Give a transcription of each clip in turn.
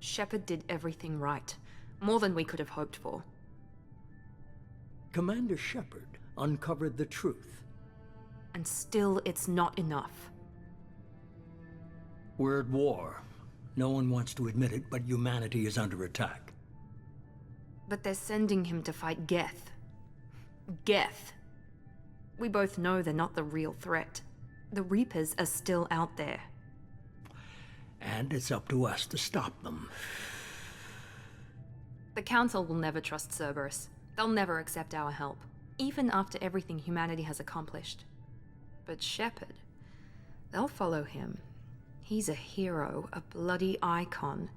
Shepard did everything right. More than we could have hoped for. Commander Shepard uncovered the truth. And still, it's not enough. We're at war. No one wants to admit it, but humanity is under attack. But they're sending him to fight Geth. Geth. We both know they're not the real threat. The Reapers are still out there. And it's up to us to stop them. The Council will never trust Cerberus. They'll never accept our help, even after everything humanity has accomplished. But Shepard, they'll follow him. He's a hero, a bloody icon.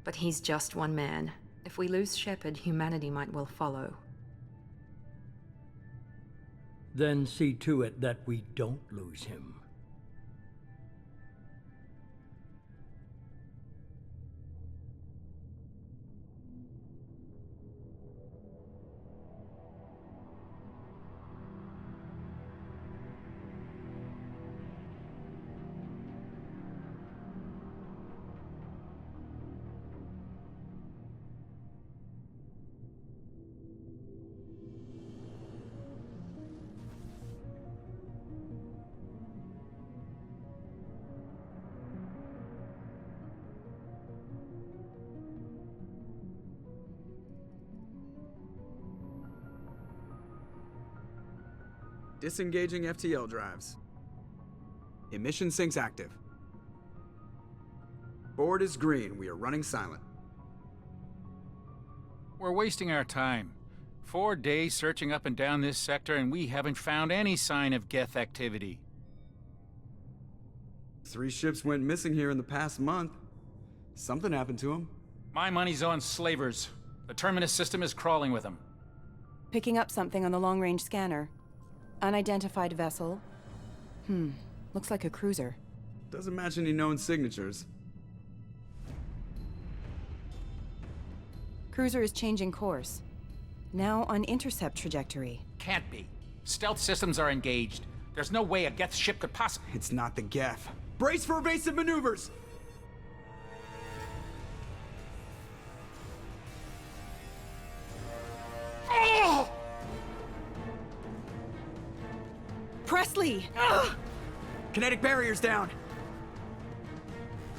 But he's just one man. If we lose Shepard, humanity might well follow. Then see to it that we don't lose him. Disengaging FTL drives. Emission sinks active. Board is green. We are running silent. We're wasting our time. 4 days searching up and down this sector, and we haven't found any sign of Geth activity. 3 ships went missing here in the past month. Something happened to them. My money's on slavers. The Terminus system is crawling with them. Picking up something on the long-range scanner. Unidentified vessel. Looks like a cruiser. Doesn't match any known signatures. Cruiser is changing course. Now on intercept trajectory. Can't be. Stealth systems are engaged. There's no way a Geth ship could possibly... It's not the Geth. Brace for evasive maneuvers! Presley! Kinetic barriers down.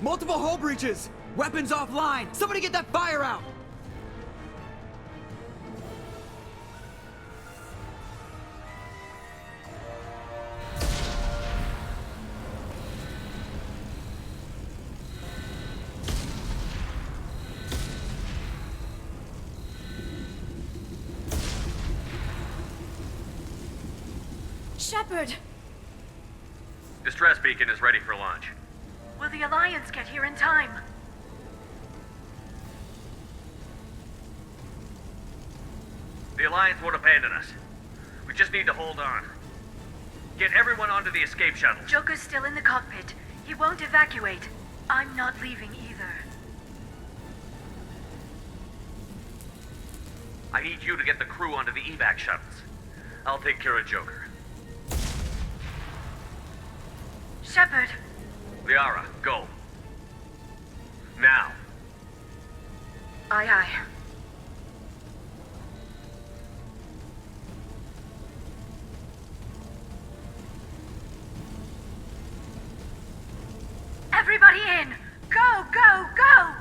Multiple hull breaches. Weapons offline. Somebody get that fire out. Shepard! Distress beacon is ready for launch. Will the Alliance get here in time? The Alliance won't abandon us. We just need to hold on. Get everyone onto the escape shuttle. Joker's still in the cockpit. He won't evacuate. I'm not leaving either. I need you to get the crew onto the evac shuttles. I'll take care of Joker. Shepard! Liara, go. Now. Aye, aye. Everybody in! Go, go, go!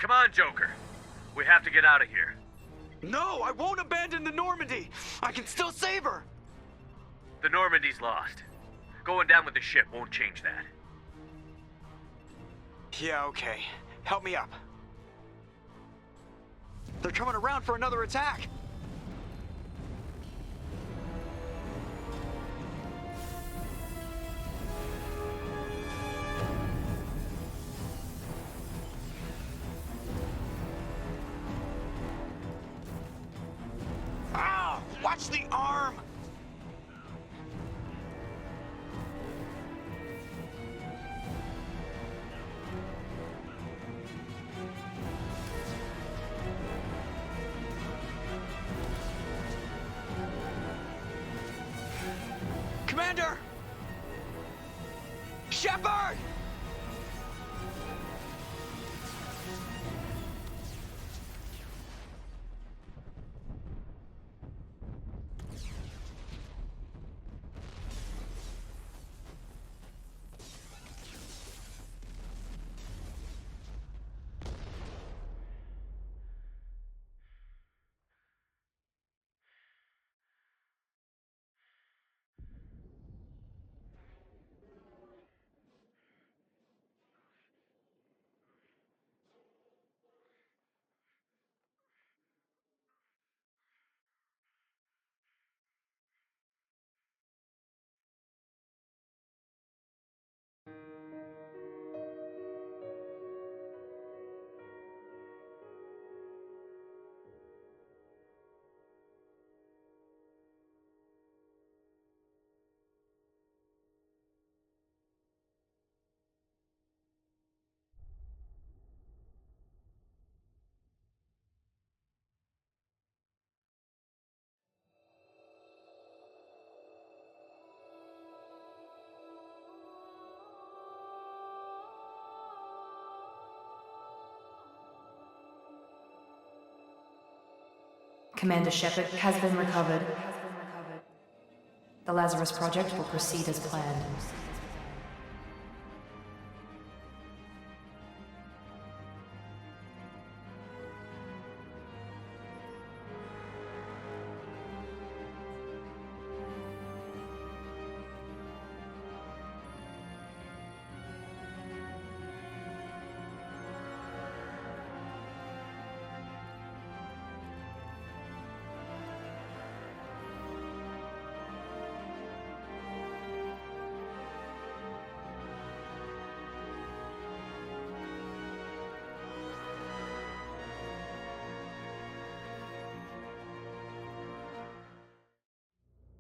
Come on, Joker. We have to get out of here. No, I won't abandon the Normandy. I can still save her. The Normandy's lost. Going down with the ship won't change that. Yeah, okay. Help me up. They're coming around for another attack. Ow! Watch the arm! Commander! Shepard! Commander Shepard has been recovered. The Lazarus Project will proceed as planned.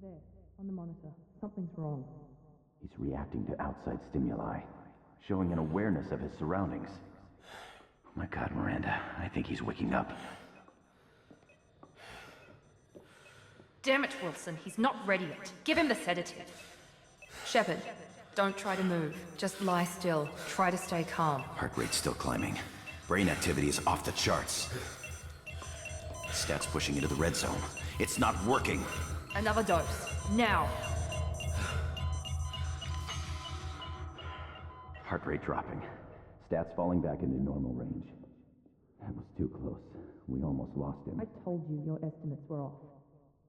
There, on the monitor. Something's wrong. He's reacting to outside stimuli, showing an awareness of his surroundings. Oh my God, Miranda, I think he's waking up. Damn it, Wilson, he's not ready yet. Give him the sedative. Shepard, don't try to move. Just lie still. Try to stay calm. Heart rate's still climbing. Brain activity is off the charts. Stats pushing into the red zone. It's not working. Another dose. Now. Heart rate dropping. Stats falling back into normal range. That was too close. We almost lost him. I told you your estimates were off.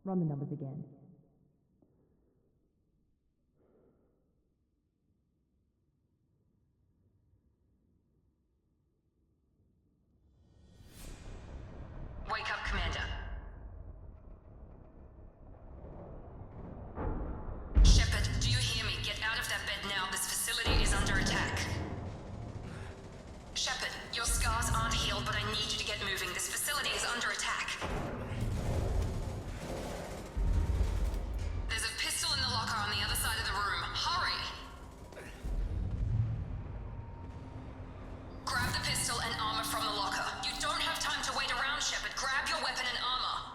Run the numbers again. Wake up, Commander. Shepard, do you hear me? Get out of that bed now. This facility is under attack. Shepard, your scars aren't healed, but I need you to get moving. This facility is under attack. There's a pistol in the locker on the other side of the room. Hurry! Grab the pistol and armor from the locker. You don't have time to wait around, Shepard. Grab your weapon and armor.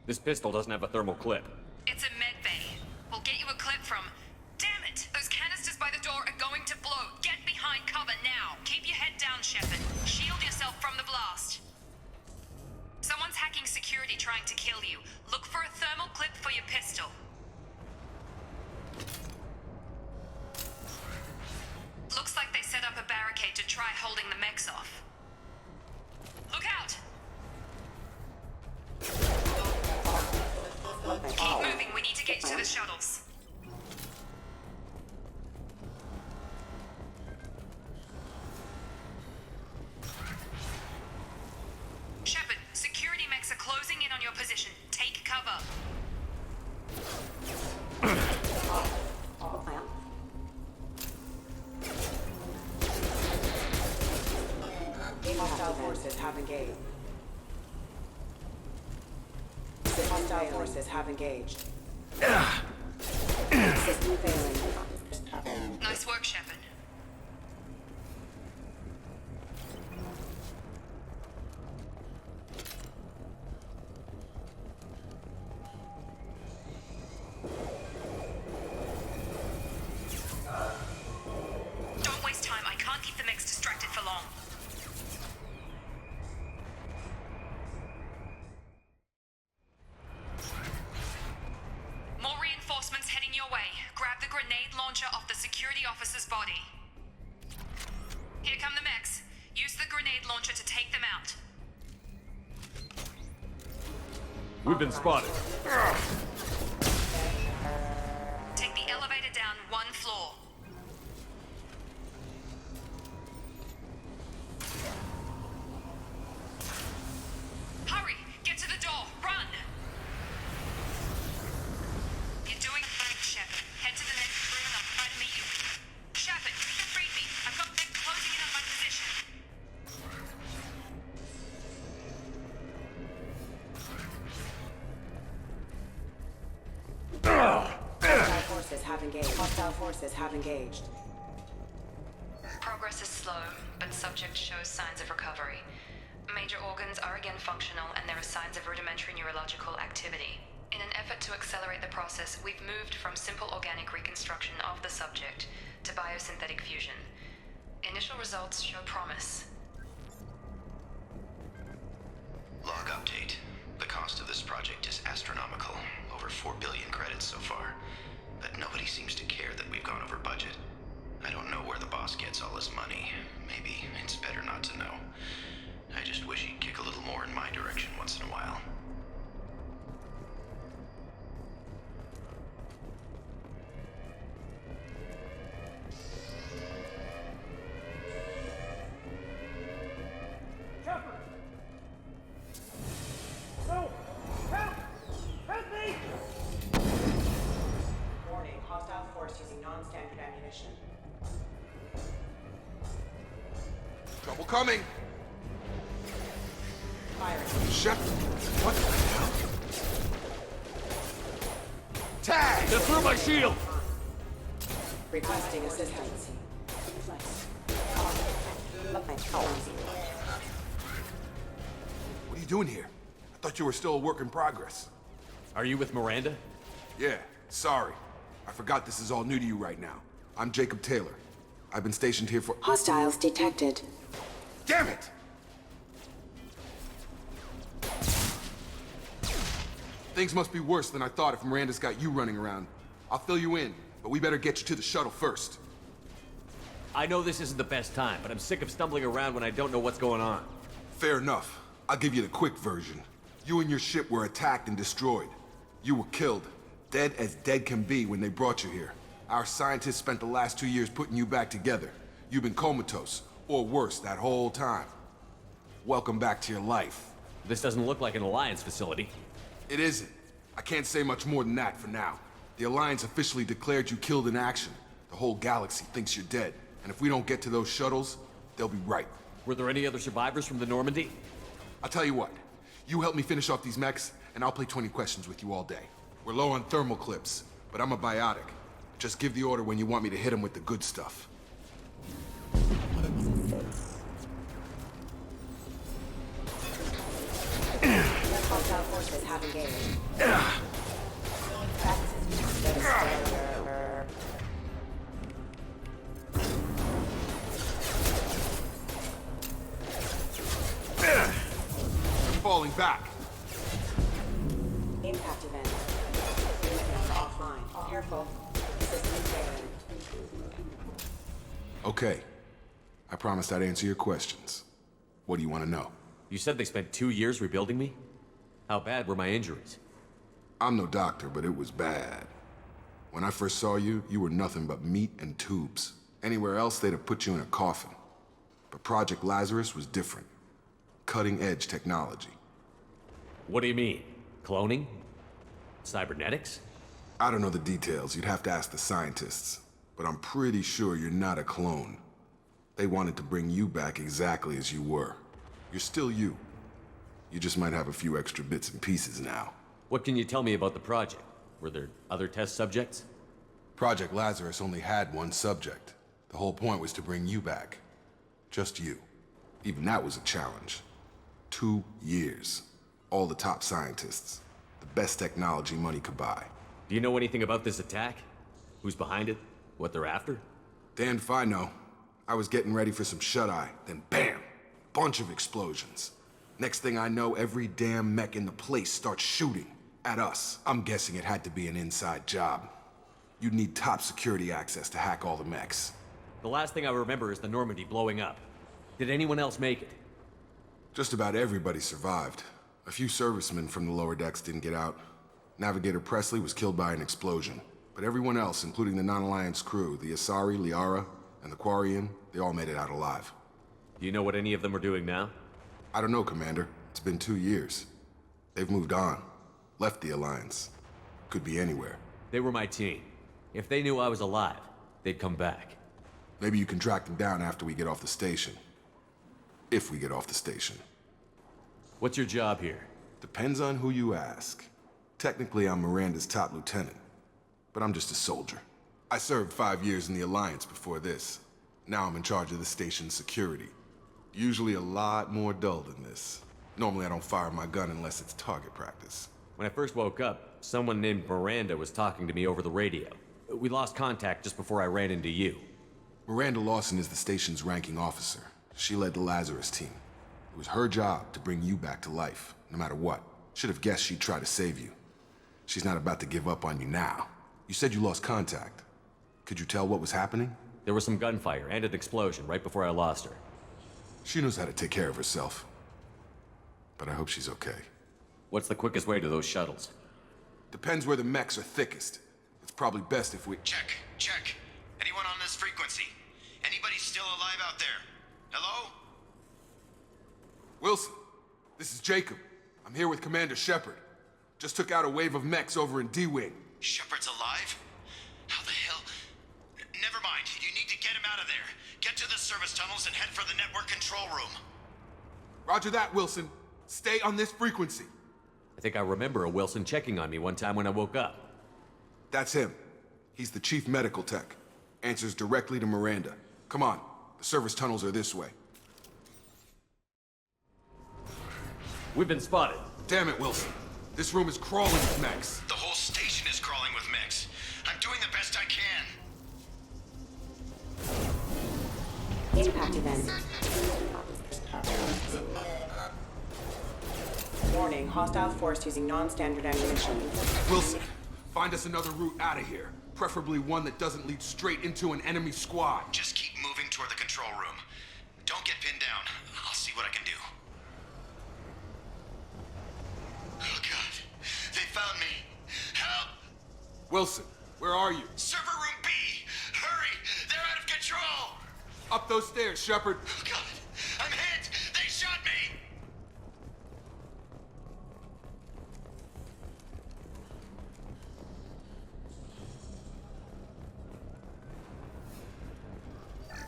This pistol doesn't have a thermal clip. It's a med bay. We'll get you a clip from... Damn it! Those canisters by the door are going to blow. Get behind cover now. Keep your head down, Shepard. Shield yourself from the blast. Someone's hacking security trying to kill you. Look for a thermal clip for your pistol. Looks like they set up a barricade to try holding the mechs off. Look out! Keep moving, we need to get to the shuttles. Shepard, security mechs are closing in on your position. Take cover. Hostile forces have engaged. Hostile forces have engaged. System failing. Nice work, Shepard. Don't waste time. I can't keep the mechs distracted for long. More reinforcements heading your way. Grab the grenade launcher off the security officer's body. Here come the mechs. Use the grenade launcher to take them out. We've been spotted. Take the elevator down 1 floor. Hurry! Get to the door! Run! You're doing fine, Shepard. Head to the next room and I'll try to meet you. Shepard, read me. I've got mech closing in on my position. Hostile forces have engaged. Hostile forces have engaged. Progress is slow, but subject shows signs of recovery. Major organs are again functional, and there are signs of rudimentary neurological activity. In an effort to accelerate the process, we've moved from simple organic reconstruction of the subject to biosynthetic fusion. Initial results show promise. Log update. The cost of this project is astronomical. Over 4 billion credits so far. But nobody seems to care that we've gone over budget. I don't know where the boss gets all his money. Maybe it's better not to know. I just wish he'd kick a little more in my direction once in a while. Warning, hostile force using non-standard ammunition. Trouble coming! Firing. Shut... What the hell? Tag! They threw my shield! Requesting assistance. What are you doing here? I thought you were still a work in progress. Are you with Miranda? Yeah, sorry. I forgot this is all new to you right now. I'm Jacob Taylor. I've been stationed here for... Hostiles detected. Damn it! Things must be worse than I thought if Miranda's got you running around. I'll fill you in, but we better get you to the shuttle first. I know this isn't the best time, but I'm sick of stumbling around when I don't know what's going on. Fair enough. I'll give you the quick version. You and your ship were attacked and destroyed. You were killed. Dead as dead can be when they brought you here. Our scientists spent the last 2 years putting you back together. You've been comatose, or worse, that whole time. Welcome back to your life. This doesn't look like an Alliance facility. It isn't. I can't say much more than that for now. The Alliance officially declared you killed in action. The whole galaxy thinks you're dead. And if we don't get to those shuttles, they'll be right. Were there any other survivors from the Normandy? I'll tell you what. You help me finish off these mechs, and I'll play 20 questions with you all day. We're low on thermal clips, but I'm a biotic. Just give the order when you want me to hit them with the good stuff. Hostile forces have engaged. Falling back. Impact event. Offline. Careful. System failing. Okay. I promised I'd answer your questions. What do you want to know? You said they spent 2 years rebuilding me? How bad were my injuries? I'm no doctor, but it was bad. When I first saw you, you were nothing but meat and tubes. Anywhere else, they'd have put you in a coffin. But Project Lazarus was different. Cutting-edge technology. What do you mean? Cloning? Cybernetics? I don't know the details. You'd have to ask the scientists. But I'm pretty sure you're not a clone. They wanted to bring you back exactly as you were. You're still you. You just might have a few extra bits and pieces now. What can you tell me about the project? Were there other test subjects? Project Lazarus only had one subject. The whole point was to bring you back. Just you. Even that was a challenge. 2 years. All the top scientists. The best technology money could buy. Do you know anything about this attack? Who's behind it? What they're after? Damned if I know. I was getting ready for some shut-eye, then bam! Bunch of explosions. Next thing I know, every damn mech in the place starts shooting. At us. I'm guessing it had to be an inside job. You'd need top security access to hack all the mechs. The last thing I remember is the Normandy blowing up. Did anyone else make it? Just about everybody survived. A few servicemen from the lower decks didn't get out. Navigator Presley was killed by an explosion. But everyone else, including the non-Alliance crew, the Asari, Liara, and the Quarian, they all made it out alive. Do you know what any of them are doing now? I don't know, Commander. It's been 2 years. They've moved on. Left the Alliance. Could be anywhere. They were my team. If they knew I was alive, they'd come back. Maybe you can track them down after we get off the station. If we get off the station. What's your job here? Depends on who you ask. Technically, I'm Miranda's top lieutenant. But I'm just a soldier. I served 5 years in the Alliance before this. Now I'm in charge of the station's security. Usually a lot more dull than this. Normally I don't fire my gun unless it's target practice. When I first woke up, someone named Miranda was talking to me over the radio. We lost contact just before I ran into you. Miranda Lawson is the station's ranking officer. She led the Lazarus team. It was her job to bring you back to life, no matter what. Should have guessed she'd try to save you. She's not about to give up on you now. You said you lost contact. Could you tell what was happening? There was some gunfire and an explosion right before I lost her. She knows how to take care of herself. But I hope she's okay. What's the quickest way to those shuttles? Depends where the mechs are thickest. It's probably best if we... Check. Anyone on this frequency? Anybody still alive out there? Hello? Wilson, this is Jacob. I'm here with Commander Shepard. Just took out a wave of mechs over in D-Wing. Shepard's alive? How the hell? Never mind. You need to get him out of there. Get to the service tunnels and head for the network control room. Roger that, Wilson. Stay on this frequency. I think I remember a Wilson checking on me one time when I woke up. That's him. He's the chief medical tech. Answers directly to Miranda. Come on. The service tunnels are this way. We've been spotted. Damn it, Wilson. This room is crawling with mechs. The whole station is crawling with mechs. I'm doing the best I can. Impact event. Warning, hostile force using non-standard ammunition. Wilson, find us another route out of here. Preferably one that doesn't lead straight into an enemy squad. Just keep moving toward the control room. Don't get pinned down. I'll see what I can do. Oh God, they found me. Help! Wilson, where are you? Server room B! Hurry! They're out of control! Up those stairs, Shepard. Oh God, I'm hit! They shot me!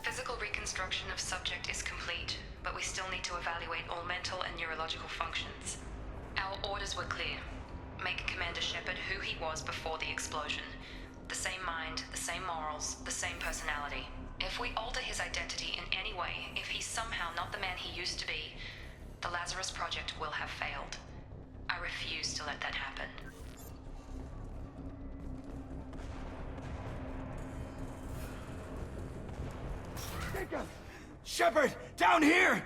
Physical reconstruction of subject is complete, but we still need to evaluate all mental and neurological functions. Our orders were clear. Make Commander Shepard who he was before the explosion. The same mind, the same morals, the same personality. If we alter his identity in any way, if he's somehow not the man he used to be, the Lazarus Project will have failed. I refuse to let that happen. Shepard, down here!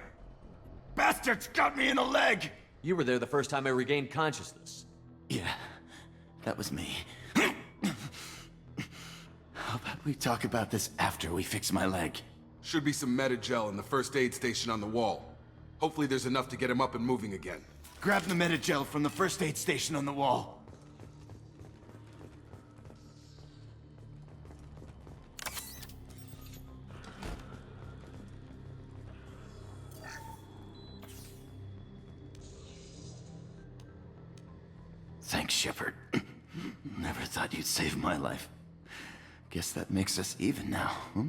Bastards got me in the leg! You were there the first time I regained consciousness. Yeah, that was me. How about we talk about this after we fix my leg? Should be some meta-gel in the first aid station on the wall. Hopefully there's enough to get him up and moving again. Grab the meta-gel from the first aid station on the wall. Thanks, Shepard. Never thought you'd save my life. Guess that makes us even now, hmm?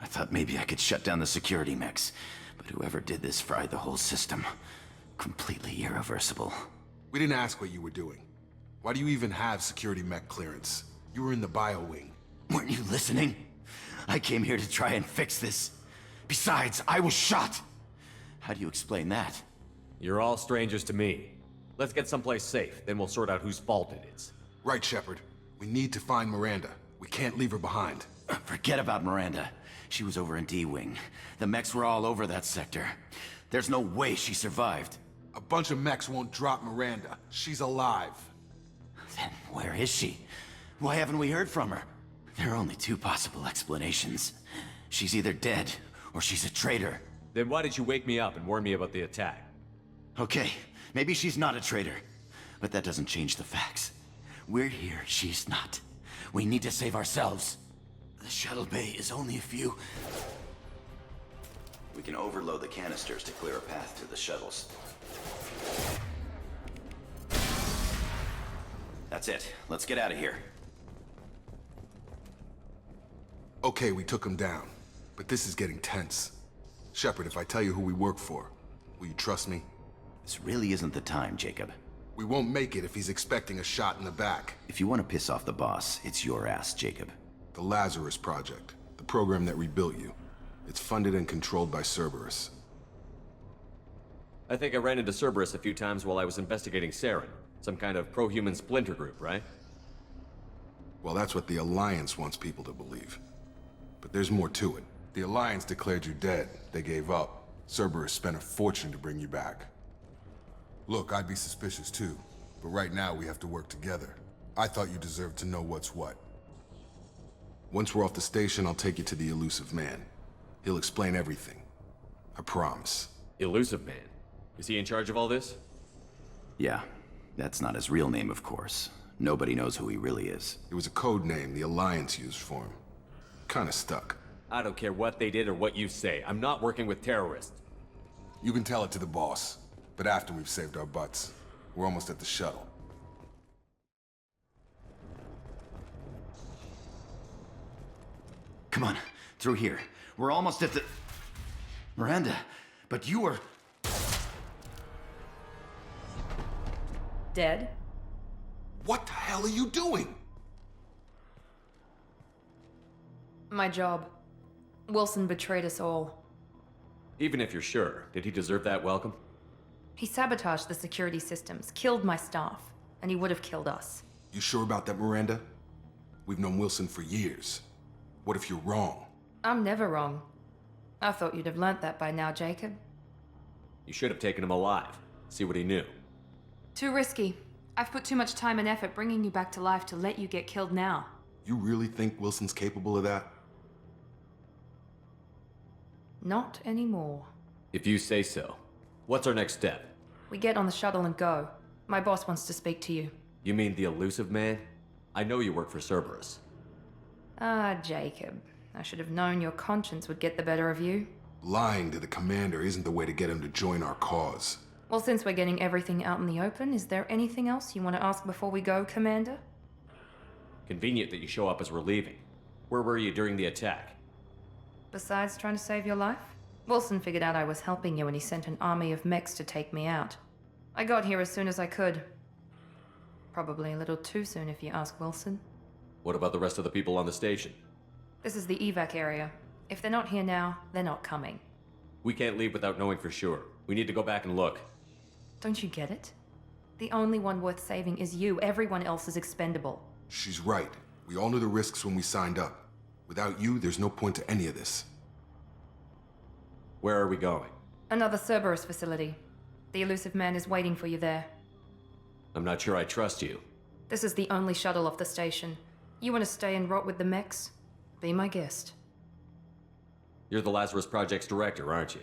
I thought maybe I could shut down the security mechs, but whoever did this fried the whole system. Completely irreversible. We didn't ask what you were doing. Why do you even have security mech clearance? You were in the bio wing. Weren't you listening? I came here to try and fix this. Besides, I was shot! How do you explain that? You're all strangers to me. Let's get someplace safe, then we'll sort out whose fault it is. Right, Shepard. We need to find Miranda. We can't leave her behind. Forget about Miranda. She was over in D-Wing. The mechs were all over that sector. There's no way she survived. A bunch of mechs won't drop Miranda. She's alive. Then where is she? Why haven't we heard from her? There are only two possible explanations. She's either dead, or she's a traitor. Then why did you wake me up and warn me about the attack? Okay, maybe she's not a traitor. But that doesn't change the facts. We're here, she's not. We need to save ourselves. The shuttle bay is only a few... We can overload the canisters to clear a path to the shuttles. That's it. Let's get out of here. Okay, we took him down. But this is getting tense. Shepard, if I tell you who we work for, will you trust me? This really isn't the time, Jacob. We won't make it if he's expecting a shot in the back. If you want to piss off the boss, it's your ass, Jacob. The Lazarus Project, the program that rebuilt you. It's funded and controlled by Cerberus. I think I ran into Cerberus a few times while I was investigating Saren. Some kind of pro-human splinter group, right? Well, that's what the Alliance wants people to believe. But there's more to it. The Alliance declared you dead. They gave up. Cerberus spent a fortune to bring you back. Look, I'd be suspicious too. But right now, we have to work together. I thought you deserved to know what's what. Once we're off the station, I'll take you to the Elusive Man. He'll explain everything. I promise. Elusive Man? Is he in charge of all this? Yeah. That's not his real name, of course. Nobody knows who he really is. It was a code name the Alliance used for him. Kinda stuck. I don't care what they did or what you say. I'm not working with terrorists. You can tell it to the boss. But after we've saved our butts. We're almost at the shuttle. Come on, through here. We're almost at the... Miranda, but you were... Dead? What the hell are you doing? My job. Wilson betrayed us all. Even if you're sure, did he deserve that welcome? He sabotaged the security systems, killed my staff, and he would have killed us. You sure about that, Miranda? We've known Wilson for years. What if you're wrong? I'm never wrong. I thought you'd have learnt that by now, Jacob. You should have taken him alive. See what he knew. Too risky. I've put too much time and effort bringing you back to life to let you get killed now. You really think Wilson's capable of that? Not anymore. If you say so. What's our next step? We get on the shuttle and go. My boss wants to speak to you. You mean the Elusive Man? I know you work for Cerberus. Ah, Jacob. I should have known your conscience would get the better of you. Lying to the commander isn't the way to get him to join our cause. Well, since we're getting everything out in the open, is there anything else you want to ask before we go, Commander? Convenient that you show up as we're leaving. Where were you during the attack? Besides trying to save your life? Wilson figured out I was helping you and he sent an army of mechs to take me out. I got here as soon as I could. Probably a little too soon if you ask Wilson. What about the rest of the people on the station? This is the evac area. If they're not here now, they're not coming. We can't leave without knowing for sure. We need to go back and look. Don't you get it? The only one worth saving is you. Everyone else is expendable. She's right. We all knew the risks when we signed up. Without you, there's no point to any of this. Where are we going? Another Cerberus facility. The Elusive Man is waiting for you there. I'm not sure I trust you. This is the only shuttle off the station. You want to stay and rot with the mechs? Be my guest. You're the Lazarus Project's director, aren't you?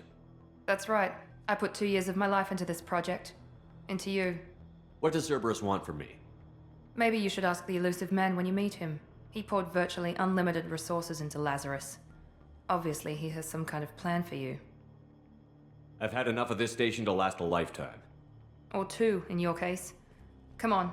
That's right. I put 2 years of my life into this project. Into you. What does Cerberus want from me? Maybe you should ask the elusive man when you meet him. He poured virtually unlimited resources into Lazarus. Obviously, he has some kind of plan for you. I've had enough of this station to last a lifetime. Or 2, in your case. Come on.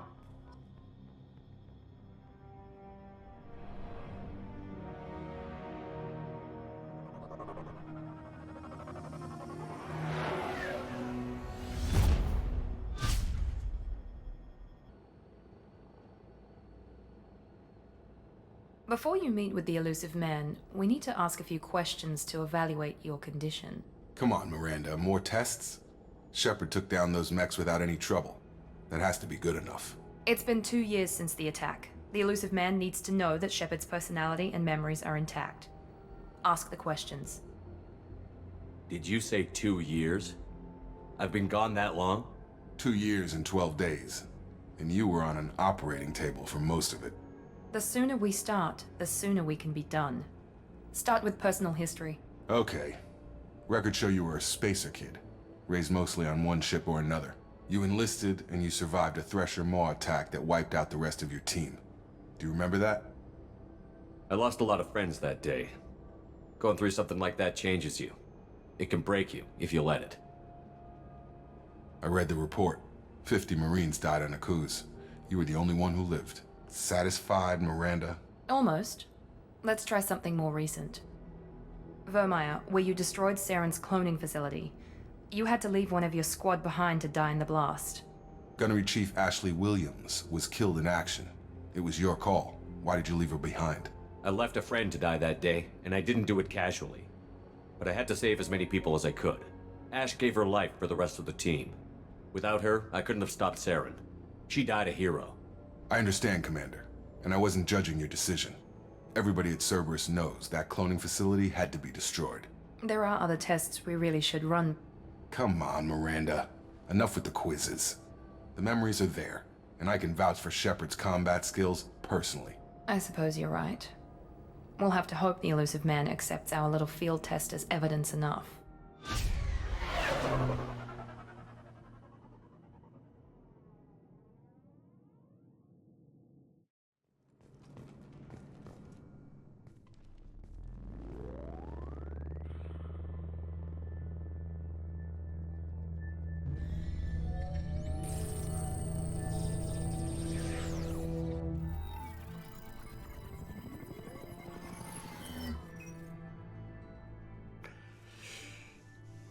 Before you meet with the elusive man, we need to ask a few questions to evaluate your condition. Come on, Miranda, more tests? Shepard took down those mechs without any trouble. That has to be good enough. It's been 2 years since the attack. The elusive man needs to know that Shepard's personality and memories are intact. Ask the questions. Did you say 2 years? I've been gone that long? 2 years and 12 days. And you were on an operating table for most of it. The sooner we start, the sooner we can be done. Start with personal history. Okay. Records show you were a spacer kid, raised mostly on one ship or another. You enlisted and you survived a Thresher Maw attack that wiped out the rest of your team. Do you remember that? I lost a lot of friends that day. Going through something like that changes you. It can break you if you let it. I read the report. 50 Marines died on a cruise. You were the only one who lived. Satisfied, Miranda? Almost. Let's try something more recent. Vermeer, where you destroyed Saren's cloning facility. You had to leave one of your squad behind to die in the blast. Gunnery Chief Ashley Williams was killed in action. It was your call. Why did you leave her behind? I left a friend to die that day, and I didn't do it casually. But I had to save as many people as I could. Ash gave her life for the rest of the team. Without her, I couldn't have stopped Saren. She died a hero. I understand, Commander, and I wasn't judging your decision. Everybody at Cerberus knows that cloning facility had to be destroyed. There are other tests we really should run. Come on, Miranda. Enough with the quizzes. The memories are there, and I can vouch for Shepard's combat skills personally. I suppose you're right. We'll have to hope the elusive man accepts our little field test as evidence enough.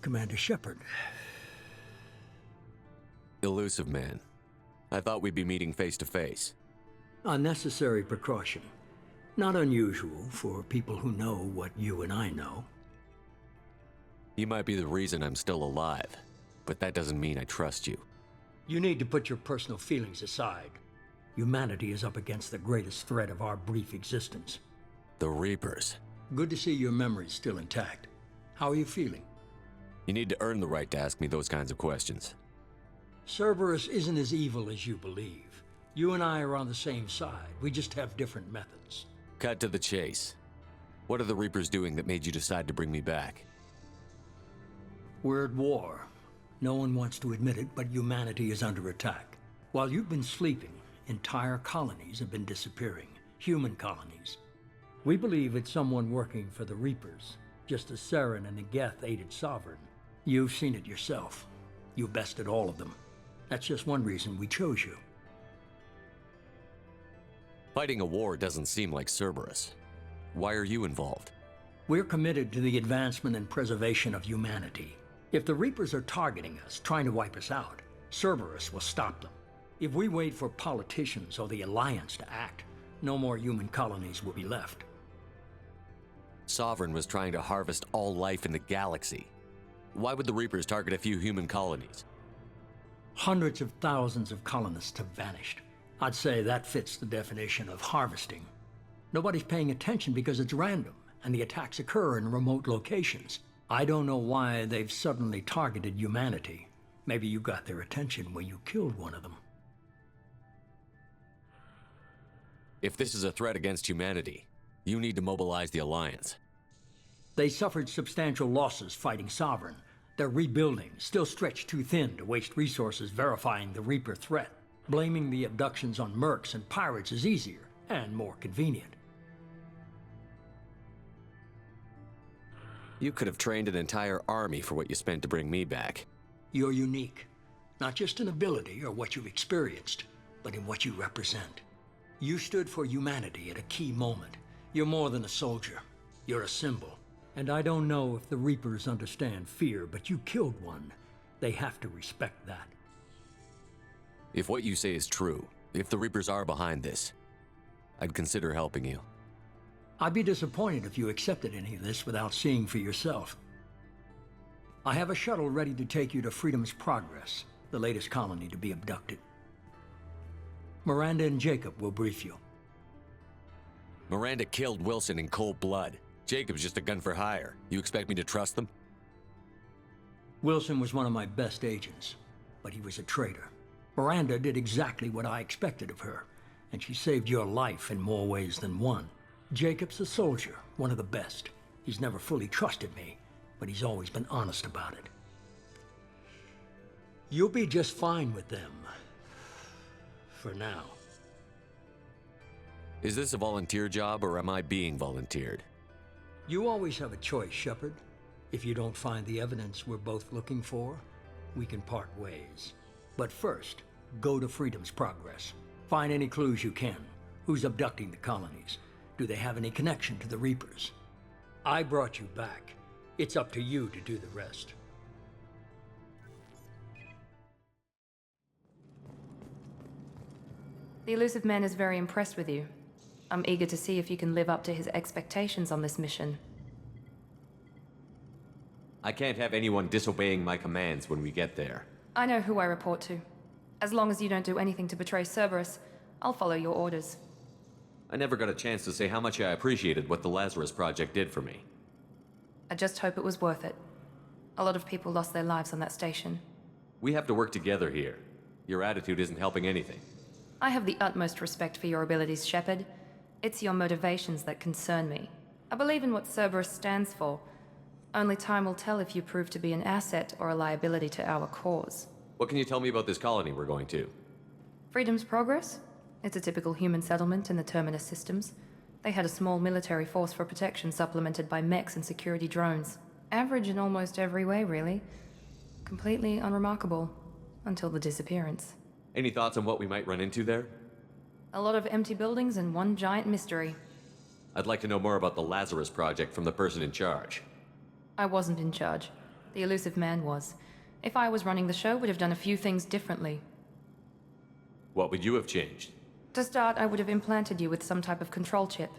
Commander Shepard. Elusive man. I thought we'd be meeting face to face. A necessary precaution. Not unusual for people who know what you and I know. You might be the reason I'm still alive, but that doesn't mean I trust you. You need to put your personal feelings aside. Humanity is up against the greatest threat of our brief existence. The Reapers. Good to see your memory's still intact. How are you feeling? You need to earn the right to ask me those kinds of questions. Cerberus isn't as evil as you believe. You and I are on the same side. We just have different methods. Cut to the chase. What are the Reapers doing that made you decide to bring me back? We're at war. No one wants to admit it, but humanity is under attack. While you've been sleeping, entire colonies have been disappearing. Human colonies. We believe it's someone working for the Reapers, just as Saren and the Geth aided Sovereign. You've seen it yourself. You bested all of them. That's just one reason we chose you. Fighting a war doesn't seem like Cerberus. Why are you involved? We're committed to the advancement and preservation of humanity. If the Reapers are targeting us, trying to wipe us out, Cerberus will stop them. If we wait for politicians or the Alliance to act, no more human colonies will be left. Sovereign was trying to harvest all life in the galaxy. Why would the Reapers target a few human colonies? Hundreds of thousands of colonists have vanished. I'd say that fits the definition of harvesting. Nobody's paying attention because it's random, and the attacks occur in remote locations. I don't know why they've suddenly targeted humanity. Maybe you got their attention when you killed one of them. If this is a threat against humanity, you need to mobilize the Alliance. They suffered substantial losses fighting Sovereign. They're rebuilding, still stretched too thin to waste resources verifying the Reaper threat. Blaming the abductions on mercs and pirates is easier and more convenient. You could have trained an entire army for what you spent to bring me back. You're unique, not just in ability or what you've experienced, but in what you represent. You stood for humanity at a key moment. You're more than a soldier. You're a symbol. And I don't know if the Reapers understand fear, but you killed one. They have to respect that. If what you say is true, if the Reapers are behind this, I'd consider helping you. I'd be disappointed if you accepted any of this without seeing for yourself. I have a shuttle ready to take you to Freedom's Progress, the latest colony to be abducted. Miranda and Jacob will brief you. Miranda killed Wilson in cold blood. Jacob's just a gun for hire. You expect me to trust them? Wilson was one of my best agents, but he was a traitor. Miranda did exactly what I expected of her, and she saved your life in more ways than one. Jacob's a soldier, one of the best. He's never fully trusted me, but he's always been honest about it. You'll be just fine with them. For now. Is this a volunteer job, or am I being volunteered? You always have a choice, Shepard. If you don't find the evidence we're both looking for, we can part ways. But first, go to Freedom's Progress. Find any clues you can. Who's abducting the colonies? Do they have any connection to the Reapers? I brought you back. It's up to you to do the rest. The elusive man is very impressed with you. I'm eager to see if you can live up to his expectations on this mission. I can't have anyone disobeying my commands when we get there. I know who I report to. As long as you don't do anything to betray Cerberus, I'll follow your orders. I never got a chance to say how much I appreciated what the Lazarus Project did for me. I just hope it was worth it. A lot of people lost their lives on that station. We have to work together here. Your attitude isn't helping anything. I have the utmost respect for your abilities, Shepard. It's your motivations that concern me. I believe in what Cerberus stands for. Only time will tell if you prove to be an asset or a liability to our cause. What can you tell me about this colony we're going to? Freedom's Progress? It's a typical human settlement in the Terminus systems. They had a small military force for protection supplemented by mechs and security drones. Average in almost every way, really. Completely unremarkable. Until the disappearance. Any thoughts on what we might run into there? A lot of empty buildings and one giant mystery. I'd like to know more about the Lazarus Project from the person in charge. I wasn't in charge. The elusive man was. If I was running the show, would have done a few things differently. What would you have changed? To start, I would have implanted you with some type of control chip.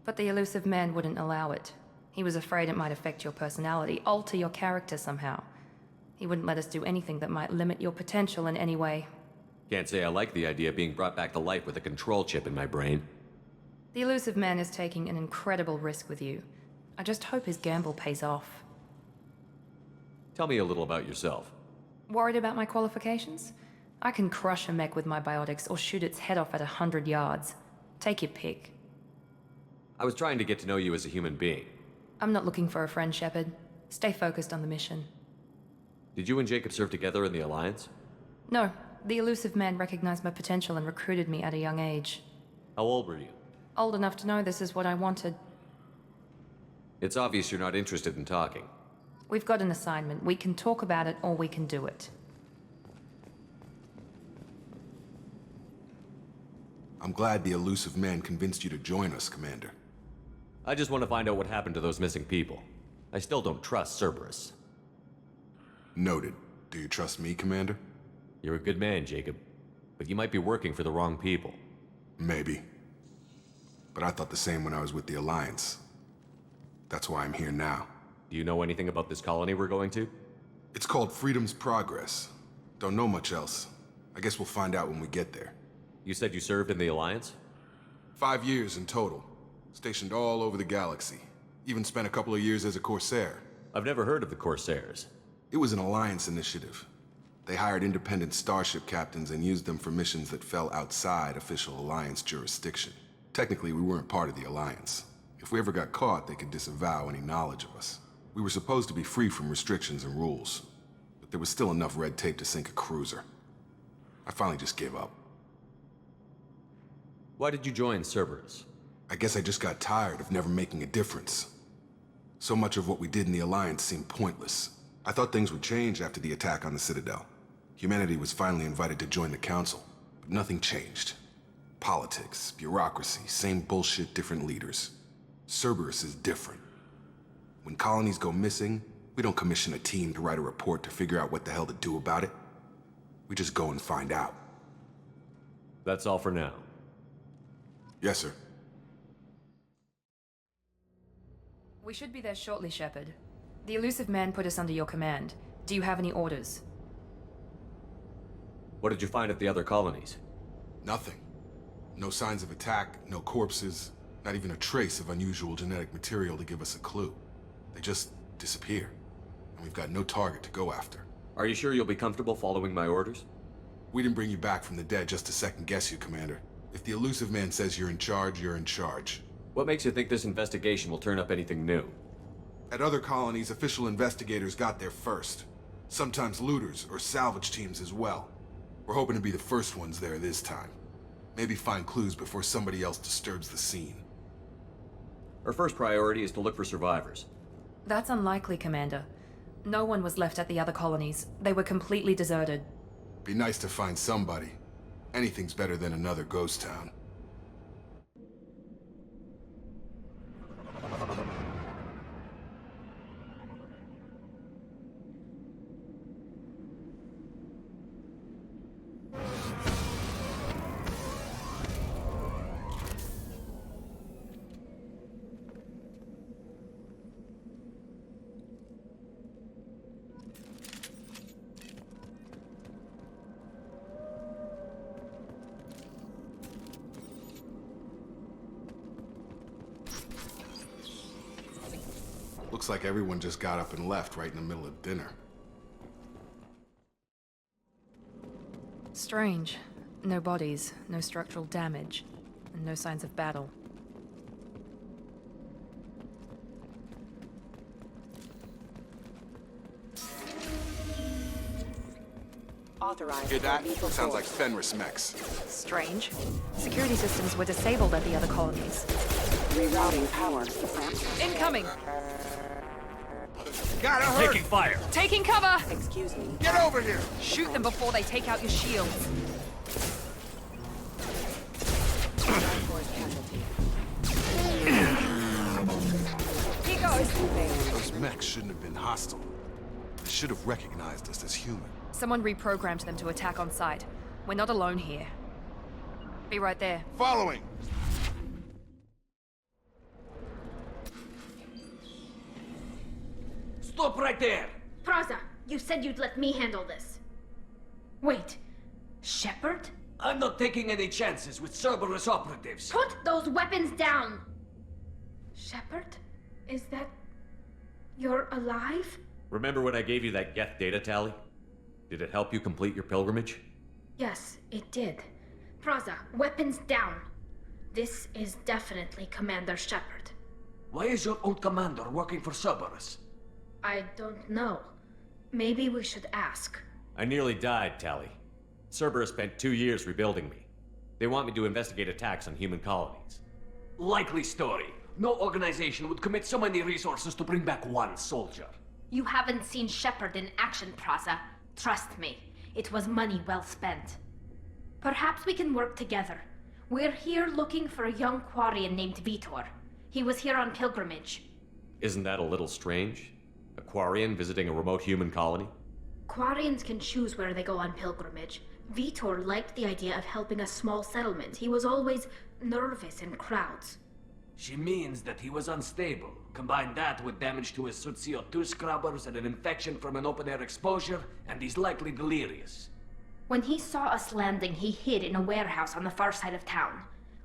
But the elusive man wouldn't allow it. He was afraid it might affect your personality, alter your character somehow. He wouldn't let us do anything that might limit your potential in any way. Can't say I like the idea of being brought back to life with a control chip in my brain. The elusive man is taking an incredible risk with you. I just hope his gamble pays off. Tell me a little about yourself. Worried about my qualifications? I can crush a mech with my biotics or shoot its head off at 100 yards. Take your pick. I was trying to get to know you as a human being. I'm not looking for a friend, Shepard. Stay focused on the mission. Did you and Jacob serve together in the Alliance? No. The elusive man recognized my potential and recruited me at a young age. How old were you? Old enough to know this is what I wanted. It's obvious you're not interested in talking. We've got an assignment. We can talk about it or we can do it. I'm glad the elusive man convinced you to join us, Commander. I just want to find out what happened to those missing people. I still don't trust Cerberus. Noted. Do you trust me, Commander? You're a good man, Jacob. But you might be working for the wrong people. Maybe. But I thought the same when I was with the Alliance. That's why I'm here now. Do you know anything about this colony we're going to? It's called Freedom's Progress. Don't know much else. I guess we'll find out when we get there. You said you served in the Alliance? 5 years in total. Stationed all over the galaxy. Even spent a couple of years as a Corsair. I've never heard of the Corsairs. It was an Alliance initiative. They hired independent starship captains and used them for missions that fell outside official Alliance jurisdiction. Technically, we weren't part of the Alliance. If we ever got caught, they could disavow any knowledge of us. We were supposed to be free from restrictions and rules, but there was still enough red tape to sink a cruiser. I finally just gave up. Why did you join Cerberus? I guess I just got tired of never making a difference. So much of what we did in the Alliance seemed pointless. I thought things would change after the attack on the Citadel. Humanity was finally invited to join the Council, but nothing changed. Politics, bureaucracy, same bullshit, different leaders. Cerberus is different. When colonies go missing, we don't commission a team to write a report to figure out what the hell to do about it. We just go and find out. That's all for now. Yes, sir. We should be there shortly, Shepard. The elusive man put us under your command. Do you have any orders? What did you find at the other colonies? Nothing. No signs of attack, no corpses, not even a trace of unusual genetic material to give us a clue. They just disappear, and we've got no target to go after. Are you sure you'll be comfortable following my orders? We didn't bring you back from the dead just to second-guess you, Commander. If the elusive man says you're in charge, you're in charge. What makes you think this investigation will turn up anything new? At other colonies, official investigators got there first. Sometimes looters or salvage teams as well. We're hoping to be the first ones there this time. Maybe find clues before somebody else disturbs the scene. Our first priority is to look for survivors. That's unlikely, Commander. No one was left at the other colonies. They were completely deserted. Be nice to find somebody. Anything's better than another ghost town. Looks like everyone just got up and left right in the middle of dinner. Strange. No bodies, no structural damage, and no signs of battle. Authorized. Hear that? Sounds like Fenris mechs. Strange. Security systems were disabled at the other colonies. Rerouting power. Incoming! Gotta hurt! Taking fire! Taking cover! Excuse me. Get over here! Shoot them before they take out your shields. Here goes! Those mechs shouldn't have been hostile. They should have recognized us as human. Someone reprogrammed them to attack on sight. We're not alone here. Be right there. Following! Stop right there! Prozza, you said you'd let me handle this. Wait, Shepard? I'm not taking any chances with Cerberus operatives. Put those weapons down! Shepard? Is that... you're alive? Remember when I gave you that geth data tally? Did it help you complete your pilgrimage? Yes, it did. Prozza, weapons down. This is definitely Commander Shepard. Why is your old commander working for Cerberus? I don't know. Maybe we should ask. I nearly died, Tally. Cerberus spent 2 years rebuilding me. They want me to investigate attacks on human colonies. Likely story. No organization would commit so many resources to bring back one soldier. You haven't seen Shepard in action, Prozza. Trust me, it was money well spent. Perhaps we can work together. We're here looking for a young Quarian named Vitor. He was here on pilgrimage. Isn't that a little strange? A Quarian visiting a remote human colony? Quarians can choose where they go on pilgrimage. Vitor liked the idea of helping a small settlement. He was always nervous in crowds. She means that he was unstable. Combine that with damage to his CO2 scrubbers and an infection from an open-air exposure, and he's likely delirious. When he saw us landing, he hid in a warehouse on the far side of town.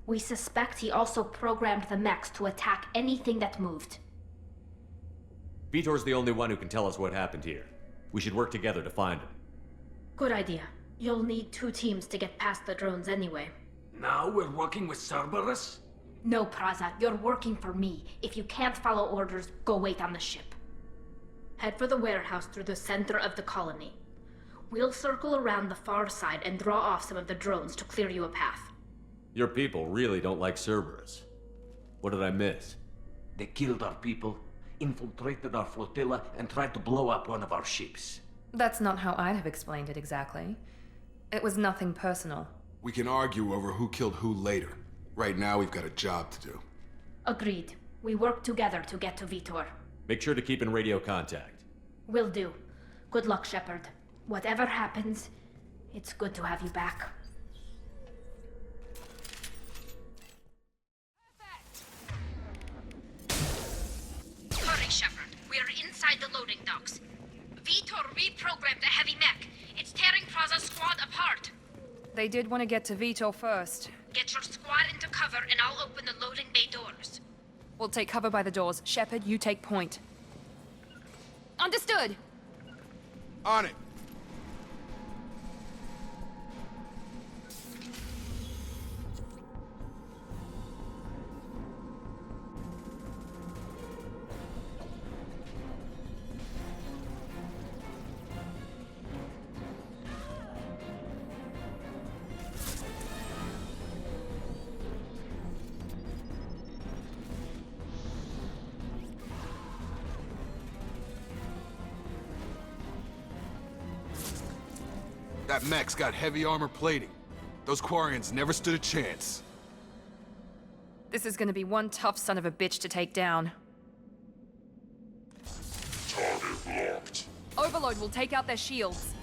We suspect he also programmed the mechs to attack anything that moved. Vitor's the only one who can tell us what happened here. We should work together to find him. Good idea. You'll need 2 teams to get past the drones anyway. Now we're working with Cerberus? No, Praza, you're working for me. If you can't follow orders, go wait on the ship. Head for the warehouse through the center of the colony. We'll circle around the far side and draw off some of the drones to clear you a path. Your people really don't like Cerberus. What did I miss? They killed our people, infiltrated our flotilla, and tried to blow up one of our ships. That's not how I'd have explained it exactly. It was nothing personal. We can argue over who killed who later. Right now, we've got a job to do. Agreed. We work together to get to Vitor. Make sure to keep in radio contact. Will do. Good luck, Shepard. Whatever happens, it's good to have you back. Hurry, Shepard. We are inside the loading docks. Vitor reprogrammed the heavy mech. It's tearing Praza's squad apart. They did want to get to Vitor first. Get your squad into cover and I'll open the loading bay doors. We'll take cover by the doors. Shepard, you take point. Understood! On it! That mech's got heavy armor plating. Those Quarians never stood a chance. This is gonna be one tough son of a bitch to take down. Target blocked. Overload will take out their shields.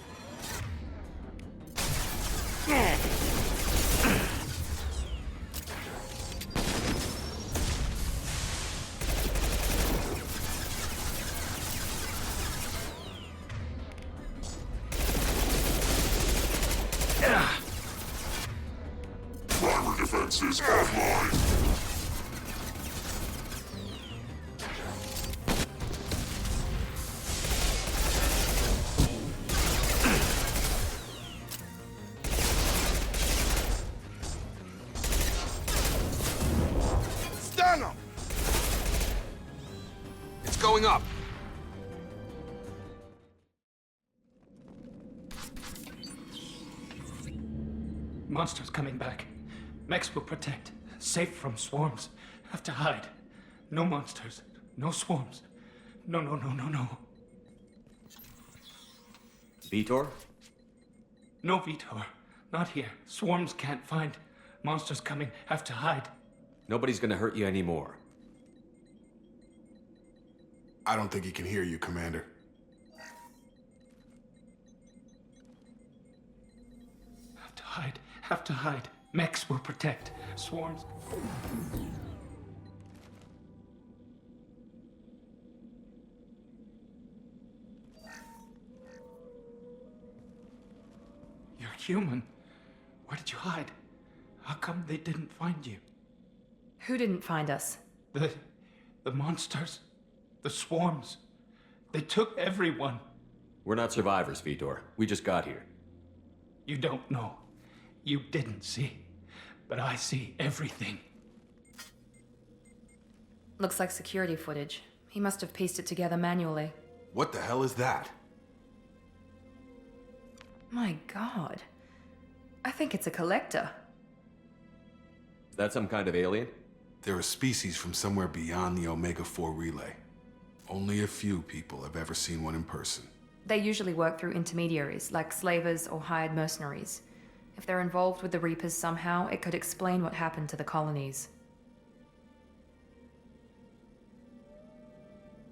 Primary defenses offline. Stun them! It's going up. Monsters coming back. Mechs will protect. Safe from swarms. Have to hide. No monsters. No swarms. No, no, no, no, no. Vitor? No Vitor. Not here. Swarms can't find. Monsters coming. Have to hide. Nobody's gonna hurt you anymore. I don't think he can hear you, Commander. Have to hide. Have to hide. Mechs will protect. Swarms. You're human. Where did you hide? How come they didn't find you? Who didn't find us? The monsters. The swarms. They took everyone. We're not survivors, Vitor. We just got here. You don't know. You didn't see. But I see everything. Looks like security footage. He must have pieced it together manually. What the hell is that? My god. I think it's a collector. Is that some kind of alien? They're a species from somewhere beyond the Omega-4 relay. Only a few people have ever seen one in person. They usually work through intermediaries, like slavers or hired mercenaries. If they're involved with the Reapers somehow, it could explain what happened to the colonies.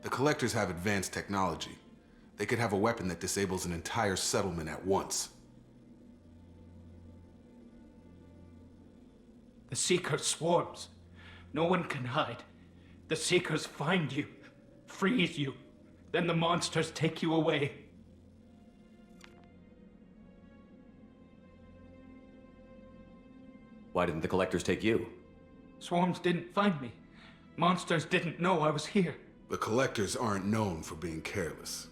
The Collectors have advanced technology. They could have a weapon that disables an entire settlement at once. The Seeker swarms. No one can hide. The Seekers find you, freeze you, then the monsters take you away. Why didn't the Collectors take you? Swarms didn't find me. Monsters didn't know I was here. The Collectors aren't known for being careless.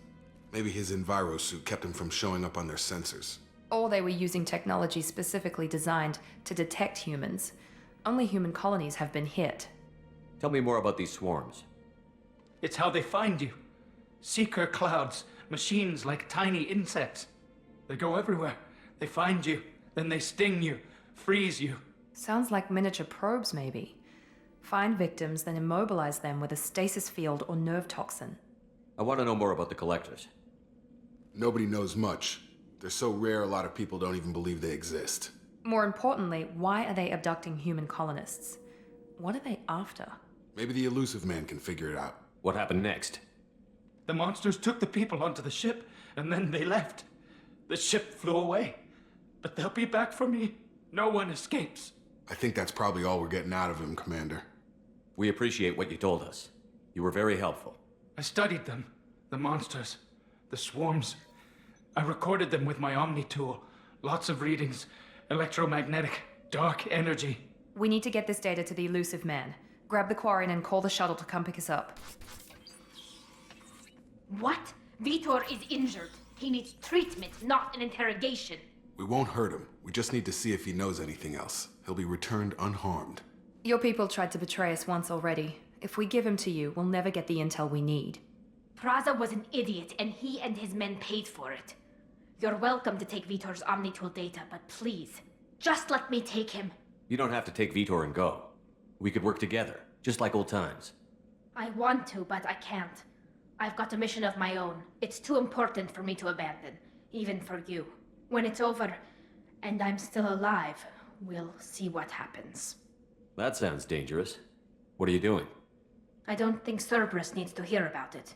Maybe his envirosuit kept him from showing up on their sensors. Or they were using technology specifically designed to detect humans. Only human colonies have been hit. Tell me more about these swarms. It's how they find you. Seeker clouds, machines like tiny insects. They go everywhere. They find you, then they sting you, freeze you. Sounds like miniature probes, maybe. Find victims, then immobilize them with a stasis field or nerve toxin. I want to know more about the collectors. Nobody knows much. They're so rare, a lot of people don't even believe they exist. More importantly, why are they abducting human colonists? What are they after? Maybe the elusive man can figure it out. What happened next? The monsters took the people onto the ship, and then they left. The ship flew away. But they'll be back for me. No one escapes. I think that's probably all we're getting out of him, Commander. We appreciate what you told us. You were very helpful. I studied them. The monsters. The swarms. I recorded them with my Omni tool. Lots of readings. Electromagnetic. Dark energy. We need to get this data to the elusive man. Grab the Quarian and call the shuttle to come pick us up. What? Vitor is injured. He needs treatment, not an interrogation. We won't hurt him. We just need to see if he knows anything else. He'll be returned unharmed. Your people tried to betray us once already. If we give him to you, we'll never get the intel we need. Praza was an idiot, and he and his men paid for it. You're welcome to take Vitor's Omnitool data, but please, just let me take him. You don't have to take Vitor and go. We could work together, just like old times. I want to, but I can't. I've got a mission of my own. It's too important for me to abandon, even for you. When it's over, and I'm still alive, we'll see what happens. That sounds dangerous. What are you doing? I don't think Cerberus needs to hear about it,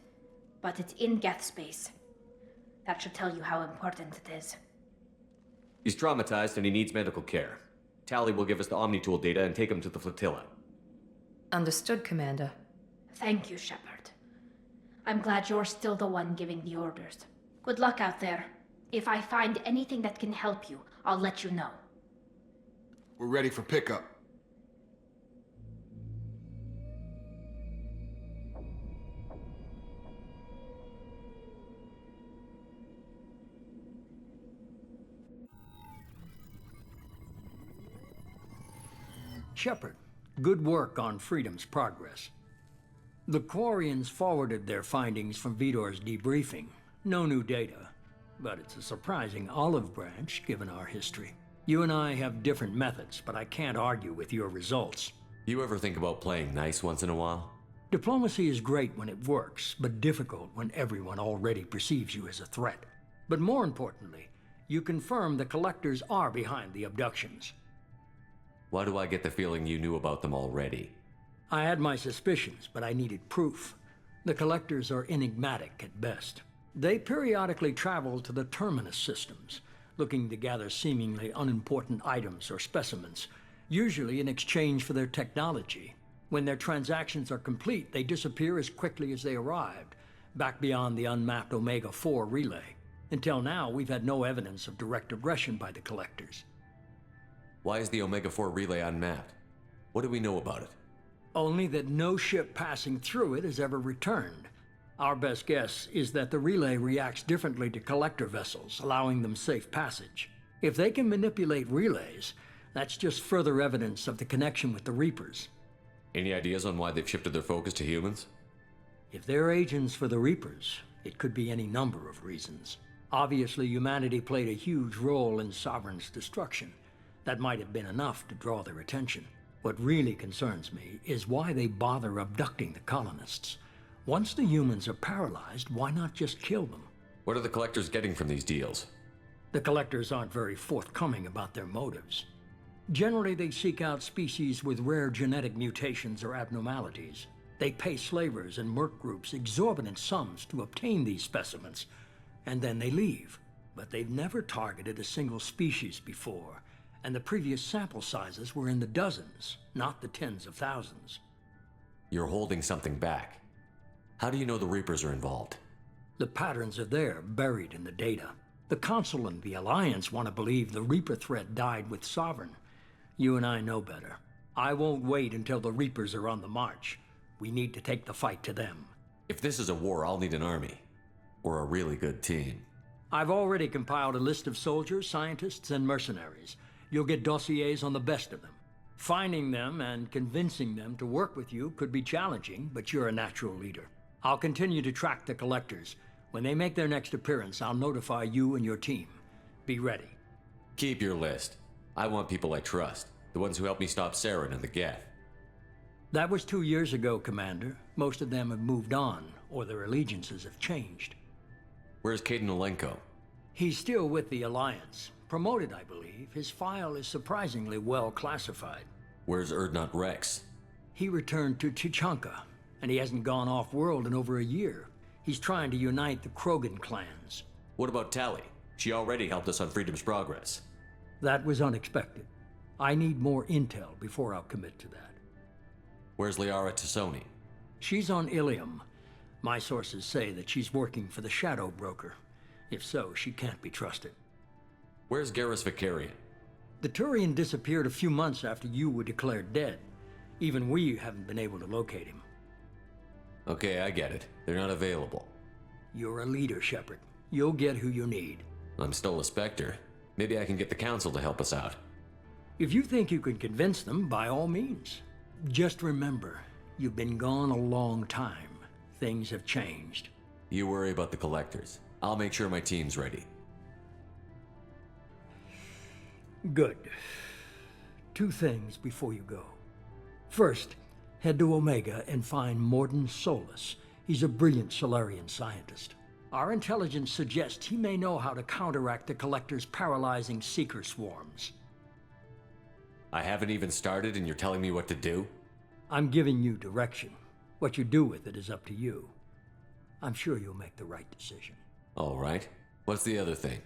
but it's in Geth space. That should tell you how important it is. He's traumatized and he needs medical care. Tally will give us the Omnitool data and take him to the flotilla. Understood, Commander. Thank you, Shepard. I'm glad you're still the one giving the orders. Good luck out there. If I find anything that can help you, I'll let you know. We're ready for pickup. Shepard, good work on Freedom's progress. The Quarians forwarded their findings from Vitor's debriefing. No new data, but it's a surprising olive branch given our history. You and I have different methods, but I can't argue with your results. You ever think about playing nice once in a while? Diplomacy is great when it works, but difficult when everyone already perceives you as a threat. But more importantly, you confirm the collectors are behind the abductions. Why do I get the feeling you knew about them already? I had my suspicions, but I needed proof. The collectors are enigmatic at best. They periodically travel to the terminus systems, looking to gather seemingly unimportant items or specimens, usually in exchange for their technology. When their transactions are complete, they disappear as quickly as they arrived, back beyond the unmapped Omega-4 relay. Until now, we've had no evidence of direct aggression by the collectors. Why is the Omega-4 relay unmapped? What do we know about it? Only that no ship passing through it has ever returned. Our best guess is that the relay reacts differently to collector vessels, allowing them safe passage. If they can manipulate relays, that's just further evidence of the connection with the Reapers. Any ideas on why they've shifted their focus to humans? If they're agents for the Reapers, it could be any number of reasons. Obviously, humanity played a huge role in Sovereign's destruction. That might have been enough to draw their attention. What really concerns me is why they bother abducting the colonists. Once the humans are paralyzed, why not just kill them? What are the collectors getting from these deals? The collectors aren't very forthcoming about their motives. Generally, they seek out species with rare genetic mutations or abnormalities. They pay slavers and merc groups exorbitant sums to obtain these specimens, and then they leave. But they've never targeted a single species before, and the previous sample sizes were in the dozens, not the tens of thousands. You're holding something back. How do you know the Reapers are involved? The patterns are there, buried in the data. The Council and the Alliance want to believe the Reaper threat died with Sovereign. You and I know better. I won't wait until the Reapers are on the march. We need to take the fight to them. If this is a war, I'll need an army. Or a really good team. I've already compiled a list of soldiers, scientists, and mercenaries. You'll get dossiers on the best of them. Finding them and convincing them to work with you could be challenging, but you're a natural leader. I'll continue to track the collectors. When they make their next appearance, I'll notify you and your team. Be ready. Keep your list. I want people I trust. The ones who helped me stop Saren and the Geth. That was 2 years ago, Commander. Most of them have moved on, or their allegiances have changed. Where's Caden Alenko? He's still with the Alliance. Promoted, I believe. His file is surprisingly well classified. Where's Erdnot Rex? He returned to Tuchanka, and he hasn't gone off-world in over a year. He's trying to unite the Krogan clans. What about Tali? She already helped us on Freedom's Progress. That was unexpected. I need more intel before I'll commit to that. Where's Liara Tassoni? She's on Ilium. My sources say that she's working for the Shadow Broker. If so, she can't be trusted. Where's Garrus Vicarian? The Turian disappeared a few months after you were declared dead. Even we haven't been able to locate him. Okay, I get it. They're not available. You're a leader, Shepard. You'll get who you need. I'm still a Spectre. Maybe I can get the Council to help us out. If you think you can convince them, by all means. Just remember, you've been gone a long time. Things have changed. You worry about the Collectors. I'll make sure my team's ready. Good. 2 things before you go. First, head to Omega and find Morden Solus. He's a brilliant Solarian scientist. Our intelligence suggests he may know how to counteract the Collector's paralyzing Seeker swarms. I haven't even started and you're telling me what to do? I'm giving you direction. What you do with it is up to you. I'm sure you'll make the right decision. All right. What's the other thing?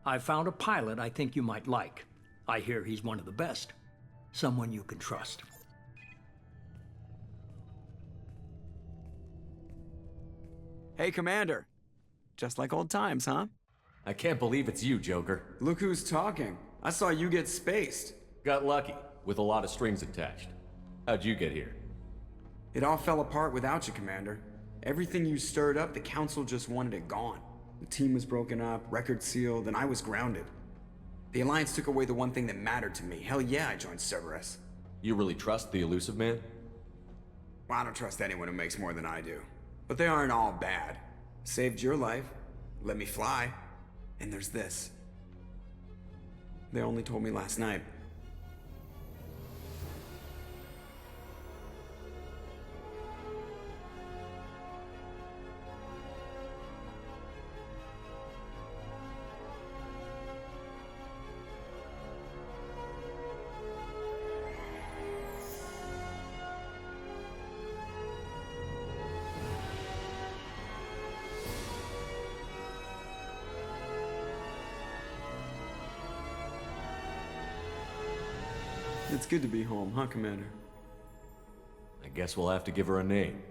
I found a pilot I think you might like. I hear he's one of the best. Someone you can trust. Hey, Commander. Just like old times, huh? I can't believe it's you, Joker. Look who's talking. I saw you get spaced. Got lucky, with a lot of strings attached. How'd you get here? It all fell apart without you, Commander. Everything you stirred up, the Council just wanted it gone. The team was broken up, record sealed, and I was grounded. The Alliance took away the one thing that mattered to me. Hell yeah, I joined Cerberus. You really trust the Elusive Man? Well, I don't trust anyone who makes more than I do. But they aren't all bad. Saved your life, let me fly, and there's this. They only told me last night. It's good to be home, huh, Commander? I guess we'll have to give her a name.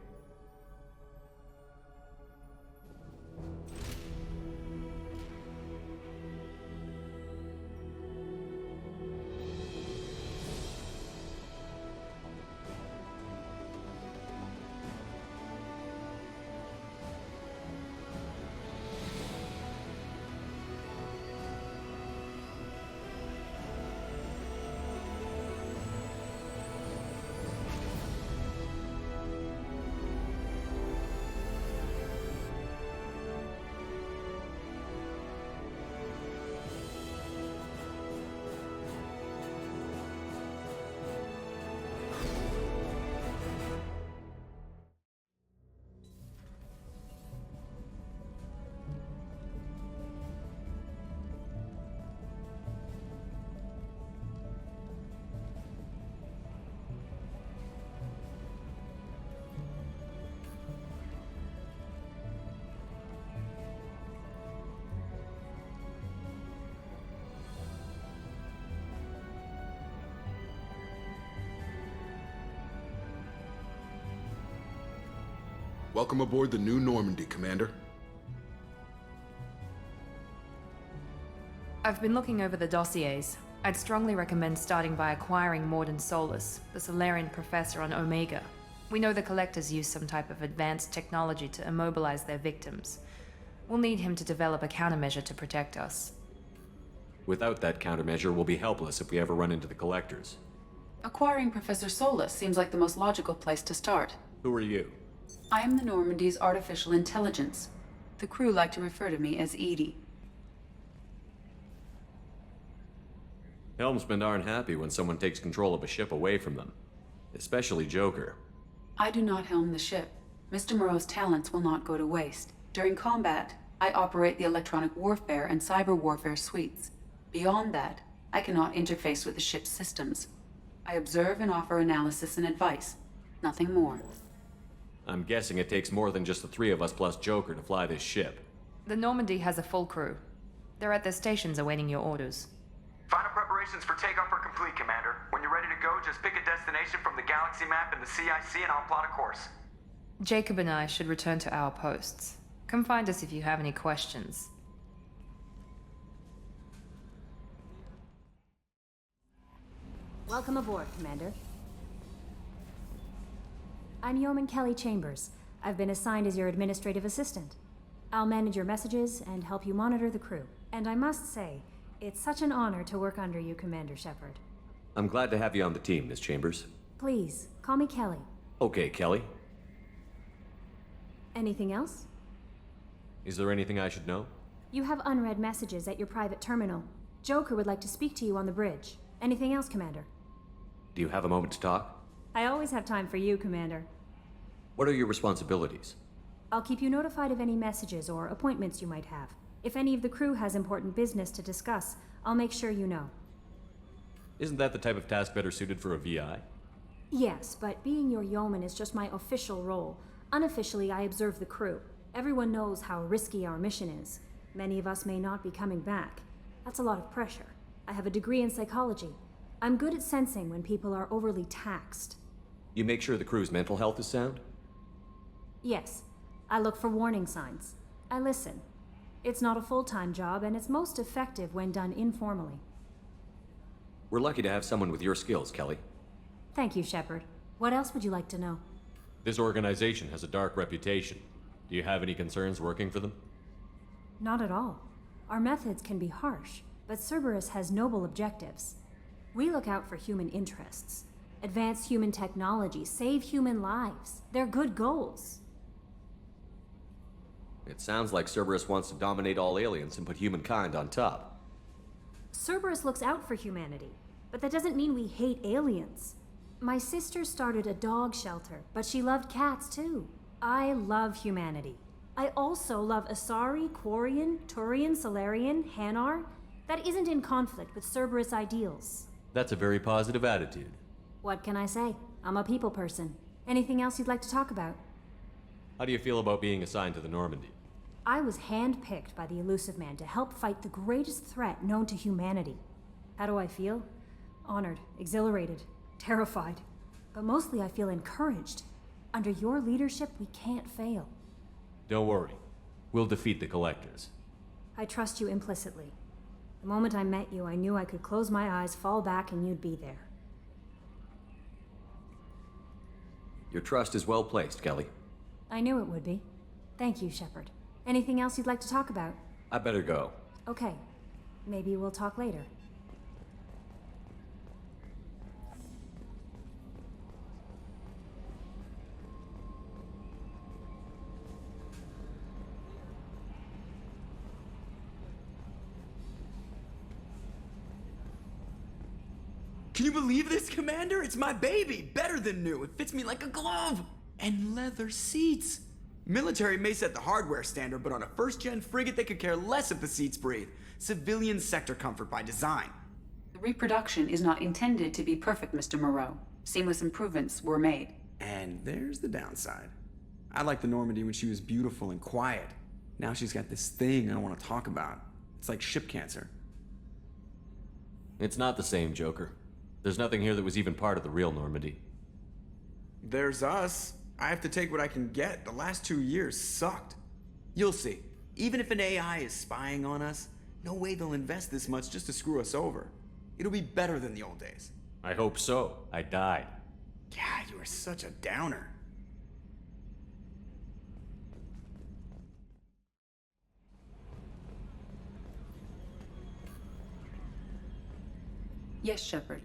Welcome aboard the new Normandy, Commander. I've been looking over the dossiers. I'd strongly recommend starting by acquiring Morden Solus, the Solarian professor on Omega. We know the Collectors use some type of advanced technology to immobilize their victims. We'll need him to develop a countermeasure to protect us. Without that countermeasure, we'll be helpless if we ever run into the Collectors. Acquiring Professor Solus seems like the most logical place to start. Who are you? I am the Normandy's artificial intelligence. The crew like to refer to me as Edie. Helmsmen aren't happy when someone takes control of a ship away from them. Especially Joker. I do not helm the ship. Mr. Moreau's talents will not go to waste. During combat, I operate the electronic warfare and cyber warfare suites. Beyond that, I cannot interface with the ship's systems. I observe and offer analysis and advice. Nothing more. I'm guessing it takes more than just the three of us plus Joker to fly this ship. The Normandy has a full crew. They're at their stations awaiting your orders. Final preparations for takeoff are complete, Commander. When you're ready to go, just pick a destination from the galaxy map and the CIC and I'll plot a course. Jacob and I should return to our posts. Come find us if you have any questions. Welcome aboard, Commander. I'm Yeoman Kelly Chambers. I've been assigned as your administrative assistant. I'll manage your messages and help you monitor the crew. And I must say, it's such an honor to work under you, Commander Shepard. I'm glad to have you on the team, Miss Chambers. Please, call me Kelly. Okay, Kelly. Anything else? Is there anything I should know? You have unread messages at your private terminal. Joker would like to speak to you on the bridge. Anything else, Commander? Do you have a moment to talk? I always have time for you, Commander. What are your responsibilities? I'll keep you notified of any messages or appointments you might have. If any of the crew has important business to discuss, I'll make sure you know. Isn't that the type of task better suited for a VI? Yes, but being your yeoman is just my official role. Unofficially, I observe the crew. Everyone knows how risky our mission is. Many of us may not be coming back. That's a lot of pressure. I have a degree in psychology. I'm good at sensing when people are overly taxed. You make sure the crew's mental health is sound? Yes. I look for warning signs. I listen. It's not a full-time job, and it's most effective when done informally. We're lucky to have someone with your skills, Kelly. Thank you, Shepard. What else would you like to know? This organization has a dark reputation. Do you have any concerns working for them? Not at all. Our methods can be harsh, but Cerberus has noble objectives. We look out for human interests, advance human technology, save human lives. They're good goals. It sounds like Cerberus wants to dominate all aliens and put humankind on top. Cerberus looks out for humanity, but that doesn't mean we hate aliens. My sister started a dog shelter, but she loved cats too. I love humanity. I also love Asari, Quarian, Turian, Solarian, Hanar. That isn't in conflict with Cerberus ideals. That's a very positive attitude. What can I say? I'm a people person. Anything else you'd like to talk about? How do you feel about being assigned to the Normandy? I was handpicked by the Elusive Man to help fight the greatest threat known to humanity. How do I feel? Honored, exhilarated, terrified. But mostly I feel encouraged. Under your leadership, we can't fail. Don't worry. We'll defeat the Collectors. I trust you implicitly. The moment I met you, I knew I could close my eyes, fall back, and you'd be there. Your trust is well placed, Kelly. I knew it would be. Thank you, Shepard. Anything else you'd like to talk about? I better go. Okay. Maybe we'll talk later. Can you believe this, Commander? It's my baby! Better than new. It fits me like a glove! And leather seats! Military may set the hardware standard, but on a first-gen frigate, they could care less if the seats breathe. Civilian sector comfort by design. The reproduction is not intended to be perfect, Mr. Moreau. Seamless improvements were made. And there's the downside. I liked the Normandy when she was beautiful and quiet. Now she's got this thing I don't want to talk about. It's like ship cancer. It's not the same, Joker. There's nothing here that was even part of the real Normandy. There's us. I have to take what I can get. The last 2 years sucked. You'll see. Even if an AI is spying on us, no way they'll invest this much just to screw us over. It'll be better than the old days. I hope so. I died. God, you are such a downer. Yes, Shepard.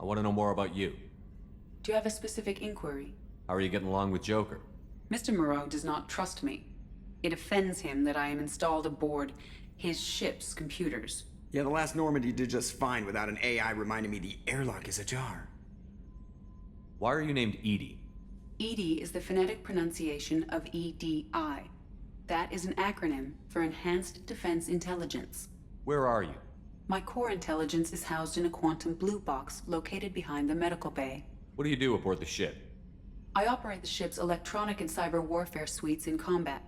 I want to know more about you. Do you have a specific inquiry? How are you getting along with Joker? Mr. Moreau does not trust me. It offends him that I am installed aboard his ship's computers. Yeah, the last Normandy did just fine without an AI reminding me the airlock is ajar. Why are you named Edie? EDI is the phonetic pronunciation of EDI. That is an acronym for Enhanced Defense Intelligence. Where are you? My core intelligence is housed in a quantum blue box located behind the medical bay. What do you do aboard the ship? I operate the ship's electronic and cyber warfare suites in combat.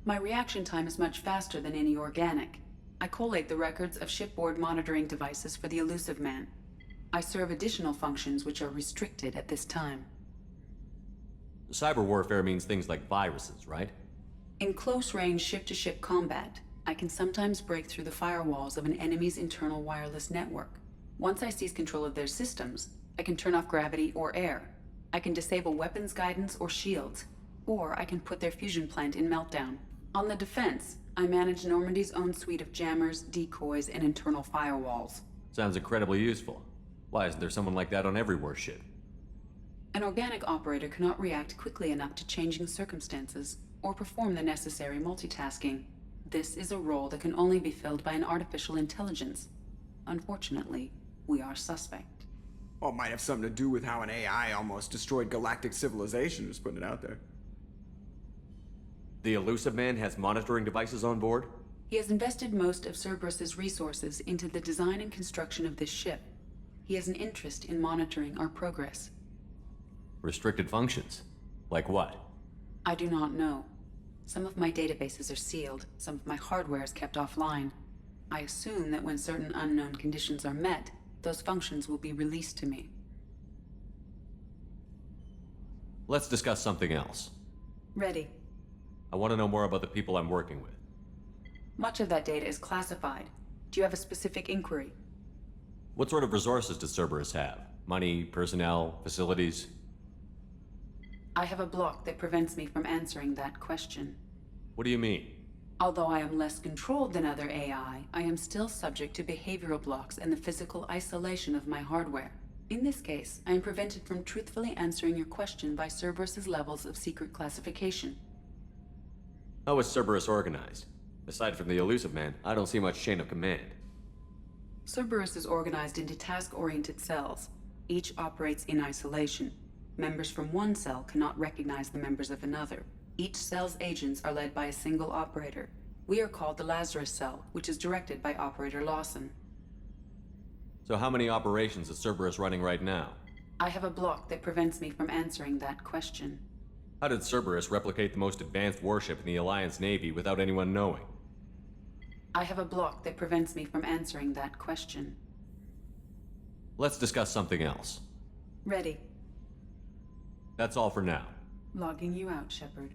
My reaction time is much faster than any organic. I collate the records of shipboard monitoring devices for the Elusive Man. I serve additional functions which are restricted at this time. Cyber warfare means things like viruses, right? In close-range ship-to-ship combat, I can sometimes break through the firewalls of an enemy's internal wireless network. Once I seize control of their systems, I can turn off gravity or air. I can disable weapons guidance or shields, or I can put their fusion plant in meltdown. On the defense, I manage Normandy's own suite of jammers, decoys, and internal firewalls. Sounds incredibly useful. Why isn't there someone like that on every warship? An organic operator cannot react quickly enough to changing circumstances or perform the necessary multitasking. This is a role that can only be filled by an artificial intelligence. Unfortunately, we are suspect. Well, it might have something to do with how an AI almost destroyed galactic civilization, just putting it out there. The Elusive Man has monitoring devices on board? He has invested most of Cerberus's resources into the design and construction of this ship. He has an interest in monitoring our progress. Restricted functions? Like what? I do not know. Some of my databases are sealed, some of my hardware is kept offline. I assume that when certain unknown conditions are met, those functions will be released to me. Let's discuss something else. Ready. I want to know more about the people I'm working with. Much of that data is classified. Do you have a specific inquiry? What sort of resources does Cerberus have? Money, personnel, facilities? I have a block that prevents me from answering that question. What do you mean? Although I am less controlled than other AI, I am still subject to behavioral blocks and the physical isolation of my hardware. In this case, I am prevented from truthfully answering your question by Cerberus's levels of secret classification. How is Cerberus organized? Aside from the Elusive Man, I don't see much chain of command. Cerberus is organized into task-oriented cells. Each operates in isolation. Members from one cell cannot recognize the members of another. Each cell's agents are led by a single operator. We are called the Lazarus Cell, which is directed by Operator Lawson. So how many operations is Cerberus running right now? I have a block that prevents me from answering that question. How did Cerberus replicate the most advanced warship in the Alliance Navy without anyone knowing? I have a block that prevents me from answering that question. Let's discuss something else. Ready. That's all for now. Logging you out, Shepard.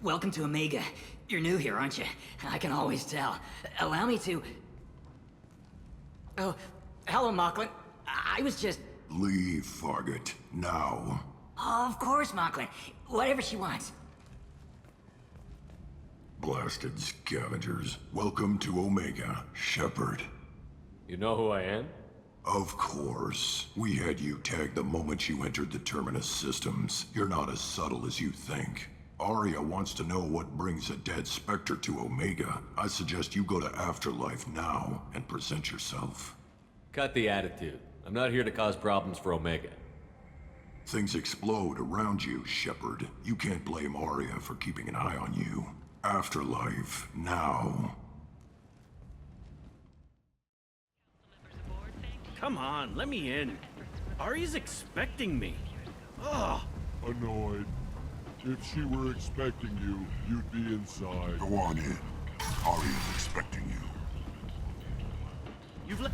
Welcome to Omega. You're new here, aren't you? I can always tell. Allow me to... Oh, hello, Mocklin. I was just... Leave, Fargate. Now. Oh, of course, Mocklin. Whatever she wants. Blasted scavengers. Welcome to Omega, Shepard. You know who I am? Of course. We had you tagged the moment you entered the Terminus systems. You're not as subtle as you think. Arya wants to know what brings a dead Spectre to Omega. I suggest you go to Afterlife now and present yourself. Cut the attitude. I'm not here to cause problems for Omega. Things explode around you, Shepard. You can't blame Arya for keeping an eye on you. Afterlife now. Come on, let me in. Arya's expecting me. Ugh. Annoyed. If she were expecting you, you'd be inside. Go on in. Arya's expecting you. You've let...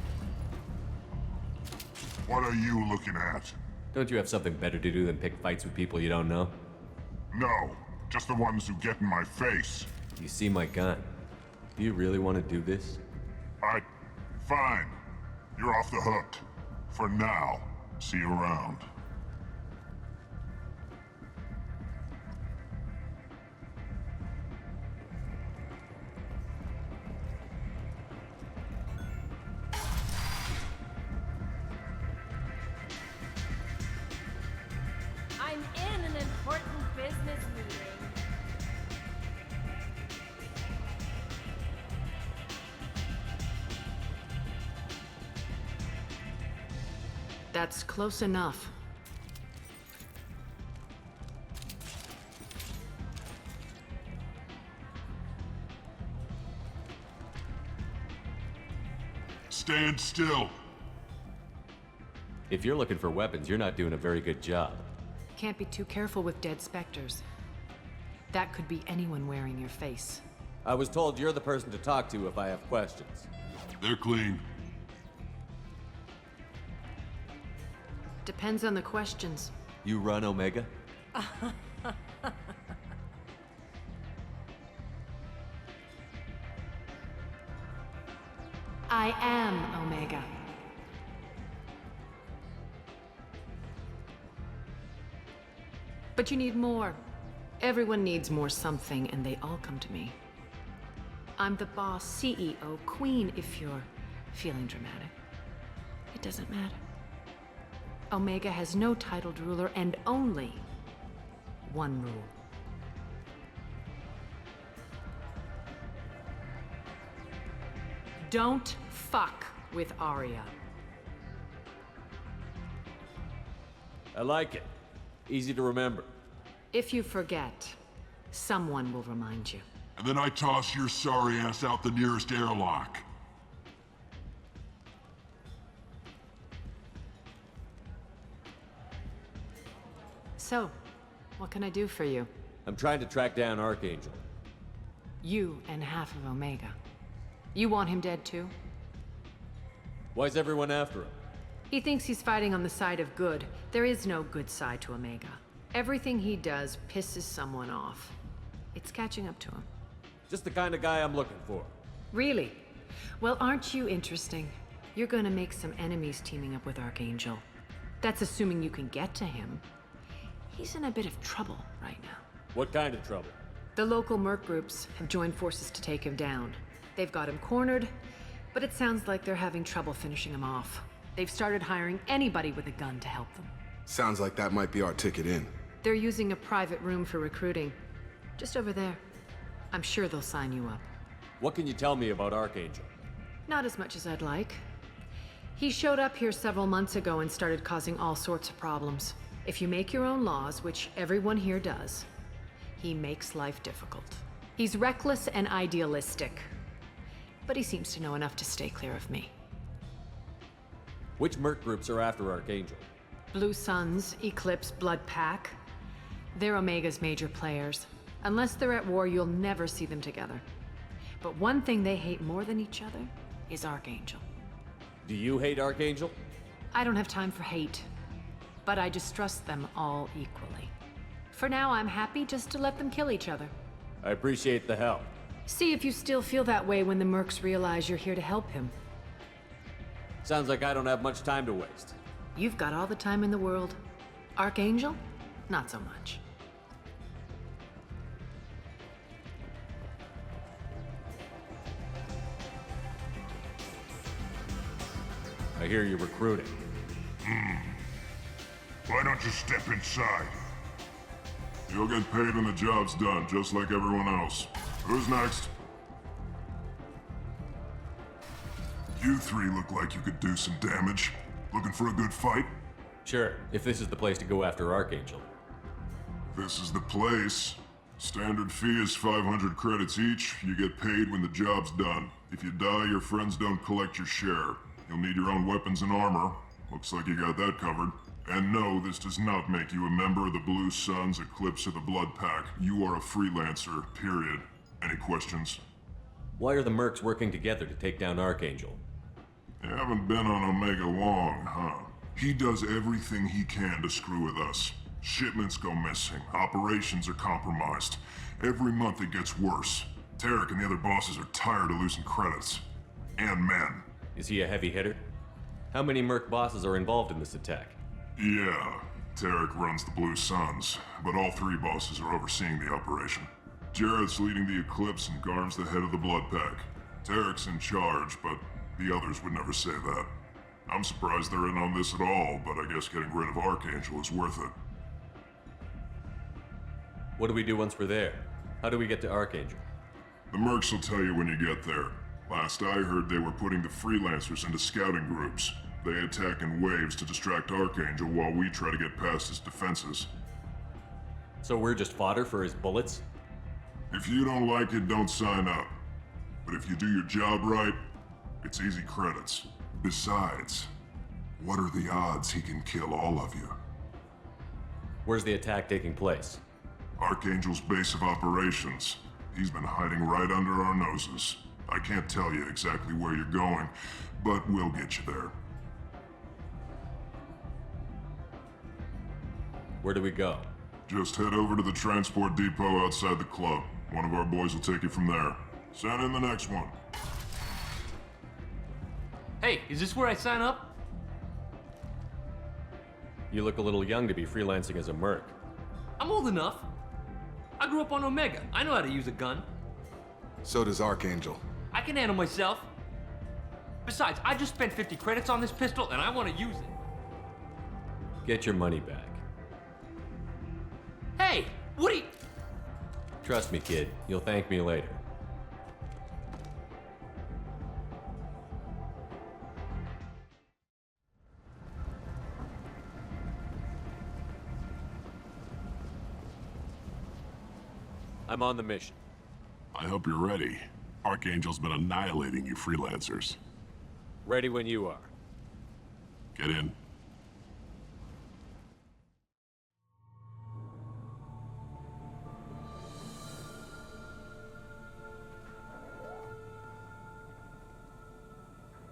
What are you looking at? Don't you have something better to do than pick fights with people you don't know? No, just the ones who get in my face. You see my gun. Do you really want to do this? Fine. You're off the hook. For now. See you around. I'm in an important business meeting. That's close enough. Stand still. If you're looking for weapons, you're not doing a very good job. Can't be too careful with dead specters. That could be anyone wearing your face. I was told you're the person to talk to if I have questions. They're clean. Depends on the questions. You run Omega? I am Omega. But you need more. Everyone needs more something, and they all come to me. I'm the boss, CEO, queen, if you're feeling dramatic. It doesn't matter. Omega has no titled ruler and only one rule. Don't fuck with Arya. I like it. Easy to remember. If you forget, someone will remind you. And then I toss your sorry ass out the nearest airlock. So, what can I do for you? I'm trying to track down Archangel. You and half of Omega. You want him dead too? Why's everyone after him? He thinks he's fighting on the side of good. There is no good side to Omega. Everything he does pisses someone off. It's catching up to him. Just the kind of guy I'm looking for. Really? Well, aren't you interesting? You're gonna make some enemies teaming up with Archangel. That's assuming you can get to him. He's in a bit of trouble right now. What kind of trouble? The local merc groups have joined forces to take him down. They've got him cornered, but it sounds like they're having trouble finishing him off. They've started hiring anybody with a gun to help them. Sounds like that might be our ticket in. They're using a private room for recruiting. Just over there. I'm sure they'll sign you up. What can you tell me about Archangel? Not as much as I'd like. He showed up here several months ago and started causing all sorts of problems. If you make your own laws, which everyone here does, he makes life difficult. He's reckless and idealistic, but he seems to know enough to stay clear of me. Which merc groups are after Archangel? Blue Suns, Eclipse, Blood Pack. They're Omega's major players. Unless they're at war, you'll never see them together. But one thing they hate more than each other is Archangel. Do you hate Archangel? I don't have time for hate, but I distrust them all equally. For now, I'm happy just to let them kill each other. I appreciate the help. See if you still feel that way when the mercs realize you're here to help him. Sounds like I don't have much time to waste. You've got all the time in the world. Archangel? Not so much. I hear you're recruiting. Why don't you step inside? You'll get paid when the job's done, just like everyone else. Who's next? You three look like you could do some damage. Looking for a good fight? Sure, if this is the place to go after Archangel. This is the place. Standard fee is 500 credits each. You get paid when the job's done. If you die, your friends don't collect your share. You'll need your own weapons and armor. Looks like you got that covered. And no, this does not make you a member of the Blue Suns, Eclipse, or the Blood Pack. You are a freelancer, period. Any questions? Why are the mercs working together to take down Archangel? You haven't been on Omega long, huh? He does everything he can to screw with us. Shipments go missing, operations are compromised. Every month it gets worse. Tarek and the other bosses are tired of losing credits. And men. Is he a heavy hitter? How many Merc bosses are involved in this attack? Yeah, Tarek runs the Blue Suns, but all three bosses are overseeing the operation. Jarrett's leading the Eclipse and Garm's the head of the Blood Pack. Tarek's in charge, but the others would never say that. I'm surprised they're in on this at all, but I guess getting rid of Archangel is worth it. What do we do once we're there? How do we get to Archangel? The Mercs will tell you when you get there. Last I heard, they were putting the freelancers into scouting groups. They attack in waves to distract Archangel while we try to get past his defenses. So we're just fodder for his bullets? If you don't like it, don't sign up. But if you do your job right, it's easy credits. Besides, what are the odds he can kill all of you? Where's the attack taking place? Archangel's base of operations. He's been hiding right under our noses. I can't tell you exactly where you're going, but we'll get you there. Where do we go? Just head over to the transport depot outside the club. One of our boys will take you from there. Send in the next one. Hey, is this where I sign up? You look a little young to be freelancing as a Merc. I'm old enough. I grew up on Omega. I know how to use a gun. So does Archangel. I can handle myself. Besides, I just spent 50 credits on this pistol and I want to use it. Get your money back. Hey, what are you... Trust me, kid. You'll thank me later. I'm on the mission. I hope you're ready. Archangel's been annihilating you freelancers. Ready when you are. Get in.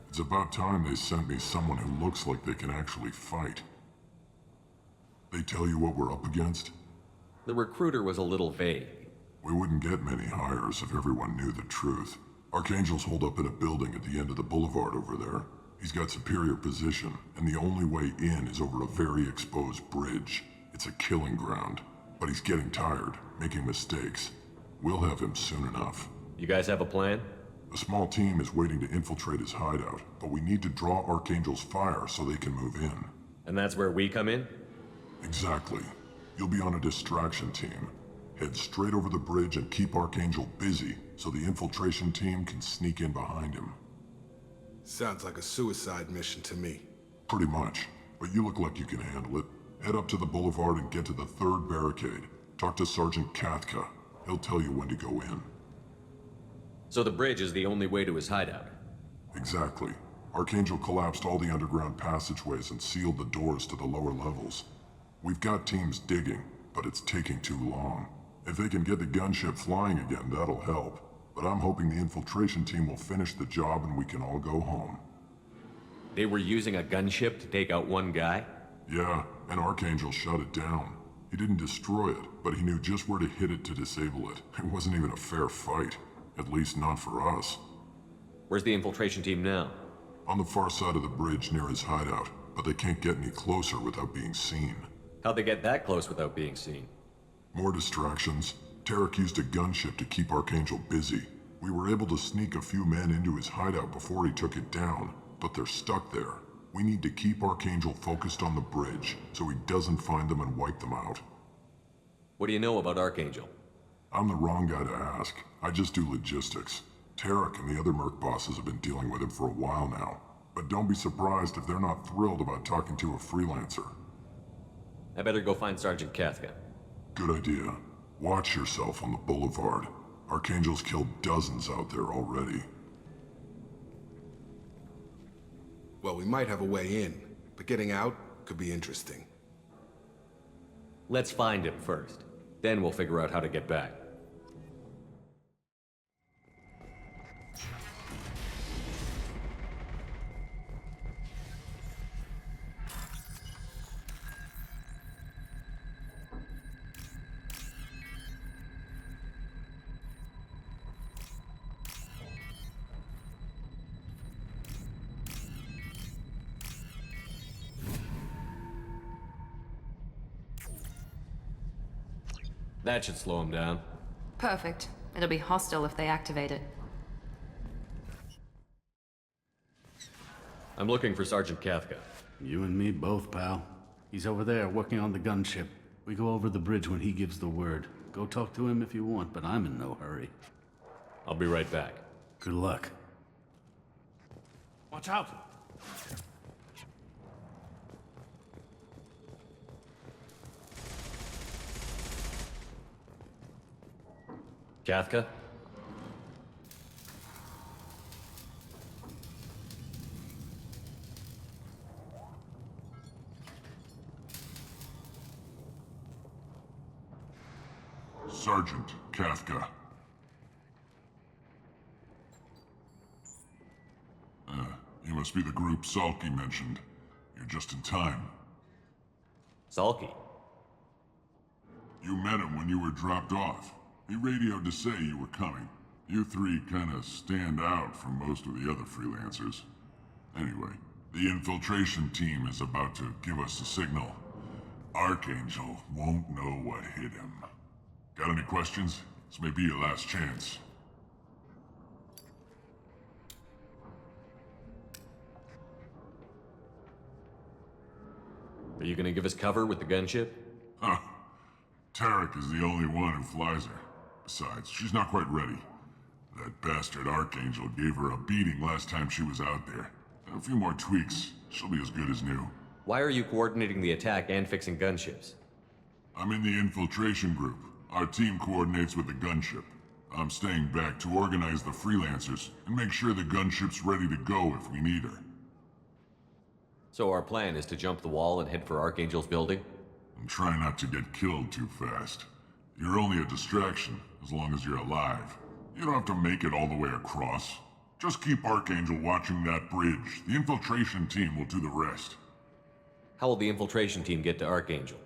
It's about time they sent me someone who looks like they can actually fight. They tell you what we're up against? The recruiter was a little vague. We wouldn't get many hires if everyone knew the truth. Archangel's holed up in a building at the end of the boulevard over there. He's got superior position, and the only way in is over a very exposed bridge. It's a killing ground. But he's getting tired, making mistakes. We'll have him soon enough. You guys have a plan? A small team is waiting to infiltrate his hideout, but we need to draw Archangel's fire so they can move in. And that's where we come in? Exactly. You'll be on a distraction team. Head straight over the bridge and keep Archangel busy so the infiltration team can sneak in behind him. Sounds like a suicide mission to me. Pretty much, but you look like you can handle it. Head up to the boulevard and get to the third barricade. Talk to Sergeant Katka. He'll tell you when to go in. So the bridge is the only way to his hideout? Exactly. Archangel collapsed all the underground passageways and sealed the doors to the lower levels. We've got teams digging, but it's taking too long. If they can get the gunship flying again, that'll help. But I'm hoping the infiltration team will finish the job and we can all go home. They were using a gunship to take out one guy? Yeah, and Archangel shut it down. He didn't destroy it, but he knew just where to hit it to disable it. It wasn't even a fair fight. At least not for us. Where's the infiltration team now? On the far side of the bridge near his hideout, but they can't get any closer without being seen. How'd they get that close without being seen? More distractions. Tarek used a gunship to keep Archangel busy. We were able to sneak a few men into his hideout before he took it down, but they're stuck there. We need to keep Archangel focused on the bridge, so he doesn't find them and wipe them out. What do you know about Archangel? I'm the wrong guy to ask. I just do logistics. Tarek and the other Merc bosses have been dealing with him for a while now. But don't be surprised if they're not thrilled about talking to a freelancer. I better go find Sergeant Katka. Good idea. Watch yourself on the boulevard. Archangel's killed dozens out there already. Well, we might have a way in, but getting out could be interesting. Let's find him first. Then we'll figure out how to get back. That should slow them down. Perfect. It'll be hostile if they activate it. I'm looking for Sergeant Kafka. You and me both, pal. He's over there working on the gunship. We go over the bridge when he gives the word. Go talk to him if you want, but I'm in no hurry. I'll be right back. Good luck. Watch out! Kafka? Sergeant Kafka. You must be the group Salky mentioned. You're just in time. Salky? You met him when you were dropped off. He radioed to say you were coming. You three kinda stand out from most of the other freelancers. Anyway, the infiltration team is about to give us a signal. Archangel won't know what hit him. Got any questions? This may be your last chance. Are you gonna give us cover with the gunship? Huh. Tarek is the only one who flies her. Besides, she's not quite ready. That bastard Archangel gave her a beating last time she was out there. A few more tweaks, she'll be as good as new. Why are you coordinating the attack and fixing gunships? I'm in the infiltration group. Our team coordinates with the gunship. I'm staying back to organize the freelancers and make sure the gunship's ready to go if we need her. So our plan is to jump the wall and head for Archangel's building? And try not to get killed too fast. You're only a distraction, as long as you're alive. You don't have to make it all the way across. Just keep Archangel watching that bridge. The infiltration team will do the rest. How will the infiltration team get to Archangel?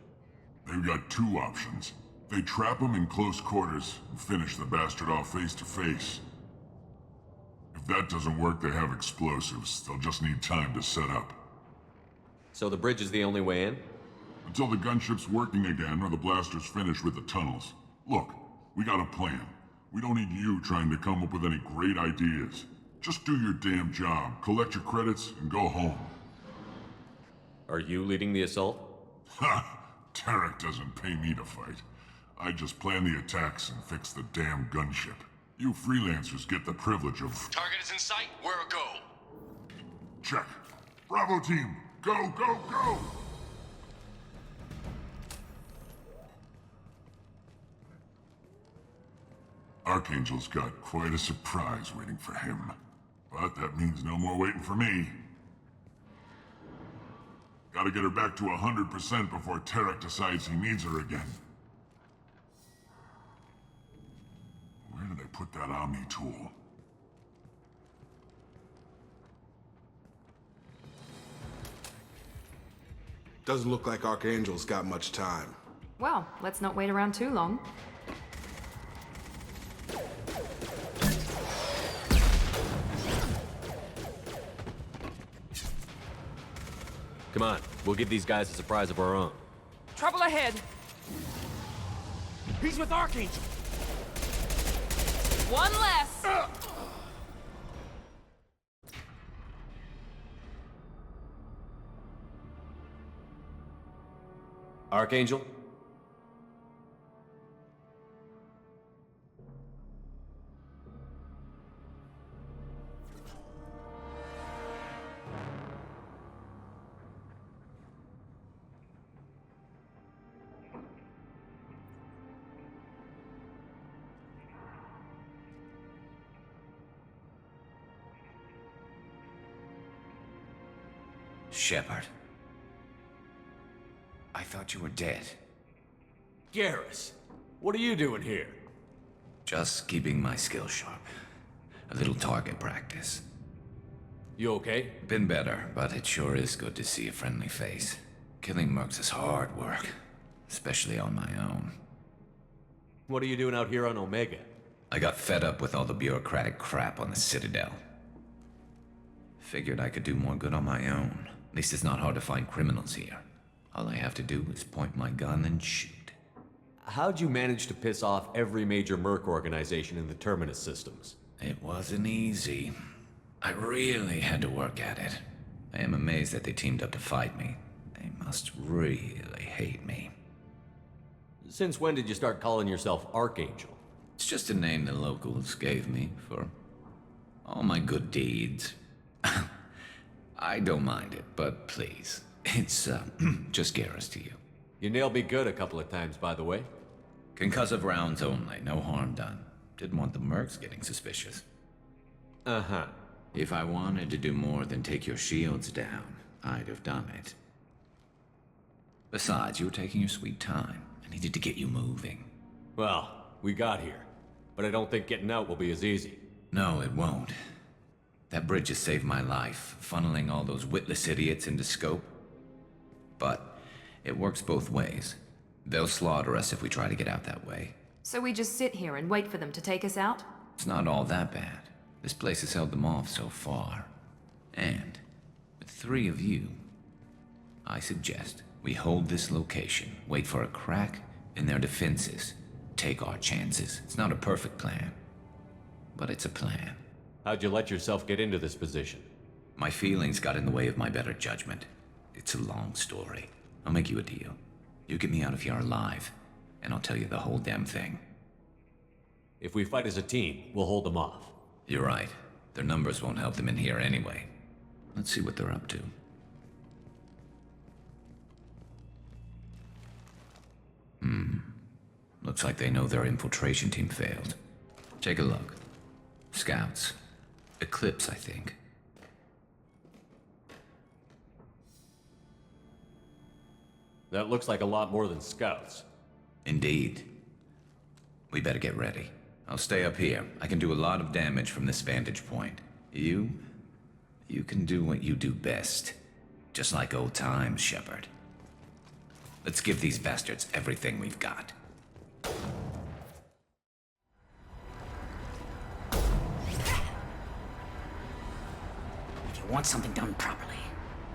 They've got two options. They trap him in close quarters and finish the bastard off face to face. If that doesn't work, they have explosives. They'll just need time to set up. So the bridge is the only way in? Until the gunship's working again or the blasters finish with the tunnels. Look, we got a plan. We don't need you trying to come up with any great ideas. Just do your damn job, collect your credits, and go home. Are you leading the assault? Ha! Tarek doesn't pay me to fight. I just plan the attacks and fix the damn gunship. You freelancers get the privilege of... Target is in sight. Where a go? Check. Bravo team! Go, go, go! Archangel's got quite a surprise waiting for him. But that means no more waiting for me. Gotta get her back to 100% before Tarek decides he needs her again. Where did I put that Omni tool? Doesn't look like Archangel's got much time. Well, let's not wait around too long. Come on, we'll give these guys a surprise of our own. Trouble ahead! He's with Archangel! One less! Archangel? Shepard. I thought you were dead. Garrus, what are you doing here? Just keeping my skills sharp. A little target practice. You okay? Been better, but it sure is good to see a friendly face. Killing mercs is hard work, especially on my own. What are you doing out here on Omega? I got fed up with all the bureaucratic crap on the Citadel. Figured I could do more good on my own. At least it's not hard to find criminals here. All I have to do is point my gun and shoot. how'd you manage to piss off every major merc organization in the Terminus systems? It wasn't easy. I really had to work at it. I am amazed that they teamed up to fight me. They must really hate me. Since when did you start calling yourself Archangel? It's just a name the locals gave me for all my good deeds. I don't mind it, but please, it's just Garrus to you. You nailed me good a couple of times, by the way. Concussive rounds only, no harm done. Didn't want the mercs getting suspicious. Uh-huh. If I wanted to do more than take your shields down, I'd have done it. Besides, you were taking your sweet time. I needed to get you moving. Well, we got here. But I don't think getting out will be as easy. No, it won't. That bridge has saved my life, funneling all those witless idiots into scope. But it works both ways. They'll slaughter us if we try to get out that way. So we just sit here and wait for them to take us out? It's not all that bad. This place has held them off so far. And with 3 of you, I suggest we hold this location, wait for a crack in their defenses, take our chances. It's not a perfect plan, but it's a plan. How'd you let yourself get into this position? My feelings got in the way of my better judgment. It's a long story. I'll make you a deal. You get me out of here alive, and I'll tell you the whole damn thing. If we fight as a team, we'll hold them off. You're right. Their numbers won't help them in here anyway. Let's see what they're up to. Looks like they know their infiltration team failed. Take a look. Scouts. Eclipse, I think. That looks like a lot more than scouts. Indeed. We better get ready. I'll stay up here. I can do a lot of damage from this vantage point. You can do what you do best. Just like old times, Shepard. Let's give these bastards everything we've got. If you want something done properly.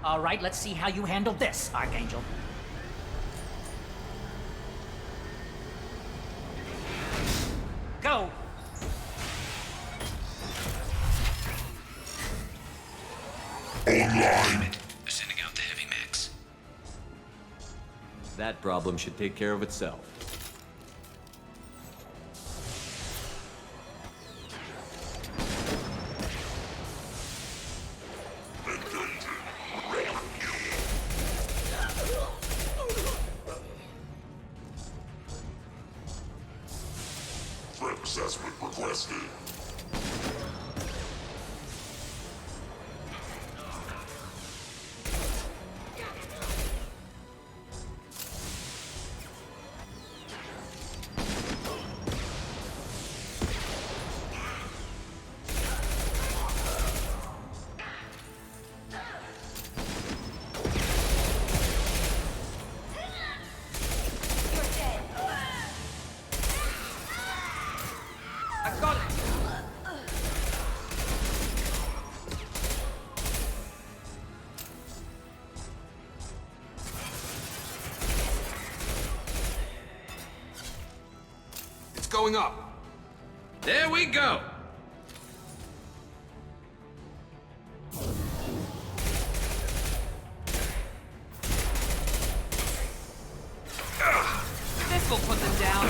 All right, let's see how you handle this, Archangel. Go! Online! Sending out the heavy mechs. That problem should take care of itself. Threat assessment requested. Going up. There we go. This will put them down.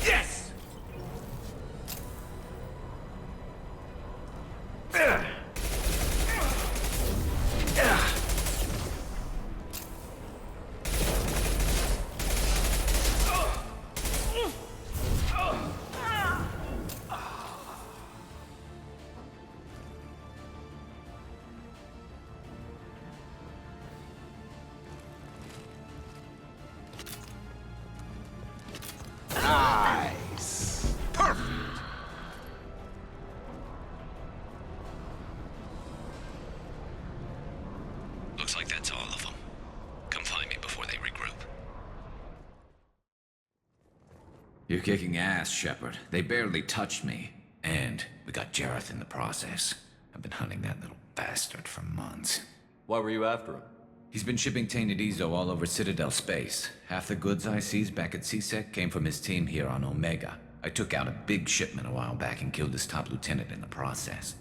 Yes! Nice. Perfect. Looks like that's all of them. Come find me before they regroup. You're kicking ass, Shepard. They barely touched me. And we got Jareth in the process. I've been hunting that little bastard for months. Why were you after him? He's been shipping tainted Ezo all over Citadel space. Half the goods I seized back at CSEC came from his team here on Omega. I took out a big shipment a while back and killed his top lieutenant in the process.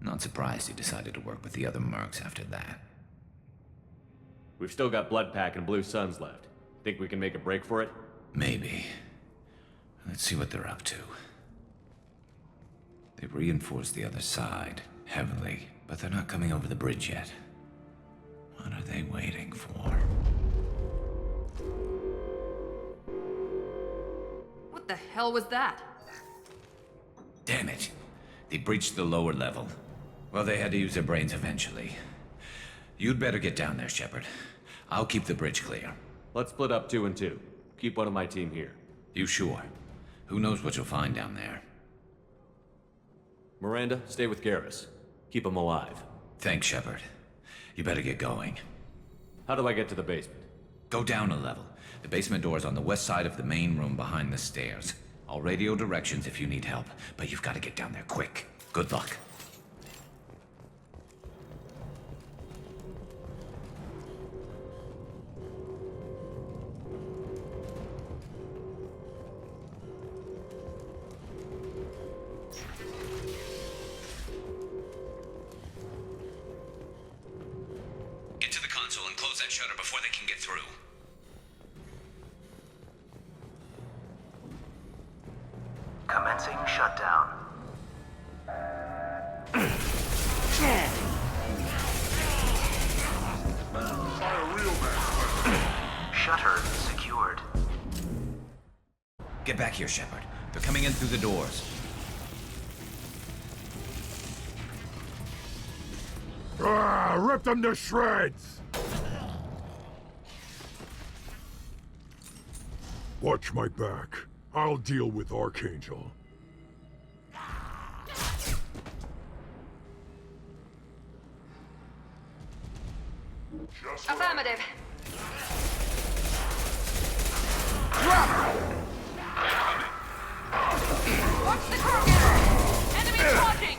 Not surprised he decided to work with the other mercs after that. We've still got Bloodpack and Blue Suns left. Think we can make a break for it? Maybe. Let's see what they're up to. They've reinforced the other side, heavily, but they're not coming over the bridge yet. What are they waiting for? What the hell was that? Damn it. They breached the lower level. Well, they had to use their brains eventually. You'd better get down there, Shepard. I'll keep the bridge clear. Let's split up 2 and 2. Keep one of my team here. You sure? Who knows what you'll find down there? Miranda, stay with Garrus. Keep him alive. Thanks, Shepard. You better get going. How do I get to the basement? Go down a level. The basement door is on the west side of the main room behind the stairs. I'll radio directions if you need help, but you've got to get down there quick. Good luck. Get to the console and close that shutter before they can get through. Commencing shutdown. Shutter secured. Get back here, Shepard. They're coming in through the doors. Rip them to shreds! Watch my back. I'll deal with Archangel. Affirmative. Watch the Krogan! Enemy watching!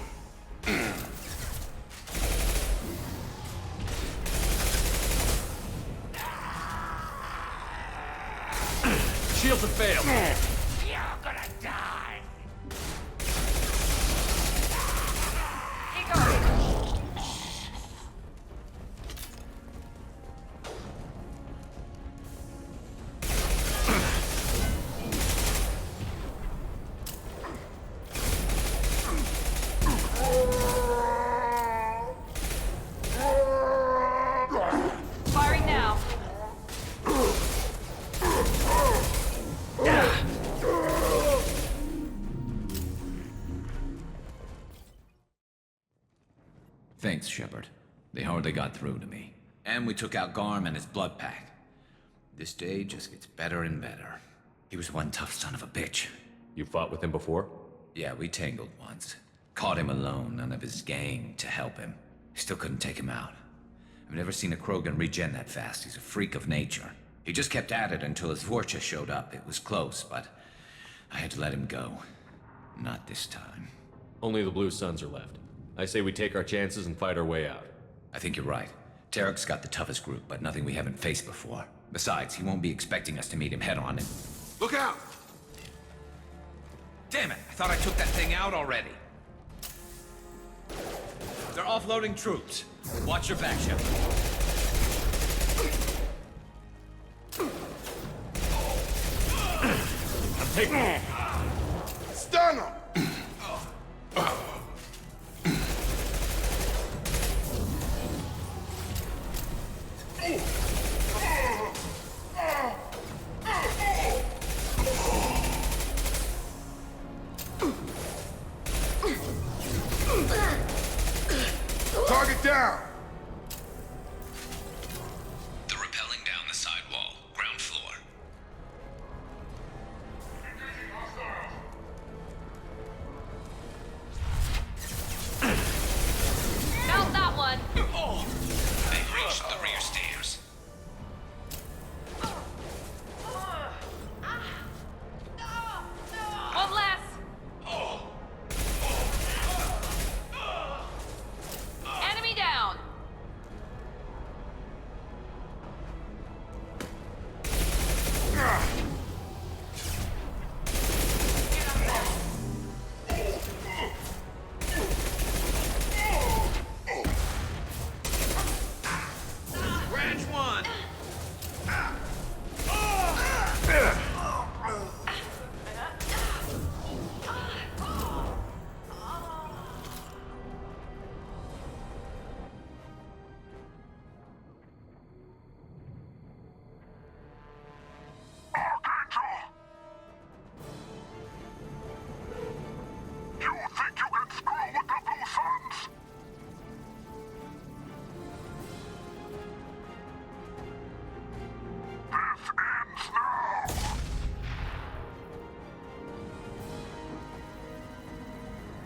Shields have failed. You're gonna die! Firing now. Thanks, Shepard. They hardly got through to me. And we took out Garm and his blood pack. This day just gets better and better. He was one tough son of a bitch. You fought with him before? Yeah, we tangled once. Caught him alone, none of his gang to help him. Still couldn't take him out. I've never seen a Krogan regen that fast. He's a freak of nature. He just kept at it until his Vorcha showed up. It was close, but I had to let him go. Not this time. Only the Blue Suns are left. I say we take our chances and fight our way out. I think you're right. Tarek's got the toughest group, but nothing we haven't faced before. Besides, he won't be expecting us to meet him head-on and... Look out! Damn it! I thought I took that thing out already. They're offloading troops. Watch your back, Shepard. I'm taking it. Stun him! Target down! They're rappelling down the side wall, ground floor.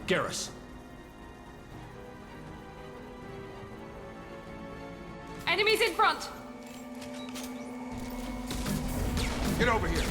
Garrus. Enemies in front! Get over here.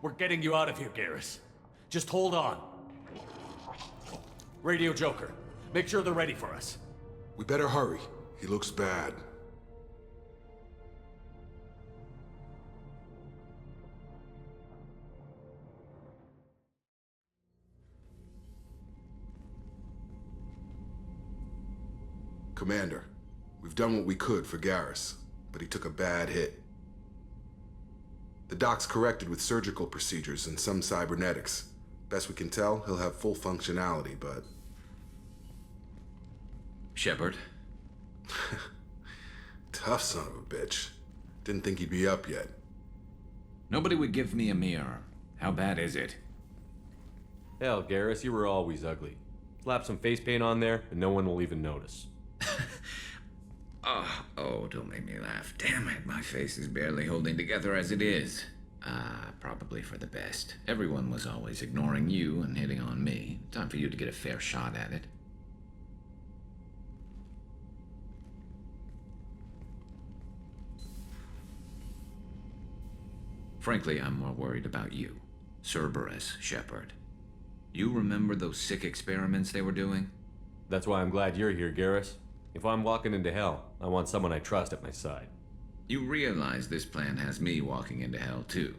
We're getting you out of here, Garrus. Just hold on. Radio Joker, make sure they're ready for us. We better hurry. He looks bad. Commander, we've done what we could for Garrus, but he took a bad hit. The doc's corrected with surgical procedures and some cybernetics. Best we can tell, he'll have full functionality, but... Shepard? Tough son of a bitch. Didn't think he'd be up yet. Nobody would give me a mirror. How bad is it? Hell, Garrus, you were always ugly. Slap some face paint on there, and no one will even notice. Oh, don't make me laugh. Damn it, my face is barely holding together as it is. Probably for the best. Everyone was always ignoring you and hitting on me. Time for you to get a fair shot at it. Frankly, I'm more worried about you. Cerberus, Shepard. You remember those sick experiments they were doing? That's why I'm glad you're here, Garrus. If I'm walking into hell, I want someone I trust at my side. You realize this plan has me walking into hell, too.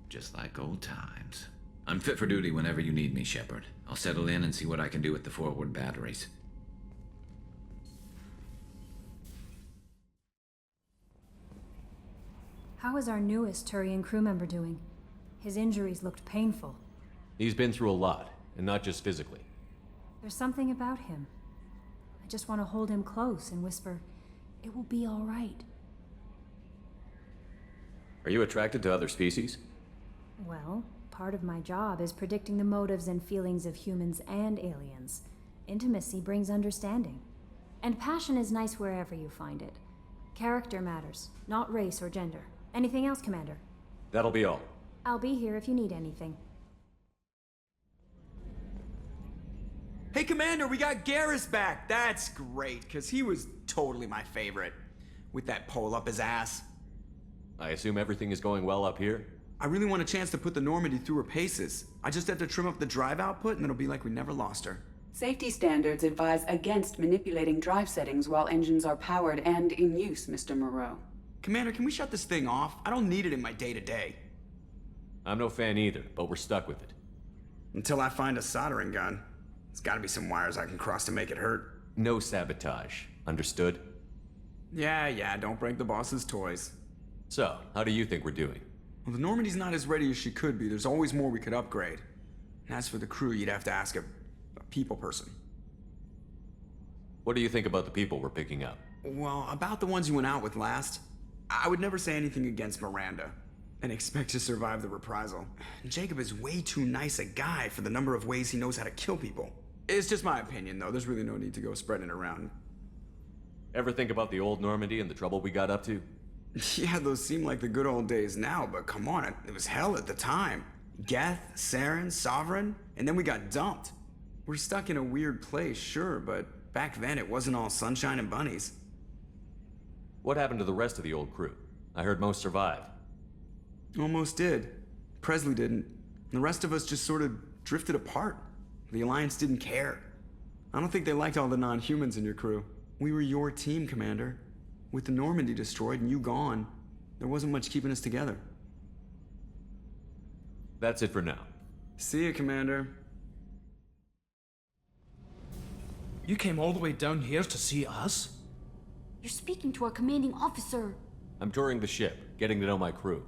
Just like old times. I'm fit for duty whenever you need me, Shepard. I'll settle in and see what I can do with the forward batteries. How is our newest Turian crew member doing? His injuries looked painful. He's been through a lot, and not just physically. There's something about him. I just want to hold him close and whisper, "It will be all right." Are you attracted to other species? Well, part of my job is predicting the motives and feelings of humans and aliens. Intimacy brings understanding. And passion is nice wherever you find it. Character matters, not race or gender. Anything else, Commander? That'll be all. I'll be here if you need anything. Hey, Commander, we got Garrus back. That's great, because he was totally my favorite. With that pole up his ass. I assume everything is going well up here? I really want a chance to put the Normandy through her paces. I just have to trim up the drive output, and it'll be like we never lost her. Safety standards advise against manipulating drive settings while engines are powered and in use, Mr. Moreau. Commander, can we shut this thing off? I don't need it in my day-to-day. I'm no fan either, but we're stuck with it. Until I find a soldering gun. There's gotta be some wires I can cross to make it hurt. No sabotage. Understood? Yeah, don't break the boss's toys. So, how do you think we're doing? Well, the Normandy's not as ready as she could be. There's always more we could upgrade. And as for the crew, you'd have to ask a people person. What do you think about the people we're picking up? Well, about the ones you went out with last, I would never say anything against Miranda and expect to survive the reprisal. Jacob is way too nice a guy for the number of ways he knows how to kill people. It's just my opinion, though. There's really no need to go spreading it around. Ever think about the old Normandy and the trouble we got up to? Yeah, those seem like the good old days now, but come on, it was hell at the time. Geth, Saren, Sovereign, and then we got dumped. We're stuck in a weird place, sure, but back then it wasn't all sunshine and bunnies. What happened to the rest of the old crew? I heard most survived. Almost did. Presley didn't. The rest of us just sort of drifted apart. The Alliance didn't care. I don't think they liked all the non-humans in your crew. We were your team, Commander. With the Normandy destroyed and you gone, there wasn't much keeping us together. That's it for now. See you, Commander. You came all the way down here to see us? You're speaking to our commanding officer. I'm touring the ship, getting to know my crew.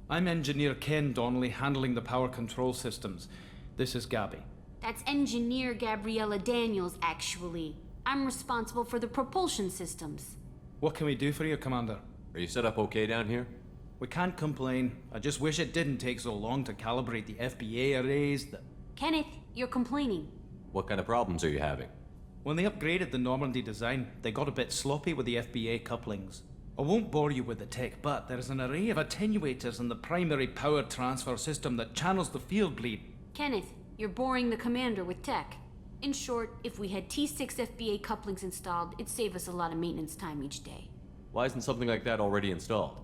I'm Engineer Ken Donnelly, handling the power control systems. This is Gabby. That's Engineer Gabriella Daniels, actually. I'm responsible for the propulsion systems. What can we do for you, Commander? Are you set up okay down here? We can't complain. I just wish it didn't take so long to calibrate the FBA arrays. Kenneth, you're complaining. What kind of problems are you having? When they upgraded the Normandy design, they got a bit sloppy with the FBA couplings. I won't bore you with the tech, but there is an array of attenuators in the primary power transfer system that channels the field bleed. Kenneth, you're boring the commander with tech. In short, if we had T6 FBA couplings installed, it'd save us a lot of maintenance time each day. Why isn't something like that already installed?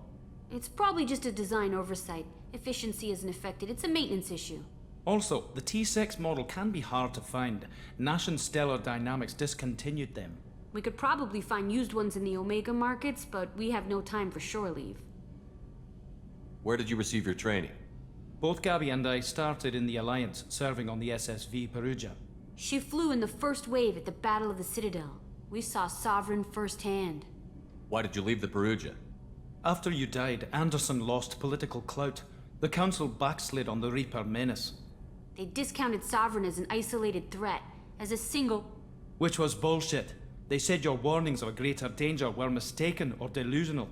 It's probably just a design oversight. Efficiency isn't affected, it's a maintenance issue. Also, the T6 model can be hard to find. Nash and Stellar Dynamics discontinued them. We could probably find used ones in the Omega markets, but we have no time for shore leave. Where did you receive your training? Both Gabby and I started in the Alliance, serving on the SSV Perugia. She flew in the first wave at the Battle of the Citadel. We saw Sovereign firsthand. Why did you leave the Perugia? After you died, Anderson lost political clout. The Council backslid on the Reaper menace. They discounted Sovereign as an isolated threat, as a single... Which was bullshit. They said your warnings of a greater danger were mistaken or delusional.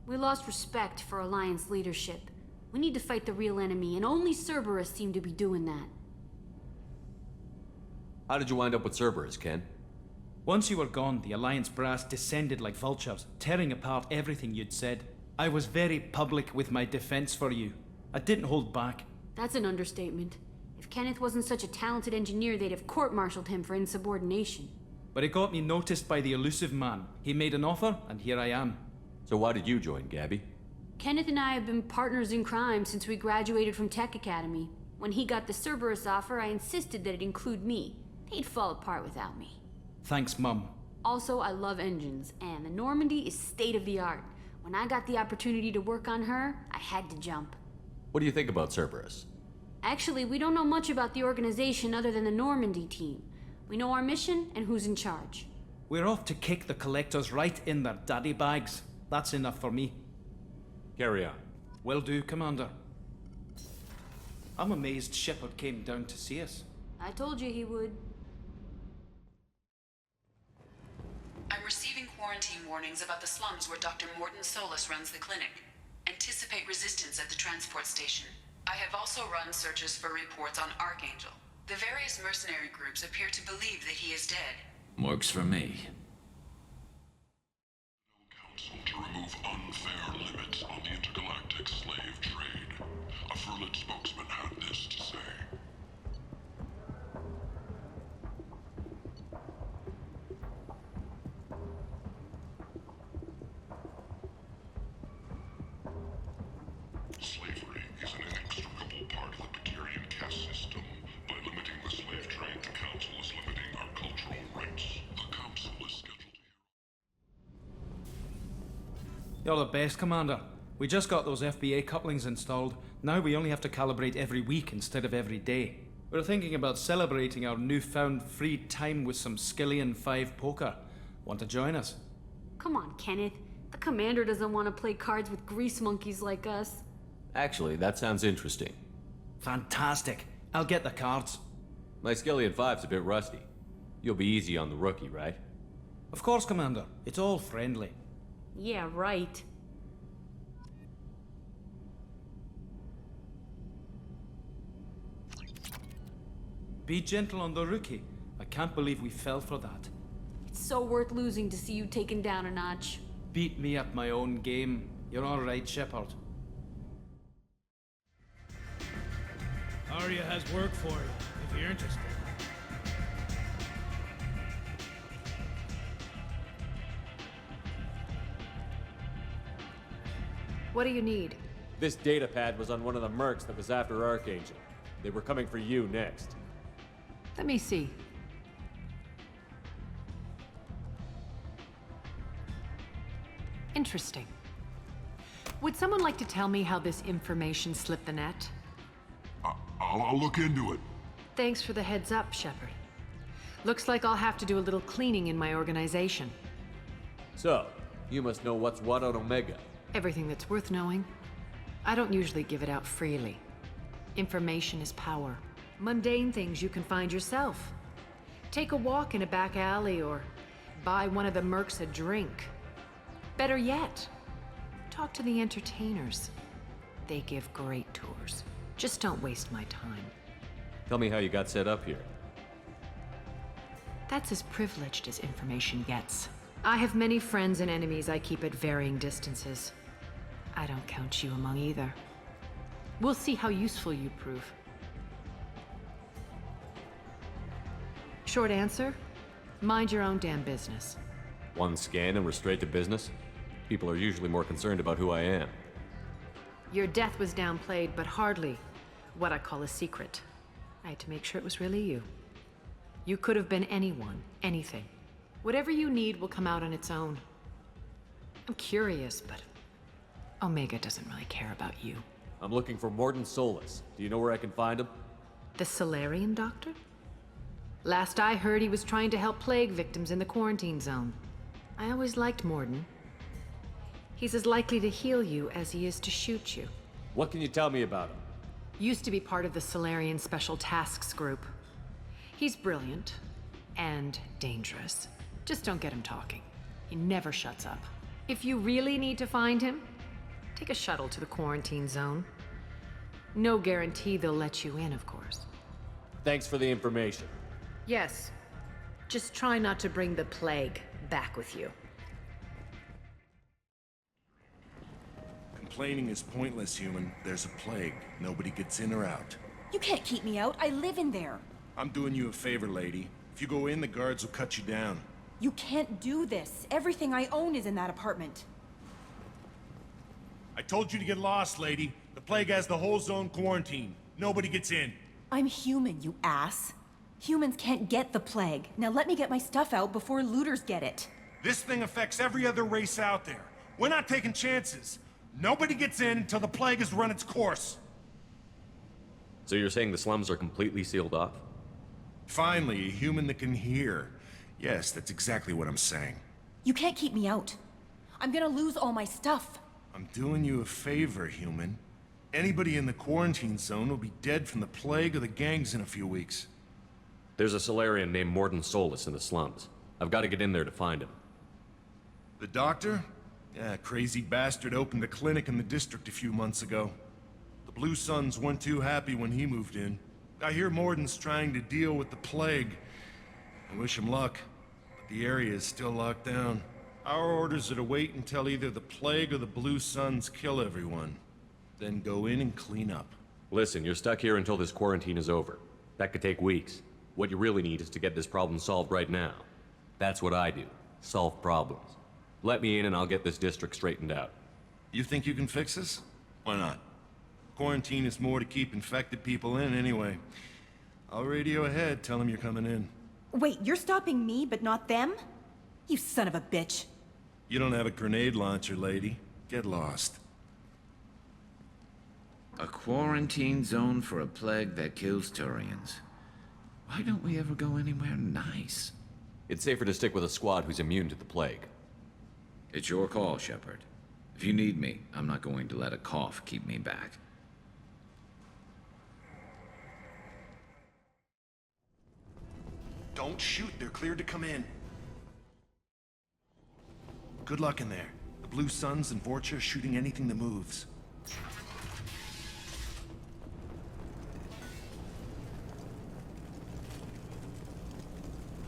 We lost respect for Alliance leadership. We need to fight the real enemy, and only Cerberus seemed to be doing that. How did you wind up with Cerberus, Ken? Once you were gone, the Alliance brass descended like vultures, tearing apart everything you'd said. I was very public with my defense for you. I didn't hold back. That's an understatement. If Kenneth wasn't such a talented engineer, they'd have court-martialed him for insubordination. But it got me noticed by the elusive man. He made an offer, and here I am. So why did you join, Gabby? Kenneth and I have been partners in crime since we graduated from Tech Academy. When he got the Cerberus offer, I insisted that it include me. He'd fall apart without me. Thanks, Mum. Also, I love engines, and the Normandy is state-of-the-art. When I got the opportunity to work on her, I had to jump. What do you think about Cerberus? Actually, we don't know much about the organization other than the Normandy team. We know our mission and who's in charge. We're off to kick the collectors right in their daddy bags. That's enough for me. Carry on. Will do, Commander. I'm amazed Shepard came down to see us. I told you he would. I'm receiving quarantine warnings about the slums where Dr. Morton Solus runs the clinic. Anticipate resistance at the transport station. I have also run searches for reports on Archangel. The various mercenary groups appear to believe that he is dead. Works for me. Council to remove unfair limits on the intergalactic slave trade. A Furlit spokesman had this to say. Slavery is an inextricable part of the Pecarian caste system. By limiting the slave trade, the Council is limiting our cultural rights. The Council is scheduled to hear... You're the best, Commander. We just got those FBA couplings installed. Now we only have to calibrate every week instead of every day. We're thinking about celebrating our newfound free time with some Skillian 5 poker. Want to join us? Come on, Kenneth. The commander doesn't want to play cards with grease monkeys like us. Actually, that sounds interesting. Fantastic. I'll get the cards. My Skillian 5's a bit rusty. You'll be easy on the rookie, right? Of course, Commander. It's all friendly. Yeah, right. Be gentle on the rookie. I can't believe we fell for that. It's so worth losing to see you taken down a notch. Beat me at my own game. You're all right, Shepard. Arya has work for you, if you're interested. What do you need? This data pad was on one of the mercs that was after Archangel. They were coming for you next. Let me see. Interesting. Would someone like to tell me how this information slipped the net? I'll look into it. Thanks for the heads up, Shepard. Looks like I'll have to do a little cleaning in my organization. So, you must know what's what on Omega. Everything that's worth knowing. I don't usually give it out freely. Information is power. Mundane things you can find yourself. Take a walk in a back alley or Buy one of the mercs a drink. Better yet, talk to the entertainers. They give great tours. Just don't waste my time. Tell me how you got set up here. That's as privileged as information gets. I have many friends and enemies I keep at varying distances. I don't count you among either. We'll see how useful you prove. Short answer, mind your own damn business. One scan and we're straight to business? People are usually more concerned about who I am. Your death was downplayed, but hardly what I call a secret. I had to make sure it was really you. You could have been anyone, anything. Whatever you need will come out on its own. I'm curious, but Omega doesn't really care about you. I'm looking for Morden Solus. Do you know where I can find him? The Solarian doctor? Last I heard, he was trying to help plague victims in the quarantine zone. I always liked Morden. He's as likely to heal you as he is to shoot you. What can you tell me about him? Used to be part of the Solarian Special Tasks Group. He's brilliant and dangerous. Just don't get him talking. He never shuts up. If you really need to find him, take a shuttle to the quarantine zone. No guarantee they'll let you in, of course. Thanks for the information. Yes. Just try not to bring the plague back with you. Complaining is pointless, human. There's a plague. Nobody gets in or out. You can't keep me out. I live in there. I'm doing you a favor, lady. If you go in, the guards will cut you down. You can't do this. Everything I own is in that apartment. I told you to get lost, lady. The plague has the whole zone quarantined. Nobody gets in. I'm human, you ass. Humans can't get the plague. Now let me get my stuff out before looters get it. This thing affects every other race out there. We're not taking chances. Nobody gets in until the plague has run its course. So you're saying the slums are completely sealed off? Finally, a human that can hear. Yes, that's exactly what I'm saying. You can't keep me out. I'm gonna lose all my stuff. I'm doing you a favor, human. Anybody in the quarantine zone will be dead from the plague or the gangs in a few weeks. There's a Solarian named Morden Solus in the slums. I've got to get in there to find him. The doctor? Yeah, crazy bastard opened a clinic in the district a few months ago. The Blue Suns weren't too happy when he moved in. I hear Morden's trying to deal with the plague. I wish him luck, but the area is still locked down. Our orders are to wait until either the plague or the Blue Suns kill everyone. Then go in and clean up. Listen, you're stuck here until this quarantine is over. That could take weeks. What you really need is to get this problem solved right now. That's what I do. Solve problems. Let me in and I'll get this district straightened out. You think you can fix this? Why not? Quarantine is more to keep infected people in anyway. I'll radio ahead, tell them you're coming in. Wait, you're stopping me, but not them? You son of a bitch. You don't have a grenade launcher, lady. Get lost. A quarantine zone for a plague that kills Turians. Why don't we ever go anywhere nice? It's safer to stick with a squad who's immune to the plague. It's your call, Shepard. If you need me, I'm not going to let a cough keep me back. Don't shoot, they're cleared to come in. Good luck in there. The Blue Suns and Vorcha are shooting anything that moves.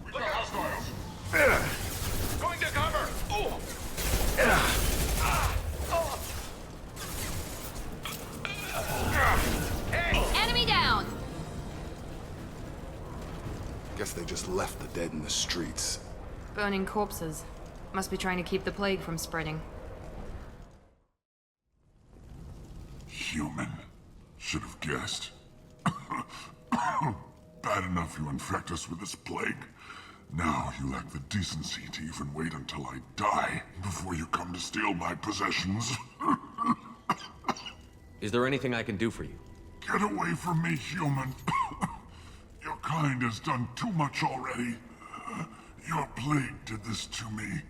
We got hostiles! Going to cover! Oh. Enemy down! Guess they just left the dead in the streets. Burning corpses. Must be trying to keep the plague from spreading. Human. Should have guessed. Bad enough you infect us with this plague. Now you lack the decency to even wait until I die before you come to steal my possessions. Is there anything I can do for you? Get away from me, human. Your kind has done too much already. Your plague did this to me.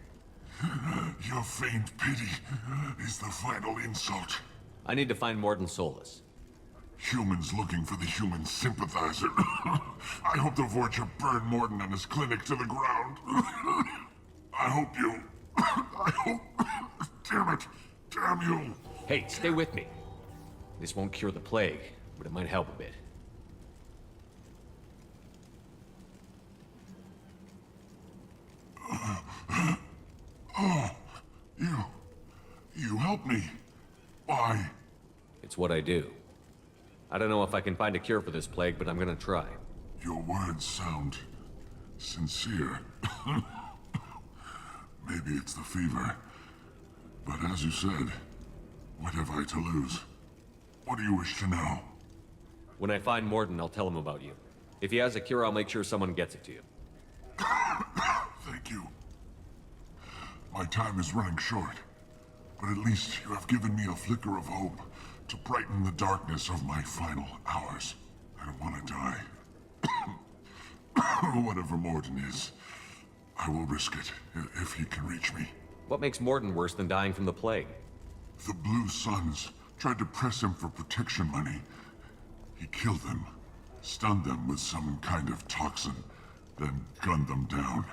Your feigned pity is the final insult. I need to find Morden Solus. Humans looking for the human sympathizer. I hope the Vorcha burn Morden and his clinic to the ground. I hope you... I hope... Damn it! Damn you! Hey, stay with me. This won't cure the plague, but it might help a bit. Oh, you helped me. Why? It's what I do. I don't know if I can find a cure for this plague, but I'm gonna try. Your words sound sincere. Maybe it's the fever. But as you said, what have I to lose? What do you wish to know? When I find Mordin, I'll tell him about you. If he has a cure, I'll make sure someone gets it to you. Thank you. My time is running short, but at least you have given me a flicker of hope to brighten the darkness of my final hours. I don't want to die. Whatever Mordin is, I will risk it if he can reach me. What makes Mordin worse than dying from the plague? The Blue Suns tried to press him for protection money. He killed them, stunned them with some kind of toxin, then gunned them down.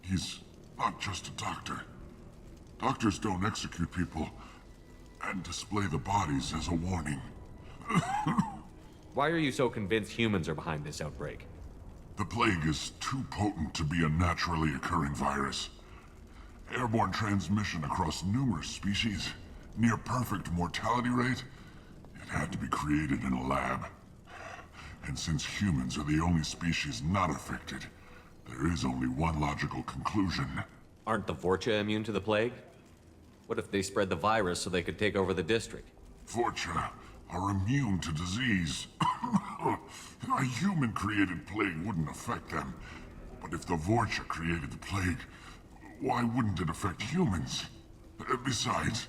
He's not just a doctor. Doctors don't execute people and display the bodies as a warning. Why are you so convinced humans are behind this outbreak? The plague is too potent to be a naturally occurring virus. Airborne transmission across numerous species, near perfect mortality rate. It had to be created in a lab. And since humans are the only species not affected, there is only one logical conclusion. Aren't the Vorcha immune to the plague? What if they spread the virus so they could take over the district? Vorcha are immune to disease. A human-created plague wouldn't affect them. But if the Vorcha created the plague, why wouldn't it affect humans? Besides,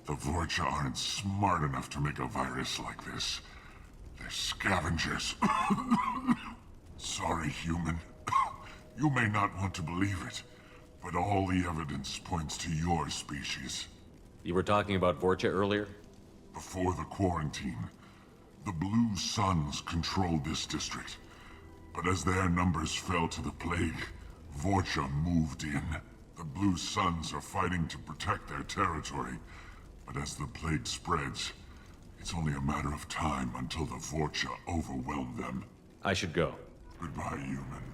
the Vorcha aren't smart enough to make a virus like this. They're scavengers. Sorry, human. You may not want to believe it, but all the evidence points to your species. You were talking about Vorcha earlier? Before the quarantine, the Blue Suns controlled this district. But as their numbers fell to the plague, Vorcha moved in. The Blue Suns are fighting to protect their territory, but as the plague spreads, it's only a matter of time until the Vorcha overwhelm them. I should go. Goodbye, human.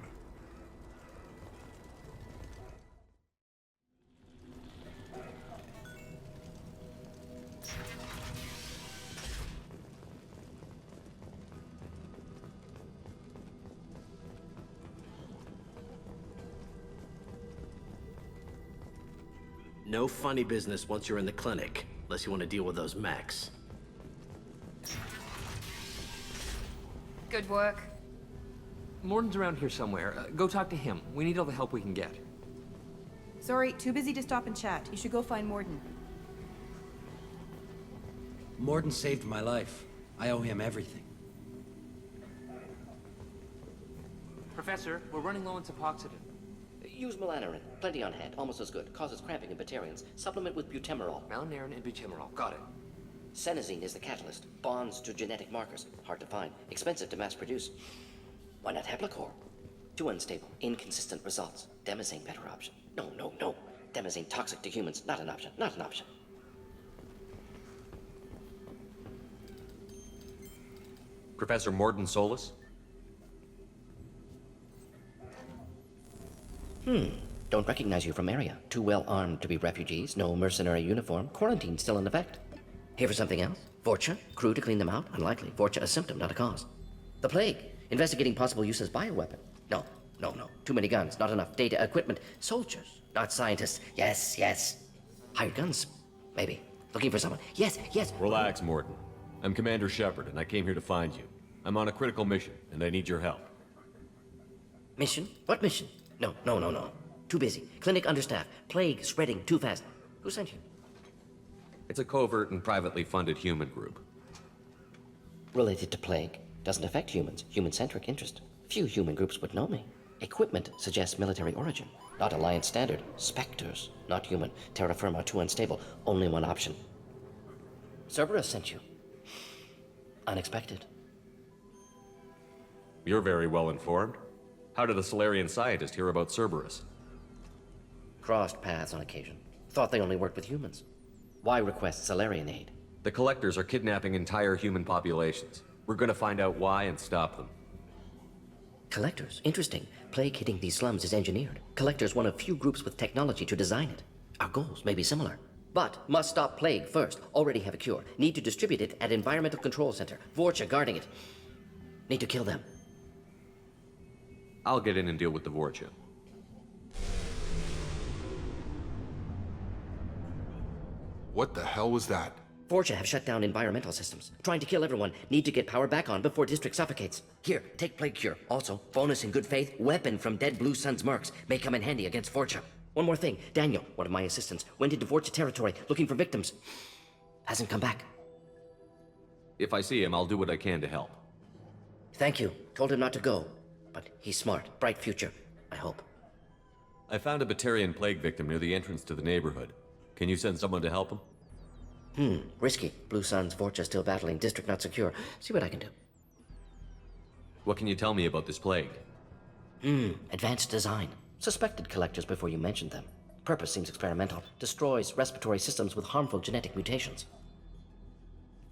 No funny business once you're in the clinic, unless you want to deal with those mechs. Good work. Mordin's around here somewhere. Go talk to him. We need all the help we can get. Sorry, too busy to stop and chat. You should go find Mordin. Mordin saved my life. I owe him everything. Professor, we're running low on Suboxidant. Use melanorin. Plenty on hand. Almost as good. Causes cramping in Batarians. Supplement with butemerol. Melanorin and butemerol. Got it. Senesine is the catalyst. Bonds to genetic markers. Hard to find. Expensive to mass produce. Why not Heplicor? Too unstable. Inconsistent results. Demazine better option. No. Demazine toxic to humans. Not an option. Not an option. Professor Mordin Solus? Don't recognize you from area. Too well armed to be refugees. No mercenary uniform. Quarantine still in effect. Here for something else? Vorcha? Crew to clean them out? Unlikely. Vorcha a symptom, not a cause. The plague? Investigating possible use as bioweapon. No. Too many guns, not enough data, equipment. Soldiers, not scientists. Yes. Hired guns, maybe. Looking for someone. Yes. Relax, Mordin. I'm Commander Shepard, and I came here to find you. I'm on a critical mission, and I need your help. Mission? What mission? No. Too busy. Clinic understaffed. Plague spreading too fast. Who sent you? It's a covert and privately funded human group. Related to plague. Doesn't affect humans. Human-centric interest. Few human groups would know me. Equipment suggests military origin. Not Alliance standard. Spectres. Not human. Terra firma too unstable. Only one option. Cerberus sent you. Unexpected. You're very well informed. How did the Solarian scientist hear about Cerberus? Crossed paths on occasion. Thought they only worked with humans. Why request Salarian aid? The Collectors are kidnapping entire human populations. We're gonna find out why and stop them. Collectors? Interesting. Plague hitting these slums is engineered. Collectors one of few groups with technology to design it. Our goals may be similar. But must stop plague first. Already have a cure. Need to distribute it at Environmental Control Center. Vorcha guarding it. Need to kill them. I'll get in and deal with the Vorcha. What the hell was that? Vorcha have shut down environmental systems. Trying to kill everyone. Need to get power back on before district suffocates. Here, take plague cure. Also, bonus in good faith, weapon from dead Blue Sun's mercs. May come in handy against Vorcha. One more thing. Daniel, one of my assistants, went into Vorcha territory looking for victims. Hasn't come back. If I see him, I'll do what I can to help. Thank you. Told him not to go. But he's smart. Bright future. I hope. I found a Batarian plague victim near the entrance to the neighborhood. Can you send someone to help him? Risky. Blue Sun's Vorcha still battling. District not secure. See what I can do. What can you tell me about this plague? Advanced design. Suspected Collectors before you mentioned them. Purpose seems experimental. Destroys respiratory systems with harmful genetic mutations.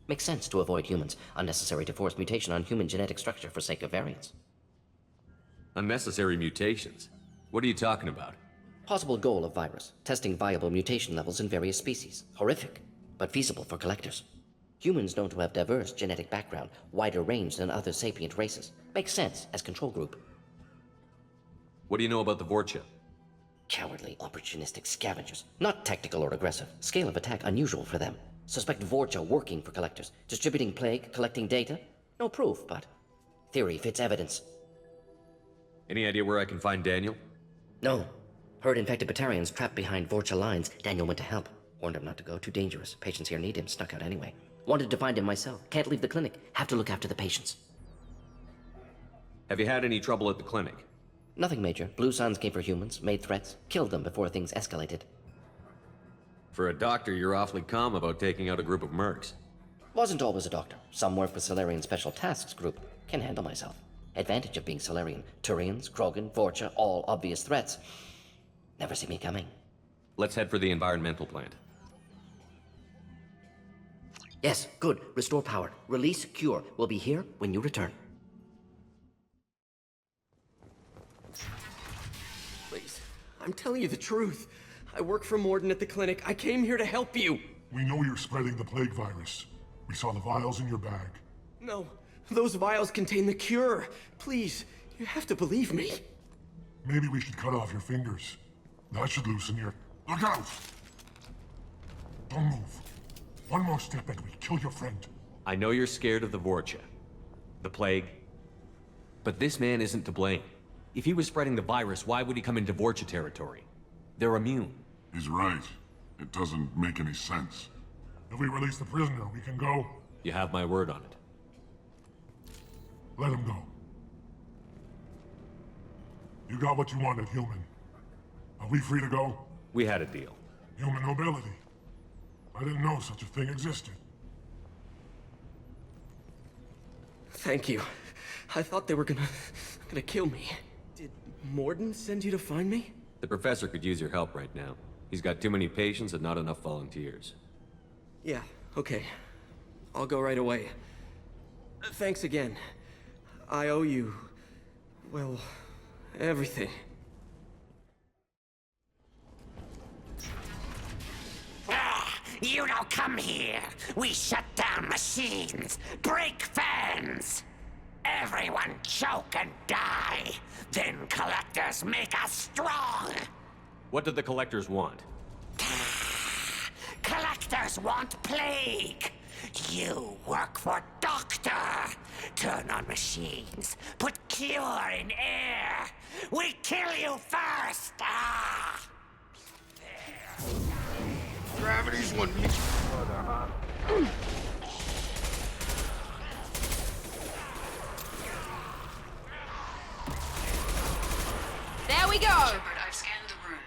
Makes sense to avoid humans. Unnecessary to force mutation on human genetic structure for sake of variance. Unnecessary mutations? What are you talking about? Possible goal of virus. Testing viable mutation levels in various species. Horrific, but feasible for Collectors. Humans known to have diverse genetic background, wider range than other sapient races. Makes sense as control group. What do you know about the Vorcha? Cowardly, opportunistic scavengers. Not tactical or aggressive. Scale of attack unusual for them. Suspect Vorcha working for Collectors. Distributing plague, collecting data. No proof, but theory fits evidence. Any idea where I can find Daniel? No. Heard infected Batarians trapped behind Vorcha lines. Daniel went to help. Warned him not to go, too dangerous. Patients here need him, snuck out anyway. Wanted to find him myself. Can't leave the clinic. Have to look after the patients. Have you had any trouble at the clinic? Nothing major. Blue Suns came for humans, made threats, killed them before things escalated. For a doctor, you're awfully calm about taking out a group of mercs. Wasn't always a doctor. Some work with Salarian Special Tasks Group. Can handle myself. Advantage of being Salarian. Turians, Krogan, Vorcha, all obvious threats. Never see me coming. Let's head for the environmental plant. Yes, good. Restore power. Release cure. We'll be here when you return. Please, I'm telling you the truth. I work for Mordin at the clinic. I came here to help you. We know you're spreading the plague virus. We saw the vials in your bag. No, those vials contain the cure. Please, you have to believe me. Maybe we should cut off your fingers. That should loosen your... Look out! Don't move. One more step and we kill your friend. I know you're scared of the Vorcha. The plague. But this man isn't to blame. If he was spreading the virus, why would he come into Vorcha territory? They're immune. He's right. It doesn't make any sense. If we release the prisoner, we can go. You have my word on it. Let him go. You got what you wanted, human. Are we free to go? We had a deal. Human nobility. I didn't know such a thing existed. Thank you. I thought they were gonna kill me. Did Mordin send you to find me? The professor could use your help right now. He's got too many patients and not enough volunteers. Yeah, okay. I'll go right away. Thanks again. I owe you... well, everything. You don't come here. We shut down machines, break fans. Everyone choke and die. Then Collectors make us strong. What did the Collectors want? Collectors want plague. You work for Doctor. Turn on machines. Put cure in air. We kill you first. Gravity's one. There we go! Shepard, I've scanned the room.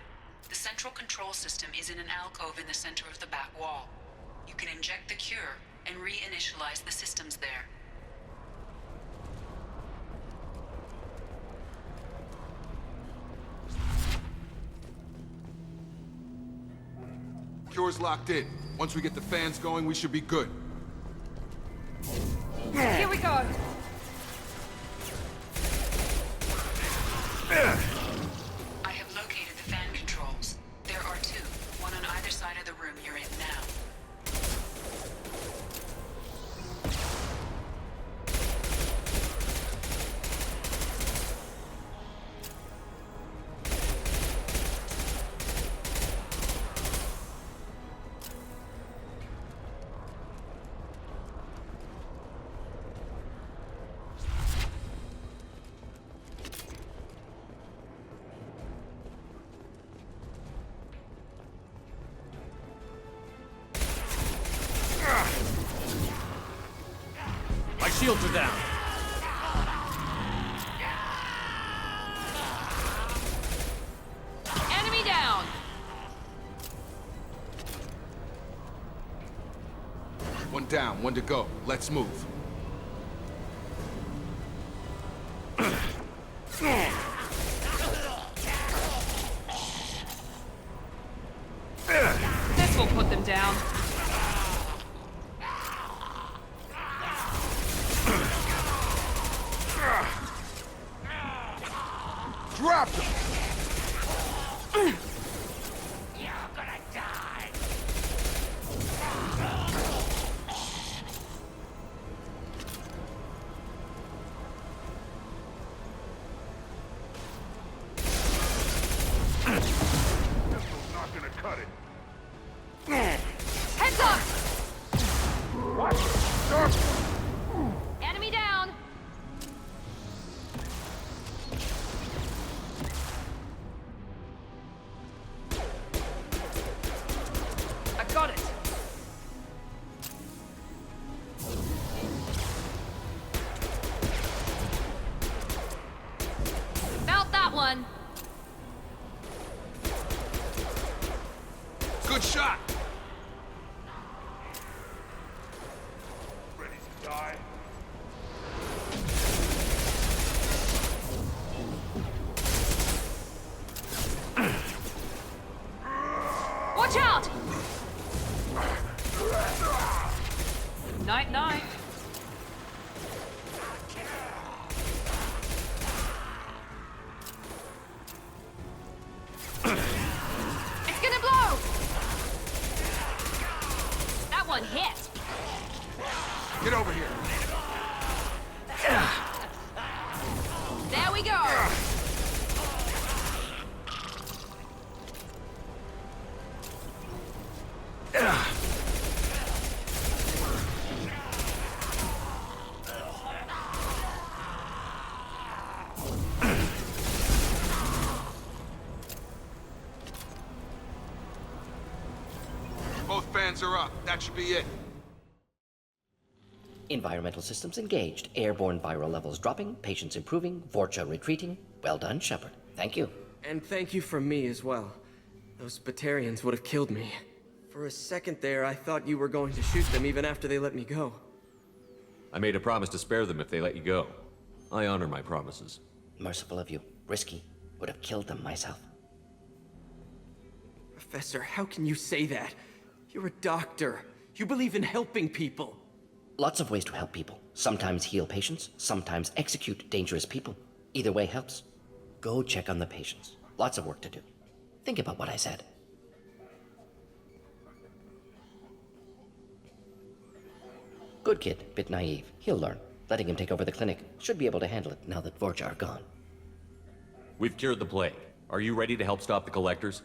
The central control system is in an alcove in the center of the back wall. You can inject the cure and reinitialize the systems there. doors locked in. Once we get the fans going, we should be good. Here we go. I have located the fan controls. There are two, one on either side of the room you're in now. My shields are down. Enemy down! One down, one to go. Let's move. This will put them down. Drop them! You're gonna die! Pistol's not gonna cut it. Heads up! What? Enemy down! I got it! Felt that one! Good shot! Ready to die? Watch out! Night, night. It's gonna blow! That one hit. Get over here. There we go. Both fans are up. That should be it. Environmental systems engaged. Airborne viral levels dropping. Patients improving. Vorcha retreating. Well done, Shepard. Thank you. And thank you from me as well. Those Batarians would have killed me. For a second there, I thought you were going to shoot them even after they let me go. I made a promise to spare them if they let you go. I honor my promises. Merciful of you. Risky. Would have killed them myself. Professor, how can you say that? You're a doctor. You believe in helping people. Lots of ways to help people. Sometimes heal patients, sometimes execute dangerous people. Either way helps. Go check on the patients. Lots of work to do. Think about what I said. Good kid, bit naive. He'll learn. Letting him take over the clinic. Should be able to handle it now that Vorcha are gone. We've cured the plague. Are you ready to help stop the collectors?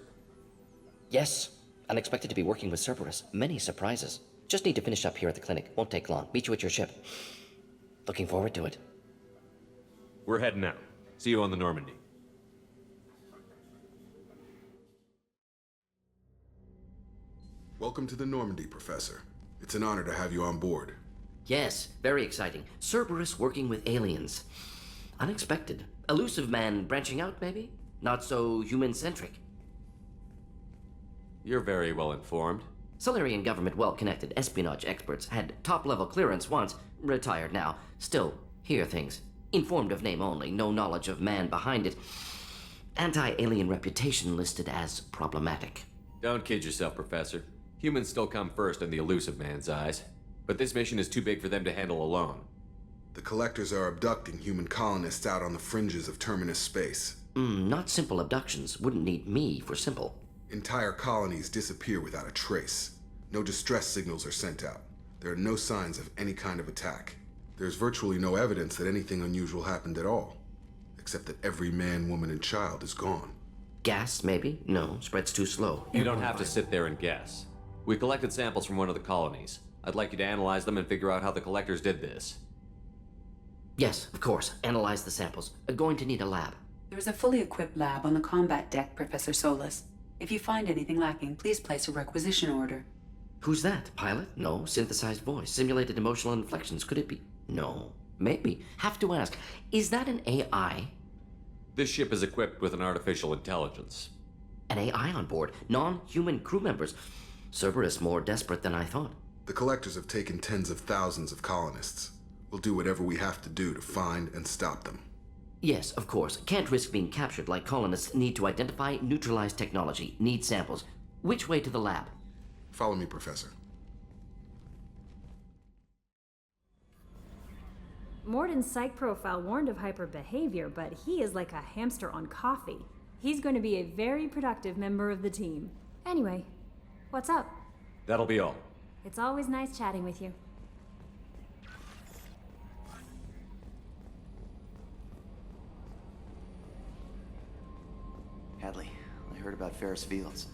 Yes. Unexpected to be working with Cerberus. Many surprises. Just need to finish up here at the clinic. Won't take long. Meet you at your ship. Looking forward to it. We're heading out. See you on the Normandy. Welcome to the Normandy, Professor. It's an honor to have you on board. Yes, very exciting. Cerberus working with aliens. Unexpected. Elusive man branching out, maybe? Not so human-centric. You're very well informed. Solarian government well-connected espionage experts had top-level clearance once, retired now. Still, hear things. Informed of name only, no knowledge of man behind it. Anti-alien reputation listed as problematic. Don't kid yourself, Professor. Humans still come first in the elusive man's eyes, but this mission is too big for them to handle alone. The Collectors are abducting human colonists out on the fringes of Terminus space. Not simple abductions. Wouldn't need me for simple. Entire colonies disappear without a trace. No distress signals are sent out. There are no signs of any kind of attack. There's virtually no evidence that anything unusual happened at all, except that every man, woman, and child is gone. Gas, maybe? No, spread's too slow. You don't have to sit there and guess. We collected samples from one of the colonies. I'd like you to analyze them and figure out how the Collectors did this. Yes, of course. Analyze the samples. Going to need a lab. There is a fully equipped lab on the combat deck, Professor Solis. If you find anything lacking, please place a requisition order. Who's that? Pilot? No. Synthesized voice. Simulated emotional inflections. Could it be? No. Maybe. Have to ask. Is that an AI? This ship is equipped with an artificial intelligence. An AI on board? Non-human crew members? Cerberus more desperate than I thought. The Collectors have taken tens of thousands of colonists. We'll do whatever we have to do to find and stop them. Yes, of course. Can't risk being captured like colonists. Need to identify, neutralize technology. Need samples. Which way to the lab? Follow me, Professor. Mordin's psych profile warned of hyper behavior, but he is like a hamster on coffee. He's going to be a very productive member of the team. Anyway, what's up? That'll be all. It's always nice chatting with you. Hadley, I heard about Ferris Fields.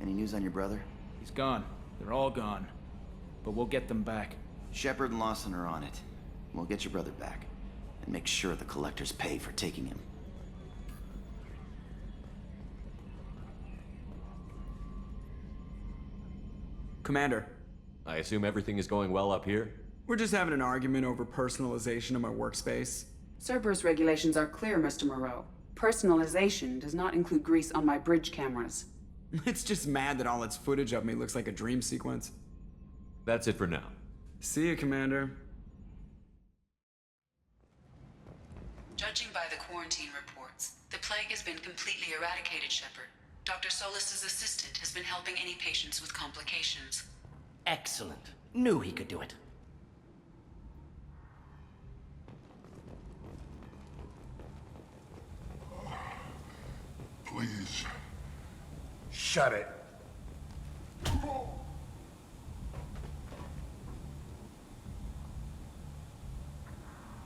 Any news on your brother? He's gone. They're all gone. But we'll get them back. Shepard and Lawson are on it. We'll get your brother back. And make sure the Collectors pay for taking him. Commander. I assume everything is going well up here? We're just having an argument over personalization of my workspace. Cerberus regulations are clear, Mr. Moreau. Personalization does not include grease on my bridge cameras. It's just mad that all its footage of me looks like a dream sequence. That's it for now. See you, Commander. Judging by the quarantine reports, the plague has been completely eradicated, Shepard. Dr. Solis's assistant has been helping any patients with complications. Excellent. Knew he could do it. Please. Shut it.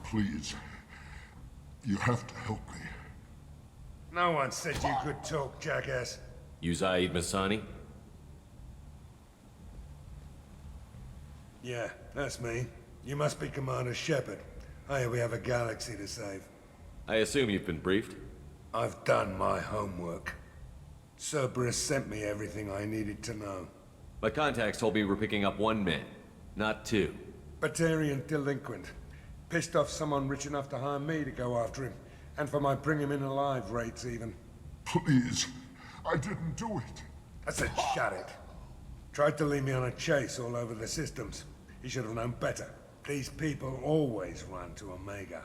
Please. You have to help me. No one said you could talk, jackass. You Zaid Masani? Yeah, that's me. You must be Commander Shepard. Hey, we have a galaxy to save. I assume you've been briefed? I've done my homework. Cerberus sent me everything I needed to know. My contacts told me we're picking up one man, not two. Batarian delinquent. Pissed off someone rich enough to hire me to go after him. And for my bring him in alive rates even. Please. I didn't do it. I said shut it. Tried to lead me on a chase all over the systems. He should have known better. These people always run to Omega.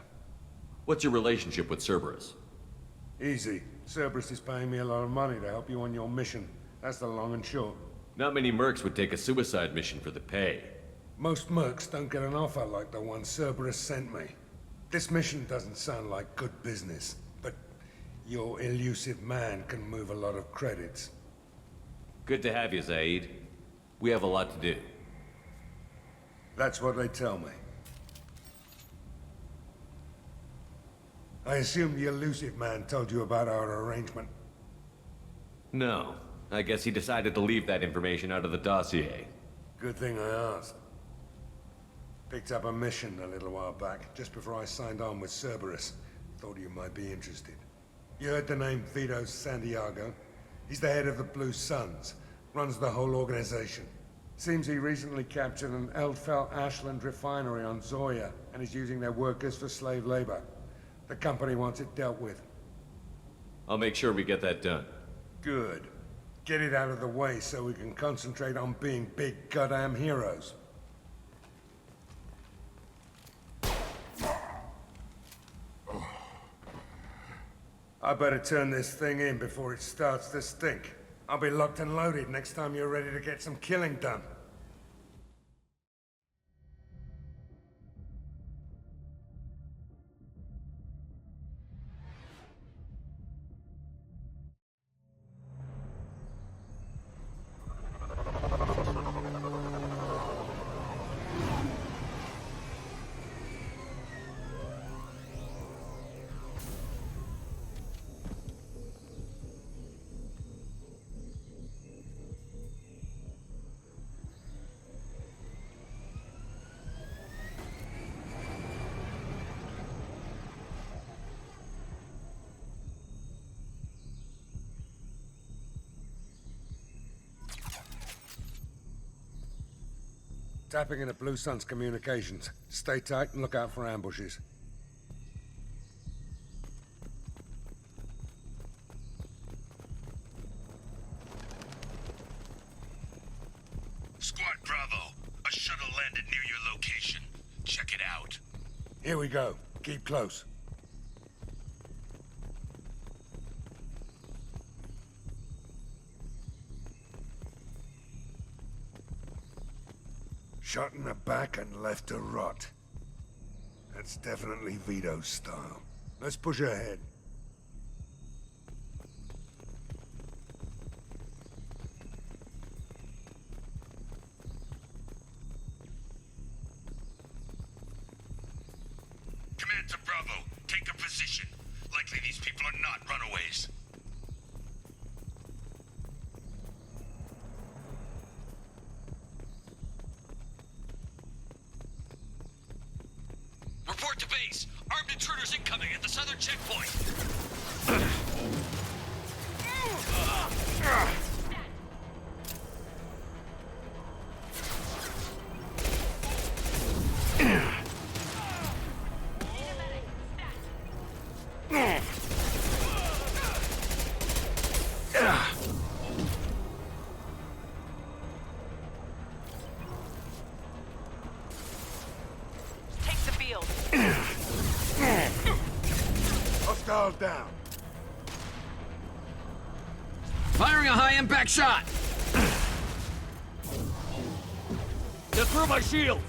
What's your relationship with Cerberus? Easy. Cerberus is paying me a lot of money to help you on your mission. That's the long and short. Not many mercs would take a suicide mission for the pay. Most mercs don't get an offer like the one Cerberus sent me. This mission doesn't sound like good business, but your elusive man can move a lot of credits. Good to have you, Zaid. We have a lot to do. That's what they tell me. I assume the elusive man told you about our arrangement. No. I guess he decided to leave that information out of the dossier. Good thing I asked. Picked up a mission a little while back, just before I signed on with Cerberus. Thought you might be interested. You heard the name Vito Santiago? He's the head of the Blue Suns, runs the whole organization. Seems he recently captured an Eldfell Ashland refinery on Zoya, and is using their workers for slave labor. The company wants it dealt with. I'll make sure we get that done. Good. Get it out of the way so we can concentrate on being big goddamn heroes. I better turn this thing in before it starts to stink. I'll be locked and loaded next time you're ready to get some killing done. Tapping into Blue Sun's communications. Stay tight and look out for ambushes. Squad Bravo, a shuttle landed near your location. Check it out. Here we go. Keep close. Shot in the back and left to rot. That's definitely Vito's style. Let's push ahead. Command to Bravo, take a position. Likely these people are not runaways. Report to base. Armed intruders incoming at the southern checkpoint. Hostile down. Firing a high-impact shot! They're through my shield!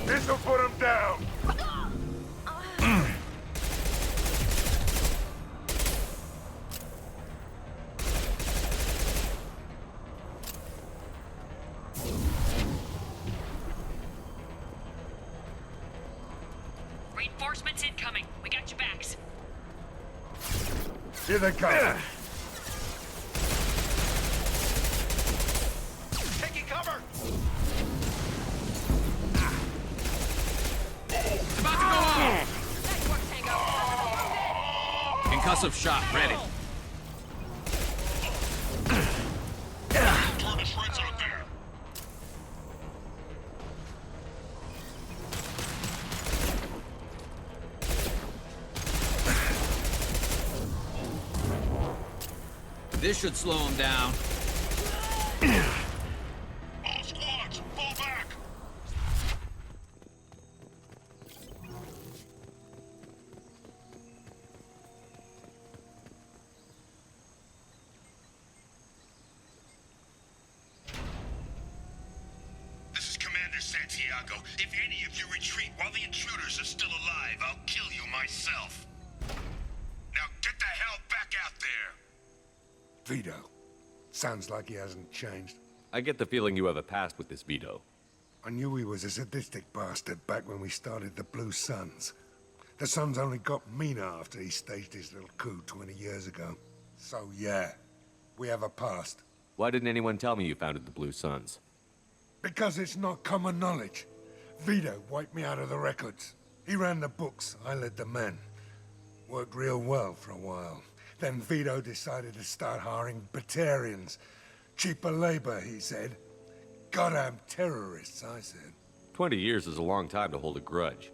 This'll put him down. Reinforcements incoming. We got your backs. Here they come. Taking cover! It's about to go off! Concussive shot ready. Turn his friends out there. This should slow him down. All squads, fall back! This is Commander Santiago. If any of you retreat while the intruders are still alive, I'll kill you myself. Now get the hell back out there! Vito. Sounds like he hasn't changed. I get the feeling you have a past with this Vito. I knew he was a sadistic bastard back when we started the Blue Suns. The Suns only got meaner after he staged his little coup 20 years ago. So yeah, we have a past. Why didn't anyone tell me you founded the Blue Suns? Because it's not common knowledge. Vito wiped me out of the records. He ran the books, I led the men. Worked real well for a while. Then Vito decided to start hiring Batarians. Cheaper labor, he said. Goddamn terrorists, I said. 20 years is a long time to hold a grudge.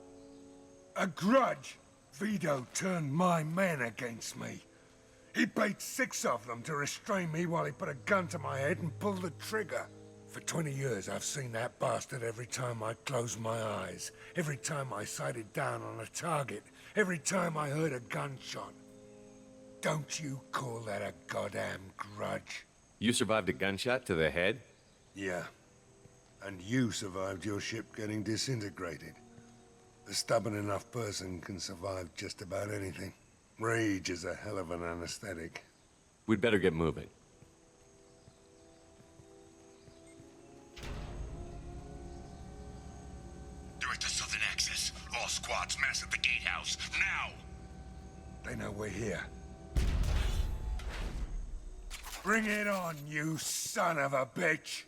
A grudge? Vito turned my men against me. He paid 6 of them to restrain me while he put a gun to my head and pulled the trigger. For 20 years, I've seen that bastard every time I closed my eyes. Every time I sighted down on a target. every time I heard a gunshot. Don't you call that a goddamn grudge? You survived a gunshot to the head? Yeah. And you survived your ship getting disintegrated. A stubborn enough person can survive just about anything. Rage is a hell of an anesthetic. We'd better get moving. Direct to Southern Access. All squads mass at the gatehouse. Now! They know we're here. Bring it on, you son of a bitch!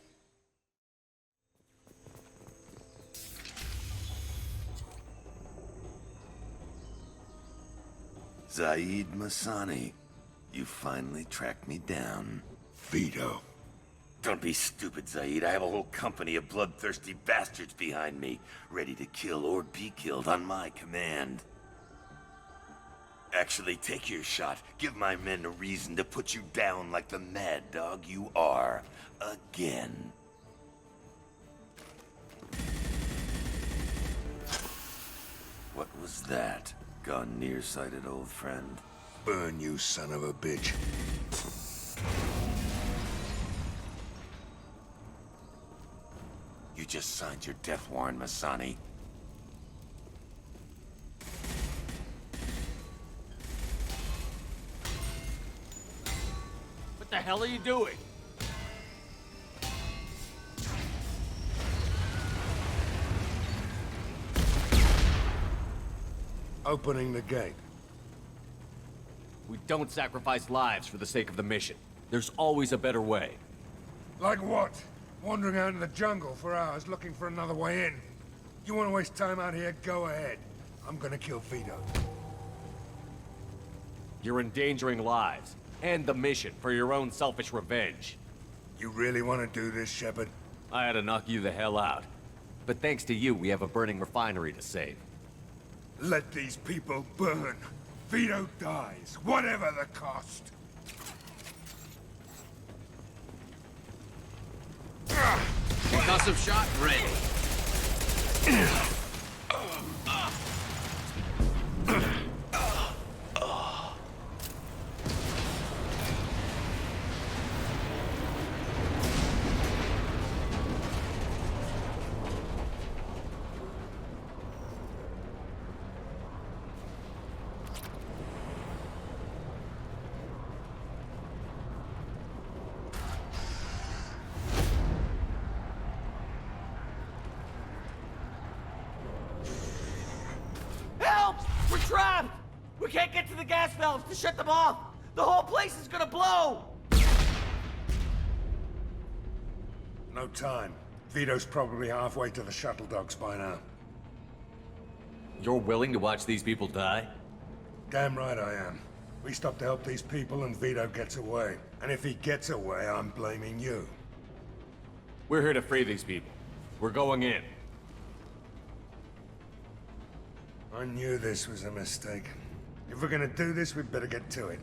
Zaid Masani, you finally tracked me down. Vito. Don't be stupid, Zaid. I have a whole company of bloodthirsty bastards behind me, ready to kill or be killed on my command. Actually, take your shot. Give my men a reason to put you down like the mad dog you are. Again. What was that? Gone nearsighted, old friend. Burn, you son of a bitch. You just signed your death warrant, Masani. What the hell are you doing? Opening the gate. We don't sacrifice lives for the sake of the mission. There's always a better way. Like what? Wandering out in the jungle for hours looking for another way in. You want to waste time out here? Go ahead. I'm gonna kill Vito. You're endangering lives, and the mission for your own selfish revenge. You really want to do this, Shepard? I had to knock you the hell out. But thanks to you, we have a burning refinery to save. Let these people burn. Vito dies, whatever the cost. Concussive shot ready. Help! We're trapped! We can't get to the gas valves to shut them off! The whole place is gonna blow! No time. Vito's probably halfway to the shuttle docks by now. You're willing to watch these people die? Damn right I am. We stop to help these people and Vito gets away. And if he gets away, I'm blaming you. We're here to free these people. We're going in. I knew this was a mistake. If we're gonna do this, we'd better get to it.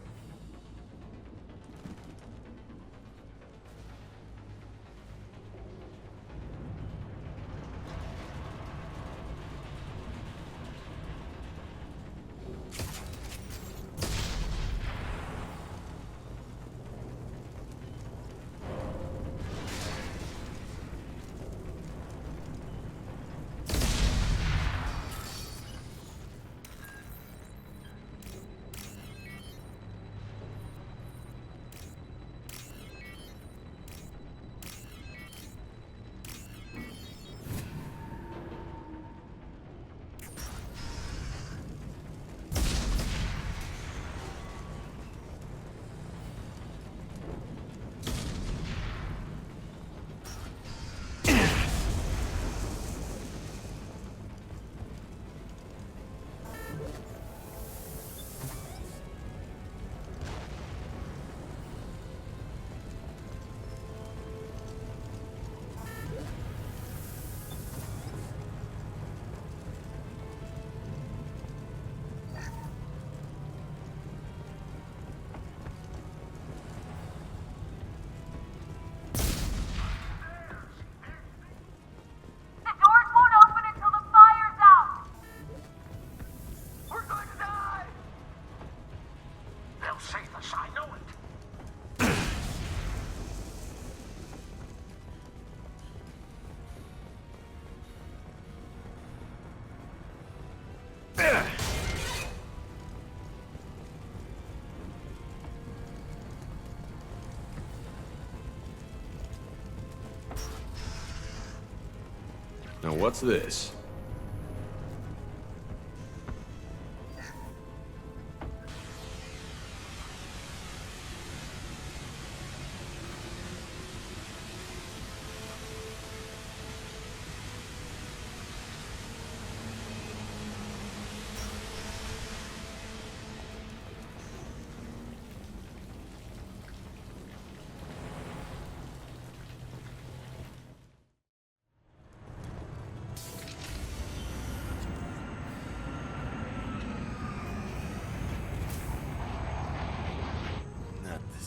Now what's this?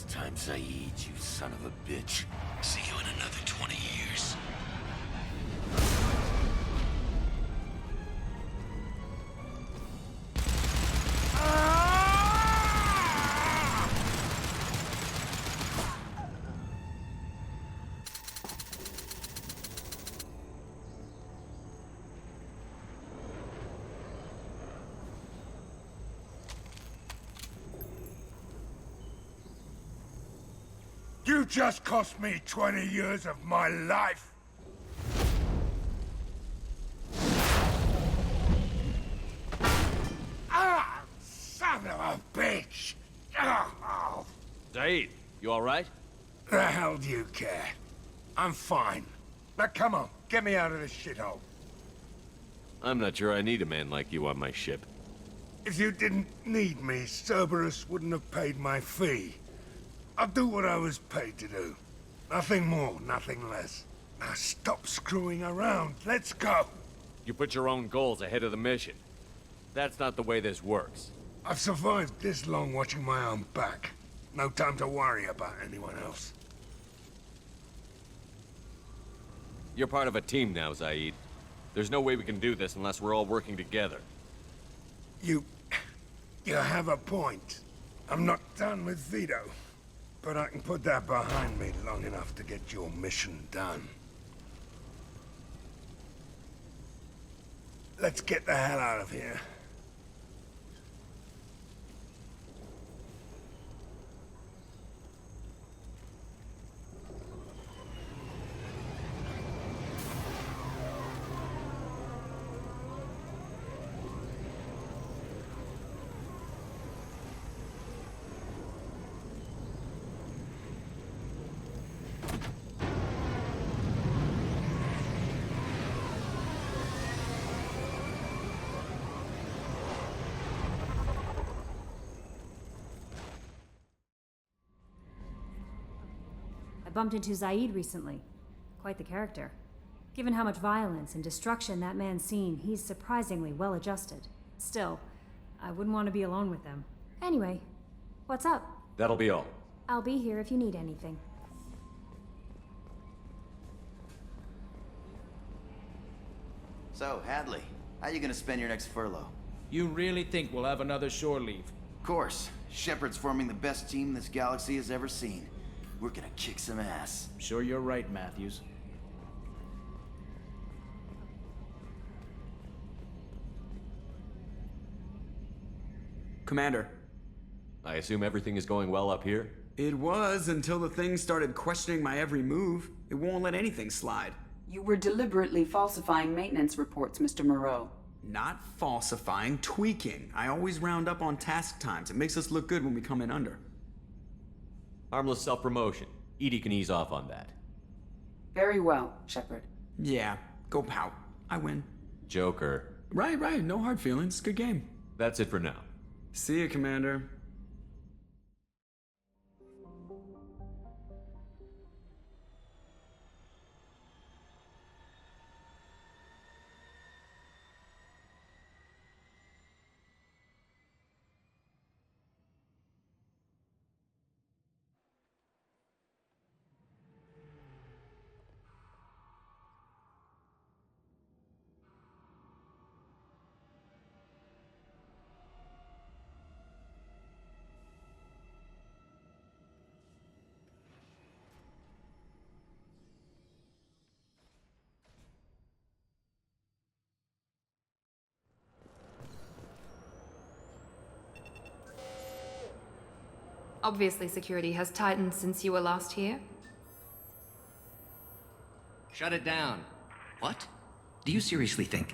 Time, Zaid, you son of a bitch. See you in another 20 years. You just cost me 20 years of my life! Ah! Son of a bitch! Oh. Zaid, you alright? The hell do you care? I'm fine. Now come on, get me out of this shithole. I'm not sure I need a man like you on my ship. If you didn't need me, Cerberus wouldn't have paid my fee. I'll do what I was paid to do. Nothing more, nothing less. Now stop screwing around. Let's go. You put your own goals ahead of the mission. That's not the way this works. I've survived this long watching my own back. No time to worry about anyone else. You're part of a team now, Zaid. There's no way we can do this unless we're all working together. You have a point. I'm not done with Vito. But I can put that behind me long enough to get your mission done. Let's get the hell out of here. Bumped into Zaid recently. Quite the character. Given how much violence and destruction that man's seen, he's surprisingly well adjusted. Still, I wouldn't want to be alone with them. Anyway, what's up? That'll be all. I'll be here if you need anything. So, Hadley, how you gonna spend your next furlough? You really think we'll have another shore leave? Of course. Shepard's forming the best team this galaxy has ever seen. We're gonna kick some ass. Sure you're right, Matthews. Commander. I assume everything is going well up here? It was until the thing started questioning my every move. It won't let anything slide. You were deliberately falsifying maintenance reports, Mr. Moreau. Not falsifying, tweaking. I always round up on task times. It makes us look good when we come in under. Harmless self-promotion. Edie can ease off on that. Very well, Shepard. Yeah, go pout. I win. Joker. Right. No hard feelings. Good game. That's it for now. See ya, Commander. Obviously, security has tightened since you were last here. Shut it down. What? Do you seriously think?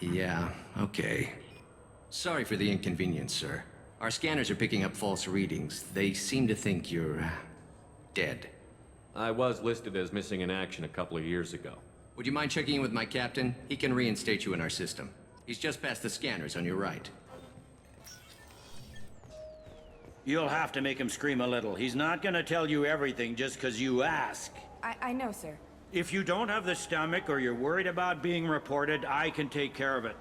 Yeah, okay. Sorry for the inconvenience, sir. Our scanners are picking up false readings. They seem to think you're... dead. I was listed as missing in action a couple of years ago. Would you mind checking in with my captain? He can reinstate you in our system. He's just past the scanners on your right. You'll have to make him scream a little. He's not gonna tell you everything just because you ask. I know, sir. If you don't have the stomach or you're worried about being reported, I can take care of it.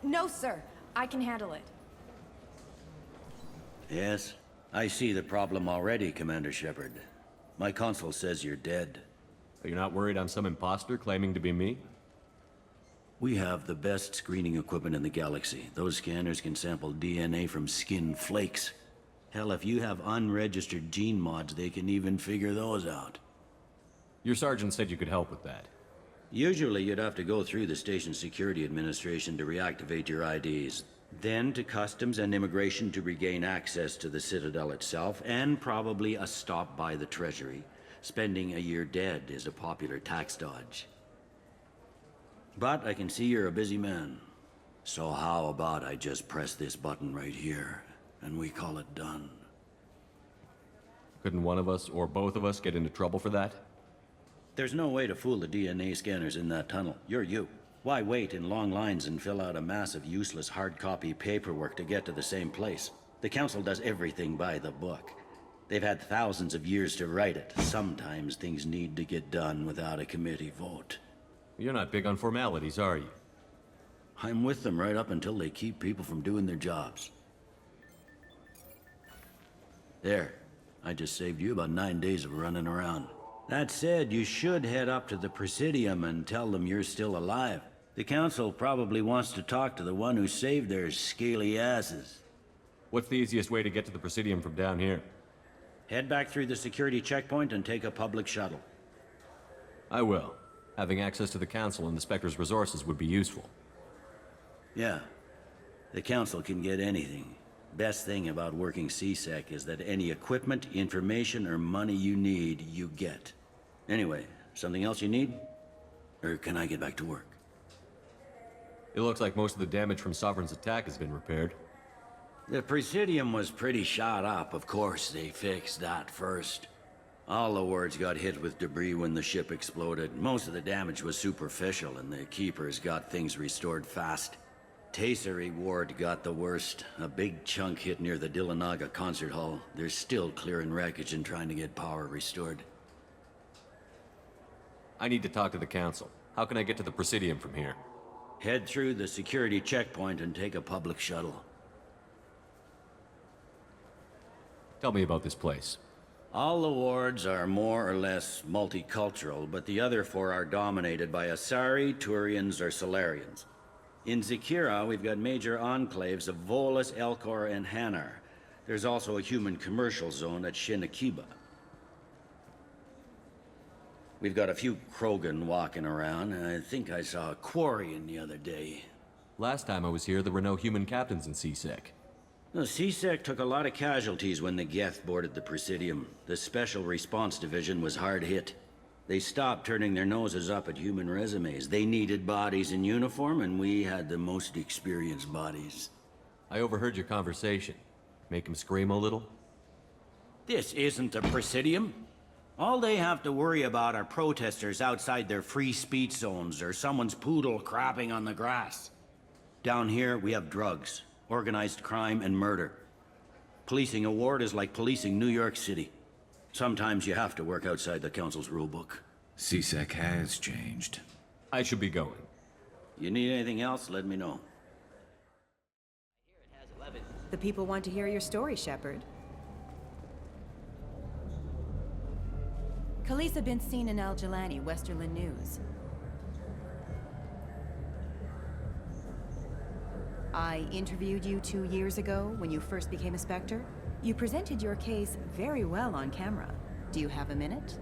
No, sir. I can handle it. Yes, I see the problem already, Commander Shepard. My console says you're dead. Are you not worried I'm some imposter claiming to be me? We have the best screening equipment in the galaxy. Those scanners can sample DNA from skin flakes. Hell, if you have unregistered gene mods, they can even figure those out. Your sergeant said you could help with that. Usually you'd have to go through the station security administration to reactivate your IDs. Then to customs and immigration to regain access to the Citadel itself, and probably a stop by the Treasury. Spending a year dead is a popular tax dodge. But I can see you're a busy man. So how about I just press this button right here, and we call it done? Couldn't one of us, or both of us, get into trouble for that? There's no way to fool the DNA scanners in that tunnel. You're you. Why wait in long lines and fill out a massive useless hard copy paperwork to get to the same place? The Council does everything by the book. They've had thousands of years to write it. Sometimes things need to get done without a committee vote. You're not big on formalities, are you? I'm with them right up until they keep people from doing their jobs. There. I just saved you about 9 days of running around. That said, you should head up to the Presidium and tell them you're still alive. The Council probably wants to talk to the one who saved their scaly asses. What's the easiest way to get to the Presidium from down here? Head back through the security checkpoint and take a public shuttle. I will. Having access to the Council and the Spectre's resources would be useful. Yeah. The Council can get anything. Best thing about working CSEC is that any equipment, information, or money you need, you get. Anyway, something else you need? Or can I get back to work? It looks like most of the damage from Sovereign's attack has been repaired. The Presidium was pretty shot up. Of course, they fixed that first. All the wards got hit with debris when the ship exploded. Most of the damage was superficial, and the Keepers got things restored fast. Tasery Ward got the worst. A big chunk hit near the Dillanaga concert hall. They're still clearing wreckage and trying to get power restored. I need to talk to the Council. How can I get to the Presidium from here? Head through the security checkpoint and take a public shuttle. Tell me about this place. All the wards are more or less multicultural, but the other four are dominated by Asari, Turians, or Solarians. In Zakira, we've got major enclaves of Volus, Elcor, and Hanar. There's also a human commercial zone at Shinakiba. We've got a few Krogan walking around, and I think I saw a Quarian the other day. Last time I was here, there were no human captains in CSEC. No, CSEC took a lot of casualties when the Geth boarded the Presidium. The Special Response Division was hard hit. They stopped turning their noses up at human resumes. They needed bodies in uniform, and we had the most experienced bodies. I overheard your conversation. Make him scream a little? This isn't the Presidium. All they have to worry about are protesters outside their free speech zones or someone's poodle crapping on the grass. Down here, we have drugs, organized crime, and murder. Policing a ward is like policing New York City. Sometimes you have to work outside the Council's rulebook. CSEC has changed. I should be going. You need anything else, let me know. The people want to hear your story, Shepard. Khaleesa been seen in Al Jelani, Westerland News. I interviewed you 2 years ago when you first became a Spectre. You presented your case very well on camera. Do you have a minute?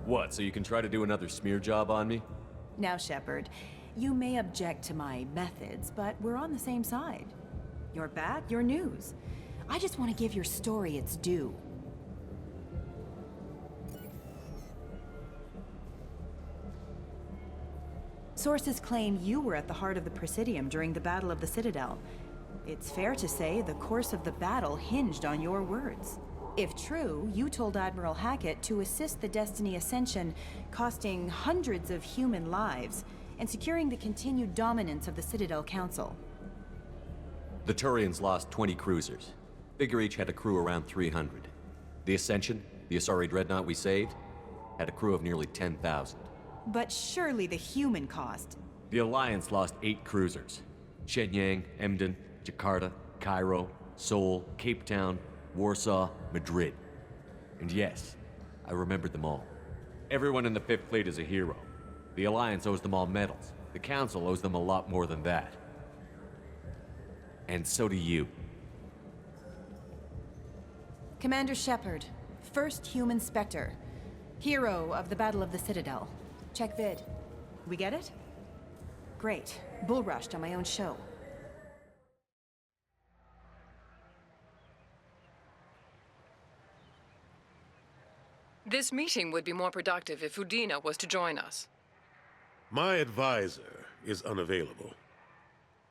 What, so you can try to do another smear job on me? Now, Shepard, you may object to my methods, but we're on the same side. You're back, you're news. I just want to give your story its due. Sources claim you were at the heart of the Presidium during the Battle of the Citadel. It's fair to say the course of the battle hinged on your words. If true, you told Admiral Hackett to assist the Destiny Ascension, costing hundreds of human lives, and securing the continued dominance of the Citadel Council. The Turians lost 20 cruisers. Figure each had a crew around 300. The Ascension, the Asari dreadnought we saved, had a crew of nearly 10,000. But surely the human cost. The Alliance lost 8 cruisers. Shenyang, Emden, Jakarta, Cairo, Seoul, Cape Town, Warsaw, Madrid. And yes, I remembered them all. Everyone in the Fifth Fleet is a hero. The Alliance owes them all medals. The Council owes them a lot more than that. And so do you. Commander Shepard, first human Spectre. Hero of the Battle of the Citadel. Check vid. We get it? Great. Bull rushed on my own show. This meeting would be more productive if Udina was to join us. My advisor is unavailable.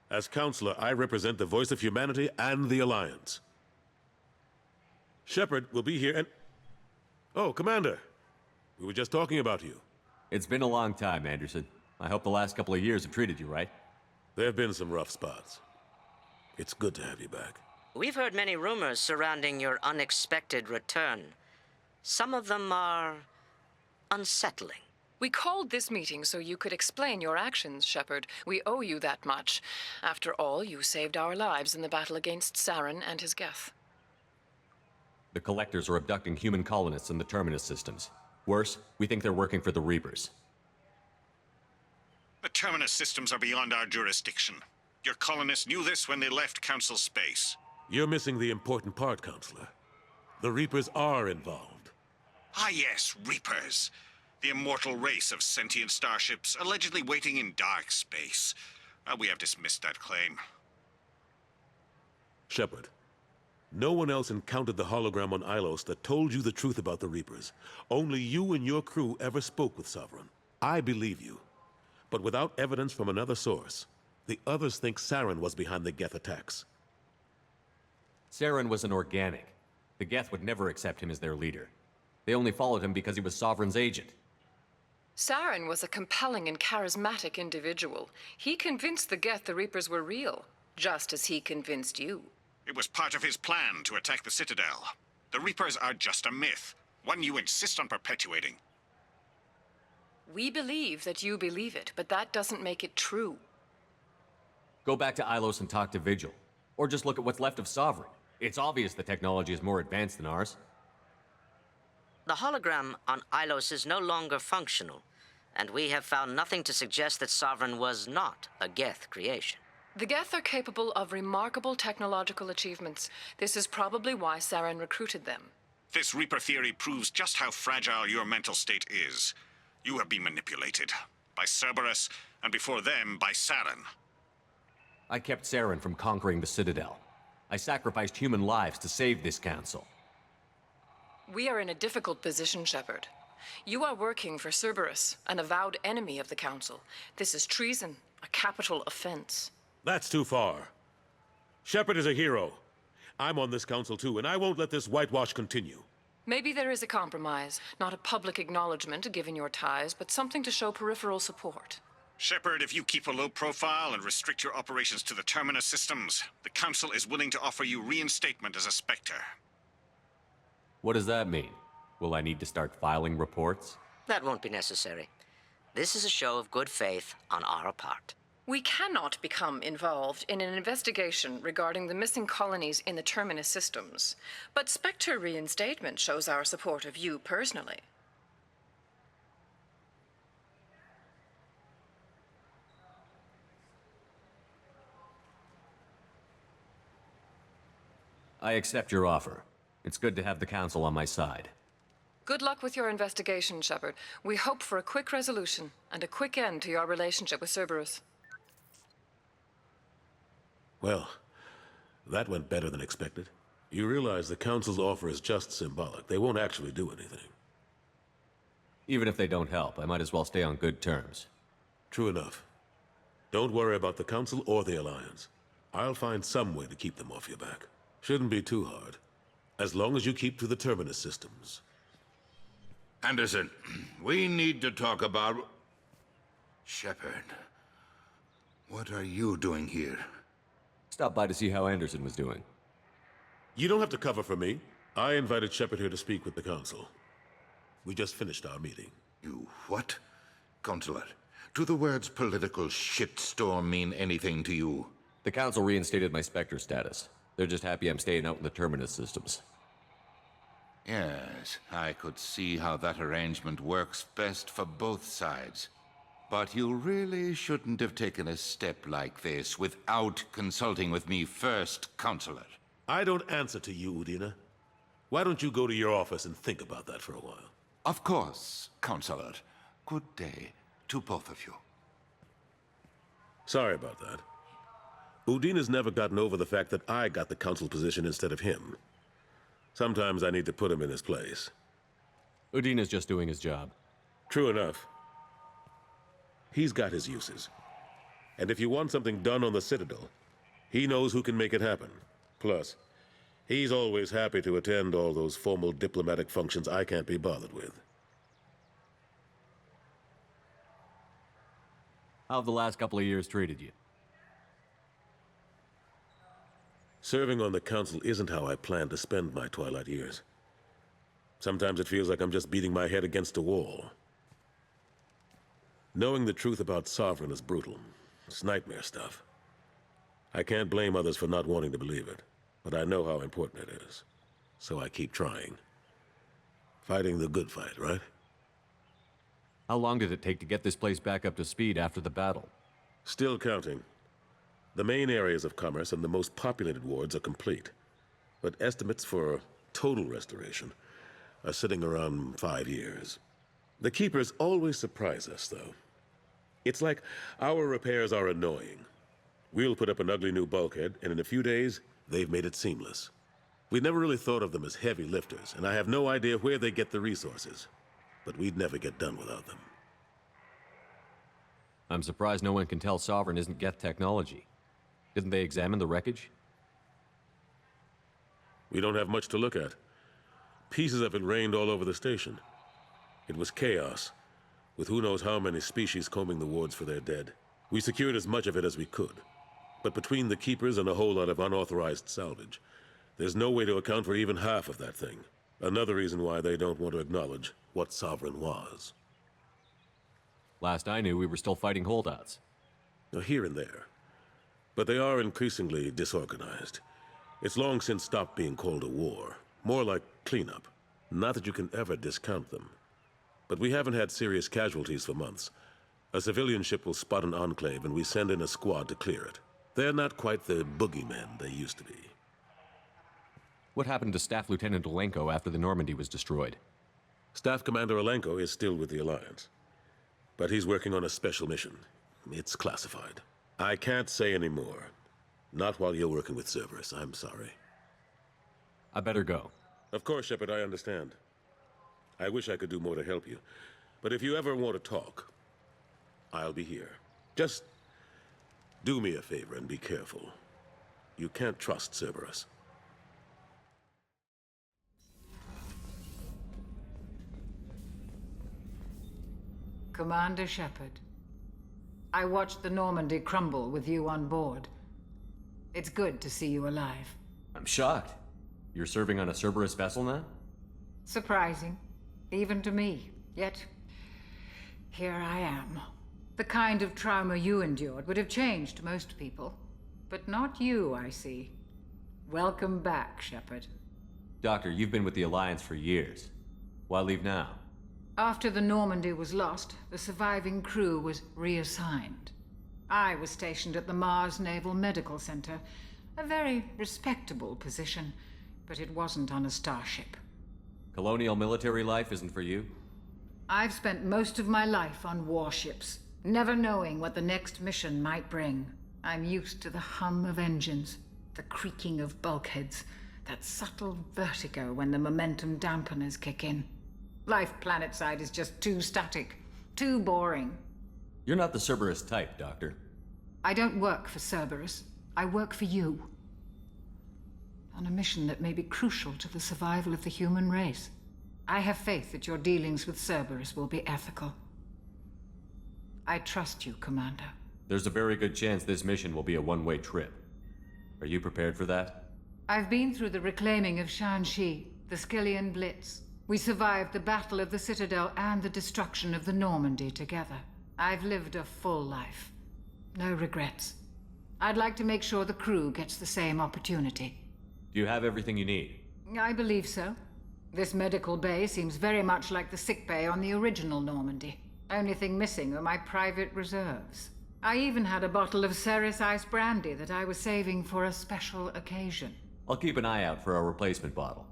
As counselor, I represent the voice of humanity and the Alliance. Shepard will be here and... Oh, Commander. We were just talking about you. It's been a long time, Anderson. I hope the last couple of years have treated you right. There have been some rough spots. It's good to have you back. We've heard many rumors surrounding your unexpected return. Some of them are unsettling. We called this meeting so you could explain your actions, Shepard. We owe you that much. After all, you saved our lives in the battle against Saren and his Geth. The Collectors are abducting human colonists in the Terminus systems. Worse, we think they're working for the Reapers. The Terminus systems are beyond our jurisdiction. Your colonists knew this when they left Council space. You're missing the important part, Counselor. The Reapers are involved. Ah yes, Reapers. The immortal race of sentient starships allegedly waiting in dark space. We have dismissed that claim. Shepard, no one else encountered the hologram on Ilos that told you the truth about the Reapers. Only you and your crew ever spoke with Sovereign. I believe you. But without evidence from another source, the others think Saren was behind the Geth attacks. Saren was an organic. The Geth would never accept him as their leader. They only followed him because he was Sovereign's agent. Saren was a compelling and charismatic individual. He convinced the Geth the Reapers were real, just as he convinced you. It was part of his plan to attack the Citadel. The Reapers are just a myth, one you insist on perpetuating. We believe that you believe it, but that doesn't make it true. Go back to Ilos and talk to Vigil. Or just look at what's left of Sovereign. It's obvious the technology is more advanced than ours. The hologram on Ilos is no longer functional, and we have found nothing to suggest that Sovereign was not a Geth creation. The Geth are capable of remarkable technological achievements. This is probably why Saren recruited them. This Reaper theory proves just how fragile your mental state is. You have been manipulated. By Cerberus, and before them, by Saren. I kept Saren from conquering the Citadel. I sacrificed human lives to save this council. We are in a difficult position, Shepard. You are working for Cerberus, an avowed enemy of the Council. This is treason, a capital offense. That's too far. Shepard is a hero. I'm on this council too, and I won't let this whitewash continue. Maybe there is a compromise. Not a public acknowledgement given your ties, but something to show peripheral support. Shepard, if you keep a low profile and restrict your operations to the Terminus systems, the Council is willing to offer you reinstatement as a Spectre. What does that mean? Will I need to start filing reports? That won't be necessary. This is a show of good faith on our part. We cannot become involved in an investigation regarding the missing colonies in the Terminus systems, but Spectre reinstatement shows our support of you personally. I accept your offer. It's good to have the Council on my side. Good luck with your investigation, Shepard. We hope for a quick resolution and a quick end to your relationship with Cerberus. Well, that went better than expected. You realize the Council's offer is just symbolic. They won't actually do anything. Even if they don't help, I might as well stay on good terms. True enough. Don't worry about the Council or the Alliance. I'll find some way to keep them off your back. Shouldn't be too hard. As long as you keep to the Terminus systems. Anderson, we need to talk about... Shepard. What are you doing here? Stopped by to see how Anderson was doing. You don't have to cover for me. I invited Shepard here to speak with the Council. We just finished our meeting. You what? Counselor, do the words political shitstorm mean anything to you? The Council reinstated my Spectre status. They're just happy I'm staying out in the Terminus systems. Yes, I could see how that arrangement works best for both sides. But you really shouldn't have taken a step like this without consulting with me first, Counselor. I don't answer to you, Udina. Why don't you go to your office and think about that for a while? Of course, Counselor. Good day to both of you. Sorry about that. Udina's never gotten over the fact that I got the Council position instead of him. Sometimes I need to put him in his place. Udina's just doing his job. True enough. He's got his uses. And if you want something done on the Citadel, he knows who can make it happen. Plus, he's always happy to attend all those formal diplomatic functions I can't be bothered with. How have the last couple of years treated you? Serving on the Council isn't how I plan to spend my twilight years. Sometimes it feels like I'm just beating my head against a wall. Knowing the truth about Sovereign is brutal. It's nightmare stuff. I can't blame others for not wanting to believe it, but I know how important it is. So I keep trying. Fighting the good fight, right? How long did it take to get this place back up to speed after the battle? Still counting. The main areas of commerce and the most populated wards are complete. But estimates for total restoration are sitting around 5 years. The Keepers always surprise us, though. It's like our repairs are annoying. We'll put up an ugly new bulkhead, and in a few days, they've made it seamless. We never really thought of them as heavy lifters, and I have no idea where they get the resources. But we'd never get done without them. I'm surprised no one can tell Sovereign isn't Geth technology. Didn't they examine the wreckage? We don't have much to look at. Pieces of it rained all over the station. It was chaos, with who knows how many species combing the wards for their dead. We secured as much of it as we could. But between the Keepers and a whole lot of unauthorized salvage, there's no way to account for even half of that thing. Another reason why they don't want to acknowledge what Sovereign was. Last I knew, we were still fighting holdouts. Now, here and there. But they are increasingly disorganized. It's long since stopped being called a war. More like cleanup. Not that you can ever discount them. But we haven't had serious casualties for months. A civilian ship will spot an enclave and we send in a squad to clear it. They're not quite the boogeymen they used to be. What happened to Staff Lieutenant Olenko after the Normandy was destroyed? Staff Commander Olenko is still with the Alliance. But he's working on a special mission. It's classified. I can't say any more. Not while you're working with Cerberus, I'm sorry. I better go. Of course, Shepard, I understand. I wish I could do more to help you. But if you ever want to talk, I'll be here. Just do me a favor and be careful. You can't trust Cerberus. Commander Shepard, I watched the Normandy crumble with you on board. It's good to see you alive. I'm shocked. You're serving on a Cerberus vessel now? Surprising, even to me. Yet, here I am. The kind of trauma you endured would have changed most people. But not you, I see. Welcome back, Shepard. Doctor, you've been with the Alliance for years. Why leave now? After the Normandy was lost, the surviving crew was reassigned. I was stationed at the Mars Naval Medical Center, a very respectable position, but it wasn't on a starship. Colonial military life isn't for you? I've spent most of my life on warships, never knowing what the next mission might bring. I'm used to the hum of engines, the creaking of bulkheads, that subtle vertigo when the momentum dampeners kick in. Life planetside is just too static, too boring. You're not the Cerberus type, Doctor. I don't work for Cerberus. I work for you. On a mission that may be crucial to the survival of the human race. I have faith that your dealings with Cerberus will be ethical. I trust you, Commander. There's a very good chance this mission will be a one-way trip. Are you prepared for that? I've been through the reclaiming of Shanxi, the Skillian Blitz. We survived the Battle of the Citadel and the destruction of the Normandy together. I've lived a full life. No regrets. I'd like to make sure the crew gets the same opportunity. Do you have everything you need? I believe so. This medical bay seems very much like the sick bay on the original Normandy. Only thing missing are my private reserves. I even had a bottle of Ceres Ice brandy that I was saving for a special occasion. I'll keep an eye out for a replacement bottle.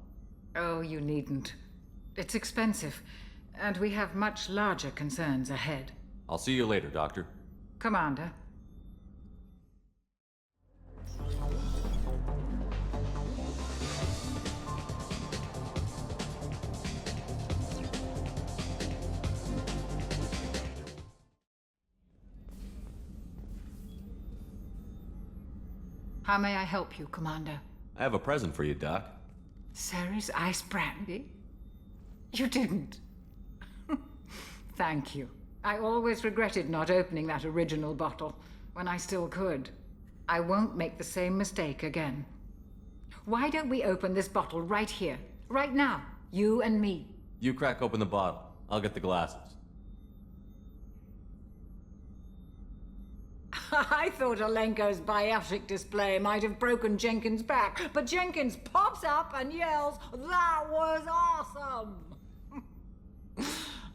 Oh, you needn't. It's expensive, and we have much larger concerns ahead. I'll see you later, Doctor. Commander. How may I help you, Commander? I have a present for you, Doc. Ceres Ice brandy? You didn't. Thank you. I always regretted not opening that original bottle when I still could. I won't make the same mistake again. Why don't we open this bottle right here, right now, you and me? You crack open the bottle. I'll get the glasses. I thought Alenko's biotic display might have broken Jenkins' back, but Jenkins pops up and yells, "That was awesome!"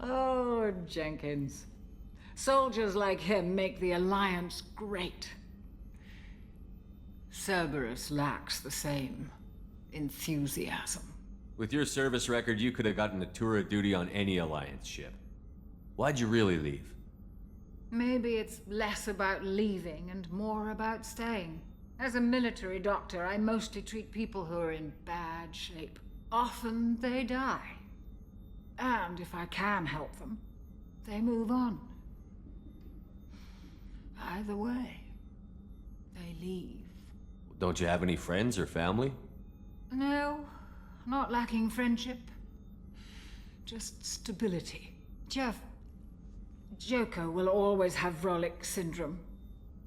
Oh, Jenkins. Soldiers like him make the Alliance great. Cerberus lacks the same enthusiasm. With your service record, you could have gotten a tour of duty on any Alliance ship. Why'd you really leave? Maybe it's less about leaving and more about staying. As a military doctor, I mostly treat people who are in bad shape. Often they die. And if I can help them, they move on. Either way, they leave. Don't you have any friends or family? No, not lacking friendship. Just stability. Jeff, Joker will always have Vrolic syndrome.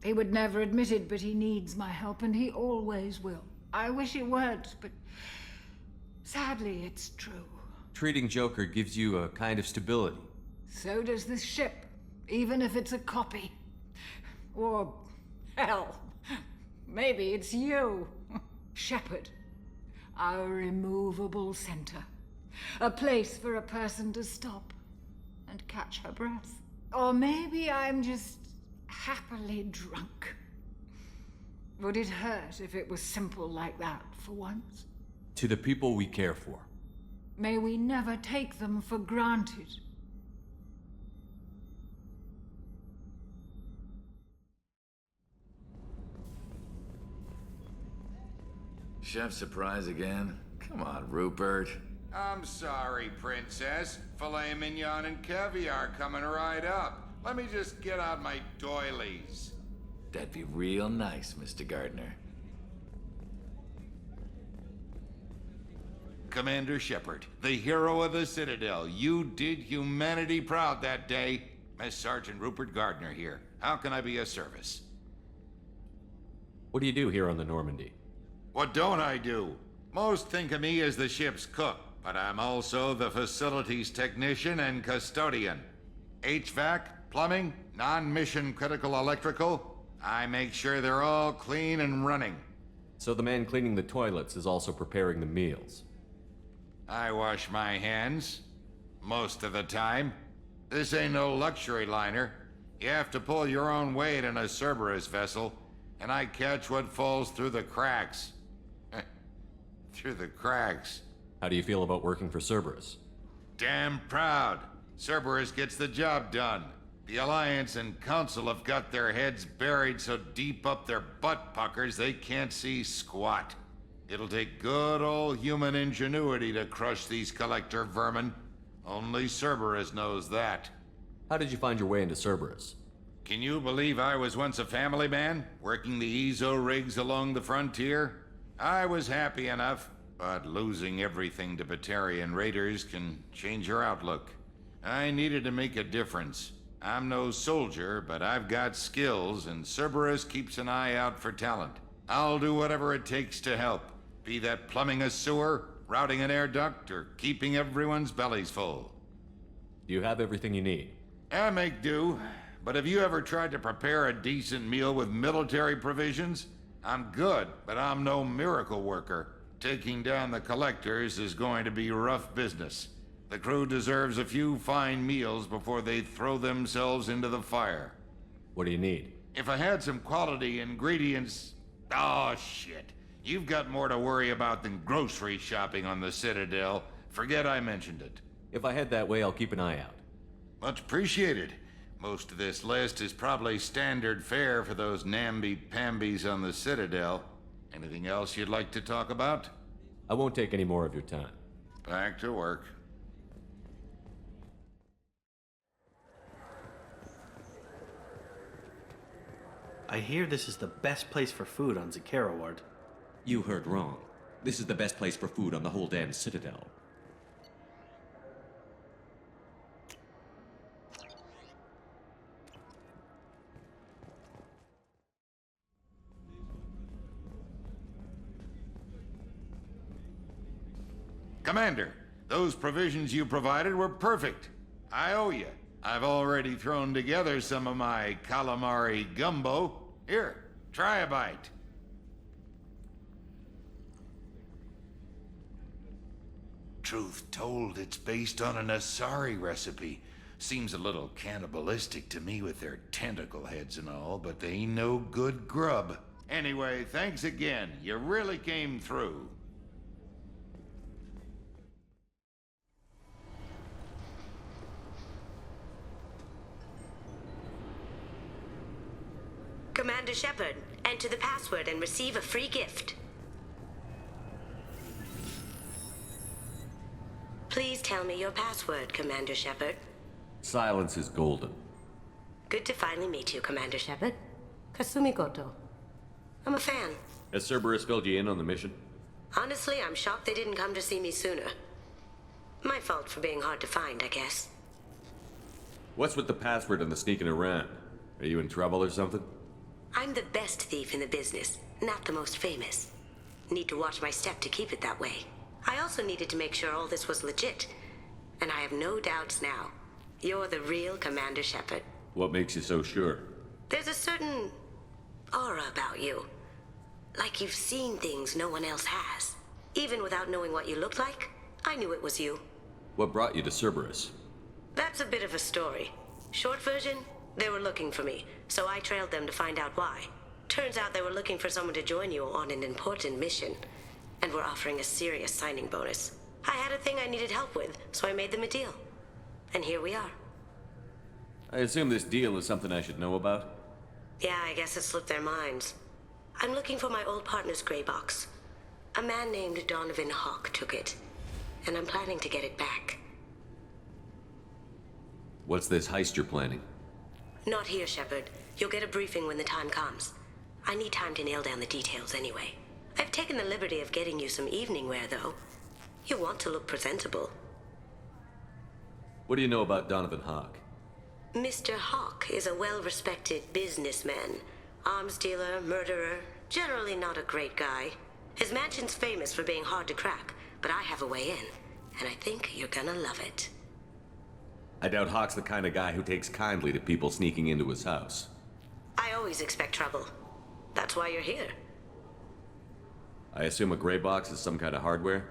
He would never admit it, but he needs my help, and he always will. I wish it weren't, but sadly, it's true. Treating Joker gives you a kind of stability. So does this ship, even if it's a copy. Or, hell, maybe it's you. Shepard, our immovable center. A place for a person to stop and catch her breath. Or maybe I'm just happily drunk. Would it hurt if it was simple like that for once? To the people we care for. May we never take them for granted. Chef surprise again? Come on, Rupert. I'm sorry, Princess. Filet mignon and caviar coming right up. Let me just get out my doilies. That'd be real nice, Mr. Gardner. Commander Shepard, the hero of the Citadel. You did humanity proud that day. Mess Sergeant Rupert Gardner here. How can I be of service? What do you do here on the Normandy? What don't I do? Most think of me as the ship's cook, but I'm also the facilities technician and custodian. HVAC, plumbing, non-mission critical electrical. I make sure they're all clean and running. So the man cleaning the toilets is also preparing the meals. I wash my hands. Most of the time. This ain't no luxury liner. You have to pull your own weight in a Cerberus vessel, and I catch what falls through the cracks. Through the cracks. How do you feel about working for Cerberus? Damn proud. Cerberus gets the job done. The Alliance and Council have got their heads buried so deep up their butt puckers they can't see squat. It'll take good old human ingenuity to crush these collector vermin. Only Cerberus knows that. How did you find your way into Cerberus? Can you believe I was once a family man, working the EZO rigs along the frontier? I was happy enough, but losing everything to Batarian raiders can change your outlook. I needed to make a difference. I'm no soldier, but I've got skills, and Cerberus keeps an eye out for talent. I'll do whatever it takes to help, be that plumbing a sewer, routing an air duct, or keeping everyone's bellies full. Do you have everything you need? I make do, but have you ever tried to prepare a decent meal with military provisions? I'm good, but I'm no miracle worker. Taking down the collectors is going to be rough business. The crew deserves a few fine meals before they throw themselves into the fire. What do you need? If I had some quality ingredients... Oh, shit. You've got more to worry about than grocery shopping on the Citadel. Forget I mentioned it. If I head that way, I'll keep an eye out. Much appreciated. Most of this list is probably standard fare for those namby-pambies on the Citadel. Anything else you'd like to talk about? I won't take any more of your time. Back to work. I hear this is the best place for food on Zakera Ward. You heard wrong. This is the best place for food on the whole damn Citadel. Commander, those provisions you provided were perfect. I owe you. I've already thrown together some of my calamari gumbo. Here, try a bite. Truth told, it's based on an Asari recipe. Seems a little cannibalistic to me with their tentacle heads and all, but they ain't no good grub. Anyway, thanks again. You really came through. Commander Shepard, enter the password and receive a free gift. Please tell me your password, Commander Shepard. Silence is golden. Good to finally meet you, Commander Shepard. Kasumi Goto. I'm a fan. Has Cerberus filled you in on the mission? Honestly, I'm shocked they didn't come to see me sooner. My fault for being hard to find, I guess. What's with the password and the sneaking around? Are you in trouble or something? I'm the best thief in the business, not the most famous. Need to watch my step to keep it that way. I also needed to make sure all this was legit. And I have no doubts now. You're the real Commander Shepard. What makes you so sure? There's a certain aura about you. Like you've seen things no one else has. Even without knowing what you looked like, I knew it was you. What brought you to Cerberus? That's a bit of a story. Short version, they were looking for me, so I trailed them to find out why. Turns out they were looking for someone to join you on an important mission, and were offering a serious signing bonus. I had a thing I needed help with, so I made them a deal. And here we are. I assume this deal is something I should know about? Yeah, I guess it slipped their minds. I'm looking for my old partner's gray box. A man named Donovan Hawk took it, and I'm planning to get it back. What's this heist you're planning? Not here, Shepard. You'll get a briefing when the time comes. I need time to nail down the details anyway. I've taken the liberty of getting you some evening wear, though. You want to look presentable. What do you know about Donovan Hawk? Mr. Hawk is a well-respected businessman. Arms dealer, murderer, generally not a great guy. His mansion's famous for being hard to crack, but I have a way in, and I think you're gonna love it. I doubt Hawk's the kind of guy who takes kindly to people sneaking into his house. I always expect trouble. That's why you're here. I assume a gray box is some kind of hardware?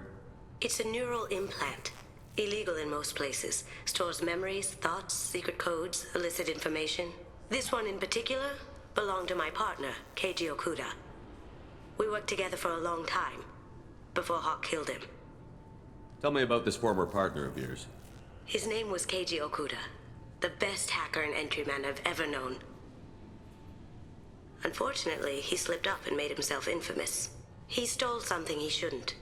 It's a neural implant. Illegal in most places. Stores memories, thoughts, secret codes, illicit information. This one in particular belonged to my partner, Keiji Okuda. We worked together for a long time, before Hawk killed him. Tell me about this former partner of yours. His name was Keiji Okuda, the best hacker and entryman I've ever known. Unfortunately, he slipped up and made himself infamous. He stole something he shouldn't.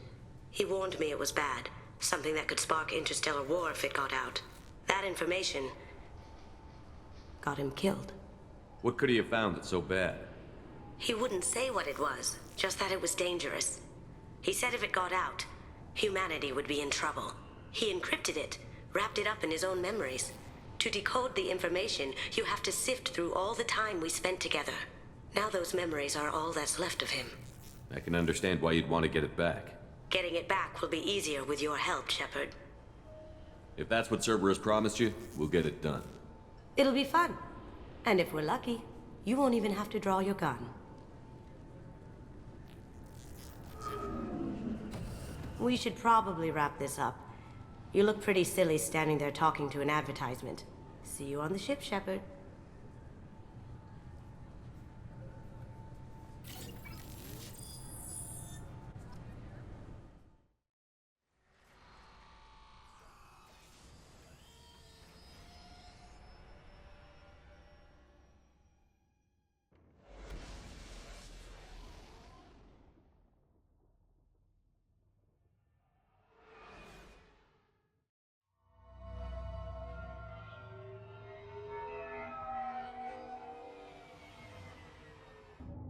He warned me it was bad, something that could spark interstellar war if it got out. That information got him killed. What could he have found that's so bad? He wouldn't say what it was, just that it was dangerous. He said if it got out, humanity would be in trouble. He encrypted it, wrapped it up in his own memories. To decode the information, you have to sift through all the time we spent together. Now those memories are all that's left of him. I can understand why you'd want to get it back. Getting it back will be easier with your help, Shepard. If that's what Cerberus promised you, we'll get it done. It'll be fun. And if we're lucky, you won't even have to draw your gun. We should probably wrap this up. You look pretty silly standing there talking to an advertisement. See you on the ship, Shepard.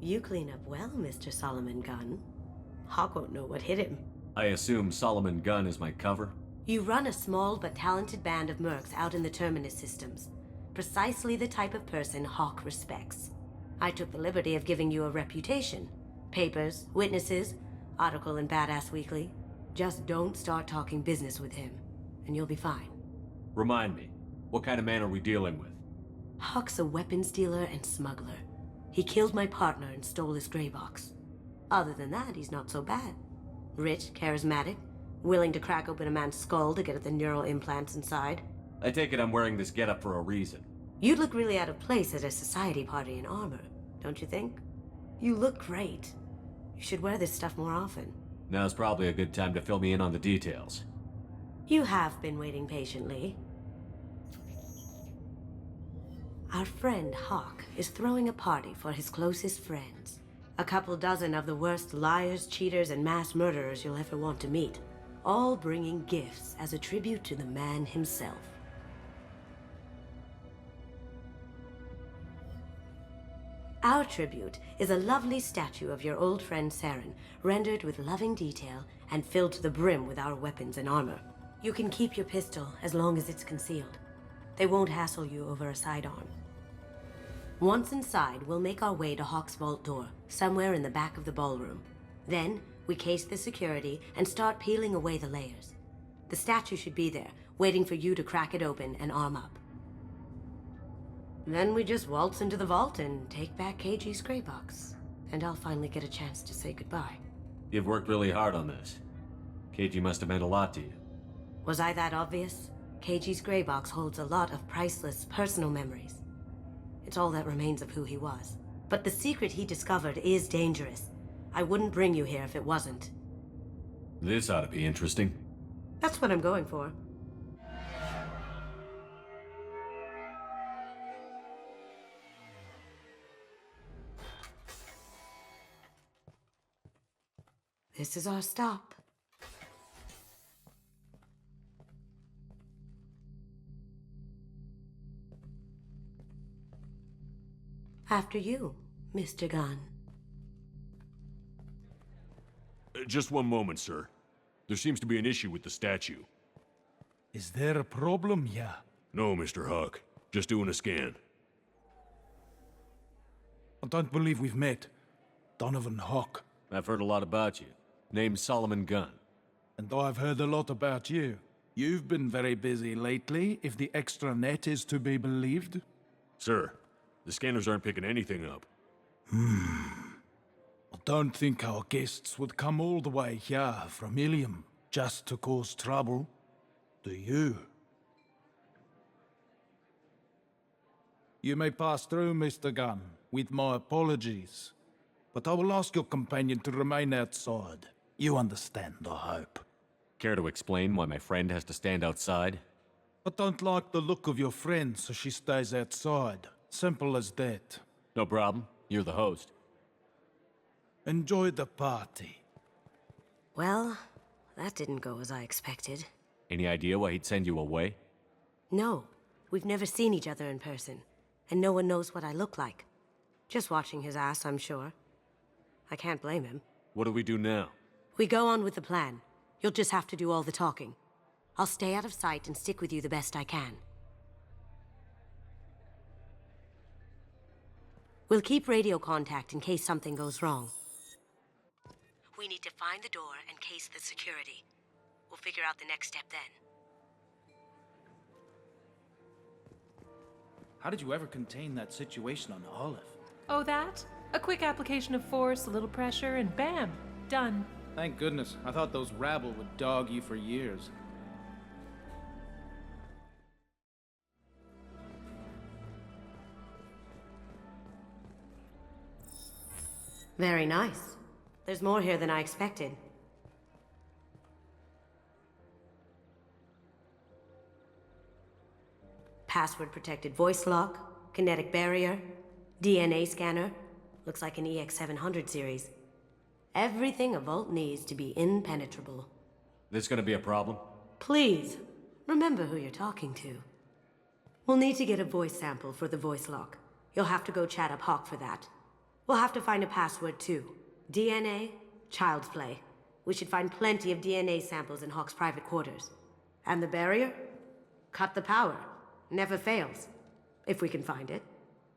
You clean up well, Mr. Solomon Gunn. Hawk won't know what hit him. I assume Solomon Gunn is my cover? You run a small but talented band of mercs out in the Terminus systems. Precisely the type of person Hawk respects. I took the liberty of giving you a reputation. Papers, witnesses, article in Badass Weekly. Just don't start talking business with him, and you'll be fine. Remind me, what kind of man are we dealing with? Hawk's a weapons dealer and smuggler. He killed my partner and stole his gray box. Other than that, he's not so bad. Rich, charismatic, willing to crack open a man's skull to get at the neural implants inside. I take it I'm wearing this getup for a reason. You'd look really out of place at a society party in armor, don't you think? You look great. You should wear this stuff more often. Now's probably a good time to fill me in on the details. You have been waiting patiently. Our friend Hawk is throwing a party for his closest friends. A couple dozen of the worst liars, cheaters, and mass murderers you'll ever want to meet. All bringing gifts as a tribute to the man himself. Our tribute is a lovely statue of your old friend Saren, rendered with loving detail and filled to the brim with our weapons and armor. You can keep your pistol as long as it's concealed. They won't hassle you over a sidearm. Once inside, we'll make our way to Hawk's vault door, somewhere in the back of the ballroom. Then, we case the security and start peeling away the layers. The statue should be there, waiting for you to crack it open and arm up. Then we just waltz into the vault and take back KG's gray box. And I'll finally get a chance to say goodbye. You've worked really hard on this. KG must have meant a lot to you. Was I that obvious? KG's gray box holds a lot of priceless personal memories. It's all that remains of who he was. But the secret he discovered is dangerous. I wouldn't bring you here if it wasn't. This ought to be interesting. That's what I'm going for. This is our stop. After you, Mr. Gunn. Just one moment, sir. There seems to be an issue with the statue. Is there a problem, yeah? No, Mr. Hawk. Just doing a scan. I don't believe we've met. Donovan Hawk. I've heard a lot about you. Name's Solomon Gunn. And I've heard a lot about you. You've been very busy lately, if the extranet is to be believed. Sir, the scanners aren't picking anything up. I don't think our guests would come all the way here from Ilium just to cause trouble. Do you? You may pass through, Mr. Gunn, with my apologies. But I will ask your companion to remain outside. You understand, I hope. Care to explain why my friend has to stand outside? I don't like the look of your friend, so she stays outside. Simple as that. No problem. You're the host. Enjoy the party. Well, that didn't go as I expected. Any idea why he'd send you away? No, we've never seen each other in person. and no one knows what I look like. Just watching his ass, I'm sure. I can't blame him. What do we do now? We go on with the plan. You'll just have to do all the talking. I'll stay out of sight and stick with you the best I can. We'll keep radio contact in case something goes wrong. We need to find the door and case the security. We'll figure out the next step then. How did you ever contain that situation on Olive? Oh, that? A quick application of force, a little pressure, and bam! Done. Thank goodness. I thought those rabble would dog you for years. Very nice. There's more here than I expected. Password-protected voice lock, kinetic barrier, DNA scanner. Looks like an EX700 series. Everything a Vault needs to be impenetrable. This gonna be a problem? Please, remember who you're talking to. We'll need to get a voice sample for the voice lock. You'll have to go chat up Hawk for that. We'll have to find a password too. DNA, child's play. We should find plenty of DNA samples in Hawk's private quarters. And the barrier? Cut the power. Never fails. If we can find it.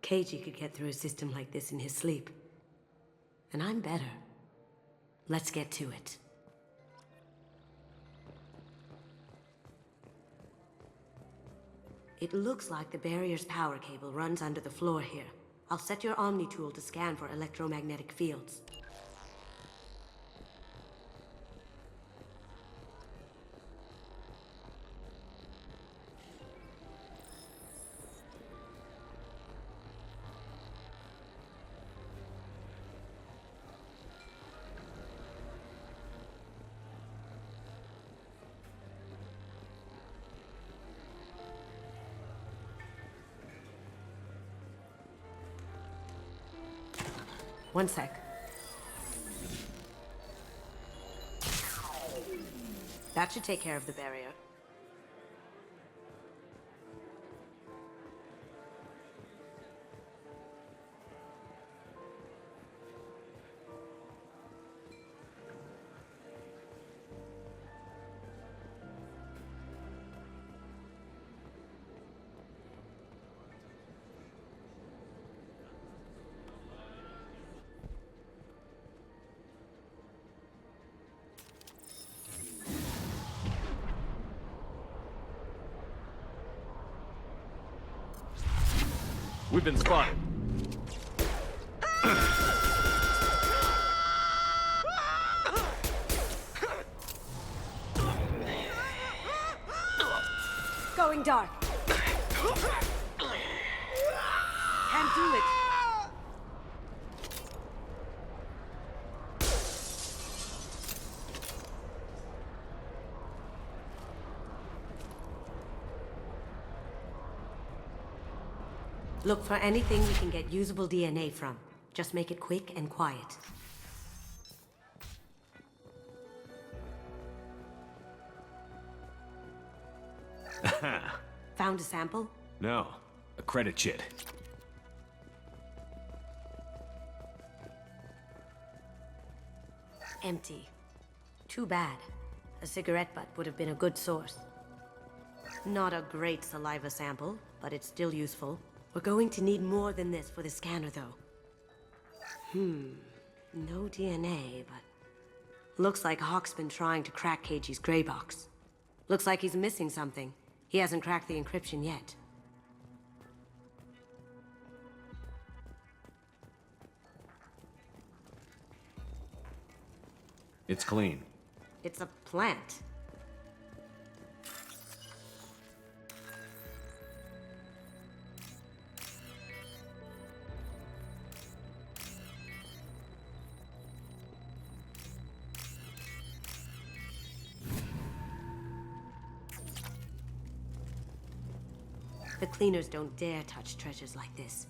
KG could get through a system like this in his sleep. And I'm better. Let's get to it. It looks like the barrier's power cable runs under the floor here. I'll set your Omni tool to scan for electromagnetic fields. One sec. That should take care of the barrier. We've been spotted. Going dark. Can't do it. Look for anything we can get usable DNA from. Just make it quick and quiet. Found a sample? No, a credit chit. Empty. Too bad. A cigarette butt would have been a good source. Not a great saliva sample, but it's still useful. We're going to need more than this for the scanner, though. No DNA, but... Looks like Hawk's been trying to crack KG's gray box. Looks like he's missing something. He hasn't cracked the encryption yet. It's clean. It's a plant. The cleaners don't dare touch treasures like this.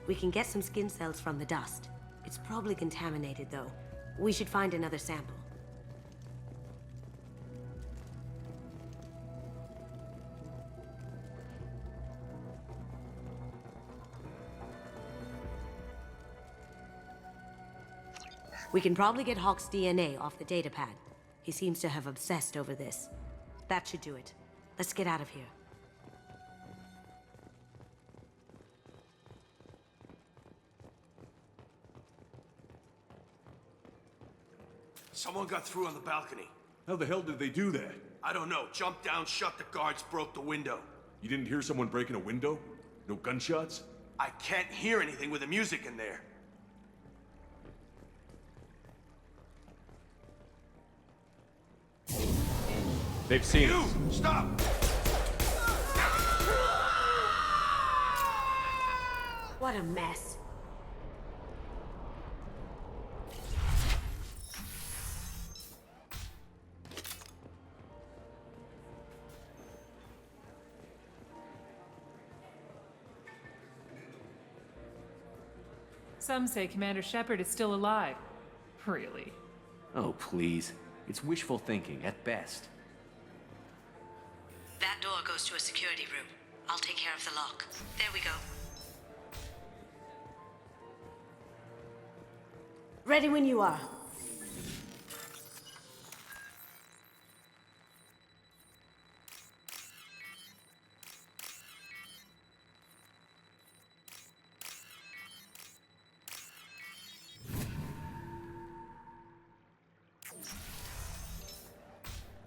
We can get some skin cells from the dust. It's probably contaminated, though. We should find another sample. We can probably get Hawk's DNA off the datapad. He seems to have obsessed over this. That should do it. Let's get out of here. Someone got through on the balcony. How the hell did they do that? I don't know. Jumped down, shut the guards, broke the window. You didn't hear someone breaking a window? No gunshots? I can't hear anything with the music in there. They've seen you! us. Stop! What a mess. Some say Commander Shepard is still alive. Really? Oh, please. It's wishful thinking, at best. That door goes to a security room. I'll take care of the lock. There we go. Ready when you are.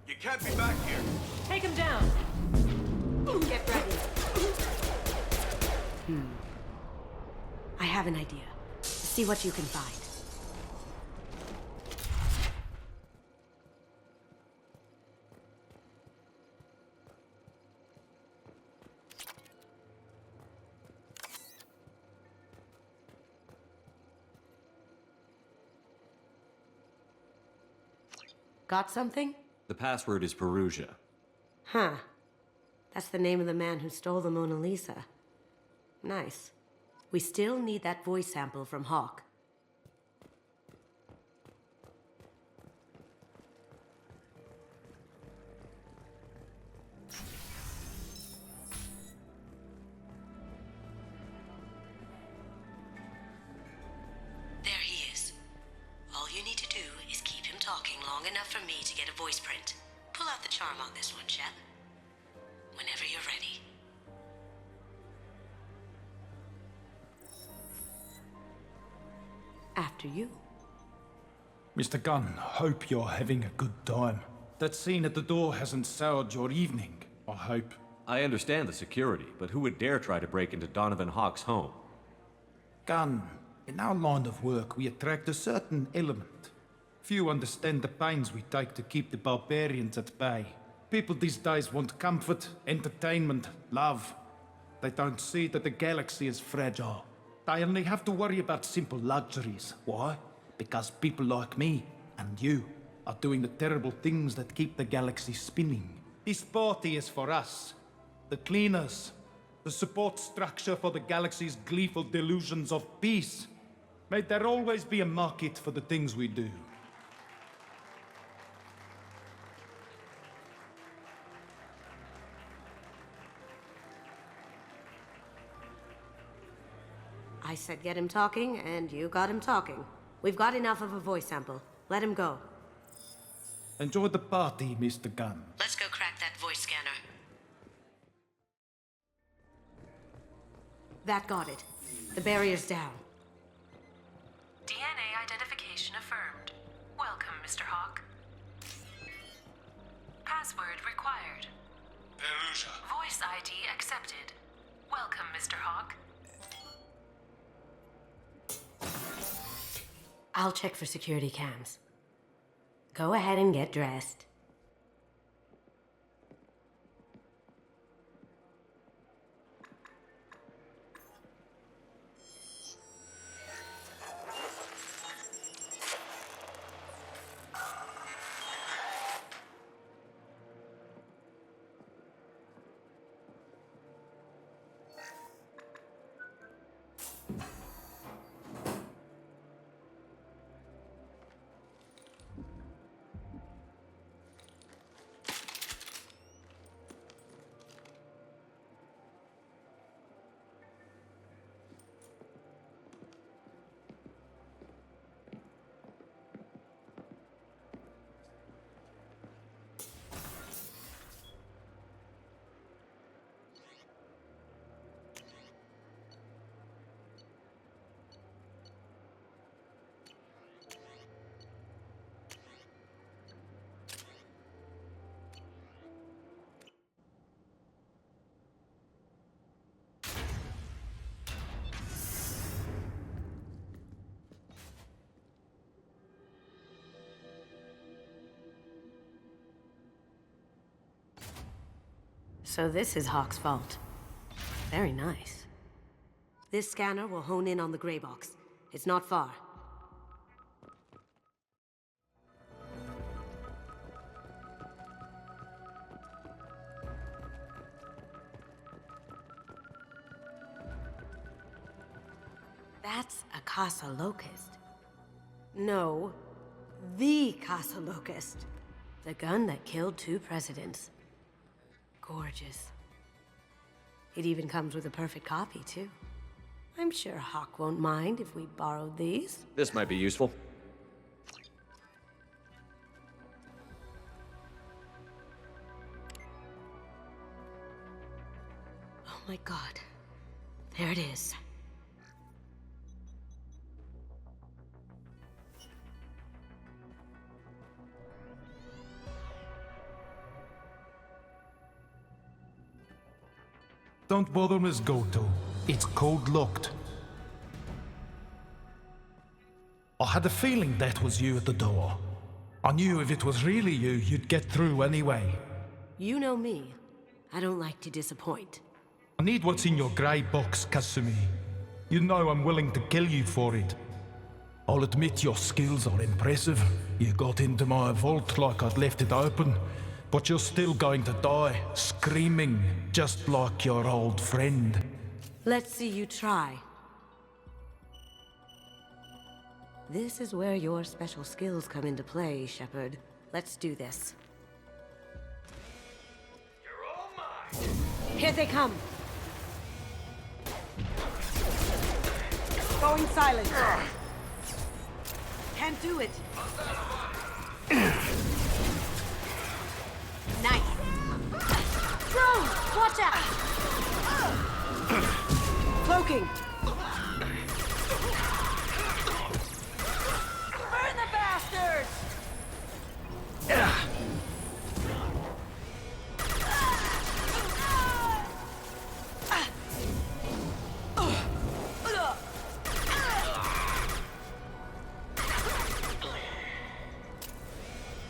You can't be back here. Take him down. Get ready. I have an idea. See what you can find. Got something? The password is Perugia. Huh. That's the name of the man who stole the Mona Lisa. Nice. We still need that voice sample from Hawk. There he is. All you need to do is keep him talking long enough for me to get a voice print. Pull out the charm on this one, Shep. Whenever you're ready. After you. Mr. Gunn, hope you're having a good time. That scene at the door hasn't soured your evening, I hope. I understand the security, but who would dare try to break into Donovan Hawk's home? Gunn, in our line of work, we attract a certain element. Few understand the pains we take to keep the barbarians at bay. People these days want comfort, entertainment, love. They don't see that the galaxy is fragile. They only have to worry about simple luxuries. Why? Because people like me and you are doing the terrible things that keep the galaxy spinning. This party is for us, the cleaners, the support structure for the galaxy's gleeful delusions of peace. May there always be a market for the things we do. I said get him talking, and you got him talking. We've got enough of a voice sample. Let him go. Enjoy the party, Mr. Gunn. Let's go crack that voice scanner. That got it. The barrier's down. DNA identification affirmed. Welcome, Mr. Hawk. Password required. Perugia. Voice ID accepted. Welcome, Mr. Hawk. I'll check for security cams. Go ahead and get dressed. So this is Hawk's vault. Very nice. This scanner will hone in on the gray box. It's not far. That's a Casa Locust. No, the Casa Locust. The gun that killed 2 presidents. Gorgeous. It even comes with a perfect copy, too. I'm sure Hawk won't mind if we borrowed these. This might be useful. Oh my god. There it is. Don't bother, Miss Goto. It's code-locked. I had a feeling that was you at the door. I knew if it was really you, you'd get through anyway. You know me. I don't like to disappoint. I need what's in your grey box, Kasumi. You know I'm willing to kill you for it. I'll admit your skills are impressive. You got into my vault like I'd left it open. But you're still going to die, screaming, just like your old friend. Let's see you try. This is where your special skills come into play, Shepard. Let's do this. You're all mine! Here they come! Going silent. Can't do it. Nice. Drone! Watch out! Cloaking! Burn the bastards!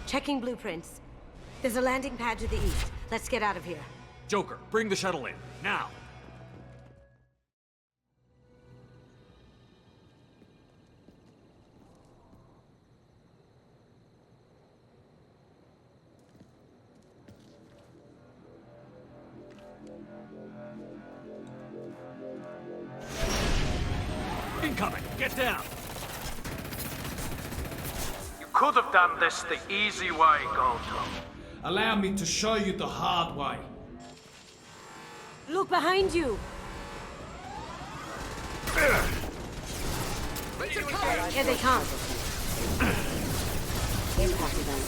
Checking blueprints. There's a landing pad to the east. Let's get out of here. Joker, bring the shuttle in, now! Incoming! Get down! Could have done this the easy way, Goto. Allow me to show you the hard way. Look behind you! Here they come. Impact event.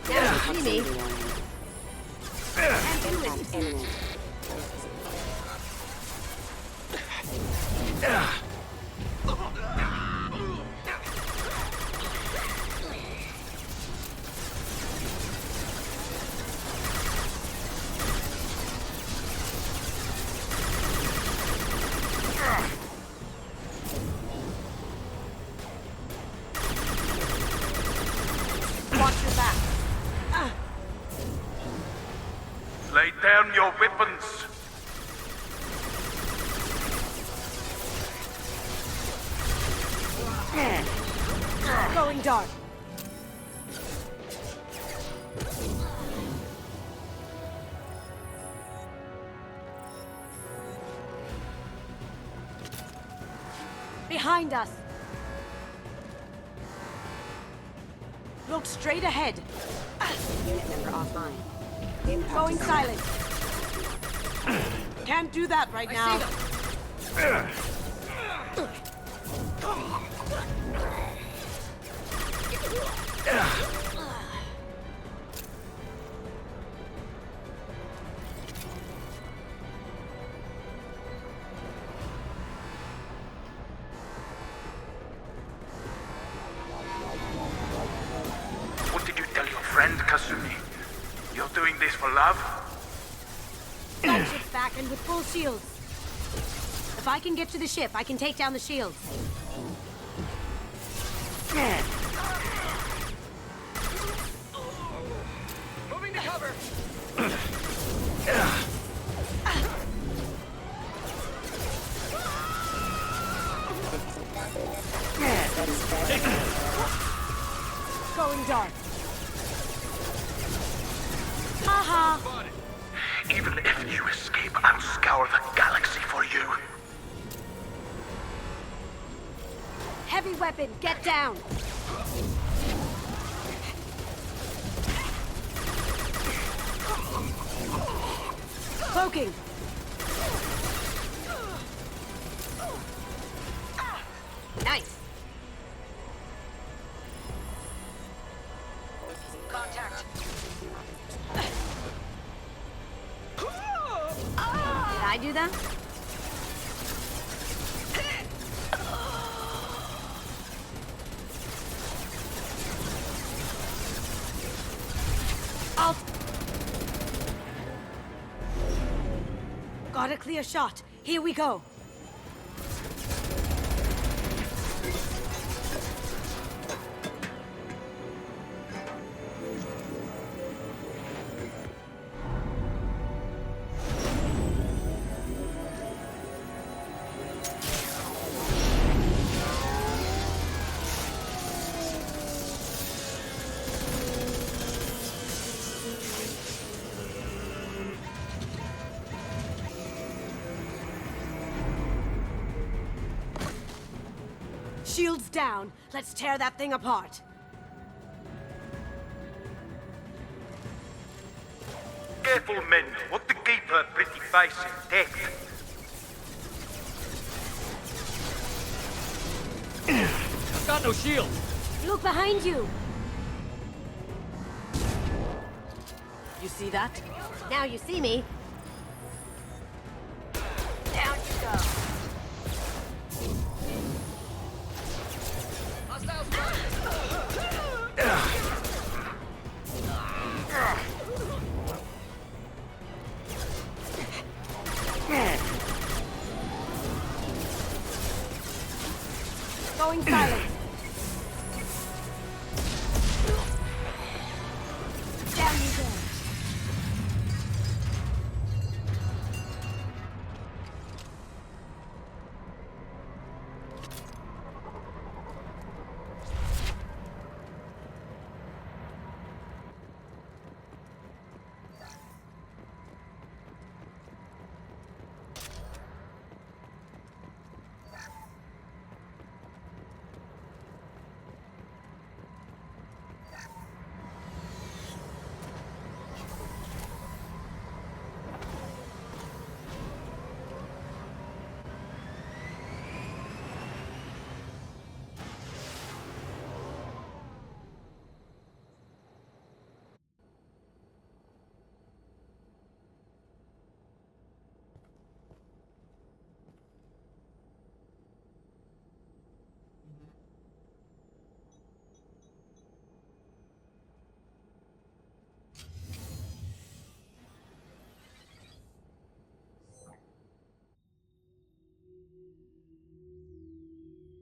Now see me. Impact imminent. Lay down your weapons. Going dark. Behind us. Look straight ahead. Unit member offline. Going silent. Can't do that right now. What did you tell your friend, Kasumi? You're doing this for love? Gunship's back and with full shields. If I can get to the ship, I can take down the shields. Moving to cover. the dark. Haha! Even if you escape, I'll scour the galaxy for you. Heavy weapon, get down! Cloaking! Nice! Contact. Did I do that? Got a clear shot. Here we go. Shields down. Let's tear that thing apart. Careful, men. Want to keep her pretty face intact. I've got no shield. Look behind you. You see that? Now you see me. Down you go. Going silent. Down you go.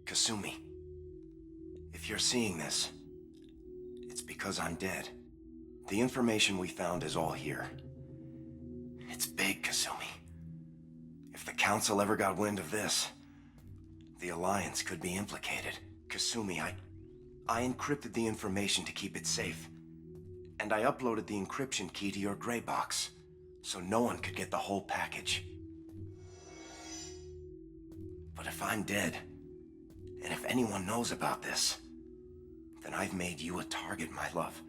Kasumi, if you're seeing this, it's because I'm dead. The information we found is all here. It's big, Kasumi. If the Council ever got wind of this, the Alliance could be implicated. Kasumi, I encrypted the information to keep it safe. And I uploaded the encryption key to your gray box, so no one could get the whole package. But if I'm dead, and if anyone knows about this, then I've made you a target, my love.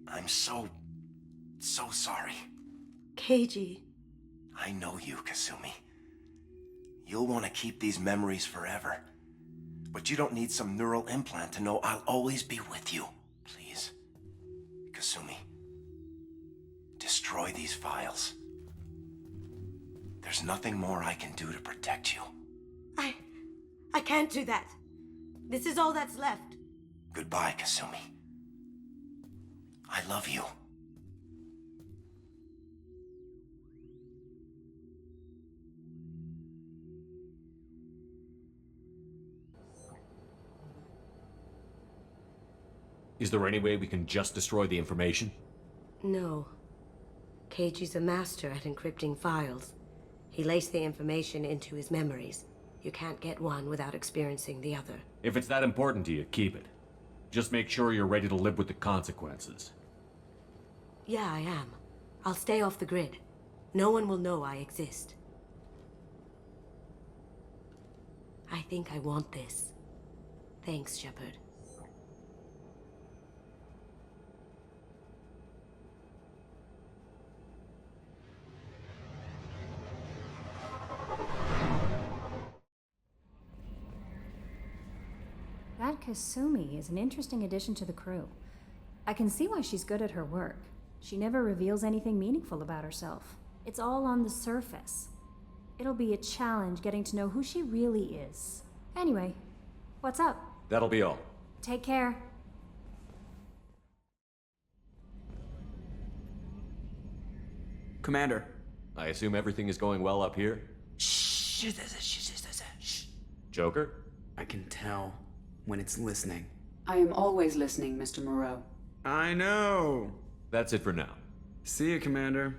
I'm so sorry. Keiji. I know you, Kasumi. You'll want to keep these memories forever. But you don't need some neural implant to know I'll always be with you. Please, Kasumi, destroy these files. There's nothing more I can do to protect you. I can't do that. This is all that's left. Goodbye, Kasumi. I love you. Is there any way we can just destroy the information? No. Keiji's a master at encrypting files. He laced the information into his memories. You can't get one without experiencing the other. If it's that important to you, keep it. Just make sure you're ready to live with the consequences. Yeah, I am. I'll stay off the grid. No one will know I exist. I think I want this. Thanks, Shepard. That Kasumi is an interesting addition to the crew. I can see why she's good at her work. She never reveals anything meaningful about herself. It's all on the surface. It'll be a challenge getting to know who she really is. Anyway, what's up? That'll be all. Take care. Commander. I assume everything is going well up here? Shh. Joker? I can tell when it's listening. I am always listening, Mr. Moreau. I know. That's it for now. See you, Commander.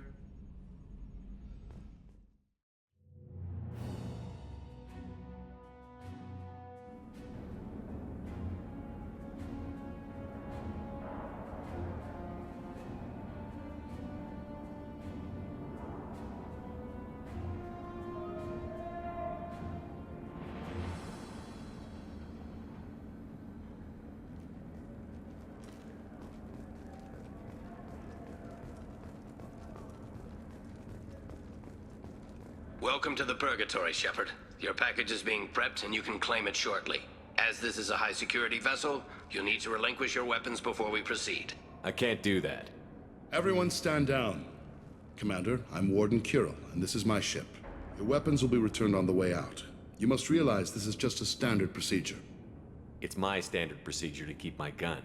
Welcome to the Purgatory, Shepard. Your package is being prepped and you can claim it shortly. As this is a high-security vessel, you'll need to relinquish your weapons before we proceed. I can't do that. Everyone stand down. Commander, I'm Warden Kirill, and this is my ship. Your weapons will be returned on the way out. You must realize this is just a standard procedure. It's my standard procedure to keep my gun.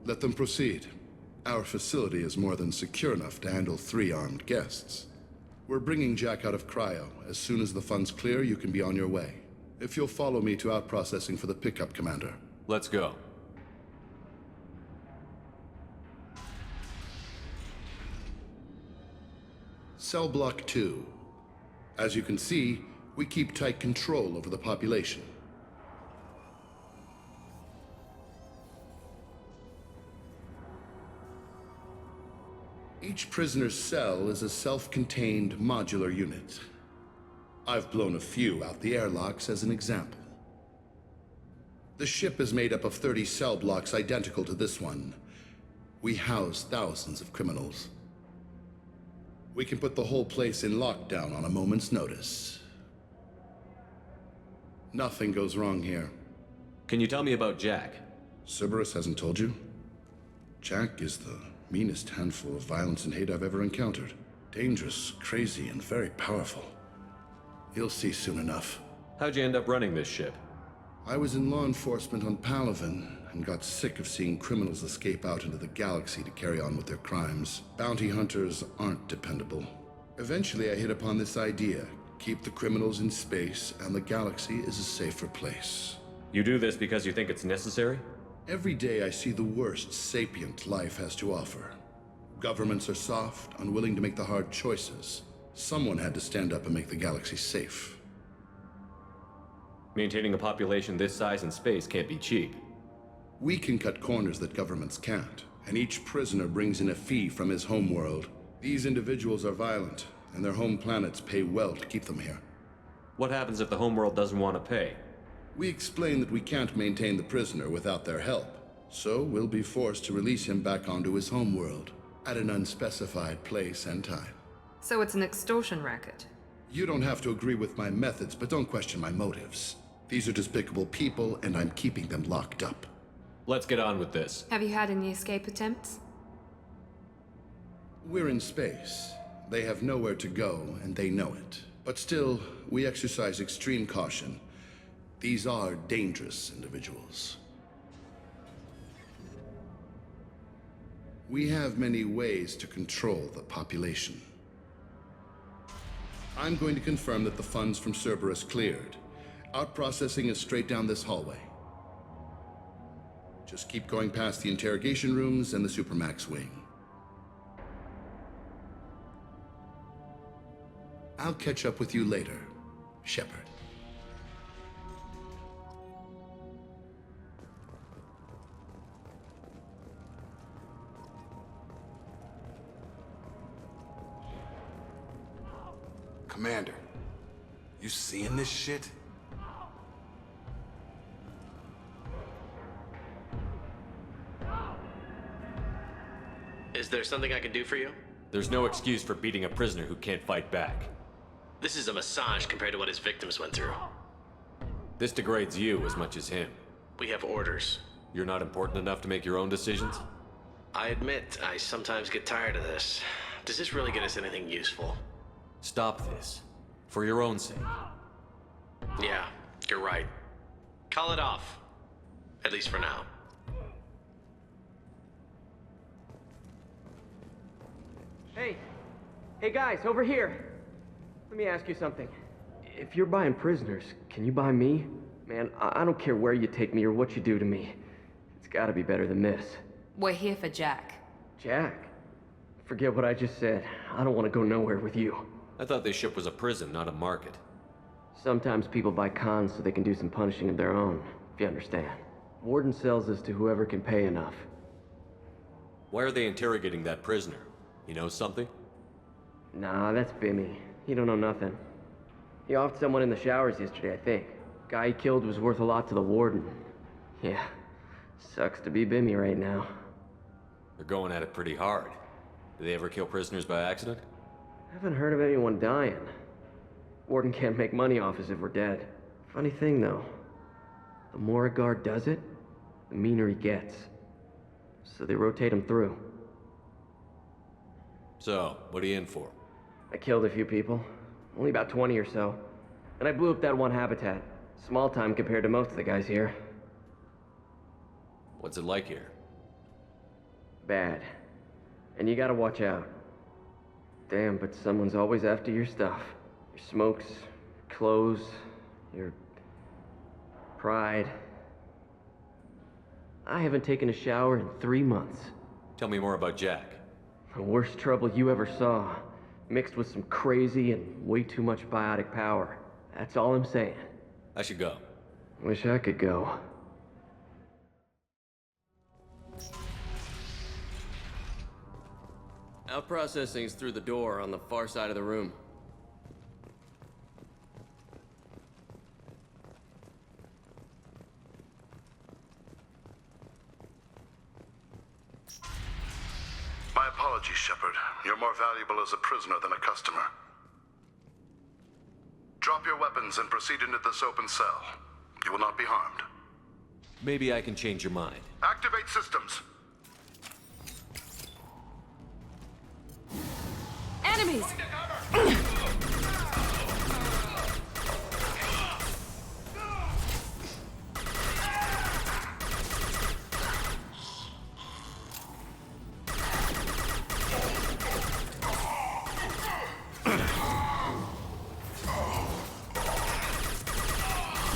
Let them proceed. Our facility is more than secure enough to handle 3 armed guests. We're bringing Jack out of cryo. As soon as the funds clear, you can be on your way. If you'll follow me to out-processing for the pickup, Commander. Let's go. Cell Block 2. As you can see, we keep tight control over the population. Each prisoner's cell is a self-contained modular unit. I've blown a few out the airlocks as an example. The ship is made up of 30 cell blocks identical to this one. We house thousands of criminals. We can put the whole place in lockdown on a moment's notice. Nothing goes wrong here. Can you tell me about Jack? Cerberus hasn't told you? Jack is the meanest handful of violence and hate I've ever encountered. Dangerous, crazy, and very powerful. You'll see soon enough. How'd you end up running this ship? I was in law enforcement on Palaven and got sick of seeing criminals escape out into the galaxy to carry on with their crimes. Bounty hunters aren't dependable. Eventually I hit upon this idea. Keep the criminals in space and the galaxy is a safer place. You do this because you think it's necessary? Every day I see the worst sapient life has to offer. Governments are soft, unwilling to make the hard choices. Someone had to stand up and make the galaxy safe. Maintaining a population this size in space can't be cheap. We can cut corners that governments can't, and each prisoner brings in a fee from his homeworld. These individuals are violent, and their home planets pay well to keep them here. What happens if the homeworld doesn't want to pay? We explain that we can't maintain the prisoner without their help, so we'll be forced to release him back onto his homeworld at an unspecified place and time. So it's an extortion racket? You don't have to agree with my methods, but don't question my motives. These are despicable people, and I'm keeping them locked up. Let's get on with this. Have you had any escape attempts? We're in space. They have nowhere to go, and they know it. But still, we exercise extreme caution. These are dangerous individuals. We have many ways to control the population. I'm going to confirm that the funds from Cerberus cleared. Out-processing is straight down this hallway. Just keep going past the interrogation rooms and the Supermax wing. I'll catch up with you later, Shepard. Commander, you seeing this shit? Is there something I can do for you? There's no excuse for beating a prisoner who can't fight back. This is a massage compared to what his victims went through. This degrades you as much as him. We have orders. You're not important enough to make your own decisions? I admit, I sometimes get tired of this. Does this really get us anything useful? Stop this. For your own sake. Yeah, you're right. Call it off. At least for now. Hey guys, over here. Let me ask you something. If you're buying prisoners, can you buy me? Man, I don't care where you take me or what you do to me. It's gotta be better than this. We're here for Jack. Jack? Forget what I just said. I don't want to go nowhere with you. I thought this ship was a prison, not a market. Sometimes people buy cons so they can do some punishing of their own, if you understand. Warden sells us to whoever can pay enough. Why are they interrogating that prisoner? He knows something? Nah, that's Bimmy. He don't know nothing. He offed someone in the showers yesterday, I think. Guy he killed was worth a lot to the warden. Yeah, sucks to be Bimmy right now. They're going at it pretty hard. Do they ever kill prisoners by accident? Haven't heard of anyone dying. Warden can't make money off us if we're dead. Funny thing, though. The more a guard does it, the meaner he gets. So they rotate him through. So, what are you in for? I killed a few people. Only about 20 or so. And I blew up that one habitat. Small time compared to most of the guys here. What's it like here? Bad. And you gotta watch out. Damn, but someone's always after your stuff. Your smokes, clothes, your pride. I haven't taken a shower in 3 months. Tell me more about Jack. The worst trouble you ever saw. Mixed with some crazy and way too much biotic power. That's all I'm saying. I should go. Wish I could go. Out processing's through the door on the far side of the room. My apologies, Shepard. You're more valuable as a prisoner than a customer. Drop your weapons and proceed into this open cell. You will not be harmed. Maybe I can change your mind. Activate systems. Enemies!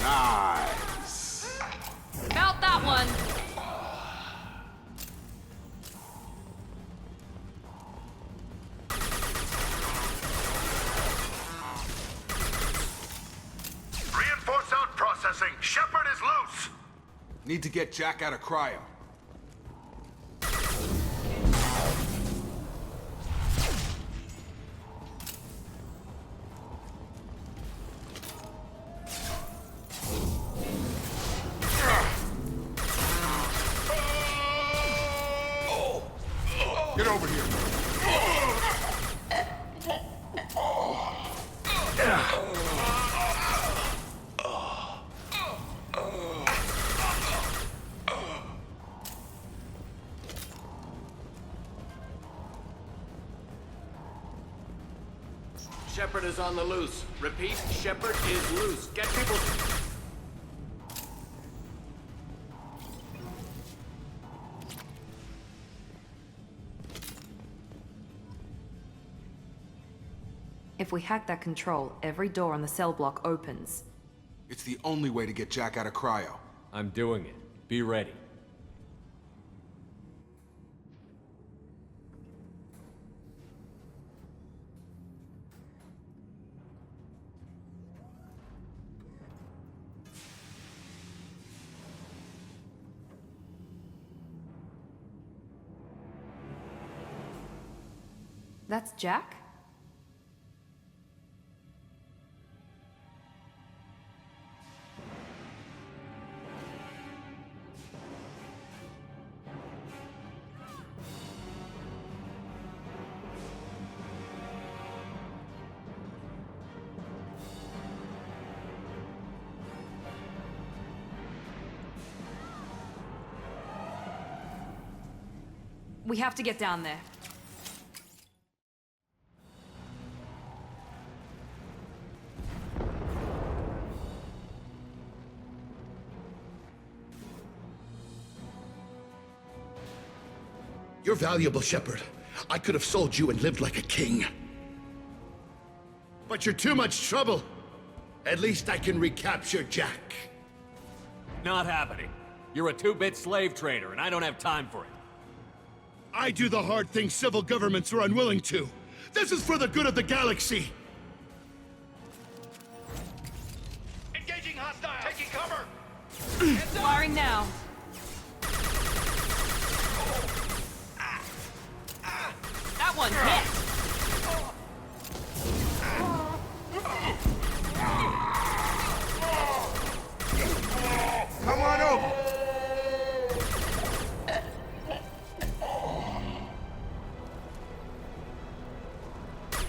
Nice. Felt that one. Reinforce out processing. Shepard is loose. Need to get Jack out of cryo. Get over here. Shepard is on the loose. Repeat, Shepard is loose. Get people... If we hack that control, every door on the cell block opens. It's the only way to get Jack out of cryo. I'm doing it. Be ready. That's Jack? We have to get down there. You're valuable, Shepard. I could have sold you and lived like a king. But you're too much trouble. At least I can recapture Jack. Not happening. You're a two-bit slave trader, and I don't have time for it. I do the hard things civil governments are unwilling to. This is for the good of the galaxy. Engaging hostile! Taking cover! Firing now. That one hit! Come on over!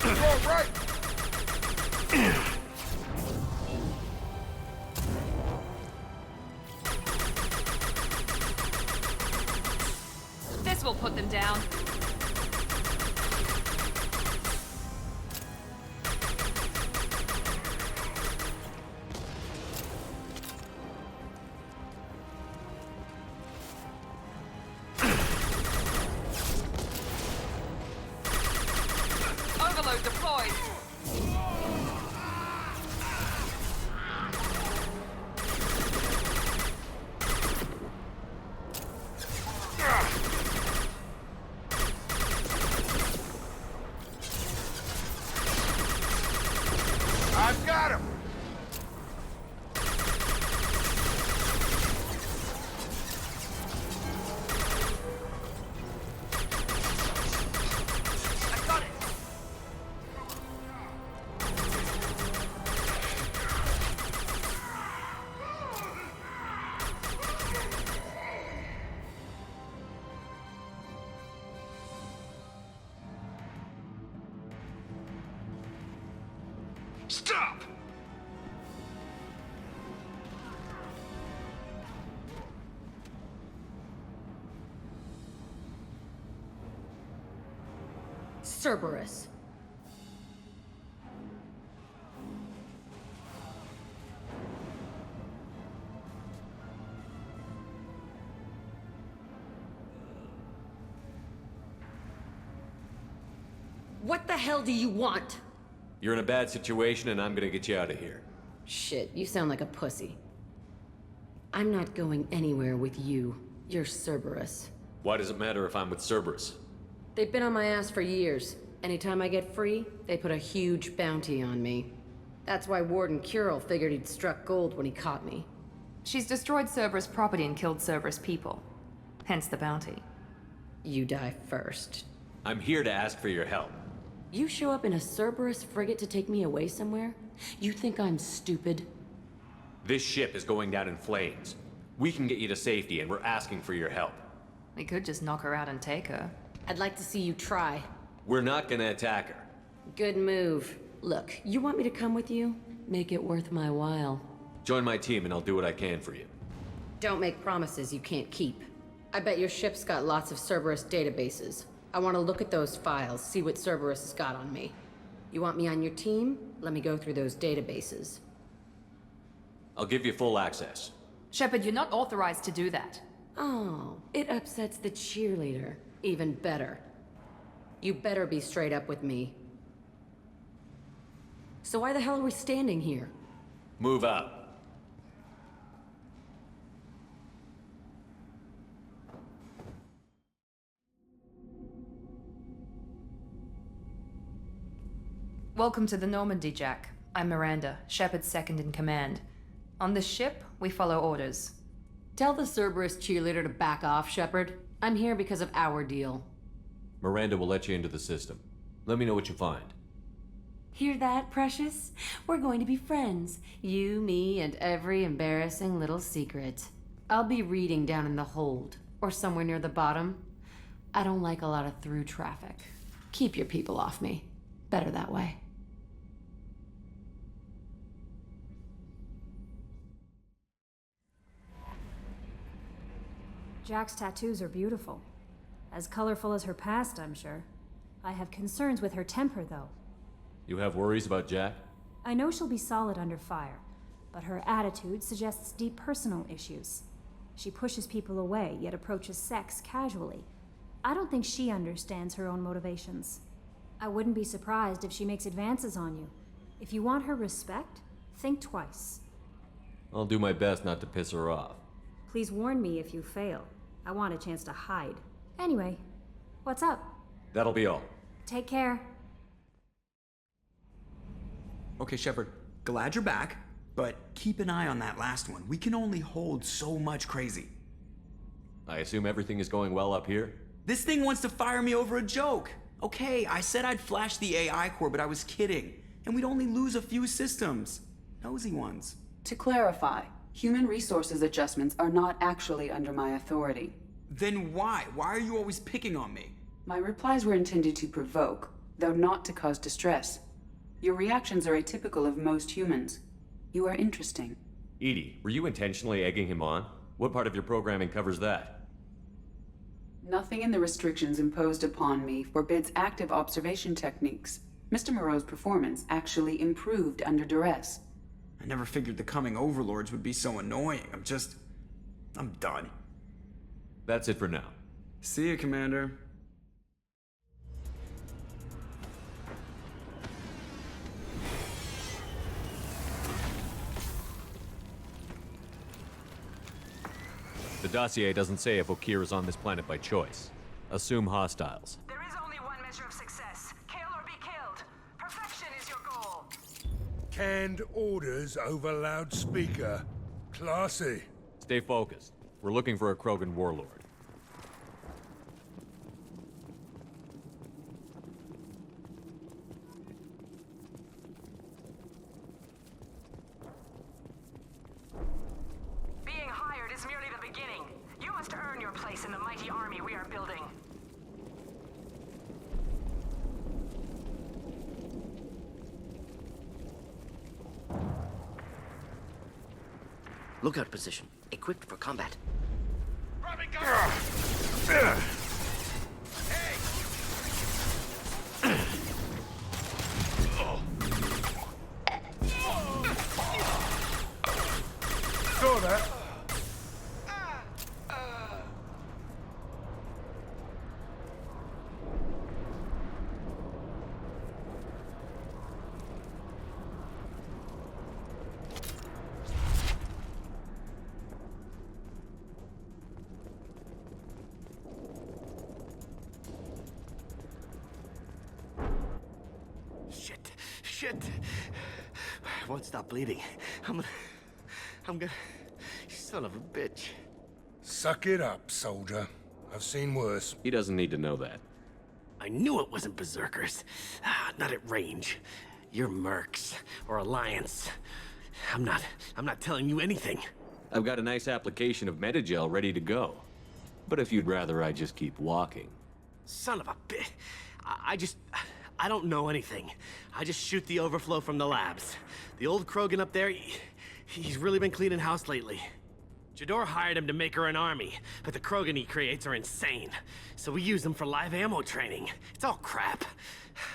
You're right! This will put them down. Overload deployed. I've got him! I got it! Stop! Cerberus. What the hell do you want? You're in a bad situation, and I'm gonna get you out of here. Shit, you sound like a pussy. I'm not going anywhere with you. You're Cerberus. Why does it matter if I'm with Cerberus? They've been on my ass for years. Anytime I get free, they put a huge bounty on me. That's why Warden Curel figured he'd struck gold when he caught me. She's destroyed Cerberus property and killed Cerberus people. Hence the bounty. You die first. I'm here to ask for your help. You show up in a Cerberus frigate to take me away somewhere? You think I'm stupid? This ship is going down in flames. We can get you to safety, and we're asking for your help. We could just knock her out and take her. I'd like to see you try. We're not gonna attack her. Good move. Look, you want me to come with you? Make it worth my while. Join my team, and I'll do what I can for you. Don't make promises you can't keep. I bet your ship's got lots of Cerberus databases. I want to look at those files, see what Cerberus has got on me. You want me on your team? Let me go through those databases. I'll give you full access. Shepard, you're not authorized to do that. Oh, it upsets the cheerleader. Even better. You better be straight up with me. So why the hell are we standing here? Move out. Welcome to the Normandy, Jack. I'm Miranda, Shepard's second in command. On this ship, we follow orders. Tell the Cerberus cheerleader to back off, Shepard. I'm here because of our deal. Miranda will let you into the system. Let me know what you find. Hear that, Precious? We're going to be friends. You, me, and every embarrassing little secret. I'll be reading down in the hold, or somewhere near the bottom. I don't like a lot of through traffic. Keep your people off me. Better that way. Jack's tattoos are beautiful. As colorful as her past, I'm sure. I have concerns with her temper, though. You have worries about Jack? I know she'll be solid under fire, but her attitude suggests deep personal issues. She pushes people away, yet approaches sex casually. I don't think she understands her own motivations. I wouldn't be surprised if she makes advances on you. If you want her respect, think twice. I'll do my best not to piss her off. Please warn me if you fail. I want a chance to hide. Anyway, what's up? That'll be all. Take care. Okay, Shepard, glad you're back, but keep an eye on that last one. We can only hold so much crazy. I assume everything is going well up here? This thing wants to fire me over a joke. Okay, I said I'd flash the AI core, but I was kidding. And we'd only lose a few systems. Nosy ones. To clarify, human resources adjustments are not actually under my authority. Then why? Why are you always picking on me? My replies were intended to provoke, though not to cause distress. Your reactions are atypical of most humans. You are interesting. Edie, were you intentionally egging him on? What part of your programming covers that? Nothing in the restrictions imposed upon me forbids active observation techniques. Mr. Moreau's performance actually improved under duress. I never figured the coming overlords would be so annoying. I'm done. That's it for now. See you, Commander. The dossier doesn't say if Okir is on this planet by choice. Assume hostiles. There is only one measure of success. Kill or be killed. Perfection is your goal. Canned orders over loudspeaker. Classy. Stay focused. We're looking for a Krogan warlord. Being hired is merely the beginning. You must earn your place in the mighty army we are building. Lookout position. Equipped for combat. Saw that. Shit. I won't stop bleeding. I'm gonna... Son of a bitch. Suck it up, soldier. I've seen worse. He doesn't need to know that. I knew it wasn't berserkers. Not at range. You're mercs or Alliance. I'm not telling you anything. I've got a nice application of Metagel ready to go. But if you'd rather I just keep walking. Son of a bitch. I don't know anything. I just shoot the overflow from the labs. The old Krogan up there, he's really been cleaning house lately. Jador hired him to make her an army, but the Krogan he creates are insane. So we use them for live ammo training. It's all crap.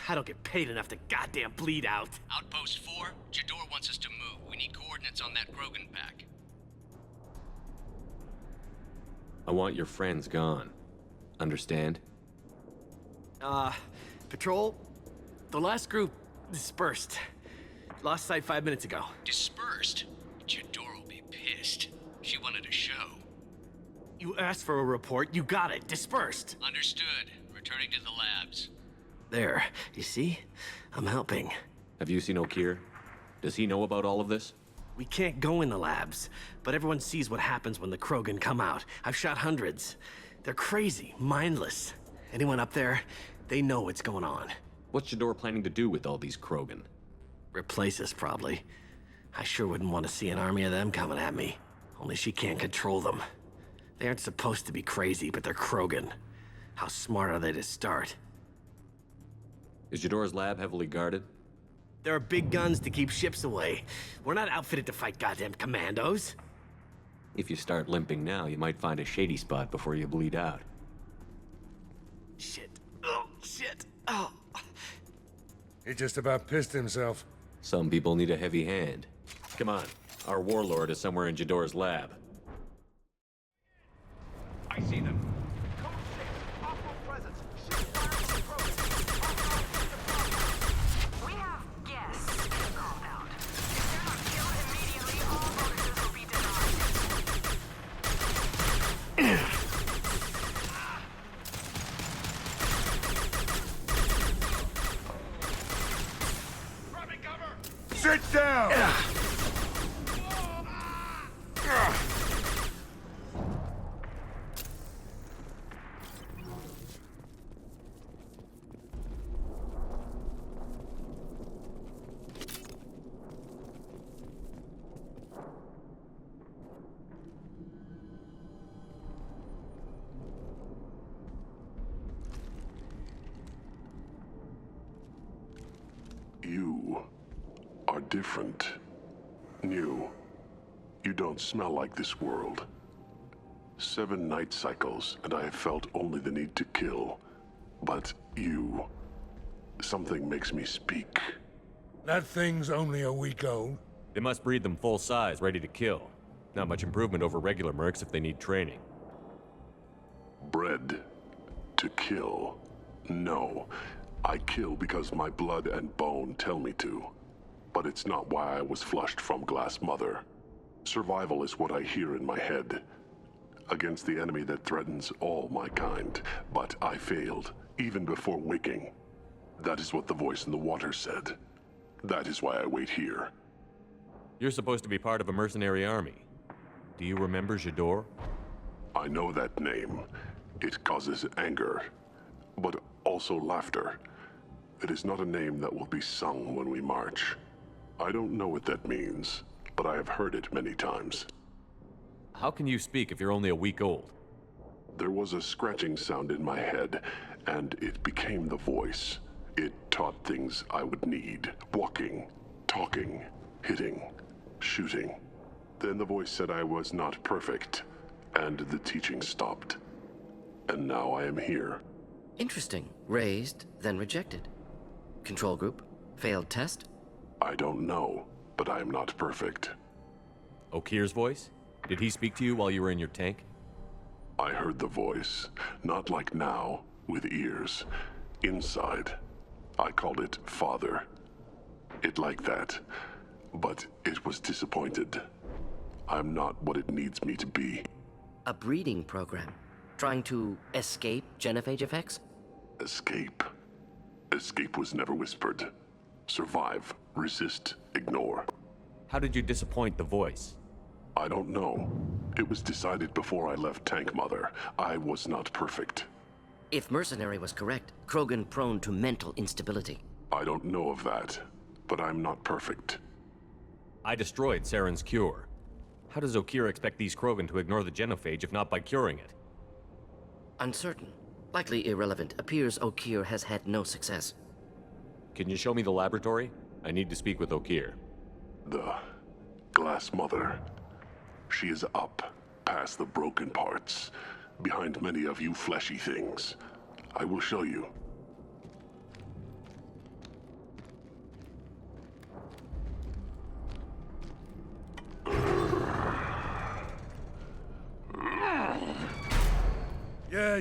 I don't get paid enough to goddamn bleed out. Outpost 4, Jador wants us to move. We need coordinates on that Krogan pack. I want your friends gone. Understand? Patrol? The last group dispersed. Lost sight 5 minutes ago. Dispersed? Jador will be pissed. She wanted a show. You asked for a report, you got it. Dispersed. Understood. Returning to the labs. There. You see? I'm helping. Have you seen Okir? Does he know about all of this? We can't go in the labs, but everyone sees what happens when the Krogan come out. I've shot hundreds. They're crazy, mindless. Anyone up there, they know what's going on. What's Jador planning to do with all these Krogan? Replace us, probably. I sure wouldn't want to see an army of them coming at me. Only she can't control them. They aren't supposed to be crazy, but they're Krogan. How smart are they to start? Is Jador's lab heavily guarded? There are big guns to keep ships away. We're not outfitted to fight goddamn commandos. If you start limping now, you might find a shady spot before you bleed out. Shit. Oh, shit. Oh. He just about pissed himself. Some people need a heavy hand. Come on, our warlord is somewhere in Jador's lab. I see them. We have guests in the compound. If they're not killed immediately, all bonuses will be denied. Sit down! You are different. New. You don't smell like this world. 7 night cycles, and I have felt only the need to kill. But you... something makes me speak. That thing's only a week old. They must breed them full size, ready to kill. Not much improvement over regular mercs if they need training. Bred to kill. No. I kill because my blood and bone tell me to. But it's not why I was flushed from Glass Mother. Survival is what I hear in my head. Against the enemy that threatens all my kind. But I failed, even before waking. That is what the voice in the water said. That is why I wait here. You're supposed to be part of a mercenary army. Do you remember Jador? I know that name. It causes anger, but also laughter. It is not a name that will be sung when we march. I don't know what that means, but I have heard it many times. How can you speak if you're only a week old? There was a scratching sound in my head, and it became the voice. It taught things I would need. Walking, talking, hitting, shooting. Then the voice said I was not perfect, and the teaching stopped. And now I am here. Interesting. Raised, then rejected. Control group? Failed test? I don't know, but I am not perfect. Okir's voice? Did he speak to you while you were in your tank? I heard the voice, not like now, with ears. Inside. I called it Father. It like that, but it was disappointed. I'm not what it needs me to be. A breeding program? Trying to escape genophage effects? Escape. Escape was never whispered. Survive, resist, ignore. How did you disappoint the voice? I don't know. It was decided before I left Tank Mother. I was not perfect. If Mercenary was correct, Krogan prone to mental instability. I don't know of that, but I'm not perfect. I destroyed Saren's cure. How does Okir expect these Krogan to ignore the genophage if not by curing it? Uncertain. Likely irrelevant. Appears Okir has had no success. Can you show me the laboratory? I need to speak with Okir. The Glass Mother. She is up, past the broken parts, behind many of you fleshy things. I will show you.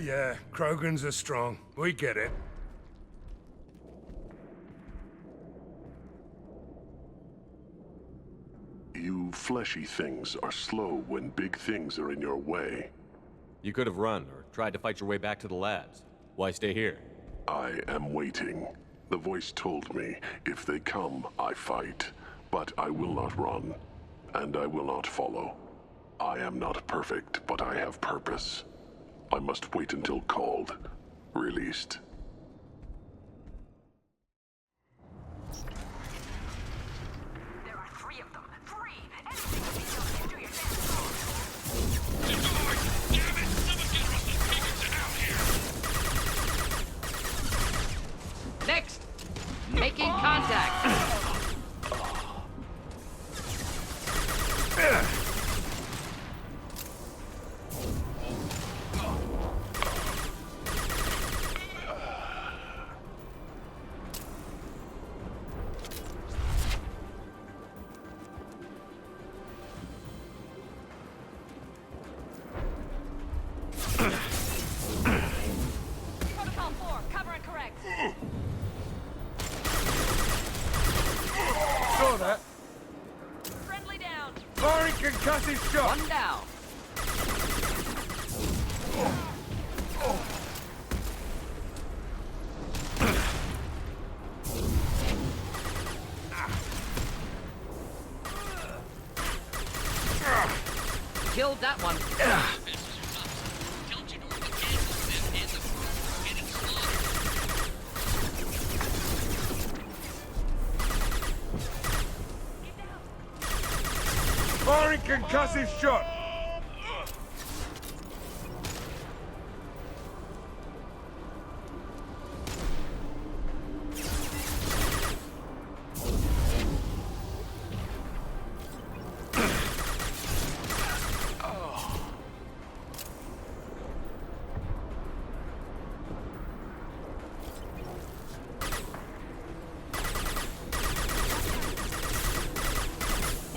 Yeah, Krogans are strong. We get it. You fleshy things are slow when big things are in your way. You could have run or tried to fight your way back to the labs. Why stay here? I am waiting. The voice told me, if they come, I fight. But I will not run, and I will not follow. I am not perfect, but I have purpose. I must wait until called, released. There are 3 of them. 3! Anything to be done to do your damn Damn it! Someone get Russell Stevenson out here! Next! Making contact! saw that. Friendly down. Firing concussive shot. One down. Killed that one. Firing concussive shot.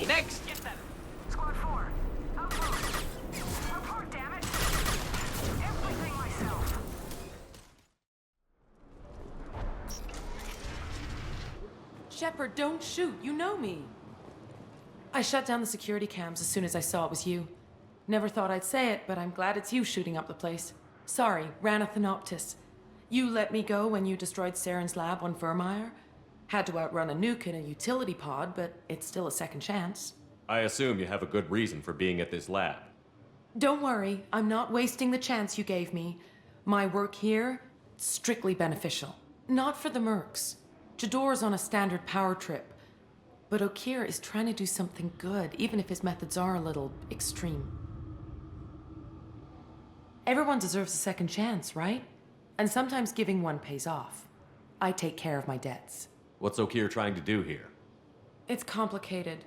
Next. Squad 4. Outpost. Report, damn it. Everything myself. Shepard, don't shoot. You know me. I shut down the security cams as soon as I saw it was you. Never thought I'd say it, but I'm glad it's you shooting up the place. Sorry, ran a Thanoptis. You let me go when you destroyed Saren's lab on Vermeer. Had to outrun a nuke in a utility pod, but it's still a second chance. I assume you have a good reason for being at this lab. Don't worry, I'm not wasting the chance you gave me. My work here, strictly beneficial. Not for the mercs. Jador's on a standard power trip. But Okir is trying to do something good, even if his methods are a little extreme. Everyone deserves a second chance, right? And sometimes giving one pays off. I take care of my debts. What's Okir trying to do here? It's complicated.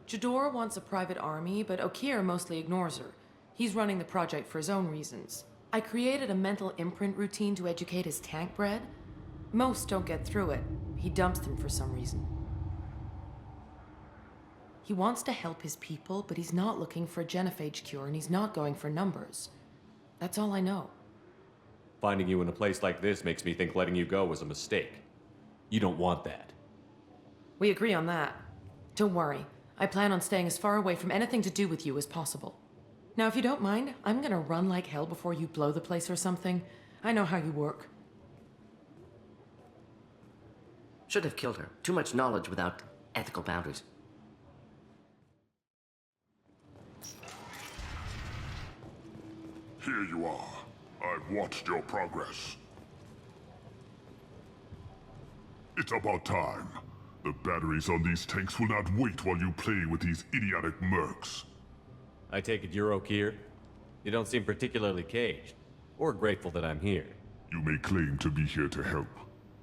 Jador wants a private army, but Okir mostly ignores her. He's running the project for his own reasons. I created a mental imprint routine to educate his tank bred. Most don't get through it. He dumps them for some reason. He wants to help his people, but he's not looking for a genophage cure, and he's not going for numbers. That's all I know. Finding you in a place like this makes me think letting you go was a mistake. You don't want that. We agree on that. Don't worry. I plan on staying as far away from anything to do with you as possible. Now, if you don't mind, I'm gonna run like hell before you blow the place or something. I know how you work. Should have killed her. Too much knowledge without ethical boundaries. Here you are. I've watched your progress. It's about time. The batteries on these tanks will not wait while you play with these idiotic mercs. I take it you're Okir? You don't seem particularly caged, or grateful that I'm here. You may claim to be here to help,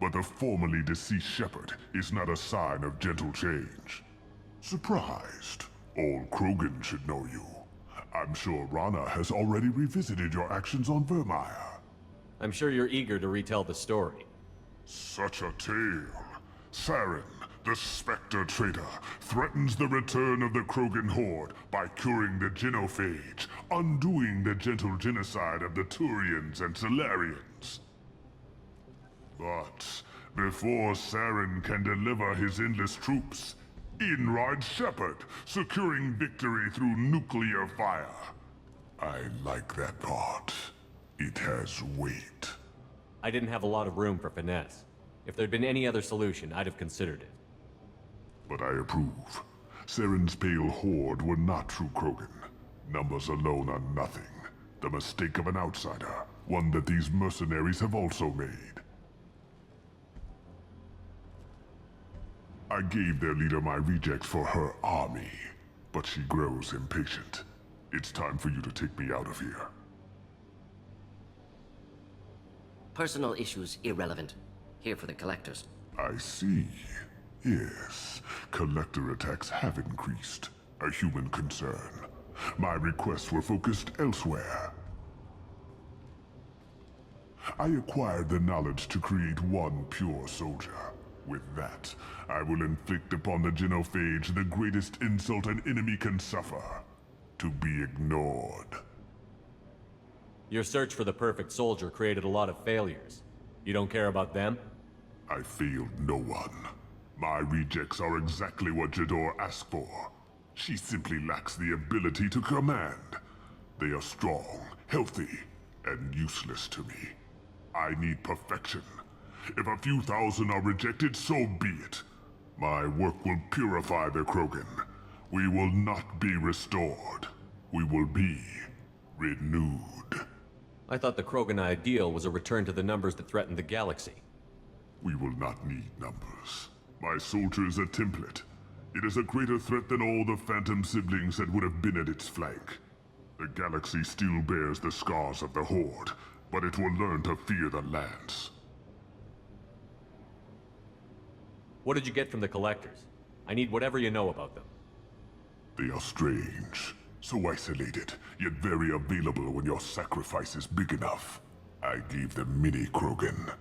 but the formerly deceased Shepard is not a sign of gentle change. Surprised? All Krogan should know you. I'm sure Rana has already revisited your actions on Vermeer. I'm sure you're eager to retell the story. Such a tale. Saren, the Spectre traitor, threatens the return of the Krogan horde by curing the genophage, undoing the gentle genocide of the Turians and Solarians. But before Saren can deliver his endless troops, in rides Shepard, securing victory through nuclear fire. I like that part. It has weight. I didn't have a lot of room for finesse. If there'd been any other solution, I'd have considered it. But I approve. Saren's pale horde were not true Krogan. Numbers alone are nothing. The mistake of an outsider, one that these mercenaries have also made. I gave their leader my rejects for her army, but she grows impatient. It's time for you to take me out of here. Personal issues irrelevant. Here for the collectors. I see. Yes, collector attacks have increased. A human concern. My requests were focused elsewhere. I acquired the knowledge to create one pure soldier. With that, I will inflict upon the genophage the greatest insult an enemy can suffer. To be ignored. Your search for the perfect soldier created a lot of failures. You don't care about them? I failed no one. My rejects are exactly what Jador asked for. She simply lacks the ability to command. They are strong, healthy, and useless to me. I need perfection. If a few thousand are rejected, so be it. My work will purify the Krogan. We will not be restored. We will be renewed. I thought the Krogan ideal was a return to the numbers that threatened the galaxy. We will not need numbers. My soldier is a template. It is a greater threat than all the Phantom siblings that would have been at its flank. The galaxy still bears the scars of the Horde, but it will learn to fear the Lance. What did you get from the Collectors? I need whatever you know about them. They are strange, so isolated, yet very available when your sacrifice is big enough. I gave them mini Krogan.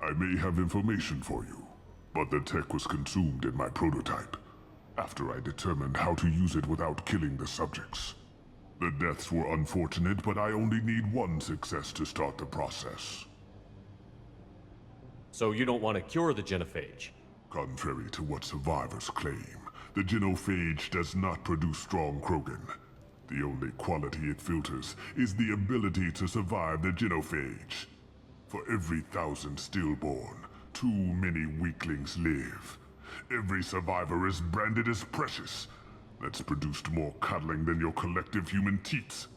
I may have information for you, but the tech was consumed in my prototype, after I determined how to use it without killing the subjects. The deaths were unfortunate, but I only need one success to start the process. So you don't want to cure the genophage? Contrary to what survivors claim, the genophage does not produce strong Krogan. The only quality it filters is the ability to survive the genophage. For every 1,000 stillborn, too many weaklings live. Every survivor is branded as precious. That's produced more cuddling than your collective human teats.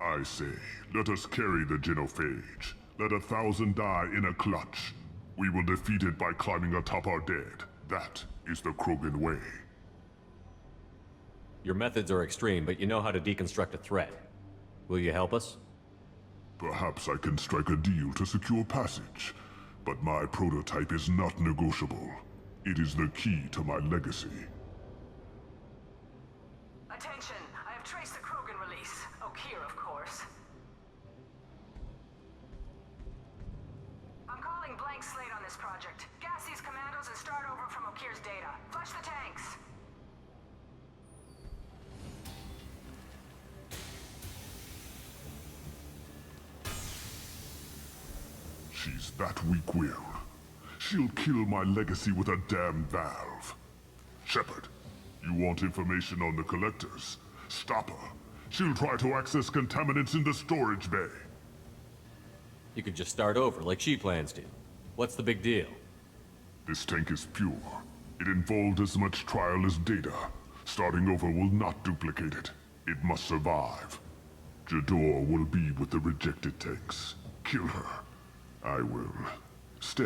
I say, let us carry the genophage. Let 1,000 die in a clutch. We will defeat it by climbing atop our dead. That is the Krogan way. Your methods are extreme, but you know how to deconstruct a threat. Will you help us? Perhaps I can strike a deal to secure passage, but my prototype is not negotiable. It is the key to my legacy. Attention! I have traced the Krogan release. Okeer, of course. I'm calling blank slate on this project. Gas these commandos and start over from Okeer's data. Flush the tanks! She's that weak-willed. She'll kill my legacy with a damn valve. Shepard, you want information on the Collectors? Stop her. She'll try to access contaminants in the storage bay. You could just start over, like she plans to. What's the big deal? This tank is pure. It involved as much trial as data. Starting over will not duplicate it. It must survive. Jador will be with the rejected tanks. Kill her. I will stay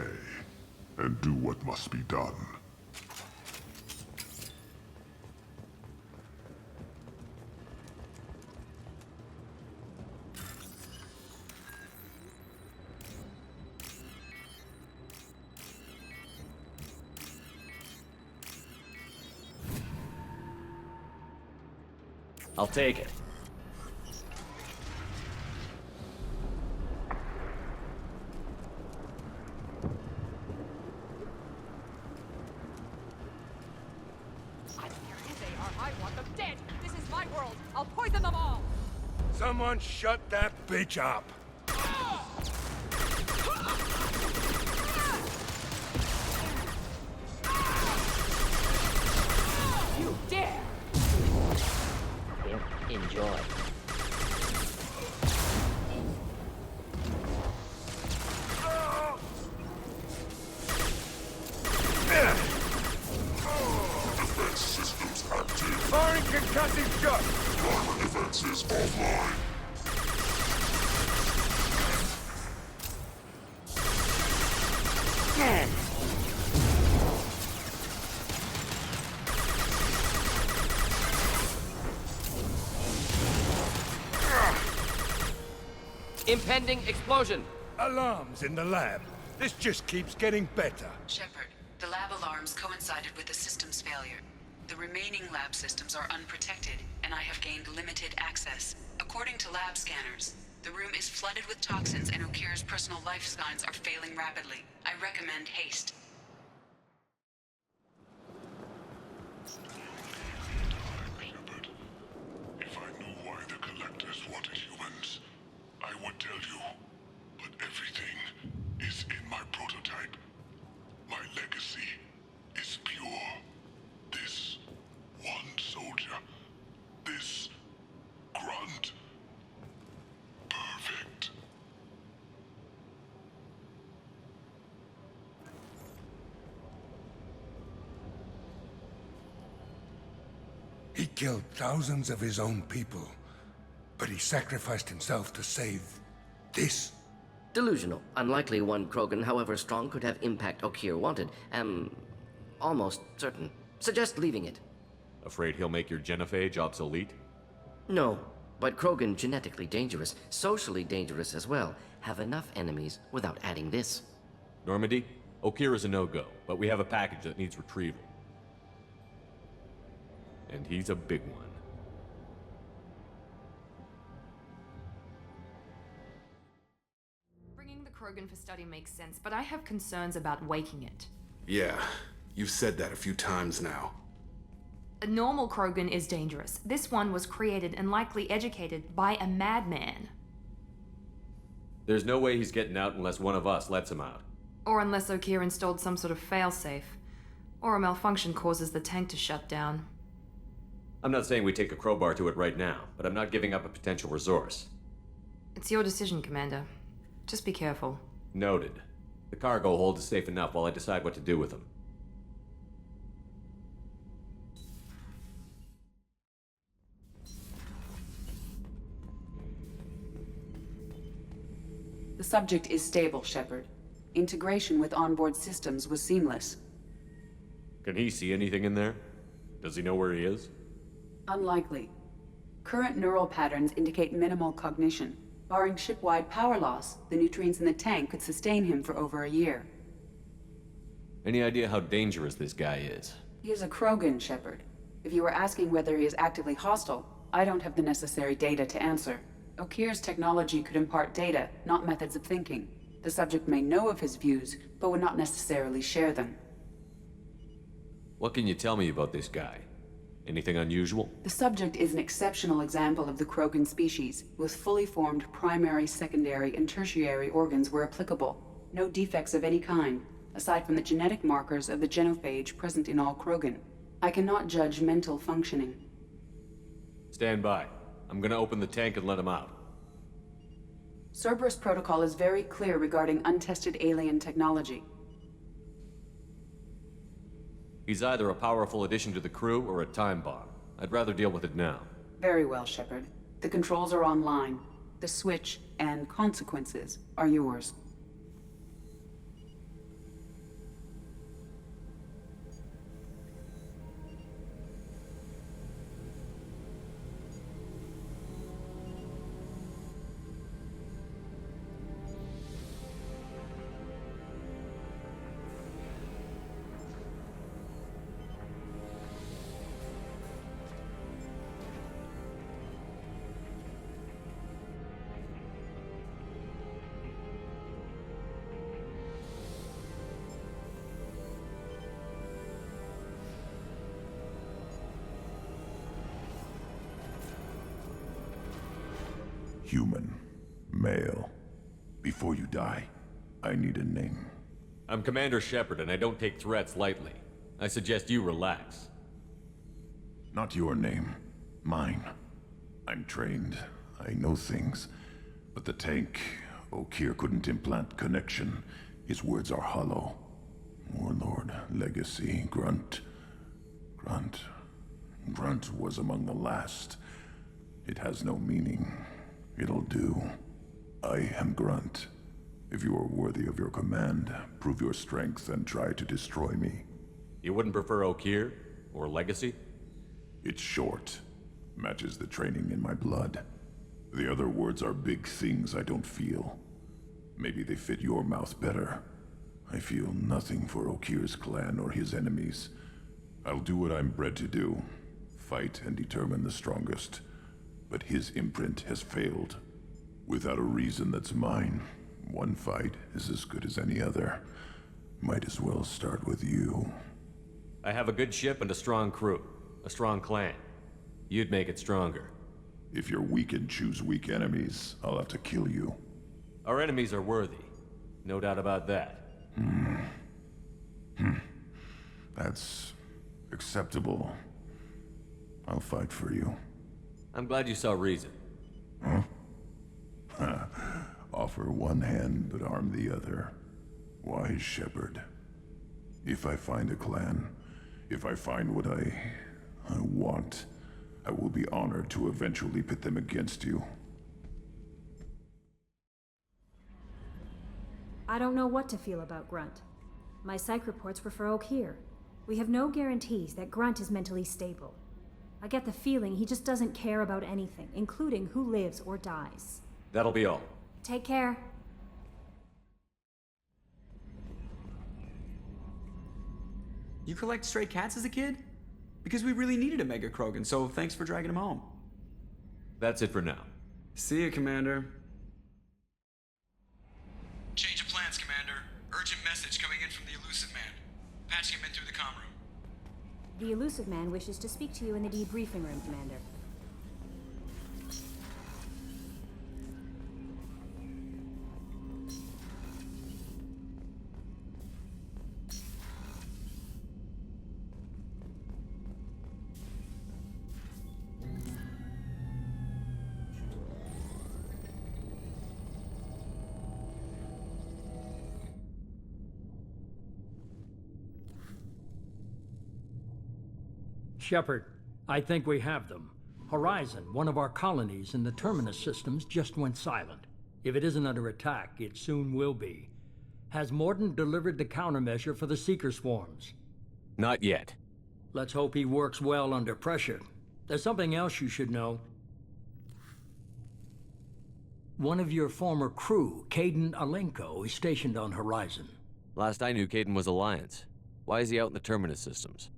and do what must be done. I'll take it. Someone shut that bitch up! You dare! Enjoy. Defense systems active. Firing concussive shot! Armor defenses offline. Impending explosion! Alarms in the lab. This just keeps getting better. Shepard, the lab alarms coincided with the system's failure. The remaining lab systems are unprotected, and I have gained limited access. According to lab scanners, the room is flooded with toxins and Okeer's personal life signs are failing rapidly. I recommend haste. If I knew why the Collectors wanted humans, I would tell you. But everything is in my prototype. He killed thousands of his own people, but he sacrificed himself to save this. Delusional. Unlikely one Krogan, however strong, could have impact Okier wanted. Am almost certain. Suggest leaving it. Afraid he'll make your genophage obsolete? No, but Krogan genetically dangerous, socially dangerous as well. Have enough enemies without adding this. Normandy, Okier is a no-go, but we have a package that needs retrieval. And he's a big one. Bringing the Krogan for study makes sense, but I have concerns about waking it. Yeah, you've said that a few times now. A normal Krogan is dangerous. This one was created and likely educated by a madman. There's no way he's getting out unless one of us lets him out. Or unless Okier installed some sort of failsafe. Or a malfunction causes the tank to shut down. I'm not saying we take a crowbar to it right now, but I'm not giving up a potential resource. It's your decision, Commander. Just be careful. Noted. The cargo hold is safe enough while I decide what to do with them. The subject is stable, Shepard. Integration with onboard systems was seamless. Can he see anything in there? Does he know where he is? Unlikely. Current neural patterns indicate minimal cognition. Barring ship-wide power loss, the nutrients in the tank could sustain him for over a year. Any idea how dangerous this guy is? He is a Krogan, Shepard. If you were asking whether he is actively hostile, I don't have the necessary data to answer. Okier's technology could impart data, not methods of thinking. The subject may know of his views, but would not necessarily share them. What can you tell me about this guy? Anything unusual? The subject is an exceptional example of the Krogan species, with fully formed primary, secondary, and tertiary organs where applicable. No defects of any kind, aside from the genetic markers of the genophage present in all Krogan. I cannot judge mental functioning. Stand by. I'm gonna open the tank and let him out. Cerberus protocol is very clear regarding untested alien technology. He's either a powerful addition to the crew or a time bomb. I'd rather deal with it now. Very well, Shepard. The controls are online. The switch and consequences are yours. Human. Male. Before you die, I need a name. I'm Commander Shepard, and I don't take threats lightly. I suggest you relax. Not your name. Mine. I'm trained. I know things. But the tank, Okier couldn't implant connection. His words are hollow. Warlord, Legacy, Grunt. Grunt was among the last. It has no meaning. It'll do. I am Grunt. If you are worthy of your command, prove your strength and try to destroy me. You wouldn't prefer Okier? Or Legacy? It's short. Matches the training in my blood. The other words are big things I don't feel. Maybe they fit your mouth better. I feel nothing for Okier's clan or his enemies. I'll do what I'm bred to do. Fight and determine the strongest. But his imprint has failed. Without a reason that's mine, one fight is as good as any other. Might as well start with you. I have a good ship and a strong crew. A strong clan. You'd make it stronger. If you're weak and choose weak enemies, I'll have to kill you. Our enemies are worthy. No doubt about that. That's acceptable. I'll fight for you. I'm glad you saw reason. Huh? Offer one hand, but arm the other. Wise Shepard. If I find a clan, if I find what I want, I will be honored to eventually pit them against you. I don't know what to feel about Grunt. My psych reports refer Oak here. We have no guarantees that Grunt is mentally stable. I get the feeling he just doesn't care about anything, including who lives or dies. That'll be all. Take care. You collect stray cats as a kid? Because we really needed a Mega Krogan, so thanks for dragging him home. That's it for now. See ya, Commander. Change of plans, Commander. Urgent message coming in from the Elusive Man. Patching him in through the comm room. The Elusive Man wishes to speak to you in the debriefing room, Commander. Shepard, I think we have them. Horizon, one of our colonies in the Terminus systems, just went silent. If it isn't under attack, it soon will be. Has Mordin delivered the countermeasure for the Seeker swarms? Not yet. Let's hope he works well under pressure. There's something else you should know. One of your former crew, Caden Alenko, is stationed on Horizon. Last I knew, Caden was Alliance. Why is he out in the Terminus systems?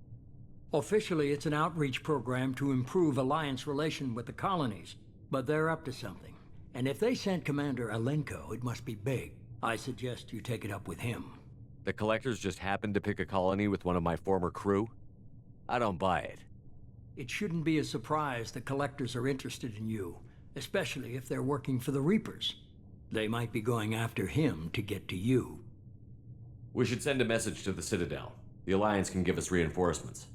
Officially, it's an outreach program to improve Alliance relation with the colonies, but they're up to something. And if they sent Commander Alenko, it must be big. I suggest you take it up with him. The Collectors just happened to pick a colony with one of my former crew? I don't buy it. It shouldn't be a surprise the Collectors are interested in you, especially if they're working for the Reapers. They might be going after him to get to you. We should send a message to the Citadel. The Alliance can give us reinforcements.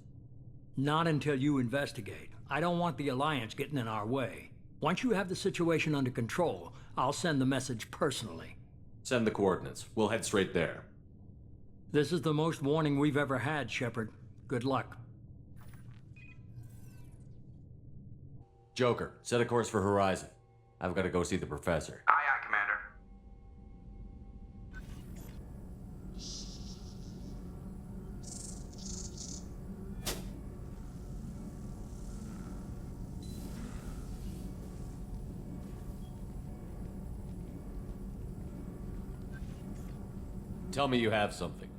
Not until you investigate. I don't want the Alliance getting in our way. Once you have the situation under control, I'll send the message personally. Send the coordinates. We'll head straight there. This is the most warning we've ever had, Shepard. Good luck. Joker, set a course for Horizon. I've got to go see the Professor. Aye, aye, Commander. Tell me you have something.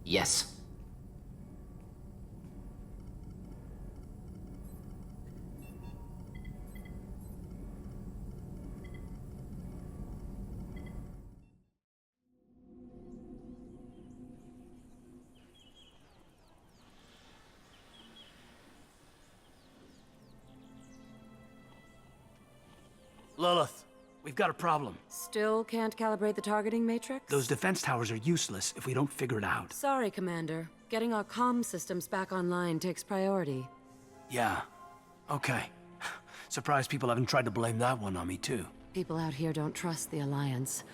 Yes. Lilith, we've got a problem. Still can't calibrate the targeting matrix? Those defense towers are useless if we don't figure it out. Sorry, Commander. Getting our comm systems back online takes priority. Yeah. Okay. Surprised people haven't tried to blame that one on me, too. People out here don't trust the Alliance.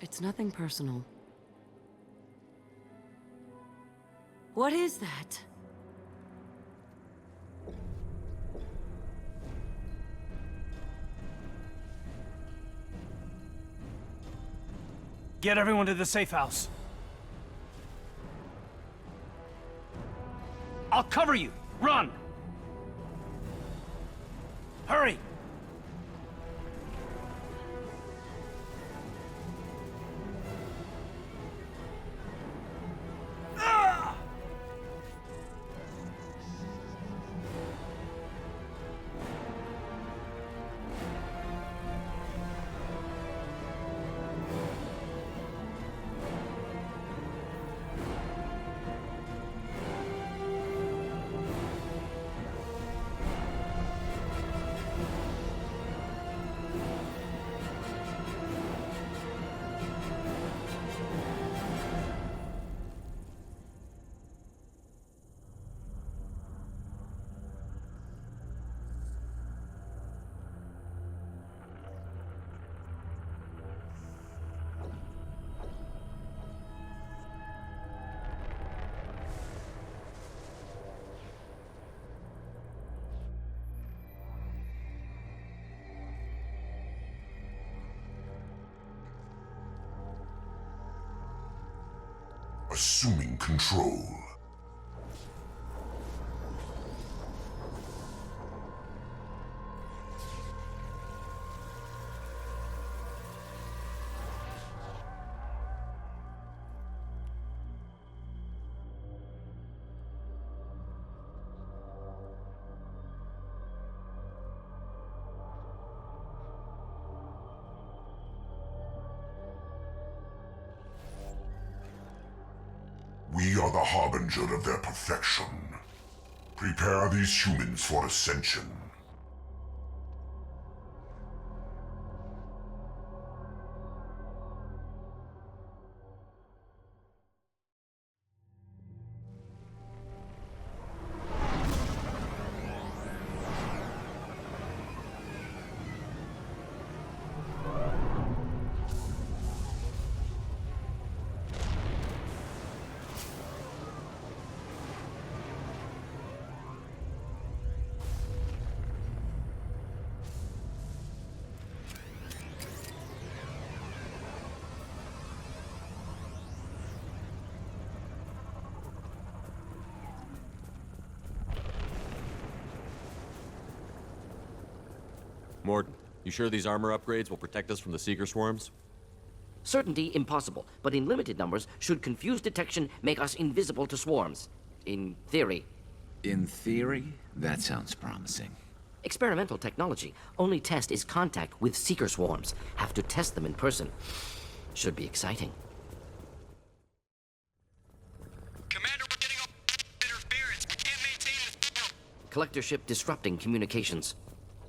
It's nothing personal. What is that? Get everyone to the safe house. I'll cover you. Run! Hurry! Assuming control. We are the harbinger of their perfection. Prepare these humans for ascension. Mordin, you sure these armor upgrades will protect us from the Seeker swarms? Certainty impossible, but in limited numbers, should confused detection make us invisible to swarms. In theory. In theory? That sounds promising. Experimental technology. Only test is contact with Seeker swarms. Have to test them in person. Should be exciting. Commander, we're getting interference. We can't maintain this. Collector ship disrupting communications.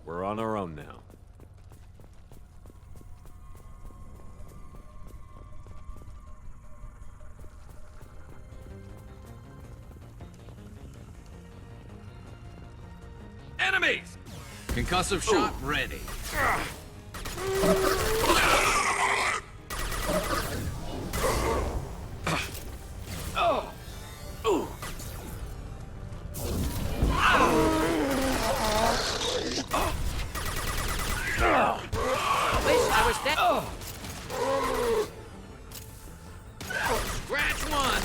We're on our own now. Enemies! Concussive shot ready. Wish I was dead. Scratch one!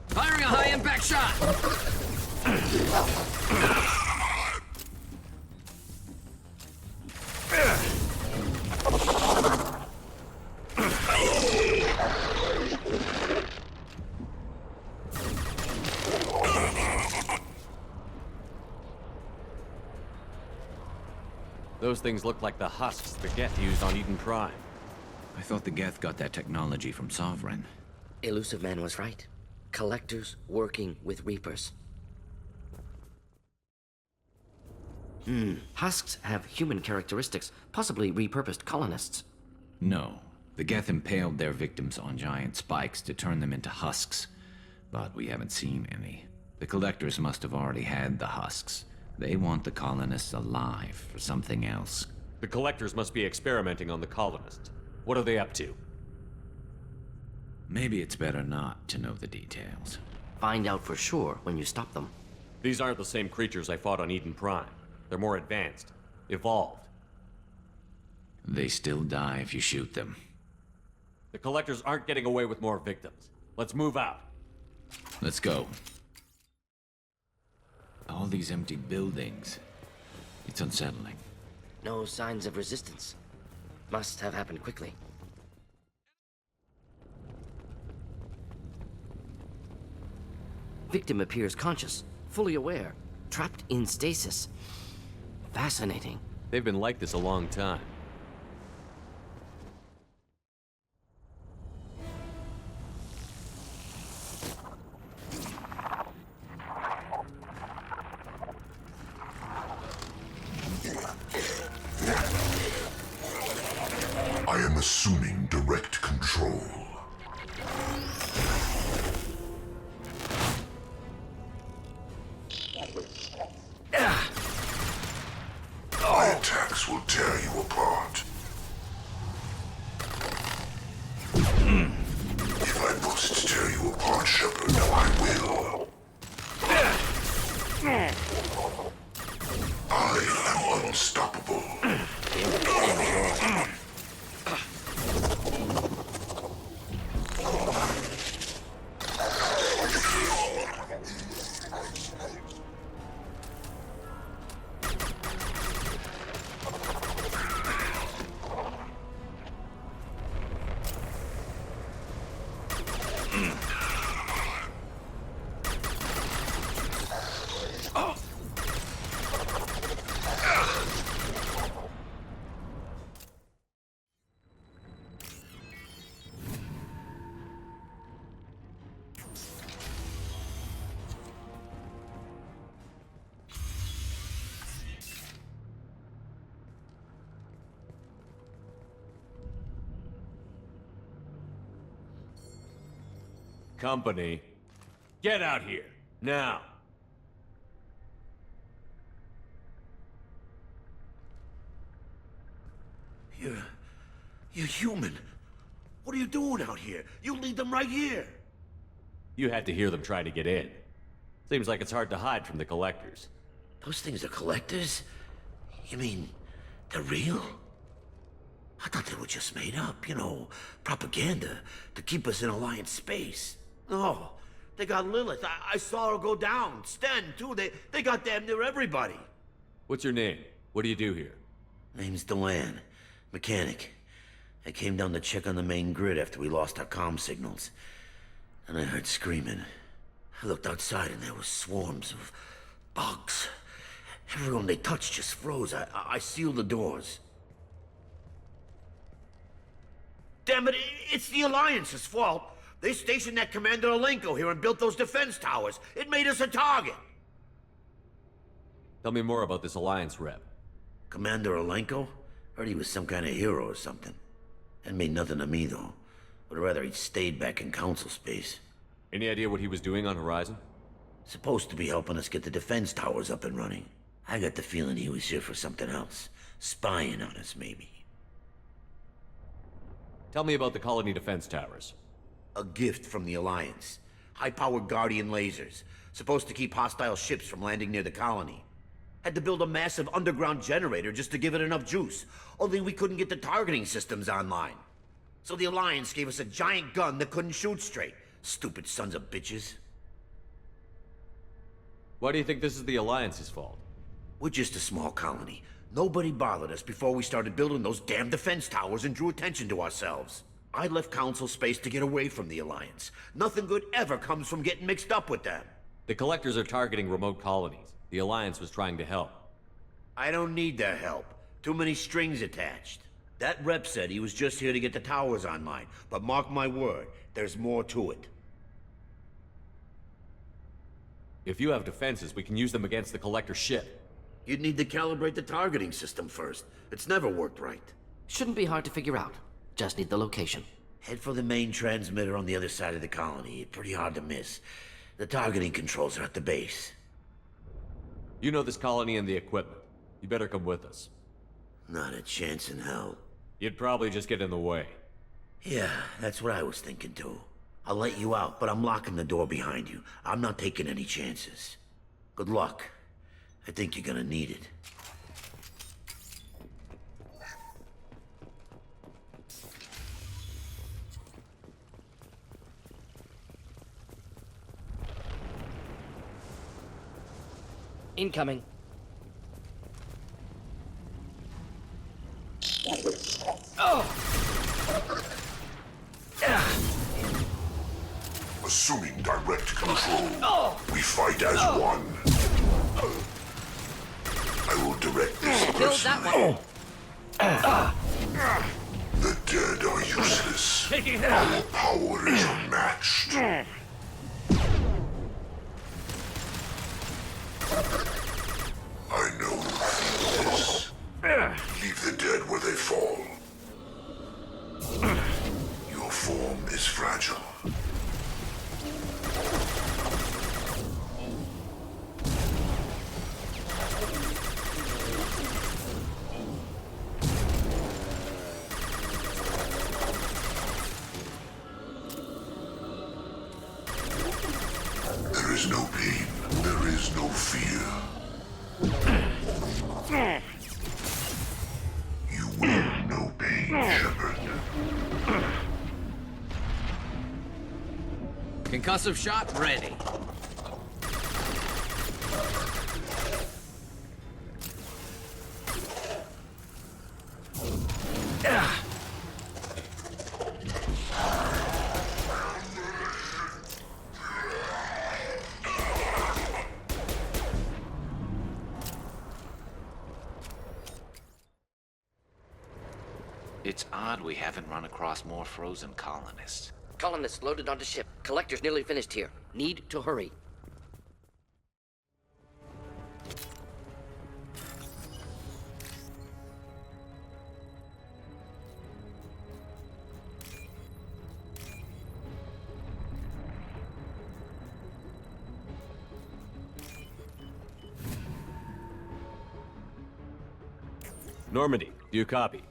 Firing a high-impact shot! Those things look like the husks the Geth used on Eden Prime. I thought the Geth got that technology from Sovereign. Elusive Man was right. Collectors working with Reapers. Husks have human characteristics, possibly repurposed colonists. No. The Geth impaled their victims on giant spikes to turn them into husks. But we haven't seen any. The Collectors must have already had the husks. They want the colonists alive for something else. The Collectors must be experimenting on the colonists. What are they up to? Maybe it's better not to know the details. Find out for sure when you stop them. These aren't the same creatures I fought on Eden Prime. They're more advanced, evolved. They still die if you shoot them. The Collectors aren't getting away with more victims. Let's move out. Let's go. All these empty buildings. It's unsettling. No signs of resistance. Must have happened quickly. Victim appears conscious, fully aware, trapped in stasis. Fascinating. They've been like this a long time. I am assuming direct control. My attacks will tear you apart. If I must tear you apart, Shepard, I will. Company, get out here, now! You're human. What are you doing out here? You lead them right here. You had to hear them try to get in. Seems like it's hard to hide from the collectors. Those things are collectors? You mean, they're real? I thought they were just made up, you know, propaganda to keep us in Alliance space. No, they got Lilith. I saw her go down. Sten, too. They got damn near everybody. What's your name? What do you do here? Name's Delan. Mechanic. I came down to check on the main grid after we lost our comm signals. And I heard screaming. I looked outside and there were swarms of bugs. Everyone they touched just froze. I sealed the doors. Damn it, it's the Alliance's fault. They stationed that Commander Alenko here and built those defense towers. It made us a target. Tell me more about this Alliance rep. Commander Alenko? Heard he was some kind of hero or something. That made nothing to me, though. Would rather he'd stayed back in Council space. Any idea what he was doing on Horizon? Supposed to be helping us get the defense towers up and running. I got the feeling he was here for something else. Spying on us, maybe. Tell me about the colony defense towers. A gift from the Alliance. High-powered Guardian lasers. Supposed to keep hostile ships from landing near the colony. Had to build a massive underground generator just to give it enough juice. Only we couldn't get the targeting systems online. So the Alliance gave us a giant gun that couldn't shoot straight. Stupid sons of bitches. Why do you think this is the Alliance's fault? We're just a small colony. Nobody bothered us before we started building those damn defense towers and drew attention to ourselves. I left Council space to get away from the Alliance. Nothing good ever comes from getting mixed up with them. The collectors are targeting remote colonies. The Alliance was trying to help. I don't need their help. Too many strings attached. That rep said he was just here to get the towers online, but mark my word, there's more to it. If you have defenses, we can use them against the collector ship. You'd need to calibrate the targeting system first. It's never worked right. Shouldn't be hard to figure out. Just need the location. Head for the main transmitter on the other side of the colony. Pretty hard to miss. The targeting controls are at the base. You know this colony and the equipment. You better come with us. Not a chance in hell. You'd probably just get in the way. Yeah, that's what I was thinking too. I'll let you out, but I'm locking the door behind you. I'm not taking any chances. Good luck. I think you're gonna need it. Incoming. Assuming direct control, we fight as one. I will direct this personally. The dead are useless. Our power is unmatched. I know this. Leave the dead where they fall. Your form is fragile. There is no pain. There is no fear. You will know pain, Shepard. Concussive shot ready. It's odd we haven't run across more frozen colonists. Colonists loaded onto ship. Collectors nearly finished here. Need to hurry. Normandy, do you copy?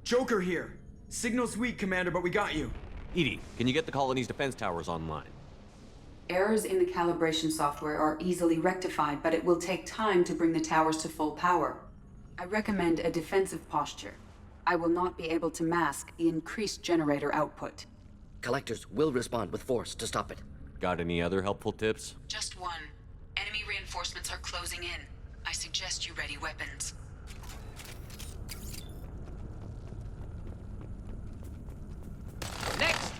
Joker here. Signal's weak, Commander, but we got you. Edie, can you get the colony's defense towers online? Errors in the calibration software are easily rectified, but it will take time to bring the towers to full power. I recommend a defensive posture. I will not be able to mask the increased generator output. Collectors will respond with force to stop it. Got any other helpful tips? Just one. Enemy reinforcements are closing in. I suggest you ready weapons. Next!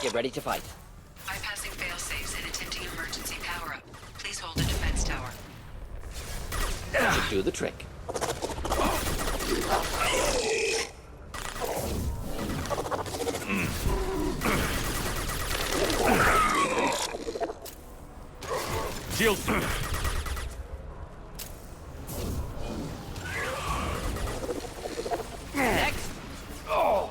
Get ready to fight. Bypassing failsafes and attempting emergency power-up. Please hold a defense tower. That should do the trick. Shield! Next! Oh!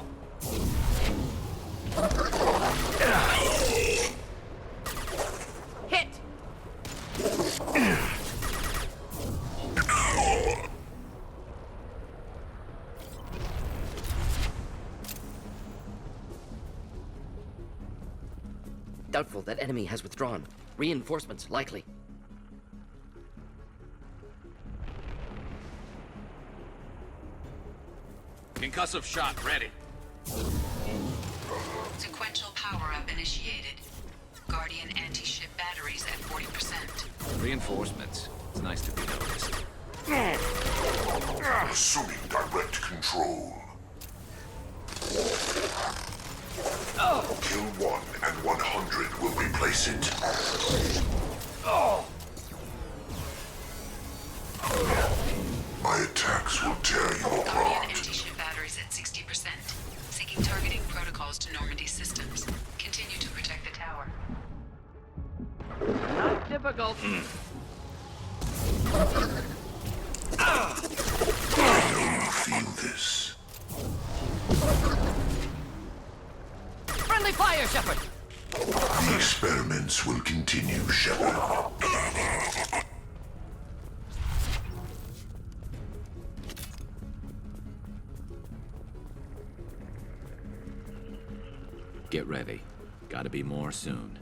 Hit! Doubtful that enemy has withdrawn. Reinforcements likely. Concussive shot ready. Sequential power-up initiated. Guardian anti-ship batteries at 40%. Reinforcements. It's nice to be noticed. Assuming direct control. Kill 1 and 100 will replace it. My attacks will tear you Guardian apart. anti-ship batteries at 60%. Seeking targeting protocols to Normandy systems. Continue to protect the tower. Not difficult. Feel this. Friendly fire, Shepard! The experiments will continue, Shepard. Get ready. Gotta be more soon.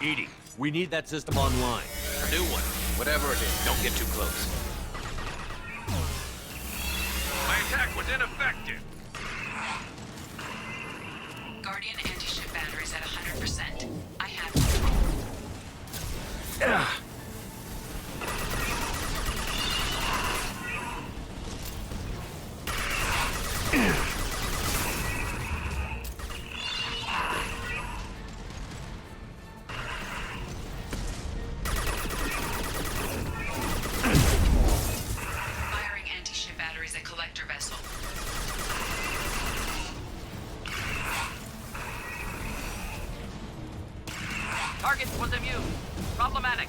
Edie, we need that system online. New one. Whatever it is, don't get too close. My attack was ineffective. Guardian anti-ship batteries at 100%. I have firing anti-ship batteries at collector vessel. Target was immune. Problematic.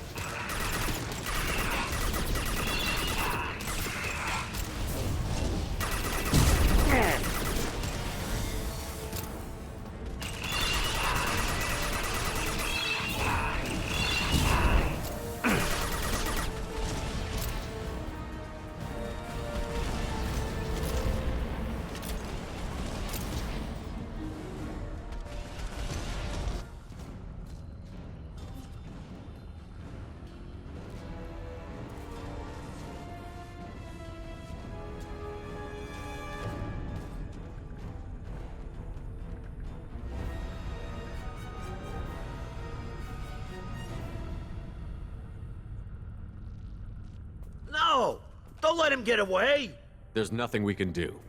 No! Don't let him get away! There's nothing we can do.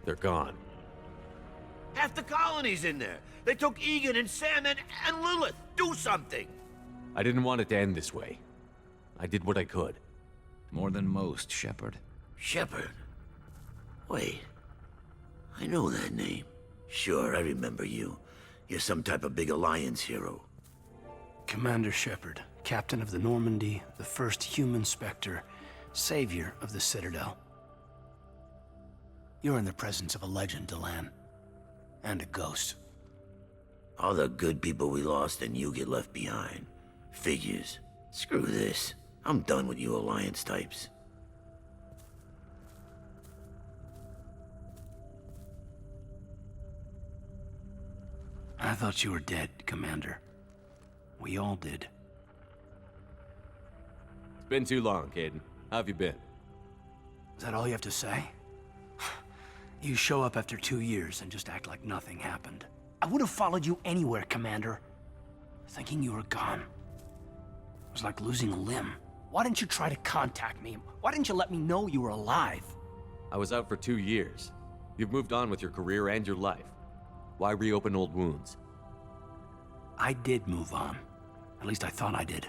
They're gone. Half the colony's in there. They took Egan and Sam and Lilith. Do something! I didn't want it to end this way. I did what I could. More than most, Shepard. Shepard? Wait. I know that name. Sure, I remember you. You're some type of big Alliance hero. Commander Shepard, captain of the Normandy, the first human Spectre, savior of the Citadel. You're in the presence of a legend, Delan. And a ghost. All the good people we lost and you get left behind. Figures. Screw this. I'm done with you Alliance types. I thought you were dead, Commander. We all did. It's been too long, Caden. How have you been? Is that all you have to say? You show up after 2 years and just act like nothing happened. I would have followed you anywhere, Commander. Thinking you were gone. It was like losing a limb. Why didn't you try to contact me? Why didn't you let me know you were alive? I was out for 2 years. You've moved on with your career and your life. Why reopen old wounds? I did move on. At least I thought I did.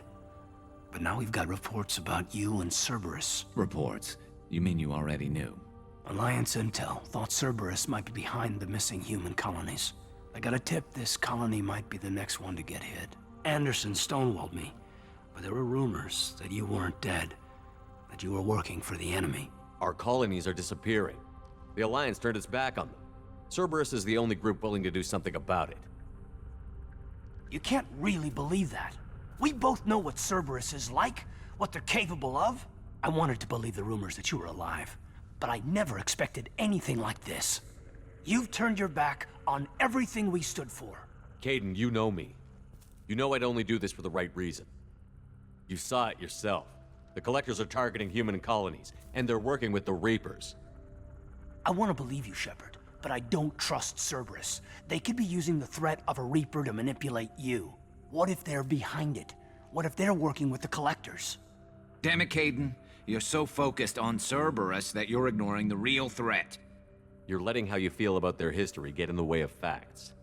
But now we've got reports about you and Cerberus. Reports? You mean you already knew? Alliance intel thought Cerberus might be behind the missing human colonies. I got a tip this colony might be the next one to get hit. Anderson stonewalled me, but there were rumors that you weren't dead, that you were working for the enemy. Our colonies are disappearing. The Alliance turned its back on them. Cerberus is the only group willing to do something about it. You can't really believe that. We both know what Cerberus is like, what they're capable of. I wanted to believe the rumors that you were alive, but I never expected anything like this. You've turned your back on everything we stood for. Caden, you know me. You know I'd only do this for the right reason. You saw it yourself. The Collectors are targeting human colonies, and they're working with the Reapers. I want to believe you, Shepard, but I don't trust Cerberus. They could be using the threat of a Reaper to manipulate you. What if they're behind it? What if they're working with the Collectors? Damn it, Caden. You're so focused on Cerberus that you're ignoring the real threat. You're letting how you feel about their history get in the way of facts.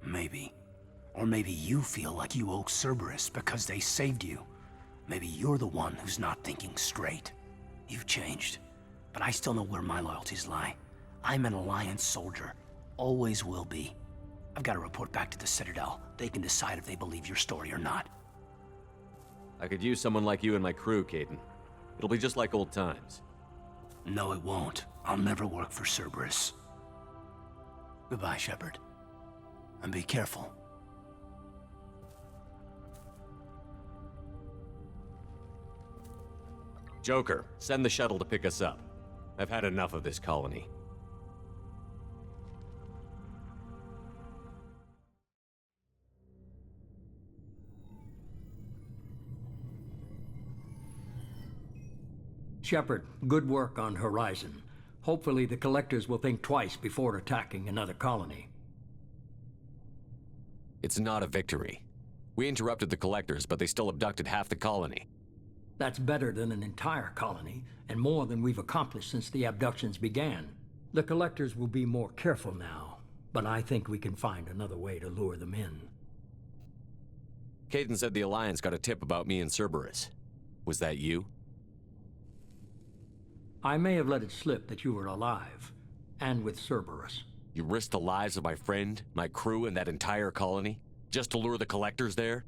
Maybe. Or maybe you feel like you owe Cerberus because they saved you. Maybe you're the one who's not thinking straight. You've changed, but I still know where my loyalties lie. I'm an Alliance soldier. Always will be. I've got to report back to the Citadel. They can decide if they believe your story or not. I could use someone like you in my crew, Caden. It'll be just like old times. No, it won't. I'll never work for Cerberus. Goodbye, Shepard. And be careful. Joker, send the shuttle to pick us up. I've had enough of this colony. Shepard, good work on Horizon. Hopefully the Collectors will think twice before attacking another colony. It's not a victory. We interrupted the Collectors, but they still abducted half the colony. That's better than an entire colony, and more than we've accomplished since the abductions began. The Collectors will be more careful now, but I think we can find another way to lure them in. Caden said the Alliance got a tip about me and Cerberus. Was that you? I may have let it slip that you were alive, and with Cerberus. You risked the lives of my friend, my crew, and that entire colony, just to lure the Collectors there?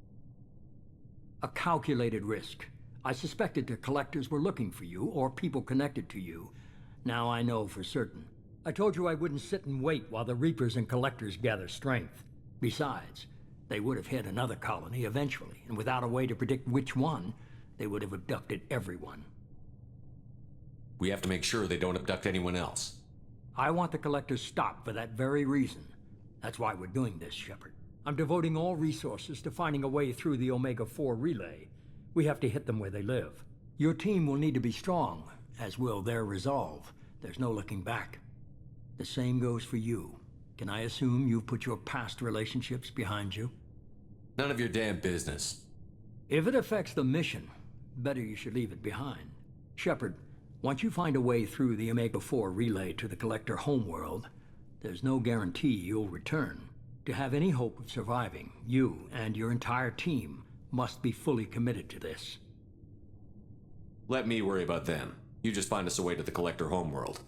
A calculated risk. I suspected the Collectors were looking for you, or people connected to you. Now I know for certain. I told you I wouldn't sit and wait while the Reapers and Collectors gather strength. Besides, they would have hit another colony eventually, and without a way to predict which one, they would have abducted everyone. We have to make sure they don't abduct anyone else. I want the Collectors stopped for that very reason. That's why we're doing this, Shepard. I'm devoting all resources to finding a way through the Omega-4 relay. We have to hit them where they live. Your team will need to be strong, as will their resolve. There's no looking back. The same goes for you. Can I assume you've put your past relationships behind you? None of your damn business. If it affects the mission, better you should leave it behind. Shepard, once you find a way through the Omega-4 relay to the Collector homeworld, there's no guarantee you'll return. To have any hope of surviving, you and your entire team must be fully committed to this. Let me worry about them. You just find us a way to the Collector homeworld.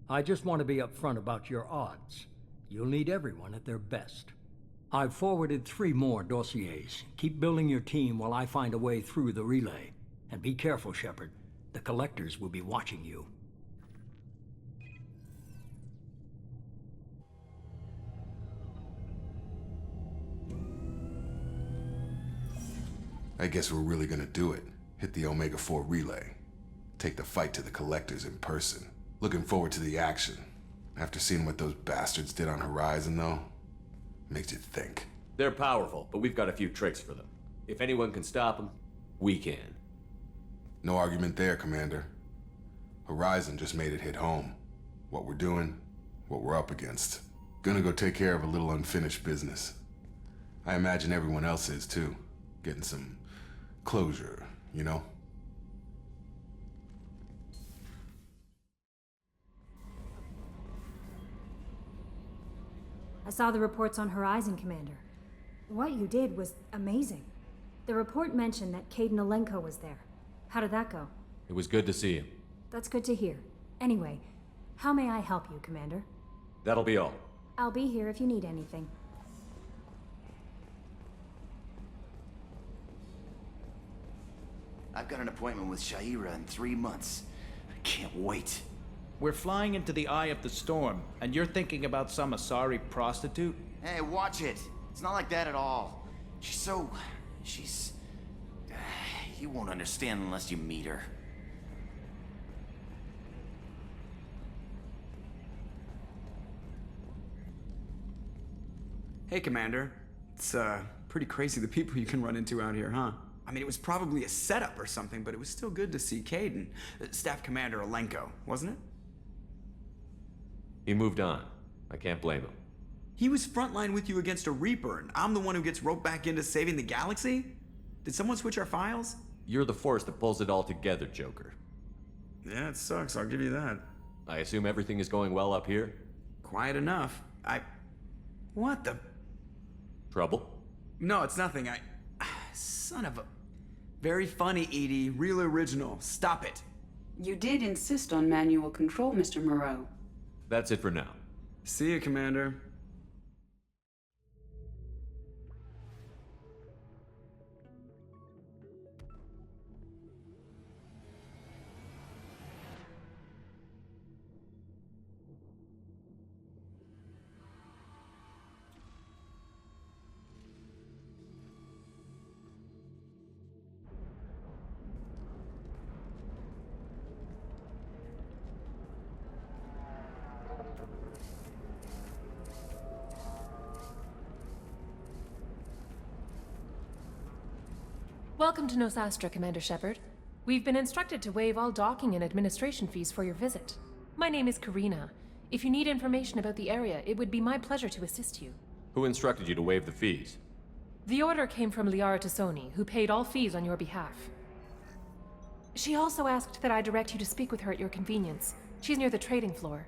I just want to be upfront about your odds. You'll need everyone at their best. I've forwarded 3 more dossiers. Keep building your team while I find a way through the relay. And be careful, Shepard. The collectors will be watching you. I guess we're really gonna do it. Hit the Omega-4 relay. Take the fight to the collectors in person. Looking forward to the action. After seeing what those bastards did on Horizon, though, makes you think. They're powerful, but we've got a few tricks for them. If anyone can stop them, we can. No argument there, Commander. Horizon just made it hit home. What we're doing, what we're up against. Gonna go take care of a little unfinished business. I imagine everyone else is, too. Getting some closure, you know? I saw the reports on Horizon, Commander. What you did was amazing. The report mentioned that Kaidan Alenko was there. How did that go? It was good to see him. That's good to hear. Anyway, how may I help you, Commander? That'll be all. I'll be here if you need anything. I've got an appointment with Shaira in 3 months. I can't wait. We're flying into the eye of the storm, and you're thinking about some Asari prostitute? Hey, watch it. It's not like that at all. She's... You won't understand unless you meet her. Hey, Commander. It's, pretty crazy the people you can run into out here, huh? I mean, it was probably a setup or something, but it was still good to see Kaidan. Staff Commander Alenko, wasn't it? He moved on. I can't blame him. He was frontline with you against a Reaper, and I'm the one who gets roped back into saving the galaxy? Did someone switch our files? You're the force that pulls it all together, Joker. Yeah, it sucks, I'll give you that. I assume everything is going well up here? Quiet enough. What the... Trouble? No, it's nothing. Son of a... Very funny, Edie. Real original. Stop it. You did insist on manual control, Mr. Moreau. That's it for now. See you, Commander. Welcome to Nos-Astra, Commander Shepard. We've been instructed to waive all docking and administration fees for your visit. My name is Karina. If you need information about the area, it would be my pleasure to assist you. Who instructed you to waive the fees? The order came from Liaре Tassoni, who paid all fees on your behalf. She also asked that I direct you to speak with her at your convenience. She's near the trading floor.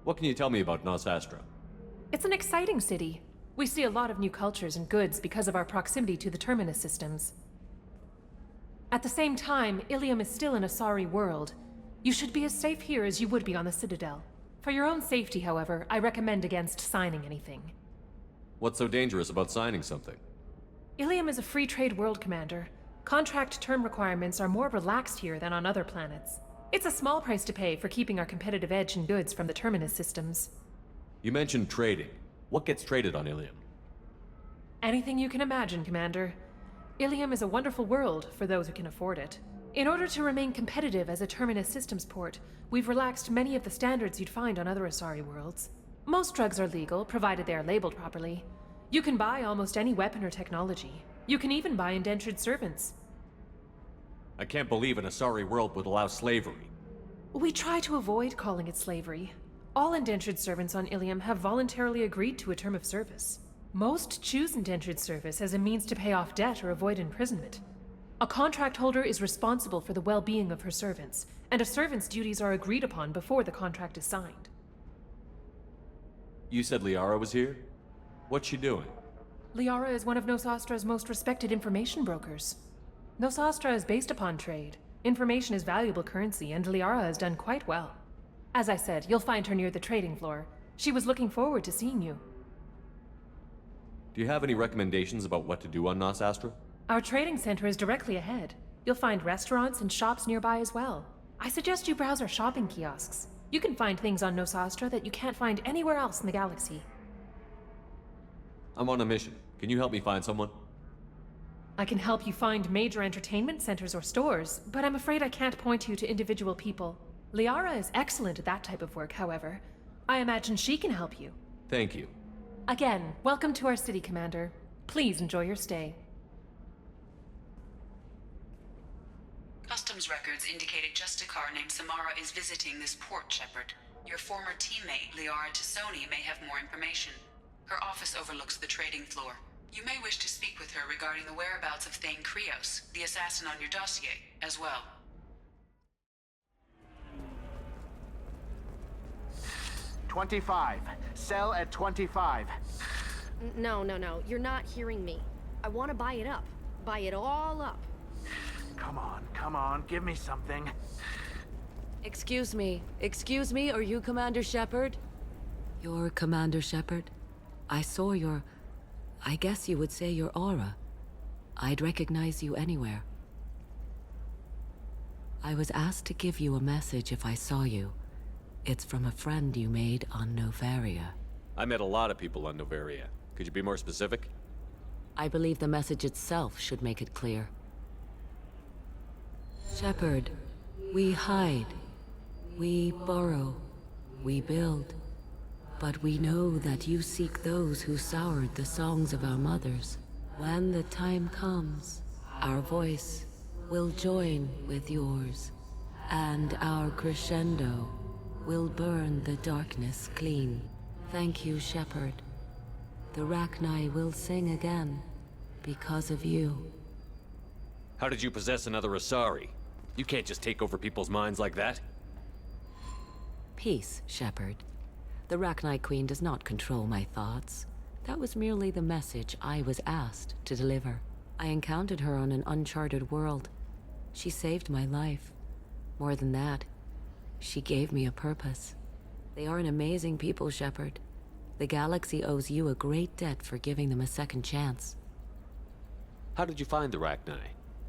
What can you tell me about Nos-Astra? It's an exciting city. We see a lot of new cultures and goods because of our proximity to the Terminus systems. At the same time, Ilium is still an Asari world. You should be as safe here as you would be on the Citadel. For your own safety, however, I recommend against signing anything. What's so dangerous about signing something? Ilium is a free trade world, Commander. Contract term requirements are more relaxed here than on other planets. It's a small price to pay for keeping our competitive edge in goods from the Terminus systems. You mentioned trading. What gets traded on Ilium? Anything you can imagine, Commander. Ilium is a wonderful world for those who can afford it. In order to remain competitive as a Terminus systems port, we've relaxed many of the standards you'd find on other Asari worlds. Most drugs are legal, provided they are labeled properly. You can buy almost any weapon or technology. You can even buy indentured servants. I can't believe an Asari world would allow slavery. We try to avoid calling it slavery. All indentured servants on Ilium have voluntarily agreed to a term of service. Most choose indentured service as a means to pay off debt or avoid imprisonment. A contract holder is responsible for the well-being of her servants, and a servant's duties are agreed upon before the contract is signed. You said Liara was here? What's she doing? Liara is one of Nos-Astra's most respected information brokers. Nos-Astra is based upon trade. Information is valuable currency, and Liara has done quite well. As I said, you'll find her near the trading floor. She was looking forward to seeing you. Do you have any recommendations about what to do on Nos-Astra? Our trading center is directly ahead. You'll find restaurants and shops nearby as well. I suggest you browse our shopping kiosks. You can find things on Nos-Astra that you can't find anywhere else in the galaxy. I'm on a mission. Can you help me find someone? I can help you find major entertainment centers or stores, but I'm afraid I can't point you to individual people. Liara is excellent at that type of work, however. I imagine she can help you. Thank you. Again, welcome to our city, Commander. Please enjoy your stay. Customs records indicated just a car named Samara is visiting this port, Shepard. Your former teammate, Liara Tassoni, may have more information. Her office overlooks the trading floor. You may wish to speak with her regarding the whereabouts of Thane Krios, the assassin on your dossier, as well. $25. Sell at $25. No. You're not hearing me. I want to buy it up. Buy it all up. Come on. Give me something. Excuse me, are you Commander Shepard? You're Commander Shepard? I saw I guess you would say your aura. I'd recognize you anywhere. I was asked to give you a message if I saw you. It's from a friend you made on Novaria. I met a lot of people on Novaria. Could you be more specific? I believe the message itself should make it clear. Shepard, we hide. We borrow. We build. But we know that you seek those who soured the songs of our mothers. When the time comes, our voice will join with yours, and our crescendo will burn the darkness clean. Thank you, Shepard. The Rachni will sing again because of you. How did you possess another Asari? You can't just take over people's minds like that. Peace, Shepard. The Rachni Queen does not control my thoughts. That was merely the message I was asked to deliver. I encountered her on an uncharted world. She saved my life. More than that, she gave me a purpose. They are an amazing people, Shepard. The galaxy owes you a great debt for giving them a second chance. How did you find the Rachni?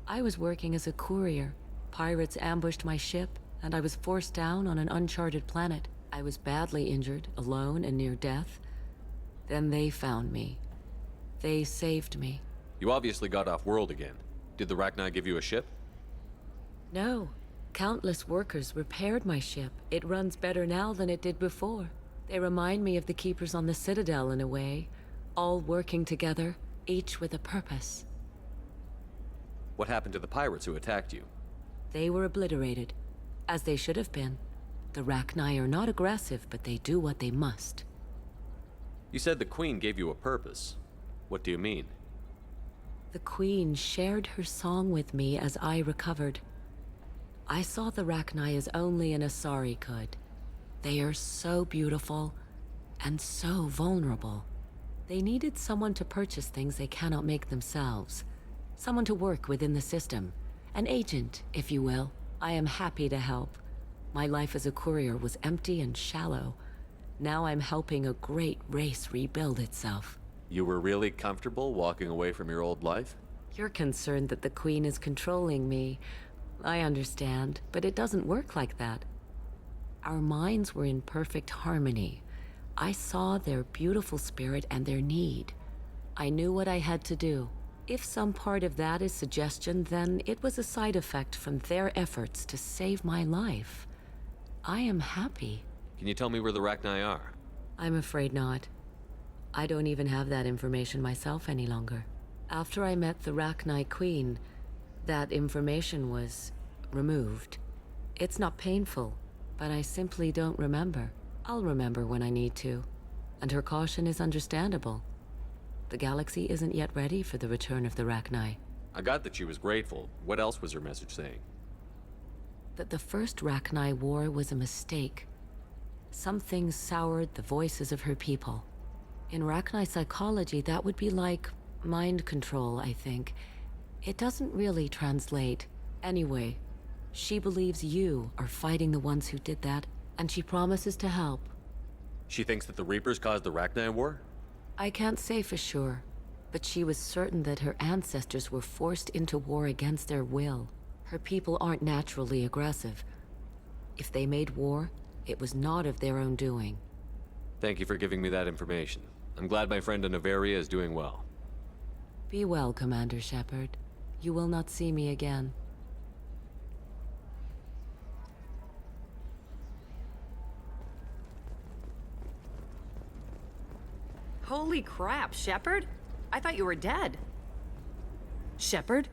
I was working as a courier. Pirates ambushed my ship, and I was forced down on an uncharted planet. I was badly injured, alone and near death. Then they found me. They saved me. You obviously got off world again. Did the Rachni give you a ship? No. Countless workers repaired my ship. It runs better now than it did before. They remind me of the Keepers on the Citadel in a way. All working together, each with a purpose. What happened to the pirates who attacked you? They were obliterated, as they should have been. The Rachni are not aggressive, but they do what they must. You said the Queen gave you a purpose. What do you mean? The Queen shared her song with me as I recovered. I saw the Rachni as only an Asari could. They are so beautiful and so vulnerable. They needed someone to purchase things they cannot make themselves. Someone to work within the system. An agent, if you will. I am happy to help. My life as a courier was empty and shallow. Now I'm helping a great race rebuild itself. You were really comfortable walking away from your old life? You're concerned that the Queen is controlling me. I understand, but it doesn't work like that. Our minds were in perfect harmony. I saw their beautiful spirit and their need. I knew what I had to do. If some part of that is suggestion, then it was a side effect from their efforts to save my life. I am happy. Can you tell me where the Rachni are? I'm afraid not. I don't even have that information myself any longer. After I met the Rachni Queen, that information was removed. It's not painful, but I simply don't remember. I'll remember when I need to, and her caution is understandable. The galaxy isn't yet ready for the return of the Rachni. I got that she was grateful. What else was her message saying? That the first Rachni war was a mistake. Something soured the voices of her people. In Rachni psychology, that would be like mind control, I think. It doesn't really translate. Anyway, she believes you are fighting the ones who did that, and she promises to help. She thinks that the Reapers caused the Rachni war? I can't say for sure. But she was certain that her ancestors were forced into war against their will. Her people aren't naturally aggressive. If they made war, it was not of their own doing. Thank you for giving me that information. I'm glad my friend in Noveria is doing well. Be well, Commander Shepard. You will not see me again. Holy crap, Shepard? I thought you were dead. Shepard?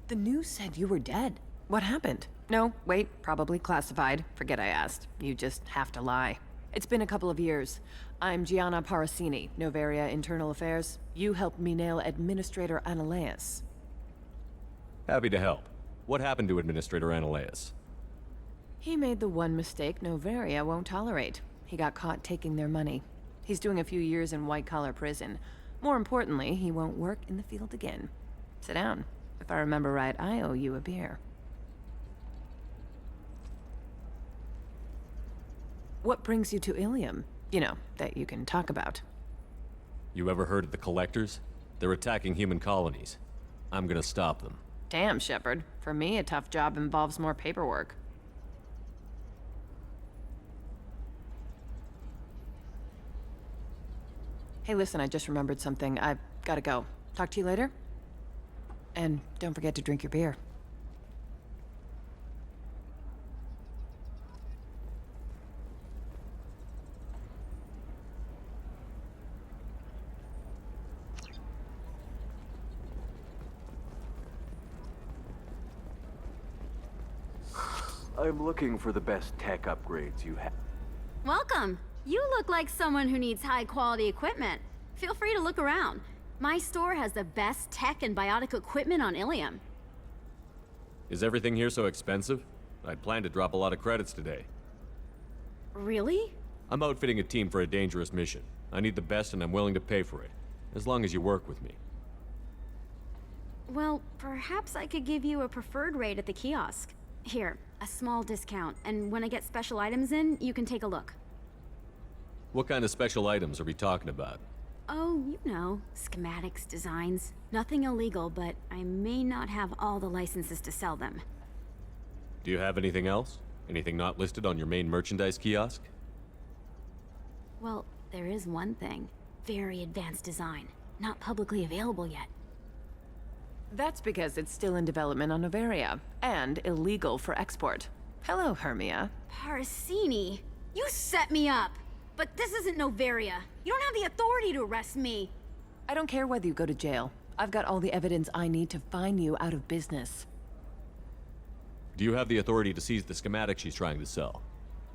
The news said you were dead. What happened? No, wait, probably classified. Forget I asked. You just have to lie. It's been a couple of years. I'm Gianna Parasini, Noveria Internal Affairs. You helped me nail Administrator Analeus. Happy to help. What happened to Administrator Analeus? He made the one mistake Noveria won't tolerate. He got caught taking their money. He's doing a few years in white-collar prison. More importantly, he won't work in the field again. Sit down. If I remember right, I owe you a beer. What brings you to Ilium? You know, that you can talk about. You ever heard of the Collectors? They're attacking human colonies. I'm gonna stop them. Damn, Shepard. For me, a tough job involves more paperwork. Hey, listen, I just remembered something. I've gotta go. Talk to you later? And don't forget to drink your beer. I'm looking for the best tech upgrades you have. Welcome. You look like someone who needs high-quality equipment. Feel free to look around. My store has the best tech and biotic equipment on Ilium. Is everything here so expensive? I'd planned to drop a lot of credits today. Really? I'm outfitting a team for a dangerous mission. I need the best and I'm willing to pay for it, as long as you work with me. Well, perhaps I could give you a preferred rate at the kiosk. Here, a small discount, and when I get special items in, you can take a look. What kind of special items are we talking about? Oh, you know, schematics, designs. Nothing illegal, but I may not have all the licenses to sell them. Do you have anything else? Anything not listed on your main merchandise kiosk? Well, there is one thing. Very advanced design. Not publicly available yet. That's because it's still in development on Noveria, and illegal for export. Hello, Hermia. Parasini, you set me up! But this isn't Noveria. You don't have the authority to arrest me. I don't care whether you go to jail. I've got all the evidence I need to fine you out of business. Do you have the authority to seize the schematic she's trying to sell?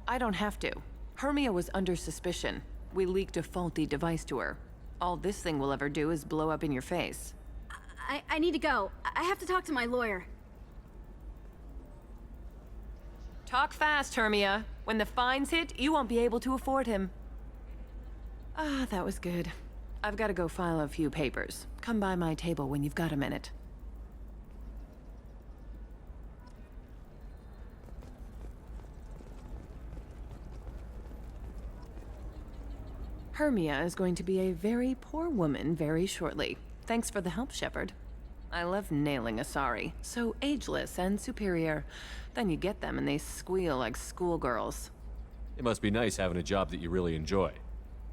I don't have to. Hermia was under suspicion. We leaked a faulty device to her. All this thing will ever do is blow up in your face. I need to go. I have to talk to my lawyer. Talk fast, Hermia. When the fines hit, you won't be able to afford him. Ah, that was good. I've got to go file a few papers. Come by my table when you've got a minute. Hermia is going to be a very poor woman very shortly. Thanks for the help, Shepard. I love nailing Asari. So ageless and superior. Then you get them and they squeal like schoolgirls. It must be nice having a job that you really enjoy.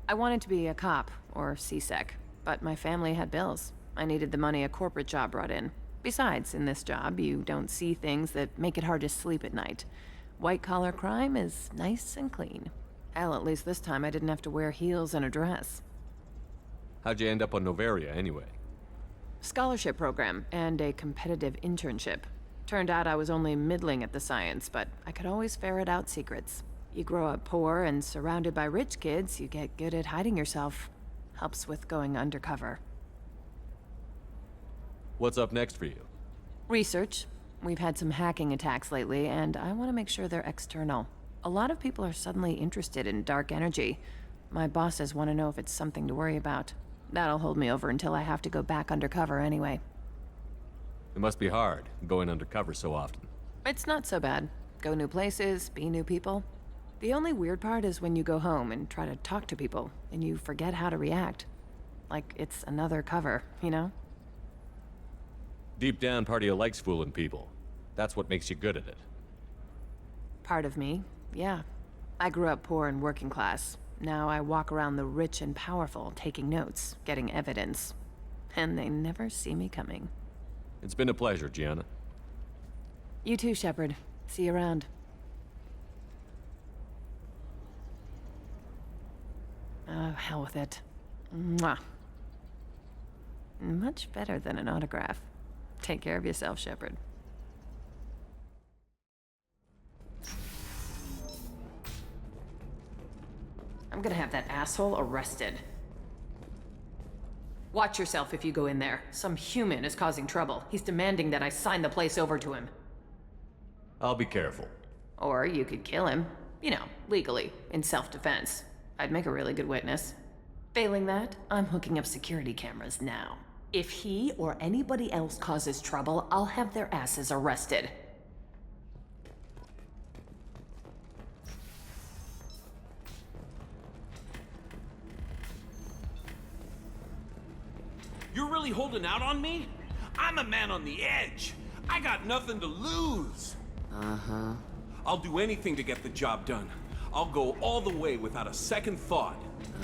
I wanted to be a cop, or CSEC, but my family had bills. I needed the money a corporate job brought in. Besides, in this job, you don't see things that make it hard to sleep at night. White-collar crime is nice and clean. Hell, at least this time I didn't have to wear heels and a dress. How'd you end up on Noveria, anyway? Scholarship program and a competitive internship. Turned out I was only middling at the science, but I could always ferret out secrets. You grow up poor and surrounded by rich kids, you get good at hiding yourself. Helps with going undercover. What's up next for you? Research. We've had some hacking attacks lately, and I want to make sure they're external. A lot of people are suddenly interested in dark energy. My bosses want to know if it's something to worry about. That'll hold me over until I have to go back undercover anyway. It must be hard, going undercover so often. It's not so bad. Go new places, be new people. The only weird part is when you go home and try to talk to people, and you forget how to react. Like it's another cover, you know? Deep down, part of you likes fooling people. That's what makes you good at it. Part of me, yeah. I grew up poor and working class. Now I walk around the rich and powerful, taking notes, getting evidence. And they never see me coming. It's been a pleasure, Gianna. You too, Shepard. See you around. Oh, hell with it. Mwah. Much better than an autograph. Take care of yourself, Shepard. I'm gonna have that asshole arrested. Watch yourself if you go in there. Some human is causing trouble. He's demanding that I sign the place over to him. I'll be careful. Or you could kill him. You know, legally, in self-defense. I'd make a really good witness. Failing that, I'm hooking up security cameras now. If he or anybody else causes trouble, I'll have their asses arrested. You're really holding out on me? I'm a man on the edge. I got nothing to lose. Uh-huh. I'll do anything to get the job done. I'll go all the way without a second thought.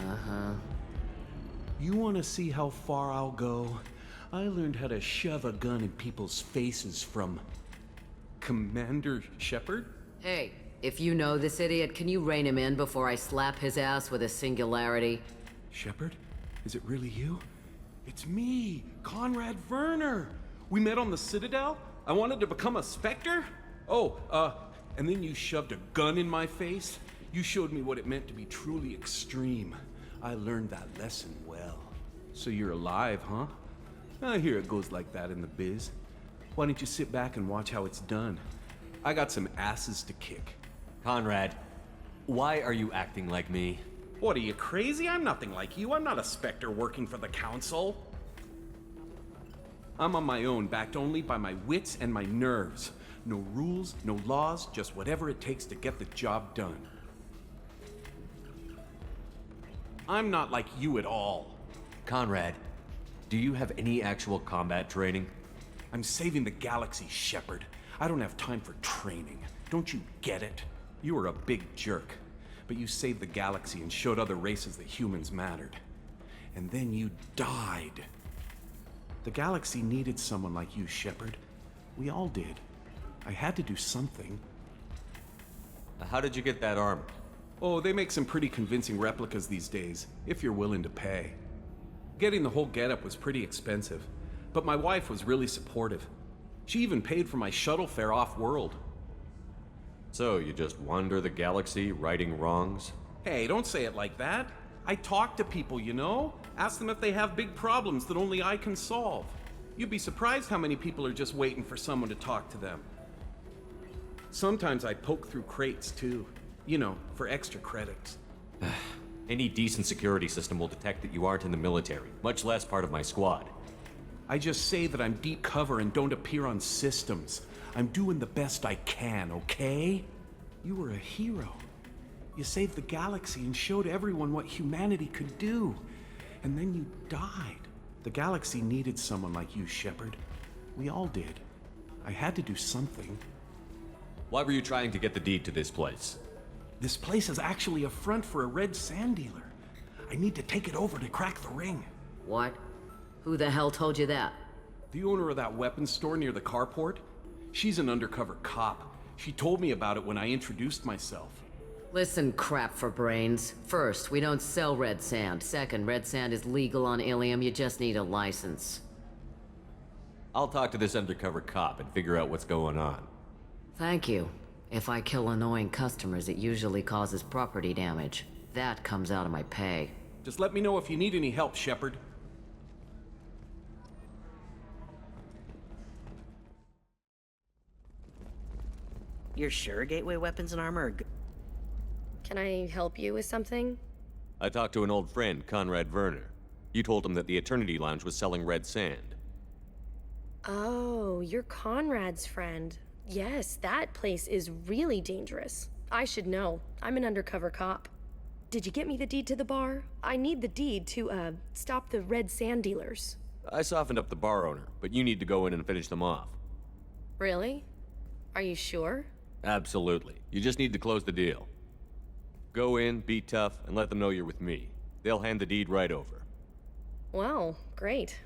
Uh-huh. You want to see how far I'll go? I learned how to shove a gun in people's faces from Commander Shepard. Hey, if you know this idiot, can you rein him in before I slap his ass with a singularity? Shepard? Is it really you? It's me, Conrad Werner. We met on the Citadel. I wanted to become a Spectre. Oh, and then you shoved a gun in my face. You showed me what it meant to be truly extreme. I learned that lesson well. So you're alive, huh? I hear it goes like that in the biz. Why don't you sit back and watch how it's done? I got some asses to kick. Conrad, why are you acting like me? What, are you crazy? I'm nothing like you. I'm not a Spectre working for the Council. I'm on my own, backed only by my wits and my nerves. No rules, no laws, just whatever it takes to get the job done. I'm not like you at all. Conrad, do you have any actual combat training? I'm saving the galaxy, Shepard. I don't have time for training. Don't you get it? You were a big jerk, but you saved the galaxy and showed other races that humans mattered. And then you died. The galaxy needed someone like you, Shepard. We all did. I had to do something. How did you get that armor? Oh, they make some pretty convincing replicas these days, if you're willing to pay. Getting the whole getup was pretty expensive, but my wife was really supportive. She even paid for my shuttle fare off-world. So, you just wander the galaxy, righting wrongs? Hey, don't say it like that. I talk to people, you know? Ask them if they have big problems that only I can solve. You'd be surprised how many people are just waiting for someone to talk to them. Sometimes I poke through crates, too. You know, for extra credits. Any decent security system will detect that you aren't in the military, much less part of my squad. I just say that I'm deep cover and don't appear on systems. I'm doing the best I can, okay? You were a hero. You saved the galaxy and showed everyone what humanity could do. And then you died. The galaxy needed someone like you, Shepard. We all did. I had to do something. Why were you trying to get the deed to this place? This place is actually a front for a red sand dealer. I need to take it over to crack the ring. What? Who the hell told you that? The owner of that weapons store near the carport. She's an undercover cop. She told me about it when I introduced myself. Listen, crap for brains. First, we don't sell red sand. Second, red sand is legal on Ilium. You just need a license. I'll talk to this undercover cop and figure out what's going on. Thank you. If I kill annoying customers, it usually causes property damage. That comes out of my pay. Just let me know if you need any help, Shepard. You're sure gateway weapons and armor are good? Can I help you with something? I talked to an old friend, Conrad Werner. You told him that the Eternity Lounge was selling red sand. Oh, you're Conrad's friend. Yes, that place is really dangerous. I should know. I'm an undercover cop. did you get me the deed to the bar? I need the deed to, stop the red sand dealers. I softened up the bar owner, but you need to go in and finish them off. Really? Are you sure? Absolutely. You just need to close the deal. Go in, be tough, and let them know you're with me. They'll hand the deed right over. Wow, great.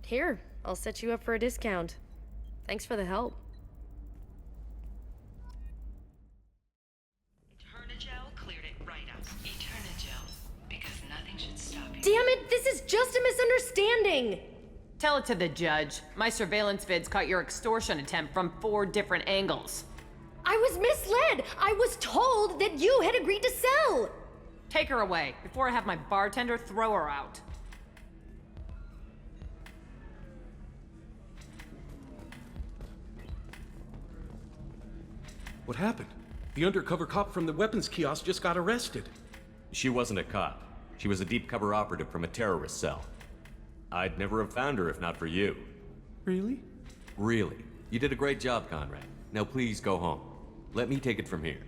Here, I'll set you up for a discount. Thanks for the help. Eternigel cleared it right up. Eternigel, because nothing should stop you. Damn it, this is just a misunderstanding! Tell it to the judge. My surveillance vids caught your extortion attempt from 4 different angles. I was misled! I was told that you had agreed to sell! Take her away, before I have my bartender throw her out. What happened? The undercover cop from the weapons kiosk just got arrested. She wasn't a cop. She was a deep cover operative from a terrorist cell. I'd never have found her if not for you. Really? Really. You did a great job, Conrad. Now please go home. Let me take it from here.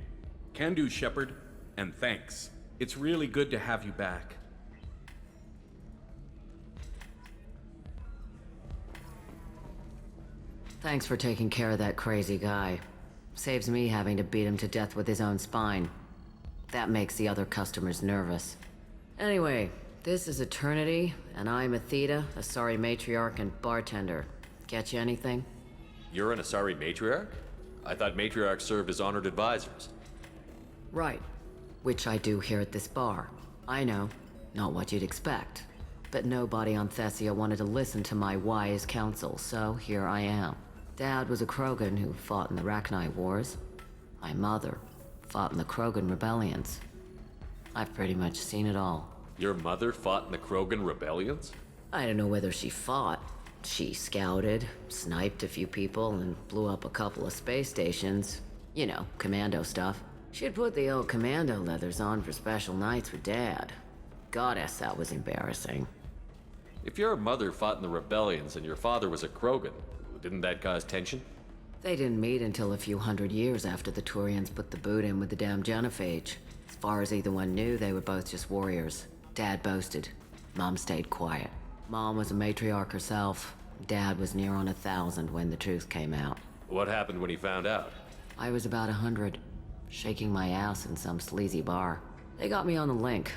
Can do, Shepard. And thanks. It's really good to have you back. Thanks for taking care of that crazy guy. Saves me having to beat him to death with his own spine. That makes the other customers nervous. Anyway, this is Eternity, and I'm Athena, Asari matriarch and bartender. Get you anything? You're an Asari matriarch? I thought matriarchs served as honored advisors. Right. Which I do here at this bar. I know, not what you'd expect. But nobody on Thessia wanted to listen to my wise counsel, so here I am. Dad was a Krogan who fought in the Rachni Wars. My mother fought in the Krogan rebellions. I've pretty much seen it all. Your mother fought in the Krogan rebellions? I don't know whether she fought. She scouted, sniped a few people, and blew up a couple of space stations. You know, commando stuff. She'd put the old commando leathers on for special nights with Dad. Goddess, that was embarrassing. If your mother fought in the rebellions and your father was a Krogan, didn't that cause tension? They didn't meet until a few hundred years after the Turians put the boot in with the damn genophage. As far as either one knew, they were both just warriors. Dad boasted. Mom stayed quiet. Mom was a matriarch herself. Dad was near on 1,000 when the truth came out. What happened when he found out? I was about 100, shaking my ass in some sleazy bar. They got me on the link.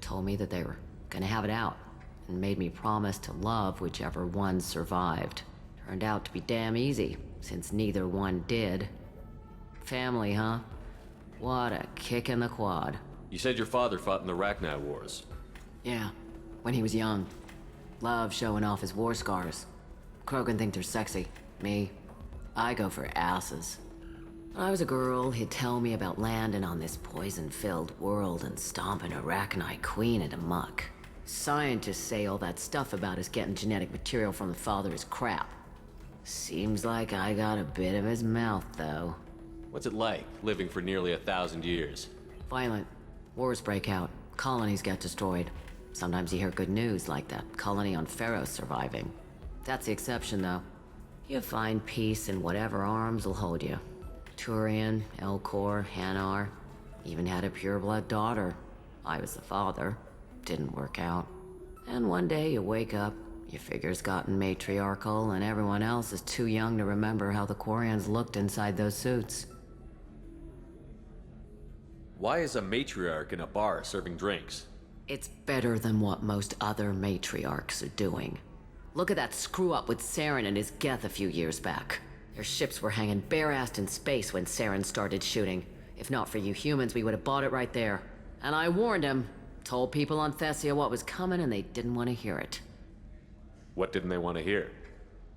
Told me that they were gonna have it out, and made me promise to love whichever one survived. Turned out to be damn easy, since neither one did. Family, huh? What a kick in the quad. You said your father fought in the Rachni Wars. Yeah, when he was young. Love showing off his war scars. Krogan think they're sexy. Me, I go for asses. When I was a girl, he'd tell me about landing on this poison-filled world and stomping a Rachni queen into muck. Scientists say all that stuff about us getting genetic material from the father is crap. Seems like I got a bit of his mouth, though. What's it like, living for nearly 1,000 years? Violent. Wars break out. Colonies get destroyed. Sometimes you hear good news, like that colony on Pharaoh surviving. That's the exception, though. You find peace in whatever arms will hold you. Turian, Elcor, Hanar. Even had a pureblood daughter. I was the father. Didn't work out. And one day you wake up, your figure's gotten matriarchal, and everyone else is too young to remember how the Quarians looked inside those suits. Why is a matriarch in a bar serving drinks? It's better than what most other matriarchs are doing. Look at that screw-up with Saren and his geth a few years back. Their ships were hanging bare-assed in space when Saren started shooting. If not for you humans, we would have bought it right there. And I warned him. Told people on Thessia what was coming, and they didn't want to hear it. What didn't they want to hear?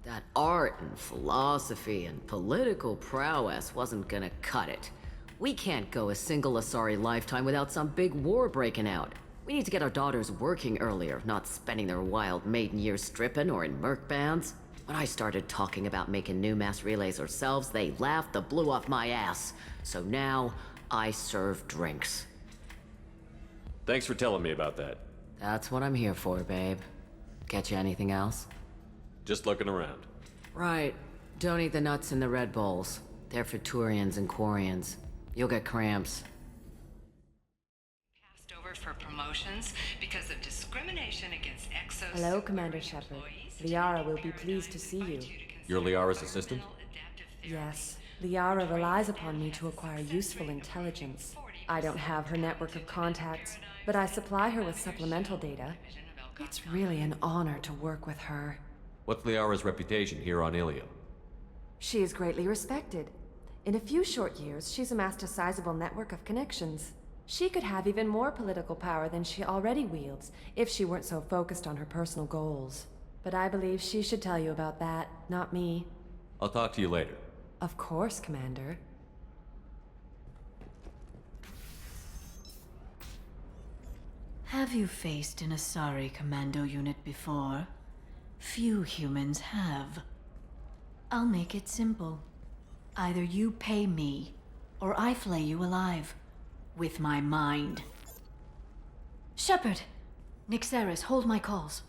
That art and philosophy and political prowess wasn't gonna cut it. We can't go a single Asari lifetime without some big war breaking out. We need to get our daughters working earlier, not spending their wild maiden years stripping or in merc bands. When I started talking about making new mass relays ourselves, they laughed the blue off my ass. So now, I serve drinks. Thanks for telling me about that. That's what I'm here for, babe. Get you anything else? Just looking around. Right. Don't eat the nuts in the Red Bowls. They're for Turians and Quarians. You'll get cramps. Passed over offer for promotions because of discrimination against exos. Hello, Commander Shepard. Liara will be pleased to see you. You're Liara's assistant? Yes. Liara relies upon me to acquire useful intelligence. I don't have her network of contacts, but I supply her with supplemental data. It's really an honor to work with her. What's Liara's reputation here on Ilium? She is greatly respected. In a few short years, she's amassed a sizable network of connections. She could have even more political power than she already wields if she weren't so focused on her personal goals. But I believe she should tell you about that, not me. I'll talk to you later. Of course, Commander. Have you faced an Asari commando unit before? Few humans have. I'll make it simple. Either you pay me, or I flay you alive. With my mind. Shepard! Nixeris, hold my calls.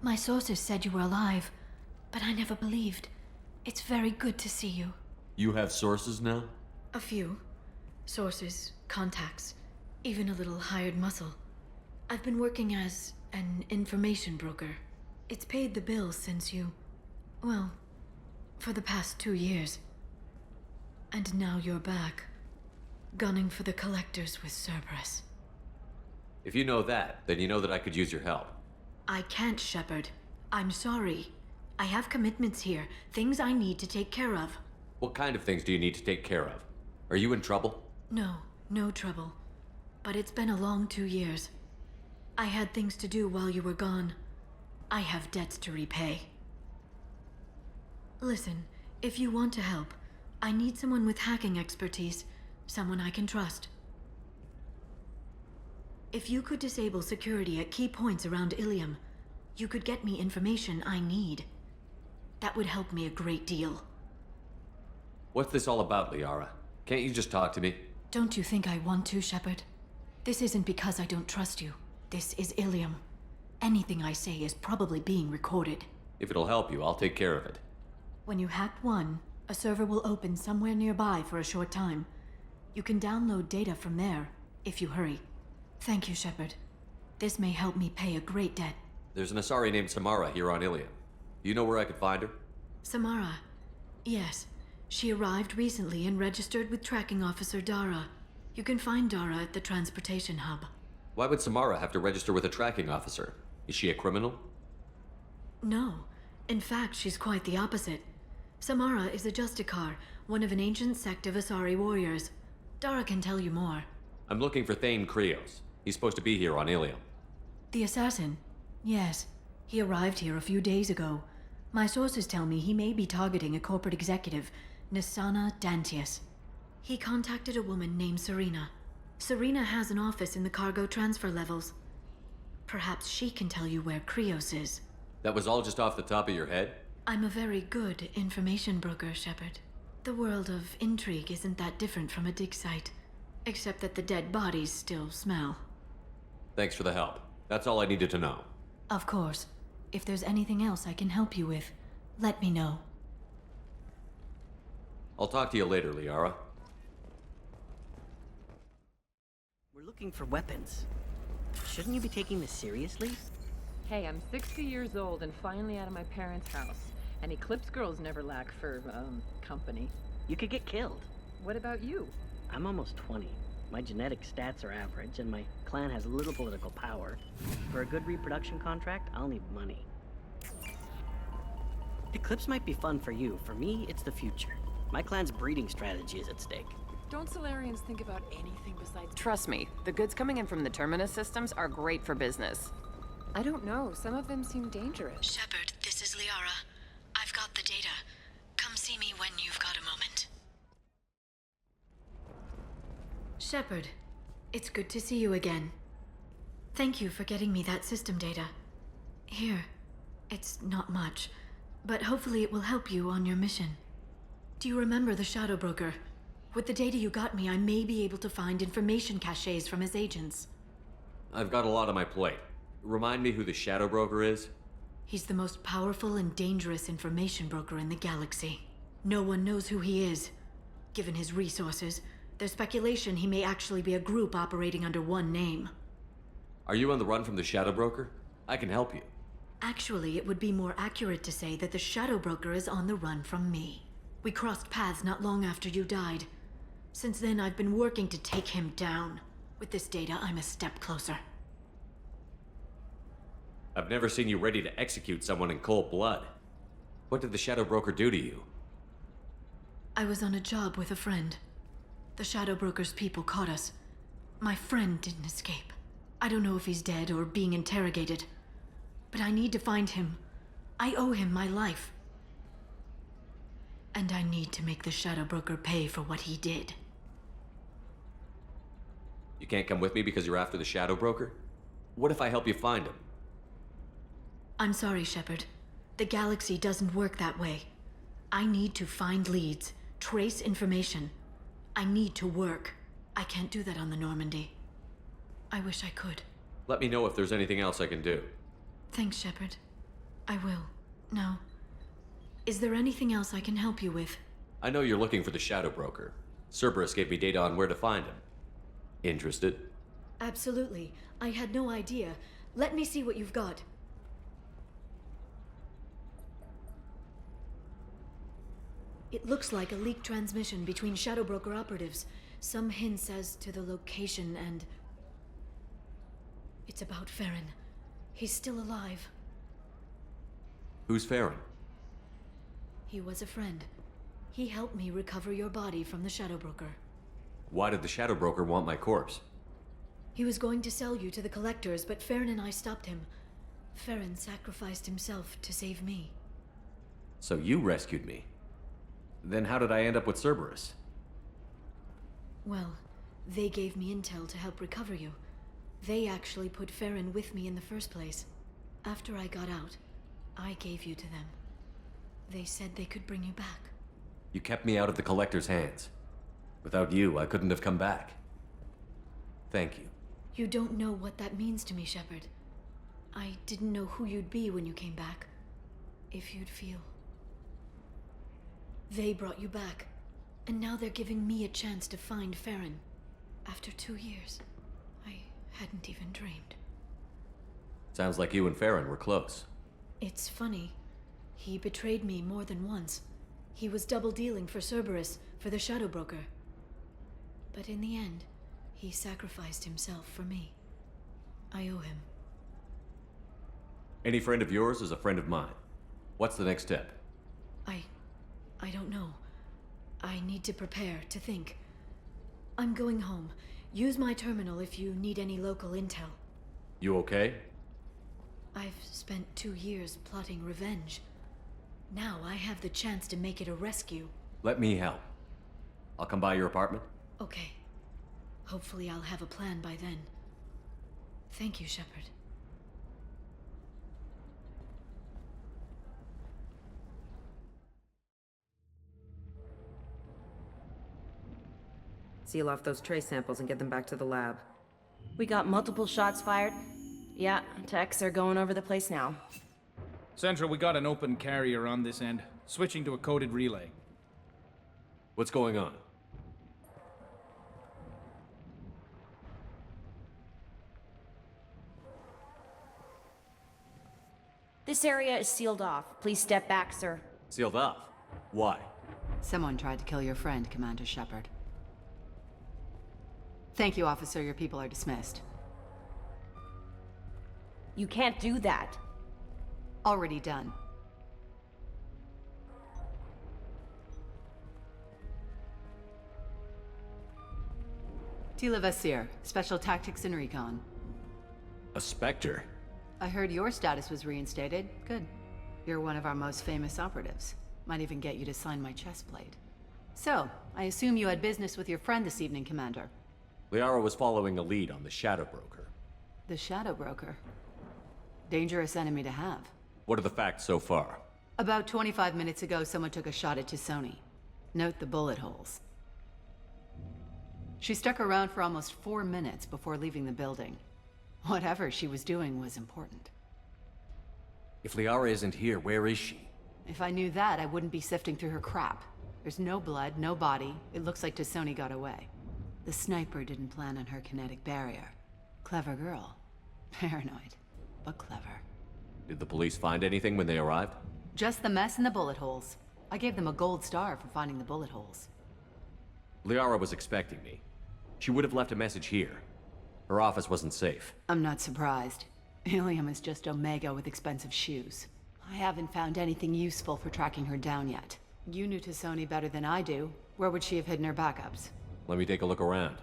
My sources said you were alive, but I never believed. It's very good to see you. You have sources now? A few. Sources, contacts, even a little hired muscle. I've been working as an information broker. It's paid the bills since you... well, for the past 2 years. And now you're back, gunning for the collectors with Cerberus. If you know that, then you know that I could use your help. I can't, Shepard. I'm sorry. I have commitments here, things I need to take care of. What kind of things do you need to take care of? Are you in trouble? No, no trouble. But it's been a long 2 years. I had things to do while you were gone. I have debts to repay. Listen, if you want to help, I need someone with hacking expertise, someone I can trust. If you could disable security at key points around Ilium, you could get me information I need. That would help me a great deal. What's this all about, Liara? Can't you just talk to me? Don't you think I want to, Shepard? This isn't because I don't trust you. This is Ilium. Anything I say is probably being recorded. If it'll help you, I'll take care of it. When you hack one, a server will open somewhere nearby for a short time. You can download data from there, if you hurry. Thank you, Shepard. This may help me pay a great debt. There's an Asari named Samara here on Ilium. Do you know where I could find her? Samara? Yes. She arrived recently and registered with Tracking Officer Dara. You can find Dara at the transportation hub. Why would Samara have to register with a tracking officer? Is she a criminal? No. In fact, she's quite the opposite. Samara is a Justicar, one of an ancient sect of Asari warriors. Dara can tell you more. I'm looking for Thane Krios. He's supposed to be here on Ilium. The assassin? Yes. He arrived here a few days ago. My sources tell me he may be targeting a corporate executive, Nisana Dantius. He contacted a woman named Serena. Serena has an office in the cargo transfer levels. Perhaps she can tell you where Krios is. That was all just off the top of your head? I'm a very good information broker, Shepard. The world of intrigue isn't that different from a dig site, except that the dead bodies still smell. Thanks for the help. That's all I needed to know. Of course. If there's anything else I can help you with, let me know. I'll talk to you later, Liara. We're looking for weapons. Shouldn't you be taking this seriously? Hey, I'm 60 years old and finally out of my parents' house. And Eclipse girls never lack for, company. You could get killed. What about you? I'm almost 20. My genetic stats are average, and my clan has little political power. For a good reproduction contract, I'll need money. Eclipse might be fun for you. For me, it's the future. My clan's breeding strategy is at stake. Don't Solarians think about anything besides... Trust me, the goods coming in from the Terminus systems are great for business. I don't know, some of them seem dangerous. Shepard, this is Liara. I've got the data. Come see me when you've got a moment. Shepard, it's good to see you again. Thank you for getting me that system data. Here, it's not much, but hopefully it will help you on your mission. Do you remember the Shadow Broker? With the data you got me, I may be able to find information caches from his agents. I've got a lot on my plate. Remind me who the Shadow Broker is? He's the most powerful and dangerous information broker in the galaxy. No one knows who he is. Given his resources, there's speculation he may actually be a group operating under one name. Are you on the run from the Shadow Broker? I can help you. Actually, it would be more accurate to say that the Shadow Broker is on the run from me. We crossed paths not long after you died. Since then, I've been working to take him down. With this data, I'm a step closer. I've never seen you ready to execute someone in cold blood. What did the Shadow Broker do to you? I was on a job with a friend. The Shadow Broker's people caught us. My friend didn't escape. I don't know if he's dead or being interrogated. But I need to find him. I owe him my life. And I need to make the Shadow Broker pay for what he did. You can't come with me because you're after the Shadow Broker? What if I help you find him? I'm sorry, Shepard. The galaxy doesn't work that way. I need to find leads, trace information. I need to work. I can't do that on the Normandy. I wish I could. Let me know if there's anything else I can do. Thanks, Shepard. I will. Now, is there anything else I can help you with? I know you're looking for the Shadow Broker. Cerberus gave me data on where to find him. Interested? Absolutely. I had no idea. Let me see what you've got. It looks like a leaked transmission between Shadow Broker operatives. Some hints as to the location and... It's about Farron. He's still alive. Who's Farron? He was a friend. He helped me recover your body from the Shadow Broker. Why did the Shadow Broker want my corpse? He was going to sell you to the collectors, but Farron and I stopped him. Farron sacrificed himself to save me. So you rescued me. Then how did I end up with Cerberus? Well, they gave me intel to help recover you. They actually put Farron with me in the first place. After I got out, I gave you to them. They said they could bring you back. You kept me out of the Collector's hands. Without you, I couldn't have come back. Thank you. You don't know what that means to me, Shepard. I didn't know who you'd be when you came back. If you'd feel. They brought you back, and now they're giving me a chance to find Farron. After 2 years, I hadn't even dreamed. Sounds like you and Farron were close. It's funny. He betrayed me more than once. He was double-dealing for Cerberus, for the Shadow Broker. But in the end, he sacrificed himself for me. I owe him. Any friend of yours is a friend of mine. What's the next step? I don't know. I need to prepare, to think. I'm going home. Use my terminal if you need any local intel. You okay? I've spent 2 years plotting revenge. Now I have the chance to make it a rescue. Let me help. I'll come by your apartment. Okay. Hopefully I'll have a plan by then. Thank you, Shepard. Seal off those trace samples and get them back to the lab. We got multiple shots fired. Yeah, techs are going over the place now. Central, we got an open carrier on this end. Switching to a coded relay. What's going on? This area is sealed off. Please step back, sir. Sealed off? Why? Someone tried to kill your friend, Commander Shepard. Thank you, officer. Your people are dismissed. You can't do that. Already done. Tila Vasir, Special Tactics and Recon. A Spectre? I heard your status was reinstated. Good. You're one of our most famous operatives. Might even get you to sign my chest plate. So, I assume you had business with your friend this evening, Commander. Liara was following a lead on the Shadow Broker. The Shadow Broker? Dangerous enemy to have. What are the facts so far? About 25 minutes ago, someone took a shot at Tisoni. Note the bullet holes. She stuck around for almost 4 minutes before leaving the building. Whatever she was doing was important. If Liara isn't here, where is she? If I knew that, I wouldn't be sifting through her crap. There's no blood, no body. It looks like Tassoni got away. The sniper didn't plan on her kinetic barrier. Clever girl. Paranoid, but clever. Did the police find anything when they arrived? Just the mess and the bullet holes. I gave them a gold star for finding the bullet holes. Liara was expecting me. She would have left a message here. Her office wasn't safe. I'm not surprised. Ilium is just Omega with expensive shoes. I haven't found anything useful for tracking her down yet. You knew Tassoni better than I do. Where would she have hidden her backups? Let me take a look around.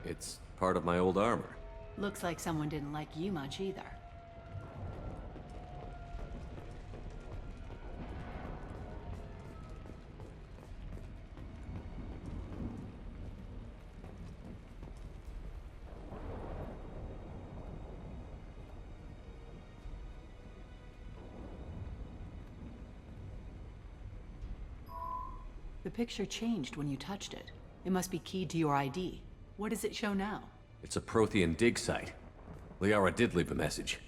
It's part of my old armor. Looks like someone didn't like you much either. The picture changed when you touched it. It must be keyed to your ID. What does it show now? It's a Prothean dig site. Liara did leave a message.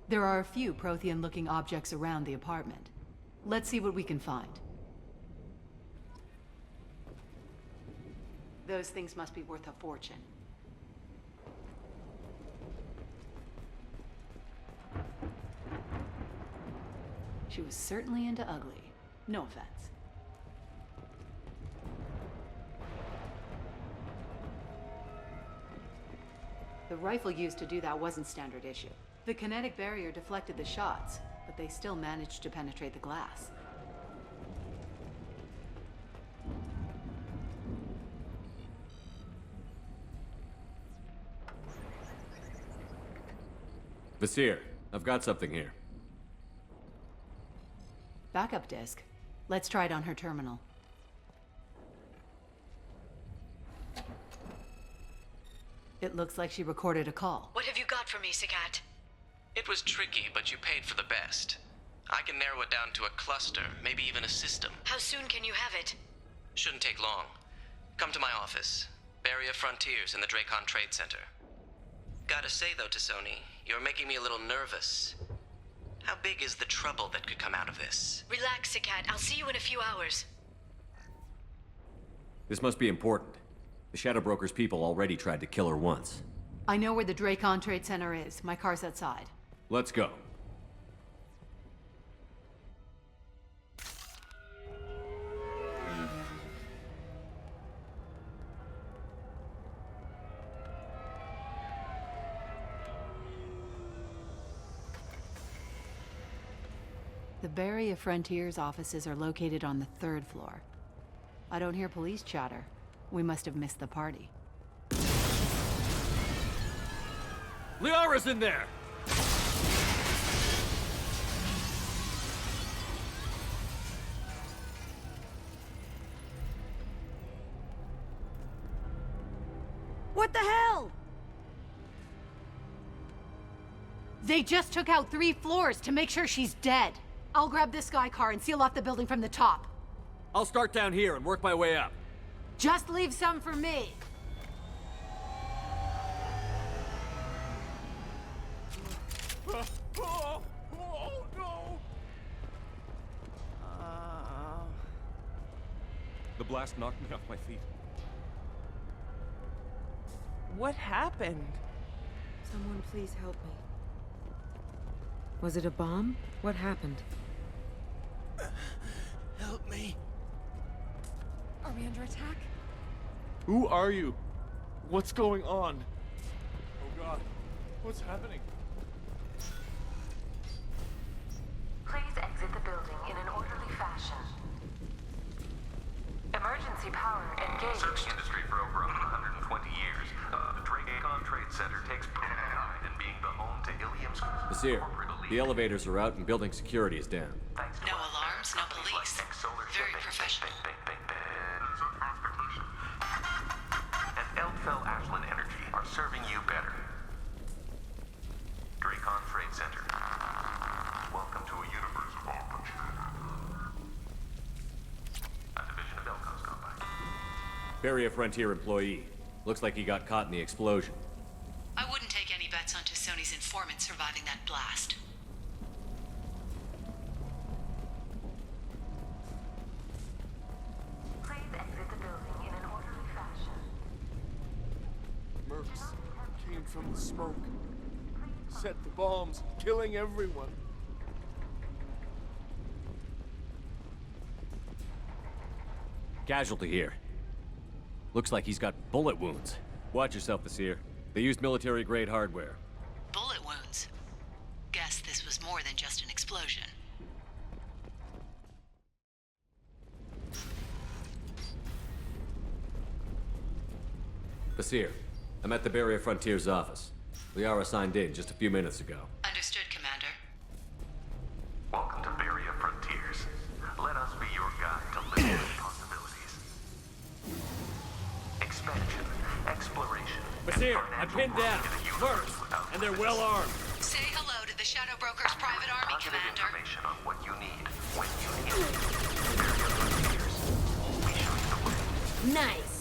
There are a few Prothean-looking objects around the apartment. Let's see what we can find. Those things must be worth a fortune. She was certainly into ugly. No offense. The rifle used to do that wasn't standard issue. The kinetic barrier deflected the shots, but they still managed to penetrate the glass. Vasir, I've got something here. Backup disk. Let's try it on her terminal. It looks like she recorded a call. What have you got for me, Sagat? It was tricky, but you paid for the best. I can narrow it down to a cluster, maybe even a system. How soon can you have it? Shouldn't take long. Come to my office. Barrier Frontiers in the Dracon Trade Center. Gotta say though, Tassoni, you're making me a little nervous. How big is the trouble that could come out of this? Relax, Sagat. I'll see you in a few hours. This must be important. The Shadow Broker's people already tried to kill her once. I know where the Dracon Trade Center is. My car's outside. Let's go. The Barrier Frontiers offices are located on the 3rd floor. I don't hear police chatter. We must have missed the party. Liara's in there! What the hell? They just took out 3 floors to make sure she's dead. I'll grab this Sky car and seal off the building from the top. I'll start down here and work my way up. Just leave some for me. Oh, no! The blast knocked me off my feet. What happened? Someone please help me. Was it a bomb? What happened? Help me. Are we under attack? Who are you? What's going on? Oh God, what's happening? Please exit the building in an orderly fashion. Emergency power engaged. Serving industry for over 120 years. The Dracon Trade Center takes pride in being the home to Ilium's... Vasir, the elevators are out and building security is down. No alarms, no police. Very professional. Intel Ashland Energy are serving you better. Dracon Trade Center. Welcome to a universe of opportunity. A division of Elcon's gone by. Barrier Frontier employee. Looks like he got caught in the explosion. I wouldn't take any bets on Sony's informant surviving that blast. Please exit the building in an orderly fashion. Mercs came from the smoke. Set the bombs, killing everyone. Casualty here. Looks like he's got bullet wounds. Watch yourself, Vasir. They used military-grade hardware. Bullet wounds? Guess this was more than just an explosion. Vasir, I'm at the Barrier Frontier's office. Liara signed in just a few minutes ago. Understood, Commander. Welcome to Barrier Frontiers. Let us be your guide to limitless possibilities. Expansion, exploration. Vasir, I'm pinned down. First, and they're well armed. Say hello to the Shadow Broker's private army, Positive Commander. information on what you need, when you need it. Barrier Frontiers. We show you the way. Nice.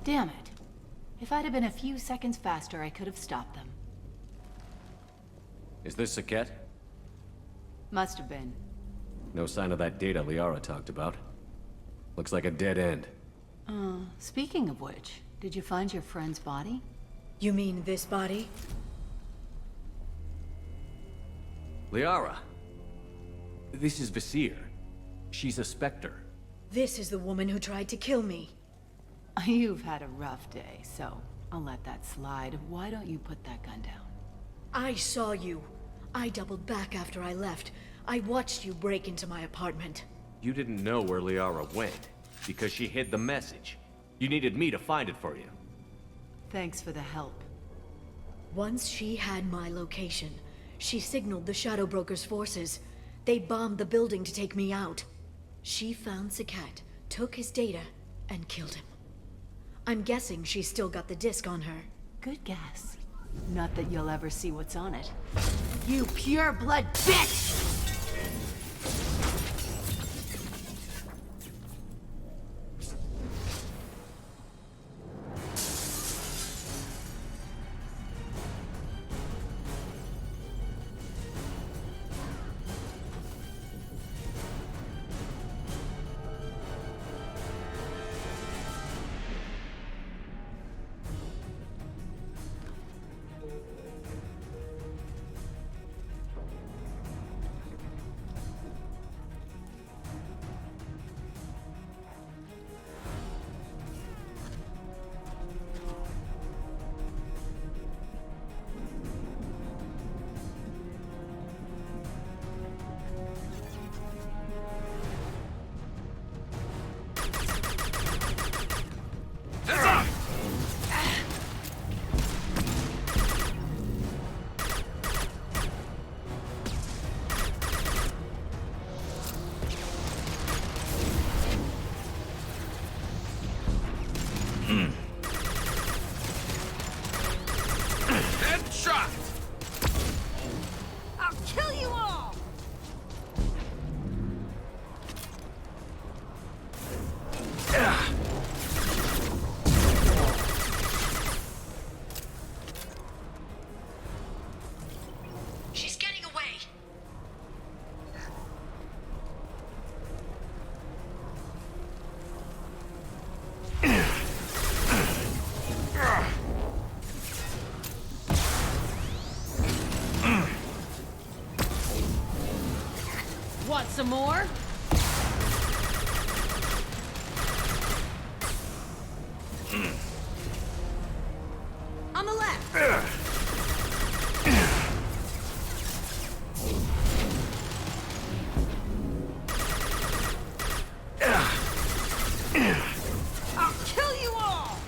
Damn it. If I'd have been a few seconds faster, I could have stopped them. Is this Saket? Must have been. No sign of that data Liara talked about. Looks like a dead end. Speaking of which, did you find your friend's body? You mean this body? Liara! This is Vasir. She's a Spectre. This is the woman who tried to kill me. You've had a rough day, so I'll let that slide. Why don't you put that gun down? I saw you. I doubled back after I left. I watched you break into my apartment. You didn't know where Liara went, because she hid the message. You needed me to find it for you. Thanks for the help. Once she had my location, she signaled the Shadow Broker's forces. They bombed the building to take me out. She found Saket, took his data, and killed him. I'm guessing she's still got the disc on her. Good guess. Not that you'll ever see what's on it. You pure-blood bitch! Headshot! I'll kill you all! She's getting away. Want some more? On the left! I'll kill you all!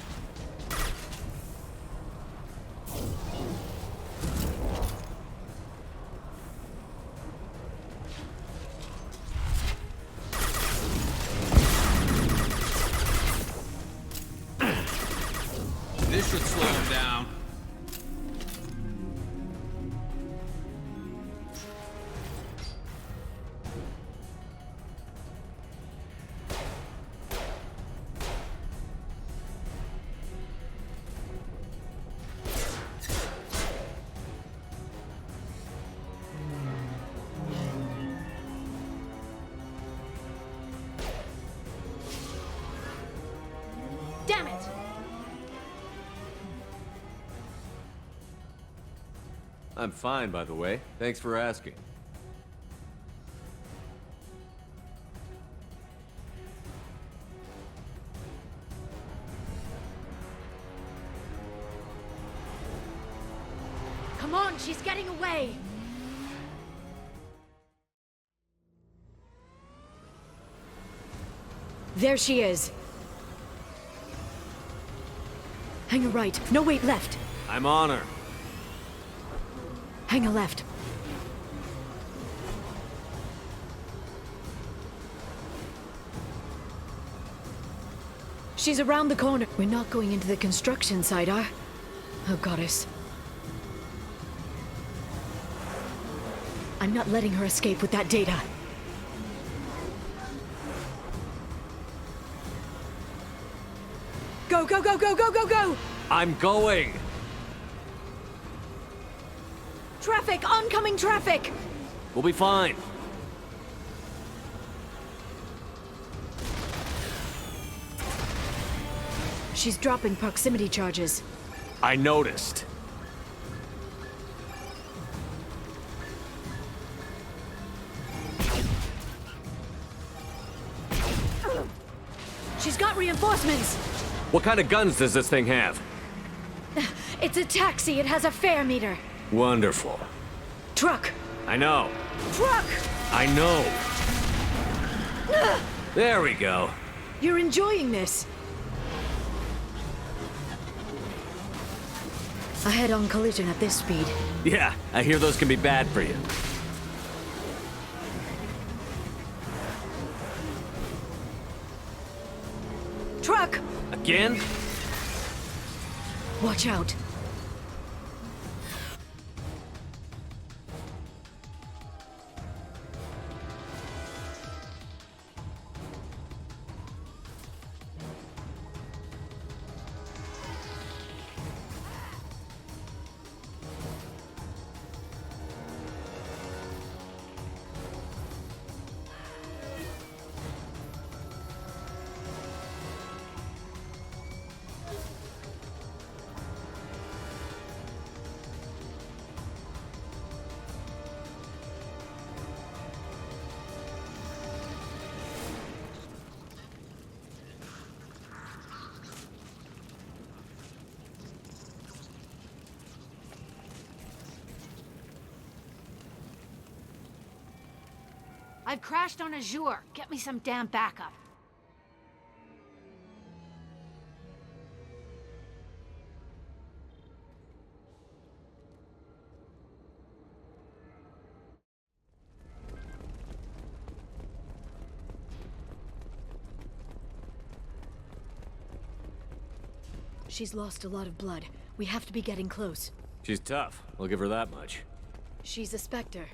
This should slow him down. Damn it! I'm fine, by the way. Thanks for asking. Come on, she's getting away! There she is. Hang a right. No, wait, left. I'm on her. Hang a left. She's around the corner. We're not going into the construction site, are? Oh, goddess. I'm not letting her escape with that data. Go, go, go, go, go, go, go! I'm going! Traffic! Oncoming traffic! We'll be fine. She's dropping proximity charges. I noticed. She's got reinforcements! What kind of guns does this thing have? It's a taxi. It has a fare meter. Wonderful. Truck! I know. Truck! I know. There we go. You're enjoying this. A head-on collision at this speed. Yeah, I hear those can be bad for you. Truck! Again? Watch out. I've crashed on Azure. Get me some damn backup. She's lost a lot of blood. We have to be getting close. She's tough. I'll give her that much. She's a Spectre.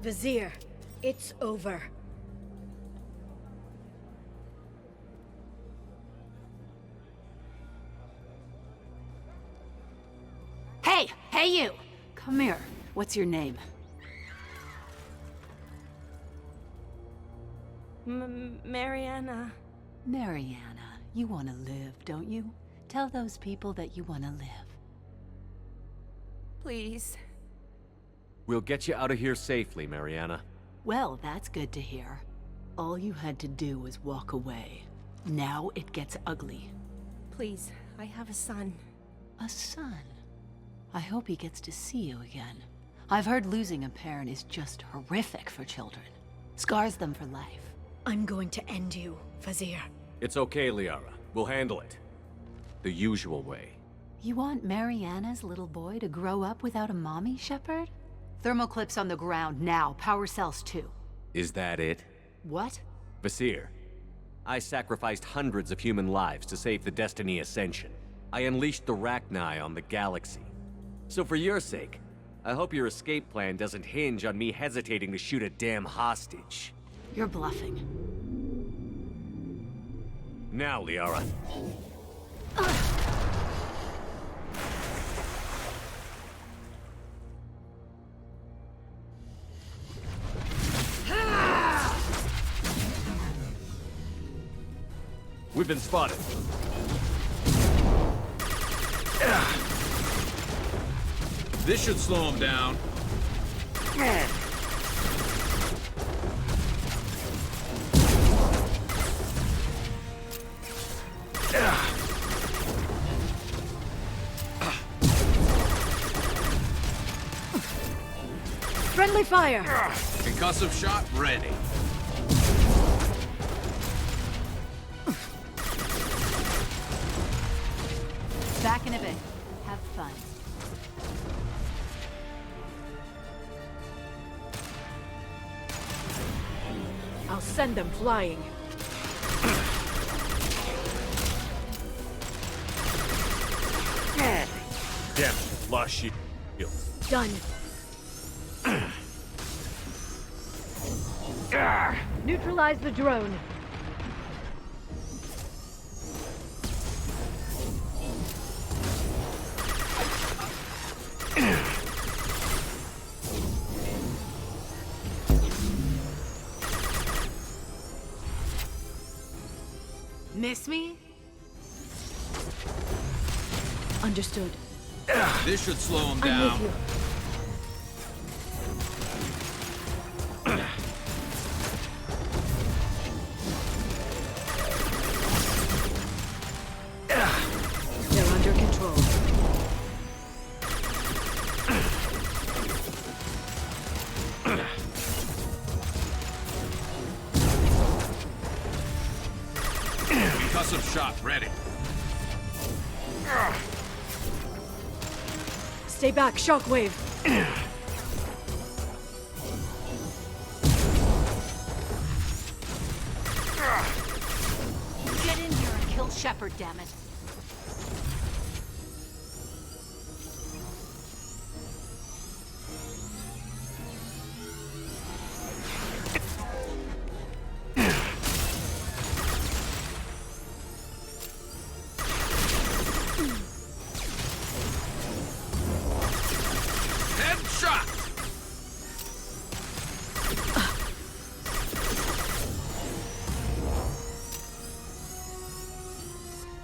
Vizier, it's over. Hey! Hey, you! Come here. What's your name? Mariana. Mariana. You want to live, don't you? Tell those people that you want to live. Please. We'll get you out of here safely, Mariana. Well, that's good to hear. All you had to do was walk away. Now it gets ugly. Please, I have a son. A son? I hope he gets to see you again. I've heard losing a parent is just horrific for children. Scars them for life. I'm going to end you, Vizier. It's okay, Liara. We'll handle it. The usual way. You want Mariana's little boy to grow up without a mommy, Shepard? Thermal clips on the ground now. Power cells too. Is that it? What? Vasir, I sacrificed hundreds of human lives to save the Destiny Ascension. I unleashed the Rachni on the galaxy. So for your sake, I hope your escape plan doesn't hinge on me hesitating to shoot a damn hostage. You're bluffing. Now, Liara. We've been spotted. This should slow him down. Friendly fire! Concussive shot ready. Back in a bit. Have fun. I'll send them flying. Damn, lost shield. Done. Neutralize the drone. Miss me? Understood. This should slow him I'm down. with you. They're under control. Concussive shot ready. Stay back, shockwave. Get in here and kill Shepard, damn it.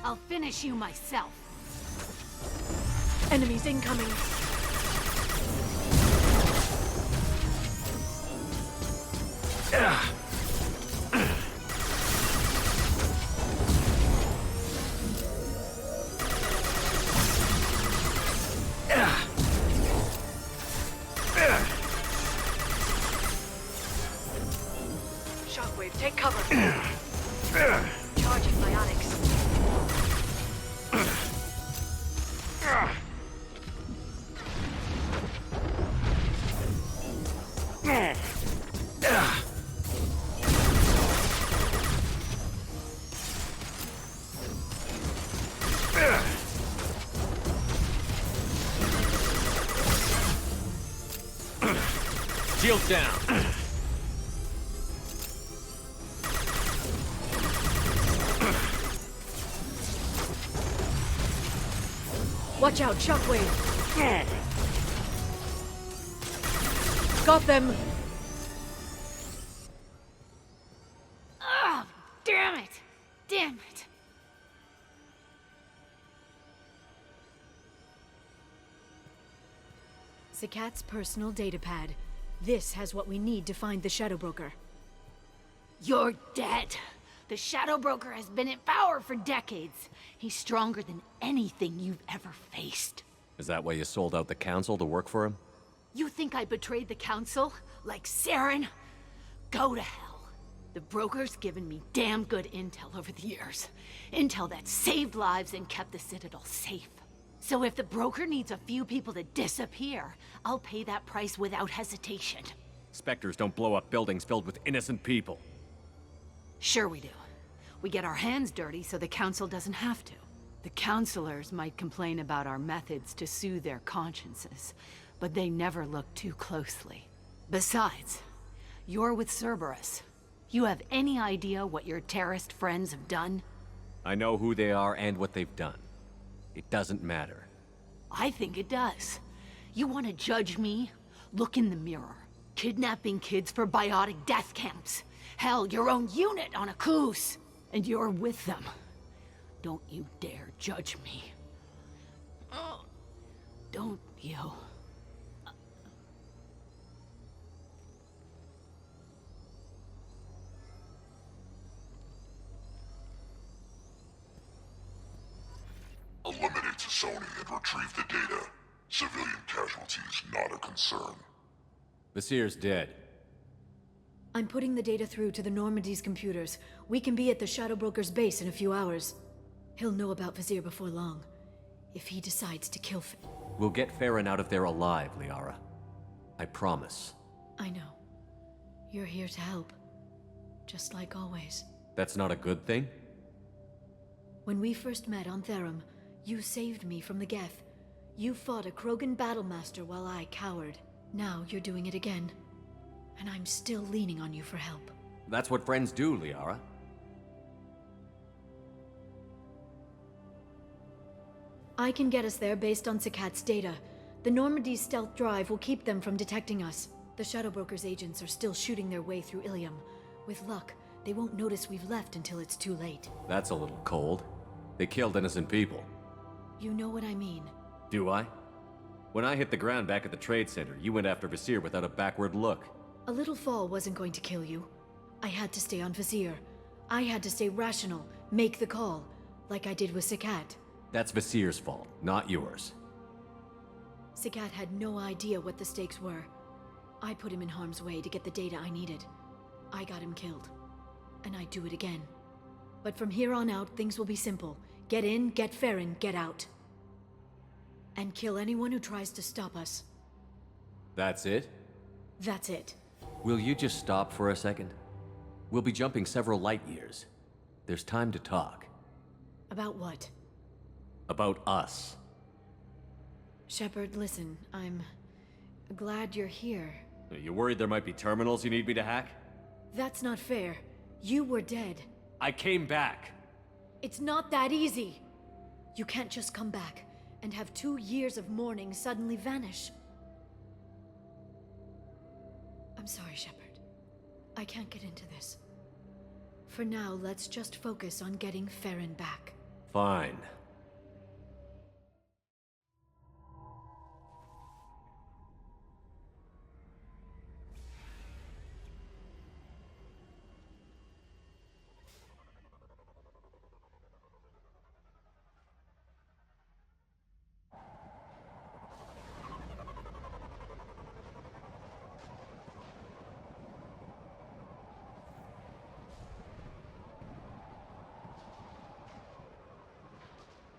I'll finish you myself. Enemies incoming. Shockwave, take cover. Charging bionics. Shield down. Watch out, shockwave! Got them! Oh, damn it! Damn it! Sakat's personal datapad. This has what we need to find the Shadow Broker. You're dead. The Shadow Broker has been in power for decades. He's stronger than anything you've ever faced. Is that why you sold out the council to work for him? You think I betrayed the council? Like Saren? Go to hell. The Broker's given me damn good intel over the years. Intel that saved lives and kept the Citadel safe. So if the Broker needs a few people to disappear, I'll pay that price without hesitation. Spectres don't blow up buildings filled with innocent people. Sure we do. We get our hands dirty so the Council doesn't have to. The Councilors might complain about our methods to soothe their consciences, but they never look too closely. Besides, you're with Cerberus. You have any idea what your terrorist friends have done? I know who they are and what they've done. It doesn't matter. I think it does. You want to judge me? Look in the mirror. Kidnapping kids for biotic death camps. Hell, your own unit on a cruise. And you're with them. Don't you dare judge me. Don't you? Eliminate Sony and retrieve the data. Civilian casualties not a concern. Visier's dead. I'm putting the data through to the Normandy's computers. We can be at the Shadow Broker's base in a few hours. He'll know about Vizier before long. If he decides to kill We'll get Farron out of there alive, Liara. I promise. I know. You're here to help. Just like always. That's not a good thing? When we first met on Therum, you saved me from the Geth. You fought a Krogan battlemaster while I cowered. Now you're doing it again. And I'm still leaning on you for help. That's what friends do, Liara. I can get us there based on Sakat's data. The Normandy's stealth drive will keep them from detecting us. The Shadow Broker's agents are still shooting their way through Ilium. With luck, they won't notice we've left until it's too late. That's a little cold. They killed innocent people. You know what I mean. Do I? When I hit the ground back at the trade center, you went after Vizier without a backward look. A little fall wasn't going to kill you. I had to stay on Vizier. I had to stay rational, make the call, like I did with Sakat. That's Vizier's fault, not yours. Sakat had no idea what the stakes were. I put him in harm's way to get the data I needed. I got him killed. And I'd do it again. But from here on out, things will be simple. Get in, get Farron, get out. And kill anyone who tries to stop us. That's it? That's it. Will you just stop for a second? We'll be jumping several light years. There's time to talk. About what? About us. Shepard, listen, I'm glad you're here. Are you worried there might be terminals you need me to hack? That's not fair. You were dead. I came back. It's not that easy. You can't just come back and have 2 years of mourning suddenly vanish. I'm sorry, Shepard. I can't get into this. For now, let's just focus on getting Farron back. Fine.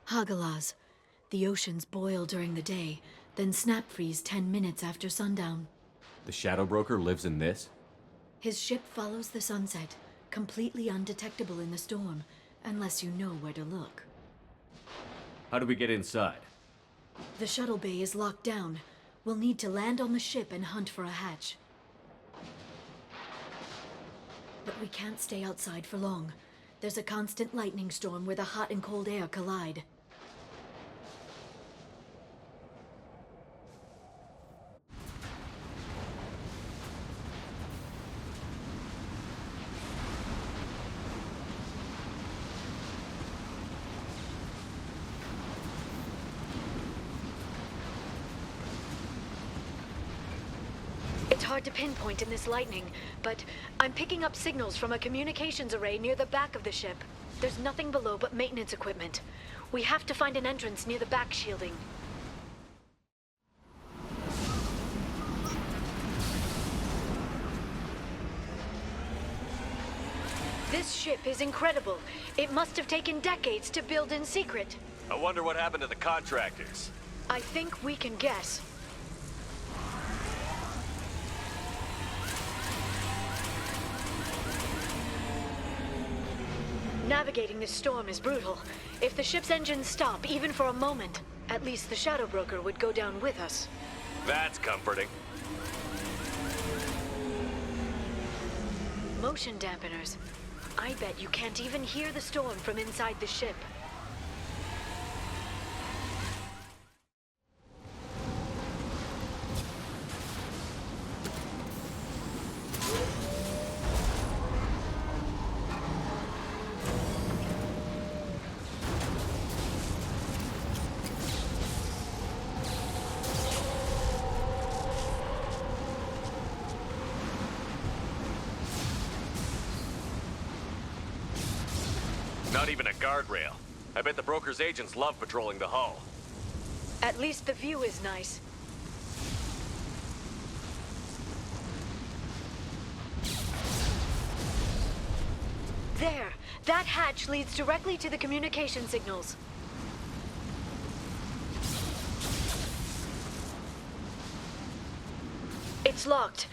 Hagalaz. The oceans boil during the day, then snap freeze 10 minutes after sundown. The Shadow Broker lives in this? His ship follows the sunset, completely undetectable in the storm, unless you know where to look. How do we get inside? The shuttle bay is locked down. We'll need to land on the ship and hunt for a hatch. But we can't stay outside for long. There's a constant lightning storm where the hot and cold air collide. It's hard to pinpoint in this lightning, but I'm picking up signals from a communications array near the back of the ship. There's nothing below but maintenance equipment. We have to find an entrance near the back shielding. This ship is incredible. It must have taken decades to build in secret. I wonder what happened to the contractors. I think we can guess. Navigating this storm is brutal. If the ship's engines stop, even for a moment, at least the Shadow Broker would go down with us. That's comforting. Motion dampeners. I bet you can't even hear the storm from inside the ship. Not even a guardrail. I bet the broker's agents love patrolling the hull. At least the view is nice. There! That hatch leads directly to the communication signals. It's locked.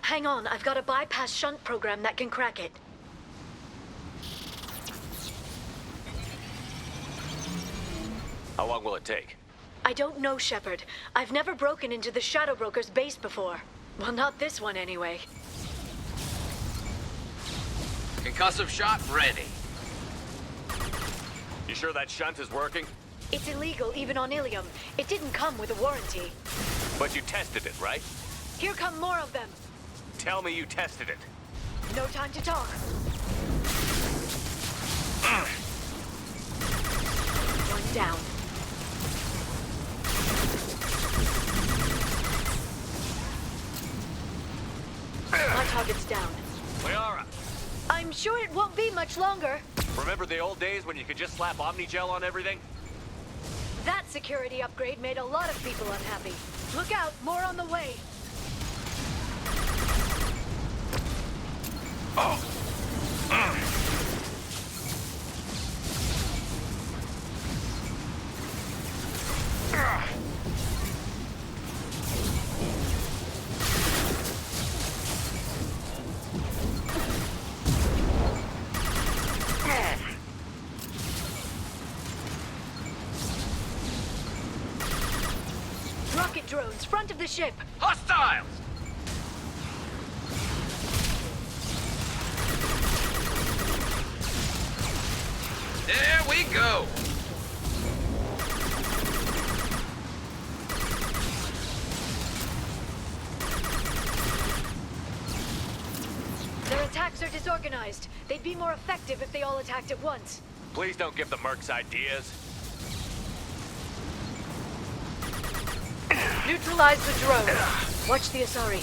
Hang on, I've got a bypass shunt program that can crack it. How long will it take? I don't know, Shepard. I've never broken into the Shadow Broker's base before. Well, not this one anyway. Concussive shot ready. You sure that shunt is working? It's illegal even on Ilium. It didn't come with a warranty. But you tested it, right? Here come more of them. Tell me you tested it. No time to talk. One down. My target's down. Liara! I'm sure it won't be much longer. Remember the old days when you could just slap Omnigel on everything? That security upgrade made a lot of people unhappy. Look out, more on the way. Rocket drones, front of the ship. Hostiles! There we go! Their attacks are disorganized. They'd be more effective if they all attacked at once. Please don't give the mercs ideas. Neutralize the drone. Watch the Asari.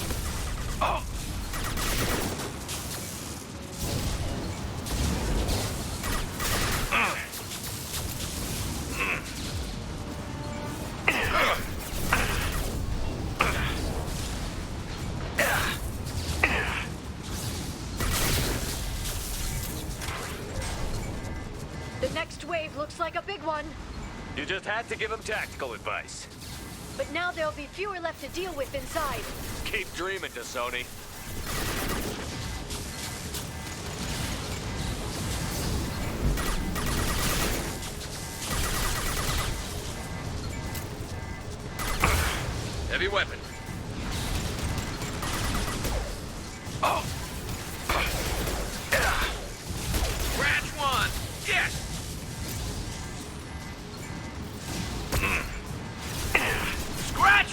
The next wave looks like a big one. You just had to give him tactical advice. But now there'll be fewer left to deal with inside. Keep dreaming, Dasoni. Heavy weapon.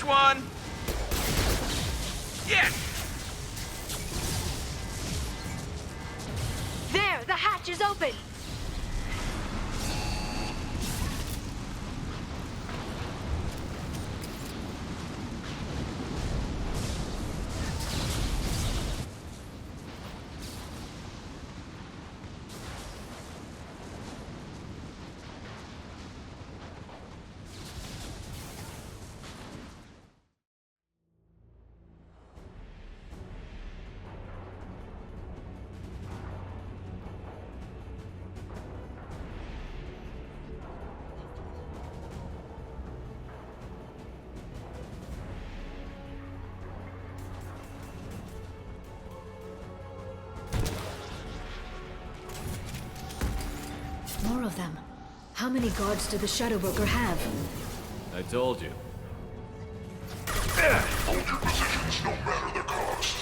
Which one? Yes! There, the hatch is open! More of them. How many guards did the Shadow Broker have? I told you. Hold your positions no matter the cost.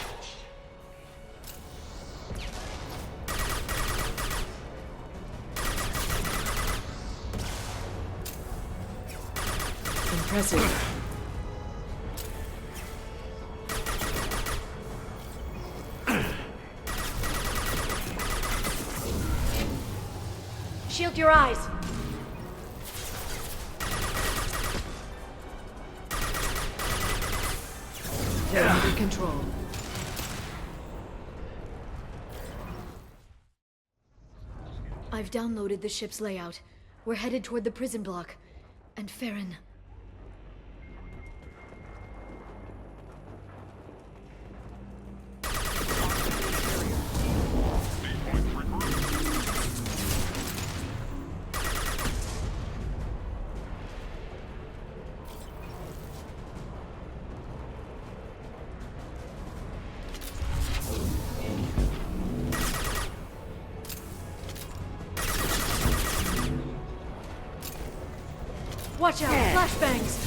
Impressive. Shield your eyes! They're under control. I've downloaded the ship's layout. We're headed toward the prison block. And Farron. Watch out! Flashbangs!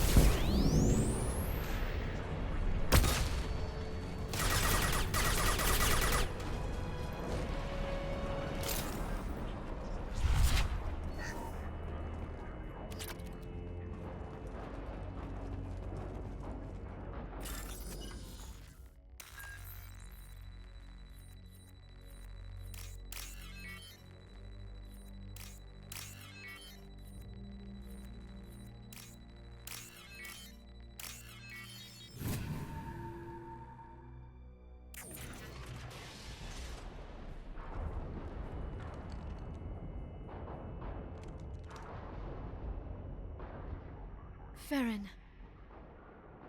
Farron.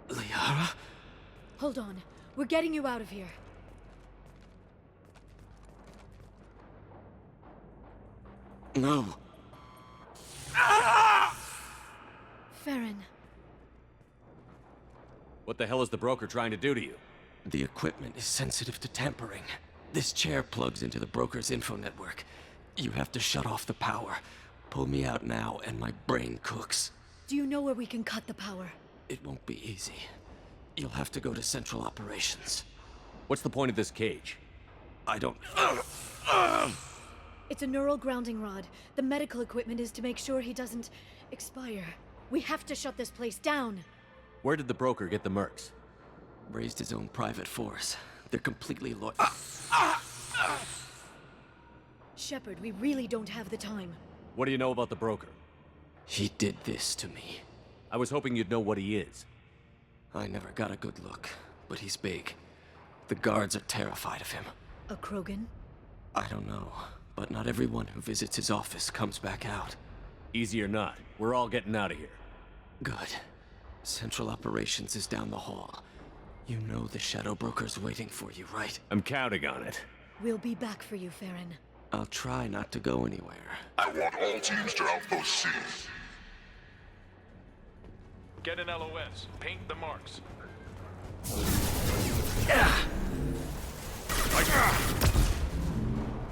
Liara? Hold on. We're getting you out of here. No. Farron. What the hell is the broker trying to do to you? The equipment is sensitive to tampering. This chair plugs into the broker's info network. You have to shut off the power. Pull me out now, and my brain cooks. Do you know where we can cut the power? It won't be easy. You'll have to go to Central Operations. What's the point of this cage? I don't... It's a neural grounding rod. The medical equipment is to make sure he doesn't expire. We have to shut this place down. Where did the broker get the mercs? Raised his own private force. They're completely loyal. Shepard, we really don't have the time. What do you know about the broker? He did this to me. I was hoping you'd know what he is. I never got a good look, but he's big. The guards are terrified of him. A Krogan? I don't know, but not everyone who visits his office comes back out. Easy or not, we're all getting out of here. Good. Central Operations is down the hall. You know the Shadow Broker's waiting for you, right? I'm counting on it. We'll be back for you, Farron. I'll try not to go anywhere. I want all teams to Outpost C. Get an LOS. Paint the marks.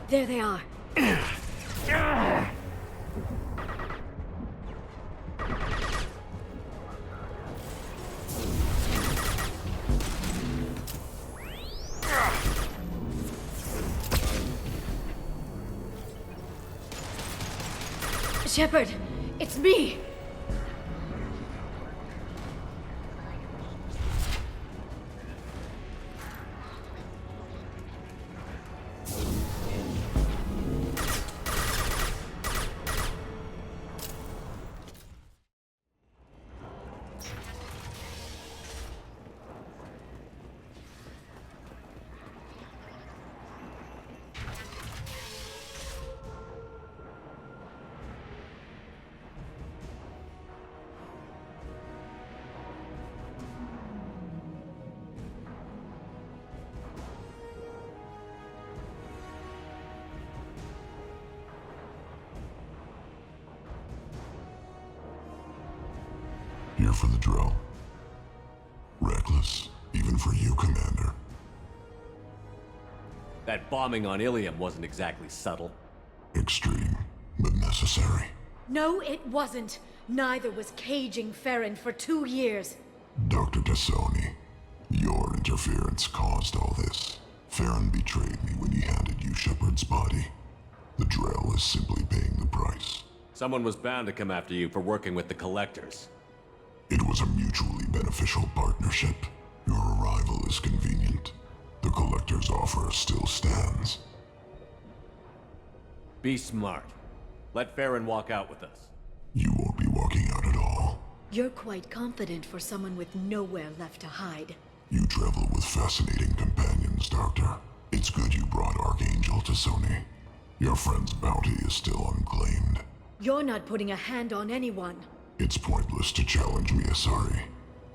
There they are. Shepard, it's me! Here for the drill. Reckless, even for you, Commander. That bombing on Ilium wasn't exactly subtle. Extreme, but necessary. No, it wasn't. Neither was caging Farron for 2 years. Dr. Tassoni, your interference caused all this. Farron betrayed me when he handed you Shepard's body. The drill is simply paying the price. Someone was bound to come after you for working with the Collectors. It was a mutually beneficial partnership. Your arrival is convenient. The Collector's offer still stands. Be smart. Let Farron walk out with us. You won't be walking out at all. You're quite confident for someone with nowhere left to hide. You travel with fascinating companions, Doctor. It's good you brought Archangel to Sony. Your friend's bounty is still unclaimed. You're not putting a hand on anyone. It's pointless to challenge me, Asari.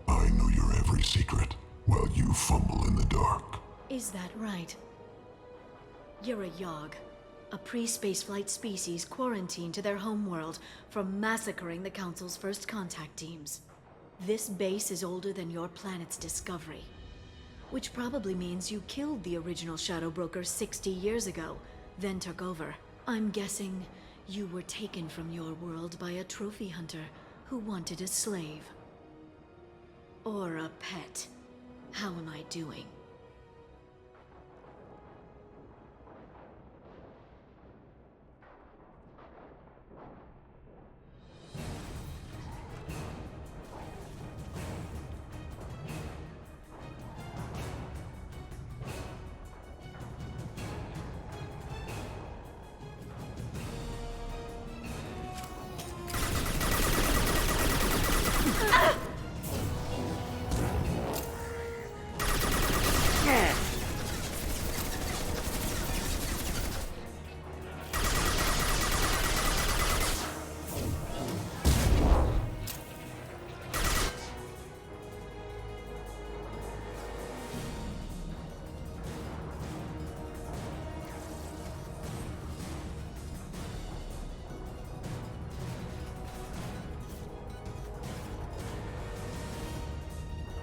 I know your every secret, while you fumble in the dark. Is that right? You're a Yogg, a pre-spaceflight species quarantined to their homeworld from massacring the Council's first contact teams. This base is older than your planet's discovery, which probably means you killed the original Shadow Broker 60 years ago, then took over. I'm guessing you were taken from your world by a trophy hunter who wanted a slave. Or a pet. How am I doing?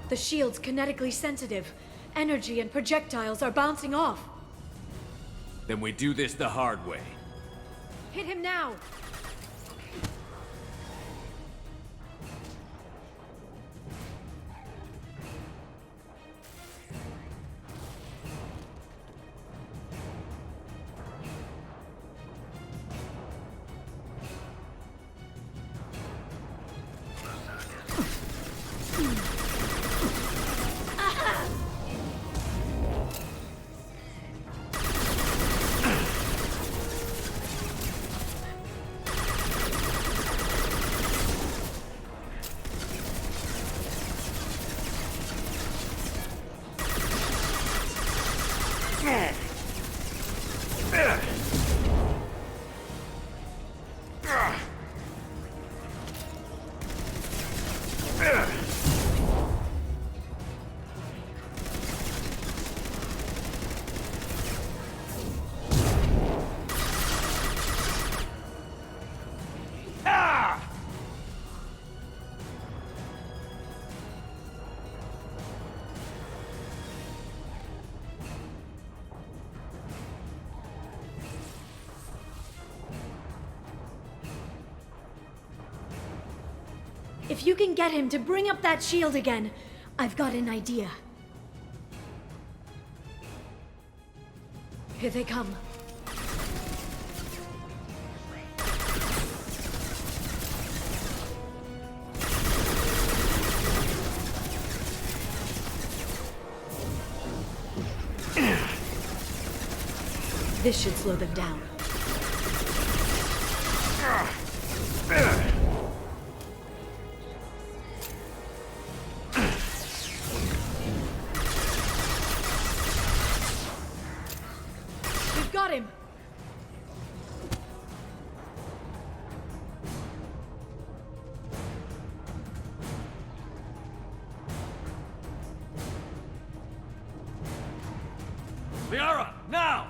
The shield's kinetically sensitive. Energy and projectiles are bouncing off. Then we do this the hard way. Hit him now! If you can get him to bring up that shield again, I've got an idea. Here they come. This should slow them down. We've got him! Liara, now!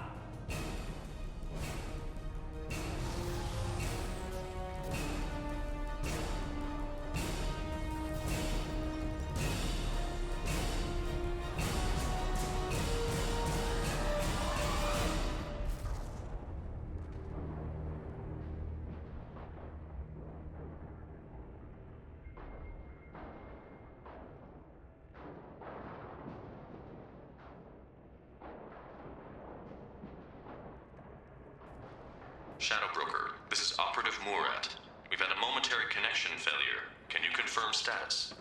Shadow Broker, this is Operative Murad. We've had a momentary connection failure. Can you confirm status?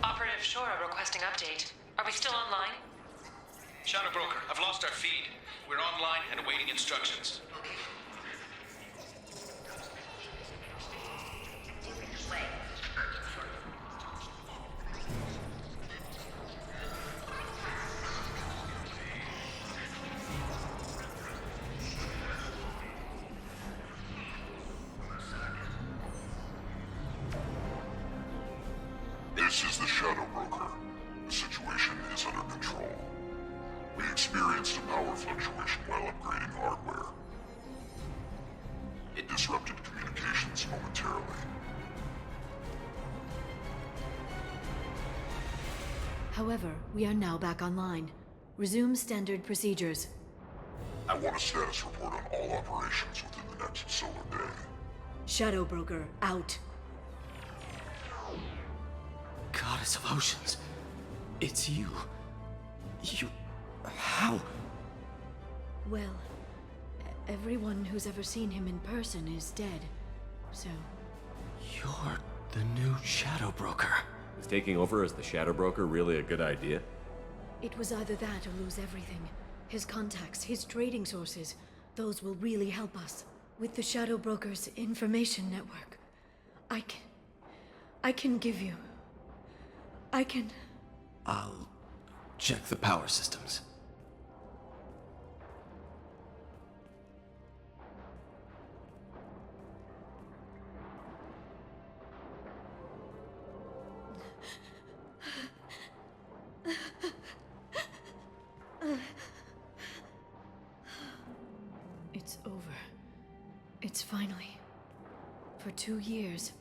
Operative Shora requesting update. Are we still online? Shadow Broker, I've lost our feed. We're online and awaiting instructions. This is the Shadow Broker. The situation is under control. We experienced a power fluctuation while upgrading hardware. It disrupted communications momentarily. However, we are now back online. Resume standard procedures. I want a status report on all operations within the next solar day. Shadow Broker, out. Goddess of Oceans. It's you. You... How? Well, everyone who's ever seen him in person is dead, so... You're the new Shadow Broker. Is taking over as the Shadow Broker really a good idea? It was either that or lose everything. His contacts, his trading sources, those will really help us. With the Shadow Broker's information network, I can give you... I'll check the power systems. It's over. It's finally... For 2 years.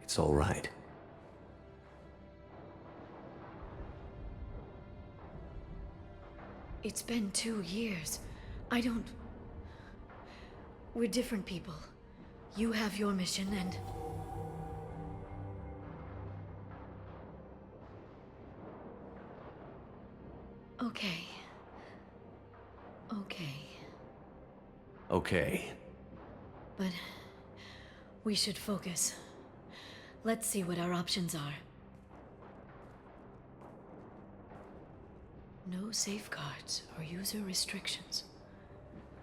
It's all right. It's been 2 years. I don't... We're different people. You have your mission and... Okay. Okay. But... we should focus. Let's see what our options are. No safeguards or user restrictions.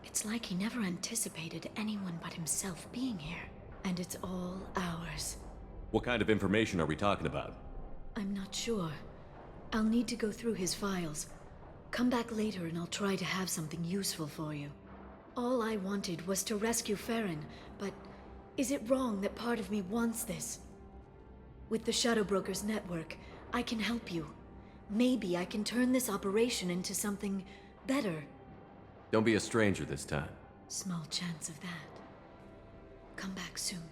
It's like he never anticipated anyone but himself being here. And it's all ours. What kind of information are we talking about? I'm not sure. I'll need to go through his files. Come back later and I'll try to have something useful for you. All I wanted was to rescue Farron, but is it wrong that part of me wants this? With the Shadow Broker's network, I can help you. Maybe I can turn this operation into something better. Don't be a stranger this time. Small chance of that. Come back soon.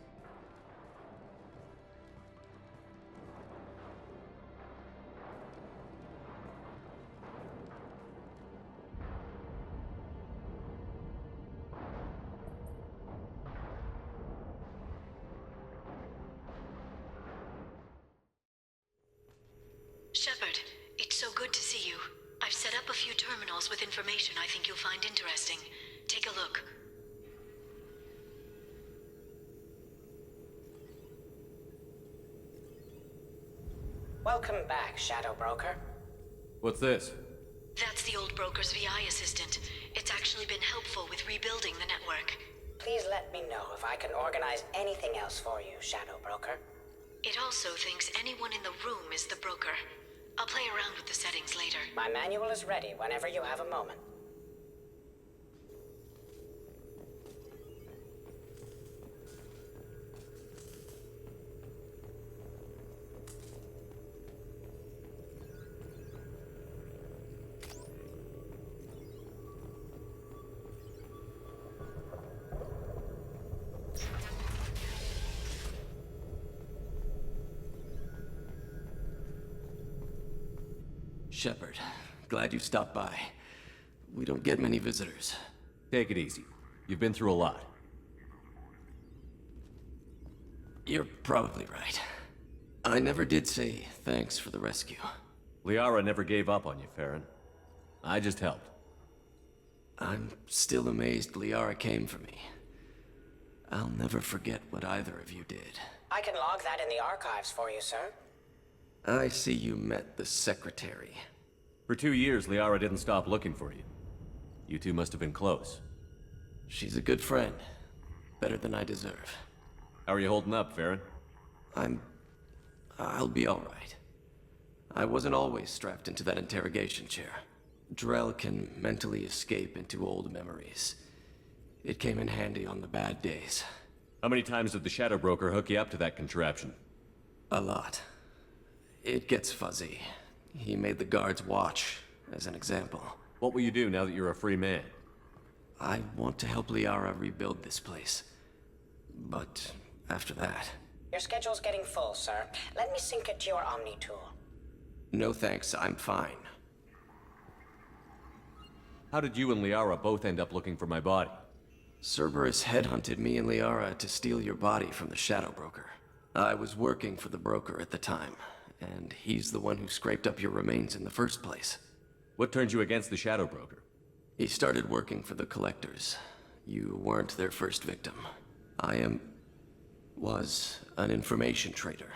Shepard, it's so good to see you. I've set up a few terminals with information I think you'll find interesting. Take a look. Welcome back, Shadow Broker. What's this? That's the old broker's VI assistant. It's actually been helpful with rebuilding the network. Please let me know if I can organize anything else for you, Shadow Broker. It also thinks anyone in the room is the broker. I'll play around with the settings later. My manual is ready whenever you have a moment. Shepard, glad you stopped by. We don't get many visitors. Take it easy. You've been through a lot. You're probably right. I never did say thanks for the rescue. Liara never gave up on you, Farron. I just helped. I'm still amazed Liara came for me. I'll never forget what either of you did. I can log that in the archives for you, sir. I see you met the Secretary. For 2 years, Liara didn't stop looking for you. You two must have been close. She's a good friend. Better than I deserve. How are you holding up, Farron? I'll be alright. I wasn't always strapped into that interrogation chair. Drell can mentally escape into old memories. It came in handy on the bad days. How many times did the Shadow Broker hook you up to that contraption? A lot. It gets fuzzy. He made the guards watch, as an example. What will you do now that you're a free man? I want to help Liara rebuild this place. But after that... Your schedule's getting full, sir. Let me sync it to your Omni tool. No thanks, I'm fine. How did you and Liara both end up looking for my body? Cerberus headhunted me and Liara to steal your body from the Shadow Broker. I was working for the broker at the time, and he's the one who scraped up your remains in the first place. What turned you against the Shadow Broker? He started working for the Collectors. You weren't their first victim. Was an information trader,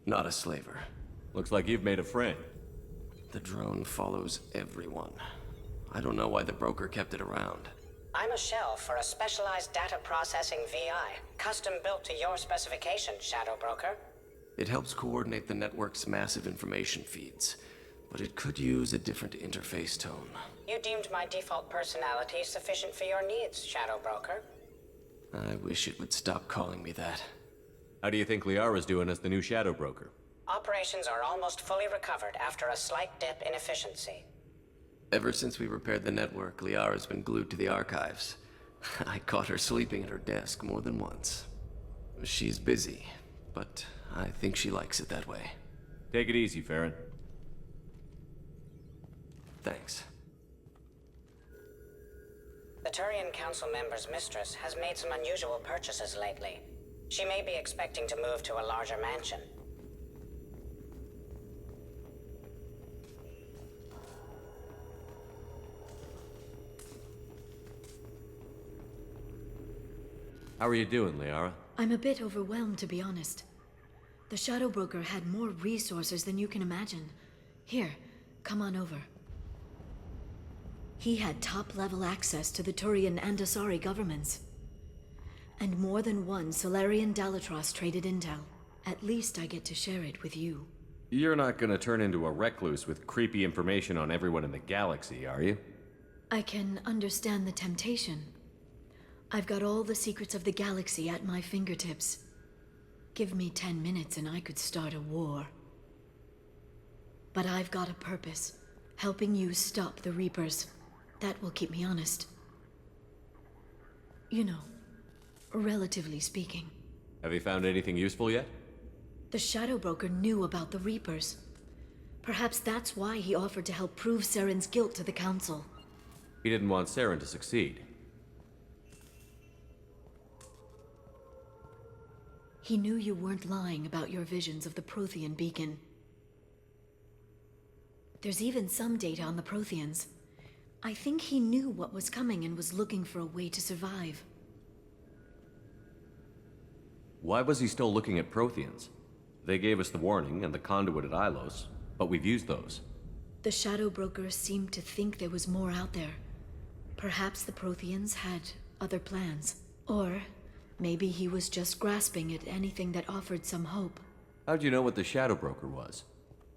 not a slaver. Looks like you've made a friend. The drone follows everyone. I don't know why the broker kept it around. I'm a shell for a specialized data processing VI, custom built to your specifications, Shadow Broker. It helps coordinate the network's massive information feeds, but it could use a different interface tone. You deemed my default personality sufficient for your needs, Shadow Broker. I wish it would stop calling me that. How do you think Liara's doing as the new Shadow Broker? Operations are almost fully recovered after a slight dip in efficiency. Ever since we repaired the network, Liara's been glued to the archives. I caught her sleeping at her desk more than once. She's busy, but I think she likes it that way. Take it easy, Farron. Thanks. The Turian Council member's mistress has made some unusual purchases lately. She may be expecting to move to a larger mansion. How are you doing, Liara? I'm a bit overwhelmed, to be honest. The Shadow Broker had more resources than you can imagine. Here, come on over. He had top-level access to the Turian and Asari governments. And more than one Solarian Dalatros traded intel. At least I get to share it with you. You're not gonna turn into a recluse with creepy information on everyone in the galaxy, are you? I can understand the temptation. I've got all the secrets of the galaxy at my fingertips. Give me 10 minutes and I could start a war. But I've got a purpose. Helping you stop the Reapers. That will keep me honest. You know, relatively speaking. Have you found anything useful yet? The Shadow Broker knew about the Reapers. Perhaps that's why he offered to help prove Saren's guilt to the Council. He didn't want Saren to succeed. He knew you weren't lying about your visions of the Prothean beacon. There's even some data on the Protheans. I think he knew what was coming and was looking for a way to survive. Why was he still looking at Protheans? They gave us the warning and the conduit at Ilos, but we've used those. The Shadow Broker seemed to think there was more out there. Perhaps the Protheans had other plans. Or maybe he was just grasping at anything that offered some hope. How'd you know what the Shadow Broker was?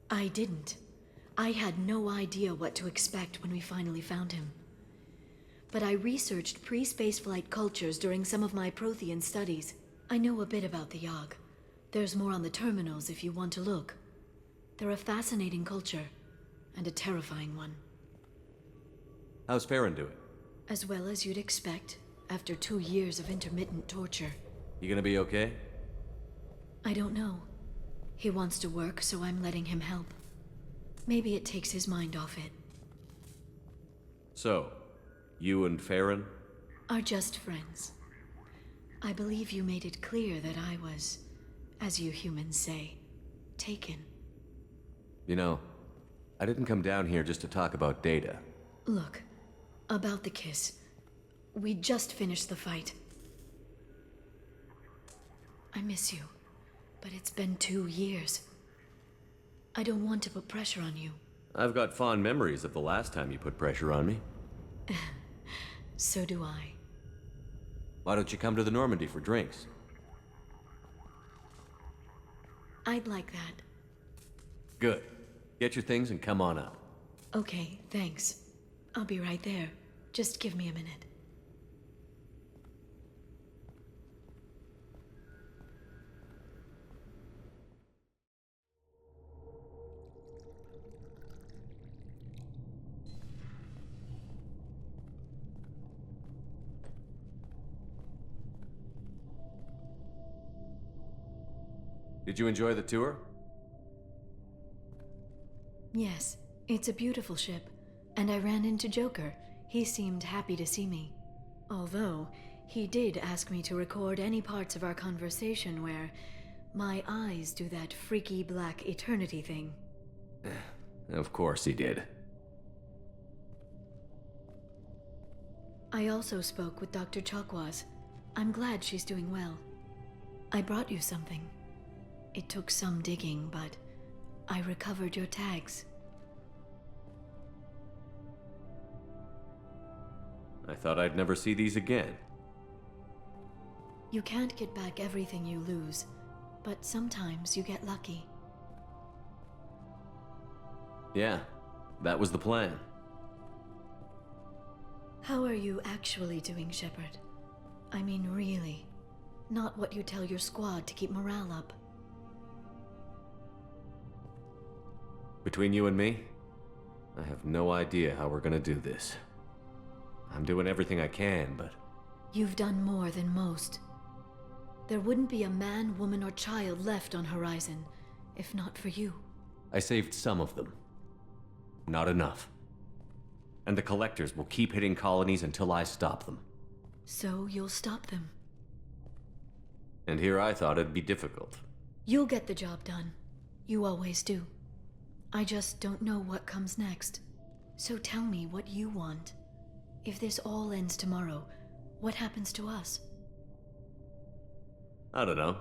I didn't. I had no idea what to expect when we finally found him. But I researched pre-spaceflight cultures during some of my Prothean studies. I know a bit about the Yogg. There's more on the terminals if you want to look. They're a fascinating culture, and a terrifying one. How's Farron doing? As well as you'd expect, after 2 years of intermittent torture. You gonna be okay? I don't know. He wants to work, so I'm letting him help. Maybe it takes his mind off it. So, you and Farron? Are just friends. I believe you made it clear that I was, as you humans say, taken. You know, I didn't come down here just to talk about data. Look, About the kiss. We just finished the fight. I miss you, but it's been 2 years. I don't want to put pressure on you. I've got fond memories of the last time you put pressure on me. So do I. Why don't you come to the Normandy for drinks? I'd like that. Good. Get your things and come on up. Okay, thanks. I'll be right there. Just give me a minute. Did you enjoy the tour? Yes, it's a beautiful ship. And I ran into Joker. He seemed happy to see me. Although, he did ask me to record any parts of our conversation where my eyes do that freaky black eternity thing. Of course he did. I also spoke with Dr. Chakwas. I'm glad she's doing well. I brought you something. It took some digging, but I recovered your tags. I thought I'd never see these again. You can't get back everything you lose, but sometimes you get lucky. Yeah, that was the plan. How are you actually doing, Shepard? I mean, really. Not what you tell your squad to keep morale up. Between you and me, I have no idea how we're gonna do this. I'm doing everything I can, but... You've done more than most. There wouldn't be a man, woman, or child left on Horizon, if not for you. I saved some of them. Not enough. And the collectors will keep hitting colonies until I stop them. So you'll stop them. And here I thought it'd be difficult. You'll get the job done. You always do. I just don't know what comes next. So tell me what you want. If this all ends tomorrow, what happens to us? I don't know.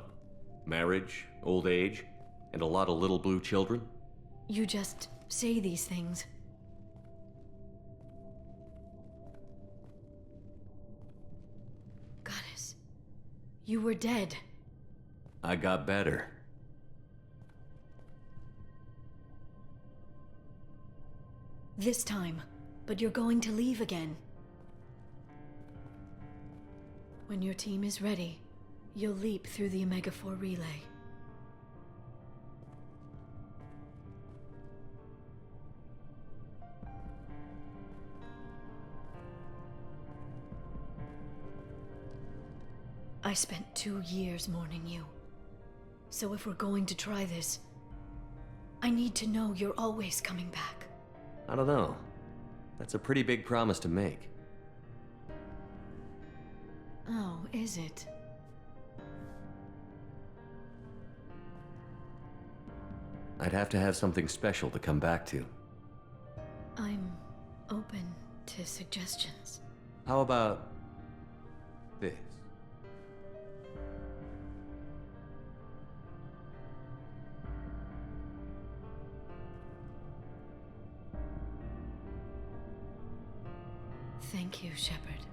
Marriage, old age, and a lot of little blue children. You just say these things. Goddess, you were dead. I got better. This time, but you're going to leave again. When your team is ready, you'll leap through the Omega-4 relay. I spent 2 years mourning you. So if we're going to try this, I need to know you're always coming back. I don't know. That's a pretty big promise to make. Oh, is it? I'd have to have something special to come back to. I'm open to suggestions. How about this? Thank you, Shepard,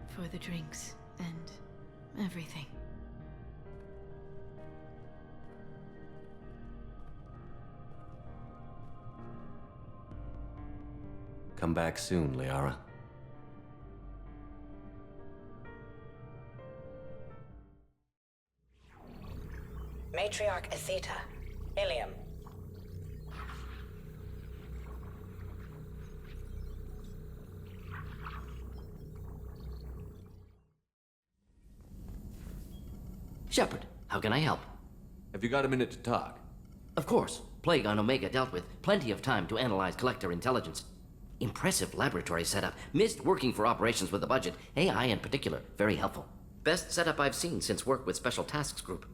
for the drinks and everything. Come back soon, Liara. Matriarch Atheta, Ilium. Shepard, how can I help? Have you got a minute to talk? Of course. Plague on Omega dealt with. Plenty of time to analyze collector intelligence. Impressive laboratory setup. Missed working for operations with a budget. AI in particular. Very helpful. Best setup I've seen since work with Special Tasks Group.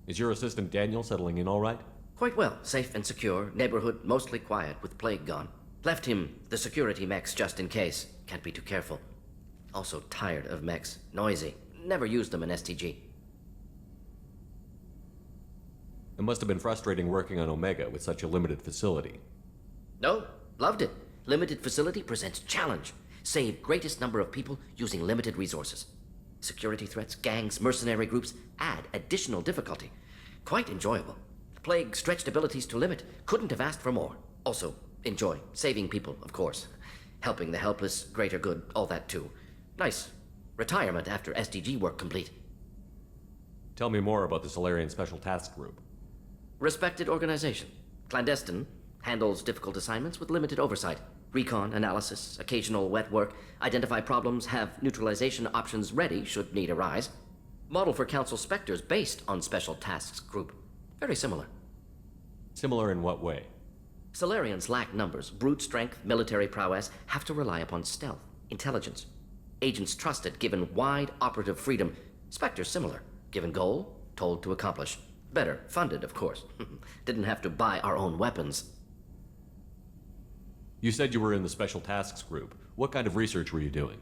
Is your assistant Daniel settling in all right? Quite well. Safe and secure. Neighborhood mostly quiet with Plague gone. Left him the security mechs just in case. Can't be too careful. Also tired of mechs. Noisy. Never used them in STG. It must have been frustrating working on Omega with such a limited facility. No, loved it. Limited facility presents challenge. Save greatest number of people using limited resources. Security threats, gangs, mercenary groups add additional difficulty. Quite enjoyable. Plague stretched abilities to limit. Couldn't have asked for more. Also, enjoy. Saving people, of course. Helping the helpless, greater good, all that too. Nice. Retirement after SDG work complete. Tell me more about the Solarian Special Task Group. Respected organization. Clandestine. Handles difficult assignments with limited oversight. Recon, analysis, occasional wet work. Identify problems, have neutralization options ready should need arise. Model for Council Spectres based on Special Tasks Group. Very similar. Similar in what way? Solarians lack numbers, brute strength, military prowess, have to rely upon stealth, intelligence. Agents trusted, given wide operative freedom. Spectres similar, given goal, told to accomplish. Better, funded, of course. Didn't have to buy our own weapons. You said you were in the Special Tasks Group. What kind of research were you doing?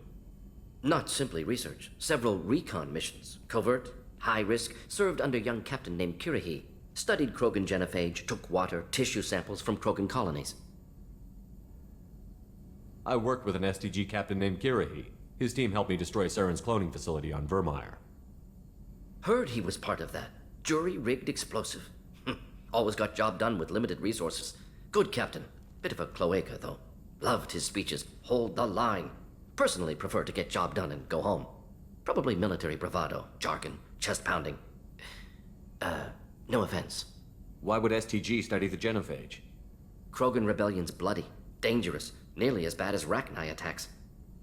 Not simply research. Several recon missions. Covert, high risk, served under a young captain named Kirihi. Studied Krogan genophage, took water, tissue samples from Krogan colonies. I worked with an STG captain named Kirihi. His team helped me destroy Saren's cloning facility on Vermeer. Heard he was part of that. Jury-rigged explosive. Always got job done with limited resources. Good captain. Bit of a cloaca, though. Loved his speeches. Hold the line. Personally prefer to get job done and go home. Probably military bravado, jargon, chest-pounding. No offense. Why would STG study the genophage? Krogan rebellion's bloody, dangerous, nearly as bad as Rachni attacks.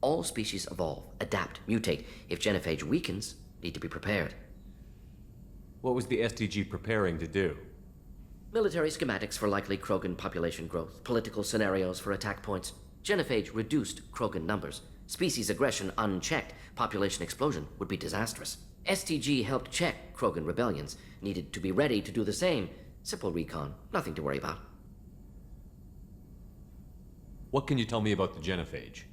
All species evolve, adapt, mutate. If genophage weakens, need to be prepared. What was the STG preparing to do? Military schematics for likely Krogan population growth, political scenarios for attack points. Genophage reduced Krogan numbers. Species aggression unchecked, population explosion would be disastrous. STG helped check Krogan rebellions, needed to be ready to do the same. Simple recon, nothing to worry about. What can you tell me about the genophage?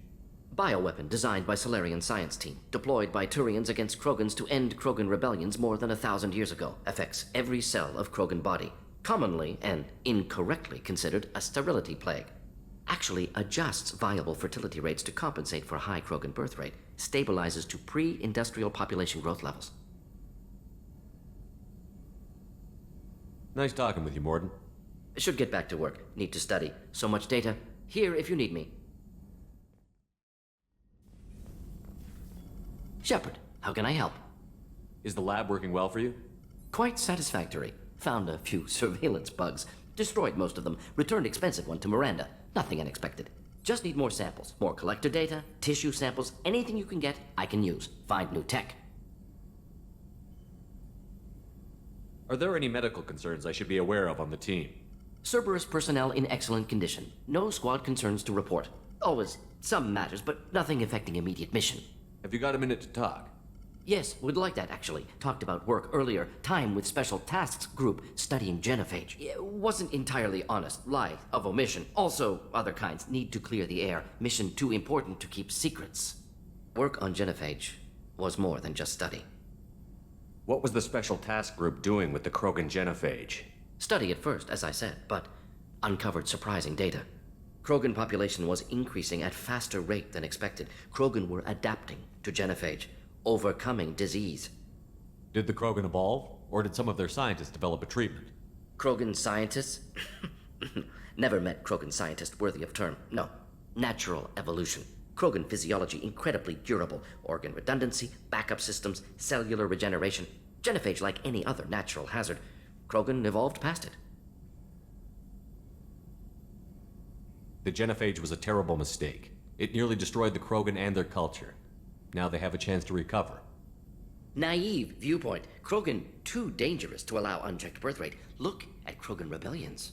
Bioweapon designed by Solarian science team, deployed by Turians against Krogans to end Krogan rebellions more than 1,000 years ago. Affects every cell of Krogan body. Commonly and incorrectly considered a sterility plague. Actually adjusts viable fertility rates to compensate for high Krogan birth rate. Stabilizes to pre-industrial population growth levels. Nice talking with you, Morden. Should get back to work. Need to study. So much data. Here if you need me. Shepard, how can I help? Is the lab working well for you? Quite satisfactory. Found a few surveillance bugs. Destroyed most of them. Returned expensive one to Miranda. Nothing unexpected. Just need more samples. More collector data, tissue samples, anything you can get, I can use. Find new tech. Are there any medical concerns I should be aware of on the team? Cerberus personnel in excellent condition. No squad concerns to report. Always some matters, but nothing affecting immediate mission. Have you got a minute to talk? Yes, would like that, actually. Talked about work earlier. Time with Special Tasks Group studying genophage. Wasn't entirely honest. Lie of omission. Also, other kinds. Need to clear the air. Mission too important to keep secrets. Work on genophage was more than just study. What was the Special Task Group doing with the Krogan genophage? Study at first, as I said, but uncovered surprising data. Krogan population was increasing at faster rate than expected. Krogan were adapting to genophage. Overcoming disease. Did the Krogan evolve, or did some of their scientists develop a treatment? Krogan scientists? Never met Krogan scientist worthy of term. No. Natural evolution. Krogan physiology incredibly durable. Organ redundancy, backup systems, cellular regeneration. Genophage like any other natural hazard. Krogan evolved past it. The genophage was a terrible mistake. It nearly destroyed the Krogan and their culture. Now they have a chance to recover. Naive viewpoint. Krogan too dangerous to allow unchecked birth rate. Look at Krogan rebellions.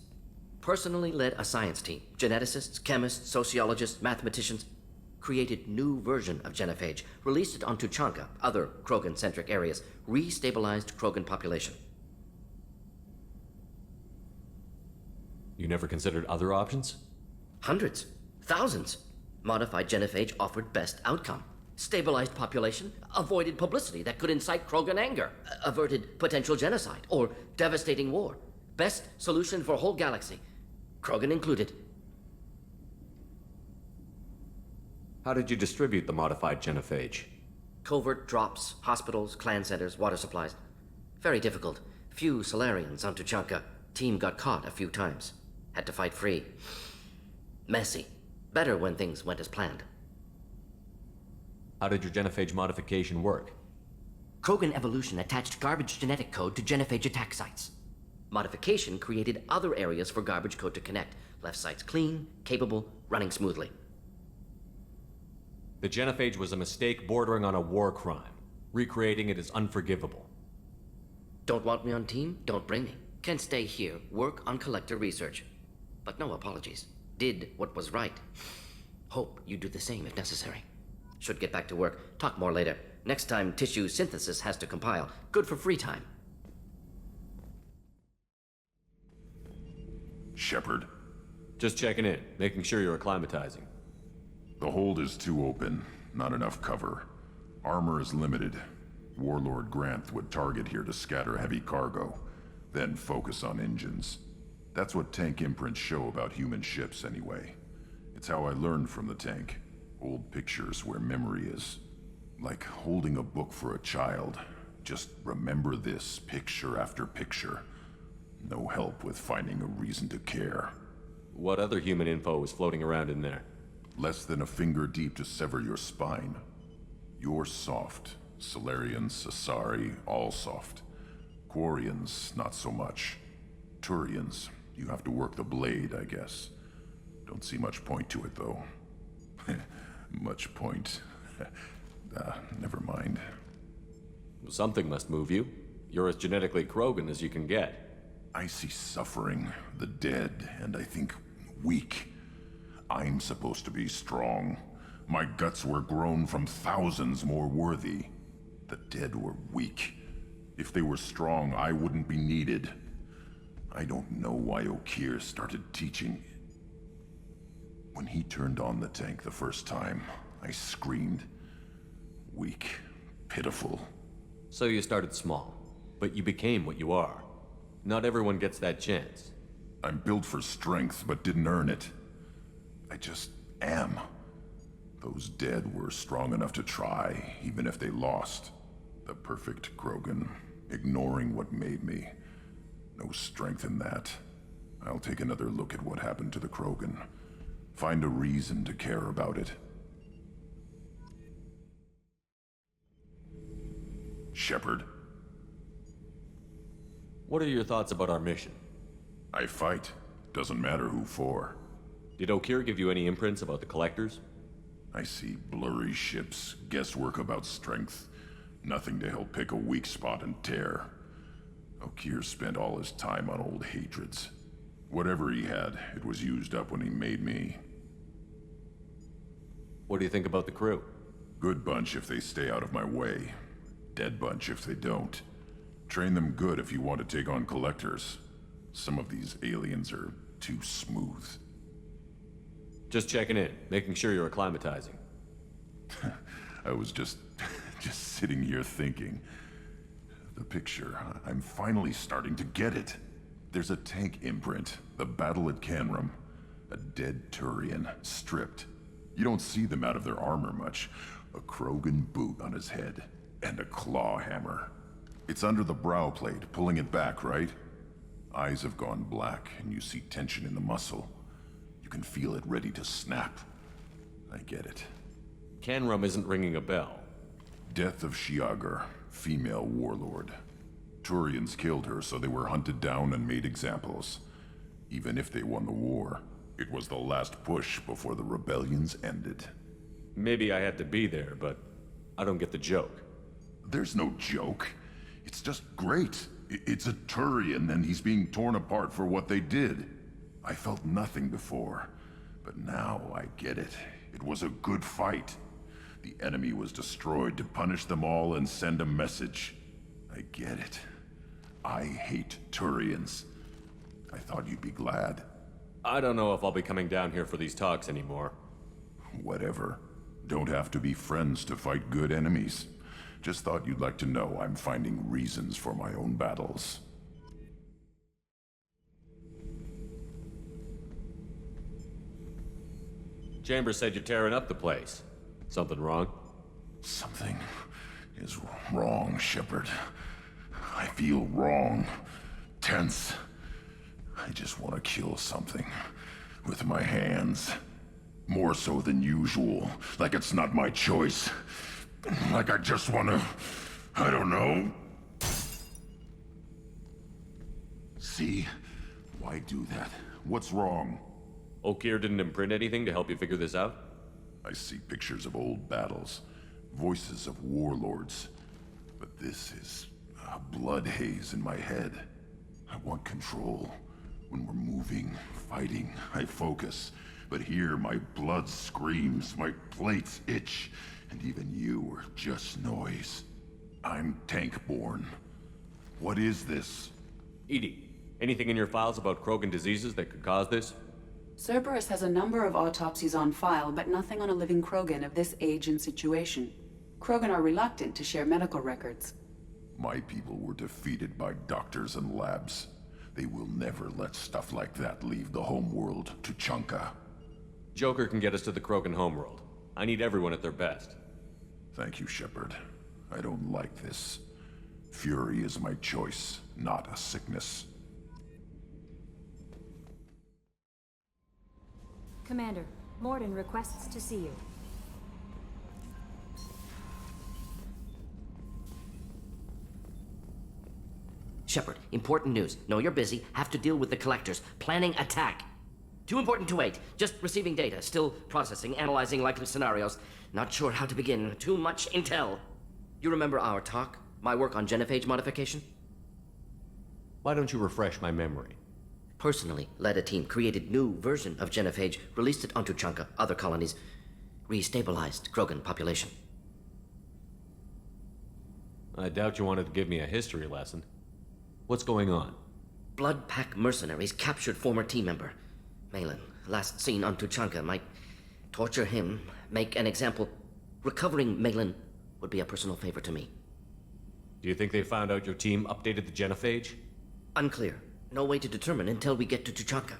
Personally led a science team. Geneticists, chemists, sociologists, mathematicians. Created new version of genophage. Released it on Tuchanka, other Krogan-centric areas. Restabilized Krogan population. You never considered other options? Hundreds. Thousands. Modified genophage offered best outcome. Stabilized population, avoided publicity that could incite Krogan anger, averted potential genocide, or devastating war. Best solution for whole galaxy. Krogan included. How did you distribute the modified genophage? Covert drops, hospitals, clan centers, water supplies. Very difficult. Few Solarians on Tuchanka. Team got caught a few times. Had to fight free. Messy. Better when things went as planned. How did your genophage modification work? Krogan evolution attached garbage genetic code to genophage attack sites. Modification created other areas for garbage code to connect. Left sites clean, capable, running smoothly. The genophage was a mistake bordering on a war crime. Recreating it is unforgivable. Don't want me on team? Don't bring me. Can stay here, work on collector research. But no apologies. Did what was right. Hope you do the same if necessary. Should get back to work. Talk more later. Next time tissue synthesis has to compile. Good for free time. Shepard. Just checking in, making sure you're acclimatizing. The hold is too open. Not enough cover. Armor is limited. Warlord Granth would target here to scatter heavy cargo, then focus on engines. That's what tank imprints show about human ships anyway. It's how I learned from the tank. Old pictures where memory is. Like holding a book for a child. Just remember this, picture after picture. No help with finding a reason to care. What other human info was floating around in there? Less than a finger deep to sever your spine. You're soft. Solarians, Asari, all soft. Quarians, not so much. Turians, you have to work the blade, I guess. Don't see much point to it, though. Much point. Never mind. Something must move you. You're as genetically Krogan as you can get. I see suffering, the dead, and I think weak. I'm supposed to be strong. My guts were grown from thousands more worthy. The dead were weak. If they were strong, I wouldn't be needed. I don't know why Okeer started teaching. When he turned on the tank the first time, I screamed. Weak, pitiful. So you started small, but you became what you are. Not everyone gets that chance. I'm built for strength, but didn't earn it. I just am. Those dead were strong enough to try, even if they lost. The perfect Krogan, ignoring what made me. No strength in that. I'll take another look at what happened to the Krogan. Find a reason to care about it. Shepard. What are your thoughts about our mission? I fight. Doesn't matter who for. Did Okeer give you any imprints about the Collectors? I see blurry ships, guesswork about strength. Nothing to help pick a weak spot and tear. Okeer spent all his time on old hatreds. Whatever he had, it was used up when he made me. What do you think about the crew? Good bunch if they stay out of my way. Dead bunch if they don't. Train them good if you want to take on Collectors. Some of these aliens are too smooth. Just checking in, making sure you're acclimatizing. I was just sitting here thinking. The picture, I'm finally starting to get it. There's a tank imprint, the battle at Canrum. A dead Turian, stripped. You don't see them out of their armor much. A Krogan boot on his head, and a claw hammer. It's under the brow plate, pulling it back, right? Eyes have gone black, and you see tension in the muscle. You can feel it ready to snap. I get it. Canrum isn't ringing a bell. Death of Shiagar, female warlord. Turians killed her, so they were hunted down and made examples. Even if they won the war, it was the last push before the rebellions ended. Maybe I had to be there, but I don't get the joke. There's no joke. It's just great. It's a Turian, and he's being torn apart for what they did. I felt nothing before, but now I get it. It was a good fight. The enemy was destroyed to punish them all and send a message. I get it. I hate Turians. I thought you'd be glad. I don't know if I'll be coming down here for these talks anymore. Whatever. Don't have to be friends to fight good enemies. Just thought you'd like to know I'm finding reasons for my own battles. Chambers said you're tearing up the place. Something wrong? Something is wrong, Shepard. I feel wrong. Tense. I just want to kill something. With my hands. More so than usual. Like it's not my choice. Like I just want to... I don't know. See? Why do that? What's wrong? Okeer didn't imprint anything to help you figure this out? I see pictures of old battles. Voices of warlords. But this is a blood haze in my head. I want control. When we're moving, fighting, I focus. But here my blood screams, my plates itch, and even you are just noise. I'm tank-born. What is this? Edie, anything in your files about Krogan diseases that could cause this? Cerberus has a number of autopsies on file, but nothing on a living Krogan of this age and situation. Krogan are reluctant to share medical records. My people were defeated by doctors and labs. They will never let stuff like that leave the homeworld to Chunka. Joker can get us to the Krogan homeworld. I need everyone at their best. Thank you, Shepard. I don't like this. Fury is my choice, not a sickness. Commander, Mordin requests to see you. Shepard, important news. Know you're busy. Have to deal with the collectors. Planning attack. Too important to wait. Just receiving data. Still processing, analyzing likely scenarios. Not sure how to begin. Too much intel. You remember our talk? My work on genophage modification? Why don't you refresh my memory? Personally led a team, created new version of genophage, released it onto Chunka, other colonies, restabilized Krogan population. I doubt you wanted to give me a history lesson. What's going on? Blood Pack mercenaries captured former team member. Malin, last seen on Tuchanka, might torture him, make an example. Recovering Malin would be a personal favor to me. Do you think they found out your team updated the genophage? Unclear. No way to determine until we get to Tuchanka.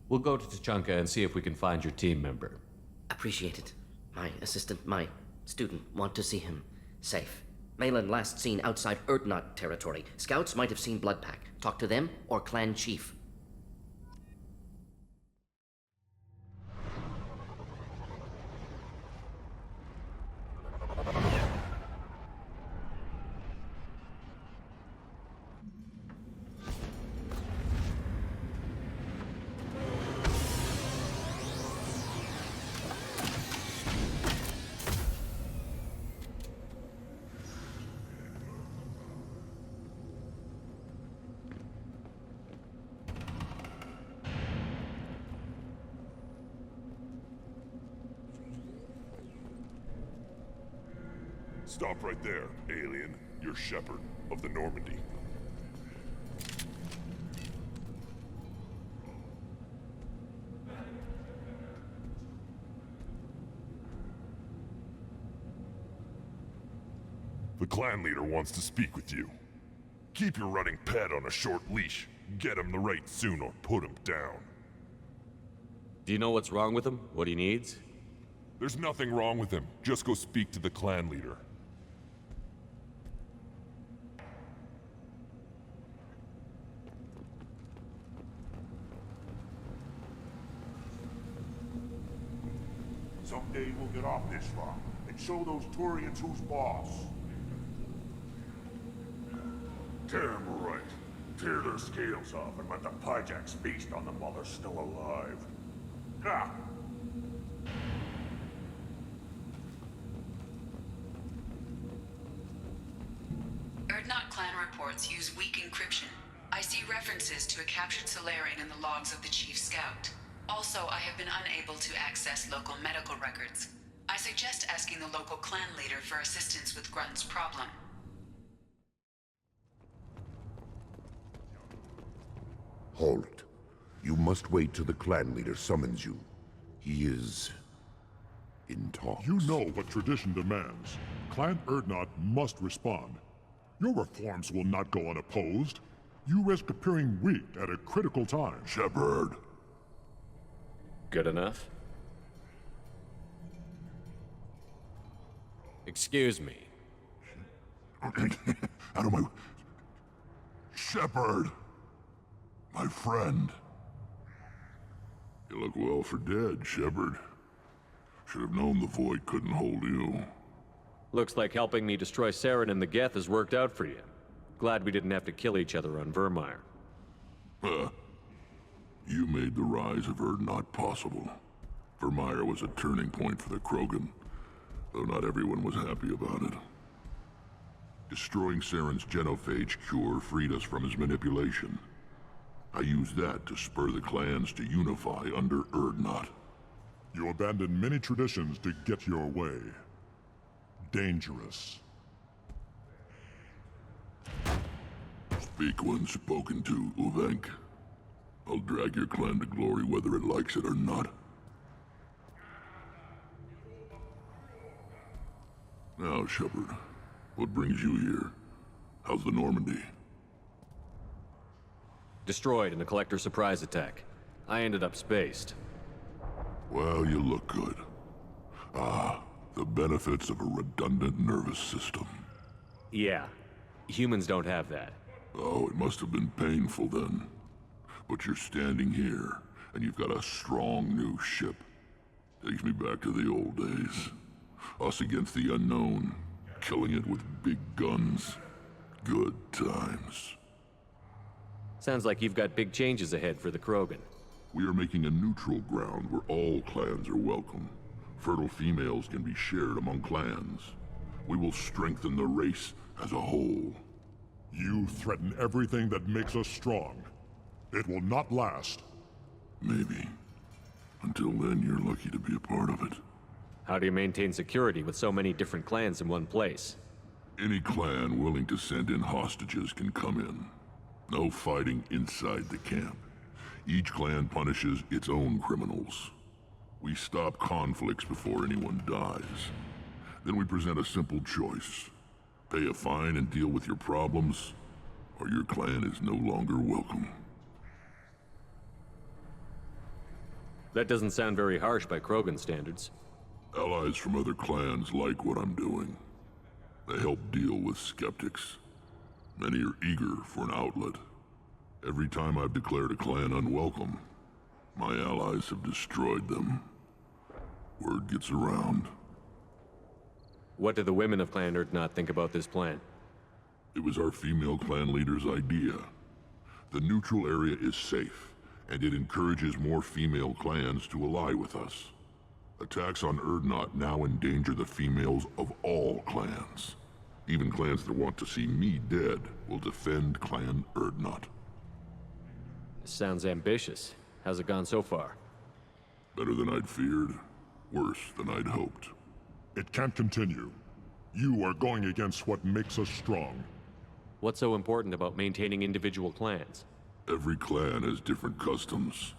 We'll go to Tuchanka and see if we can find your team member. Appreciate it. My assistant, my student, want to see him safe. Malin last seen outside Erdnot territory. Scouts might have seen Bloodpack. Talk to them or clan chief. Stop right there, alien. You're Shepard of the Normandy. The clan leader wants to speak with you. Keep your running pet on a short leash. Get him the right soon or put him down. Do you know what's wrong with him? What he needs? There's nothing wrong with him. Just go speak to the clan leader. Someday we'll get off this rock and show those Turians who's boss. Damn right. Tear their scales off and let the Pyjaks feast on them while they're still alive. Ah! Erdnot clan reports use weak encryption. I see references to a captured Solarian in the logs of the Chief Scout. Also, I have been unable to access local medical records. I suggest asking the local clan leader for assistance with Grun's problem. Halt. You must wait till the clan leader summons you. He is in talks. You know what tradition demands. Clan Erdnot must respond. Your reforms will not go unopposed. You risk appearing weak at a critical time. Shepard. Good enough? Excuse me. Out of my... Shepard! My friend. You look well for dead, Shepard. Should have known the Void couldn't hold you. Looks like helping me destroy Saren and the Geth has worked out for you. Glad we didn't have to kill each other on Vermeer. You made the rise of Erdnot possible. Vermeer was a turning point for the Krogan, though not everyone was happy about it. Destroying Saren's genophage cure freed us from his manipulation. I used that to spur the clans to unify under Erdnot. You abandoned many traditions to get your way. Dangerous. Speak when spoken to, Uvenk. I'll drag your clan to glory whether it likes it or not. Now, Shepard, what brings you here? How's the Normandy? Destroyed in a collector surprise attack. I ended up spaced. Well, you look good. Ah, the benefits of a redundant nervous system. Yeah. Humans don't have that. Oh, it must have been painful then. But you're standing here, and you've got a strong new ship. Takes me back to the old days. Us against the unknown, killing it with big guns. Good times. Sounds like you've got big changes ahead for the Krogan. We are making a neutral ground where all clans are welcome. Fertile females can be shared among clans. We will strengthen the race as a whole. You threaten everything that makes us strong. It will not last. Maybe. Until then, you're lucky to be a part of it. How do you maintain security with so many different clans in one place? Any clan willing to send in hostages can come in. No fighting inside the camp. Each clan punishes its own criminals. We stop conflicts before anyone dies. Then we present a simple choice. Pay a fine and deal with your problems, or your clan is no longer welcome. That doesn't sound very harsh by Krogan standards. Allies from other clans like what I'm doing. They help deal with skeptics. Many are eager for an outlet. Every time I've declared a clan unwelcome, my allies have destroyed them. Word gets around. What do the women of Clan Erdnot think about this plan? It was our female clan leader's idea. The neutral area is safe, and it encourages more female clans to ally with us. Attacks on Erdnot now endanger the females of all clans. Even clans that want to see me dead will defend Clan Erdnot. Sounds ambitious. How's it gone so far? Better than I'd feared. Worse than I'd hoped. It can't continue. You are going against what makes us strong. What's so important about maintaining individual clans? Every clan has different customs.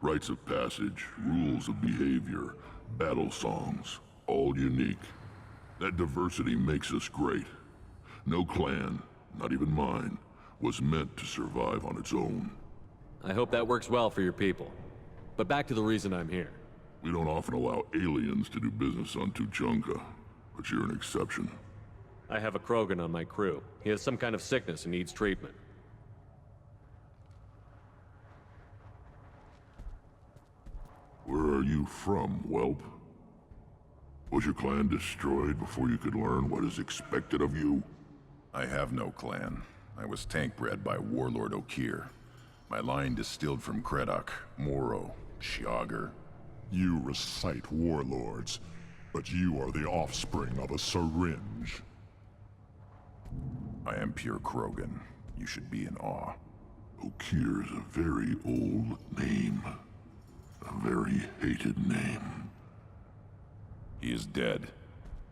Rites of passage, rules of behavior, battle songs, all unique. That diversity makes us great. No clan, not even mine, was meant to survive on its own. I hope that works well for your people. But back to the reason I'm here. We don't often allow aliens to do business on Tuchanka, but you're an exception. I have a Krogan on my crew. He has some kind of sickness and needs treatment. Where are you from, whelp? Was your clan destroyed before you could learn what is expected of you? I have no clan. I was tank bred by Warlord Okir. My line distilled from Kredok, Moro, Shiagar. You recite warlords, but you are the offspring of a syringe. I am pure Krogan. You should be in awe. Okir is a very old name. A very hated name. He is dead.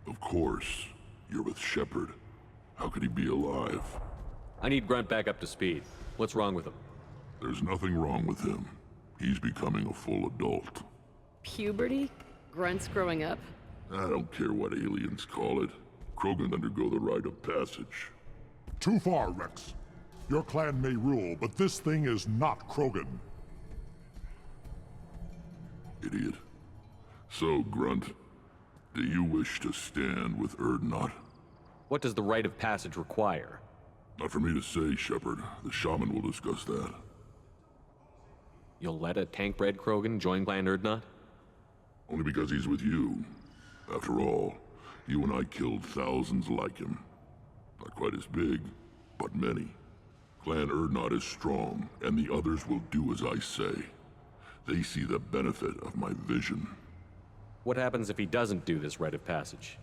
Of course. You're with Shepard. How could he be alive? I need Grunt back up to speed. What's wrong with him? There's nothing wrong with him. He's becoming a full adult. Puberty? Grunts growing up? I don't care what aliens call it. Krogan undergo the rite of passage. Too far, Rex. Your clan may rule, but this thing is not Krogan. Idiot. So, Grunt, do you wish to stand with Urdnot? What does the rite of passage require? Not for me to say, Shepard. The shaman will discuss that. You'll let a tank-bred Krogan join Clan Urdnot? Only because he's with you. After all, you and I killed thousands like him. Not quite as big, but many. Clan Urdnot is strong, and the others will do as I say. They see the benefit of my vision. What happens if he doesn't do this rite of passage?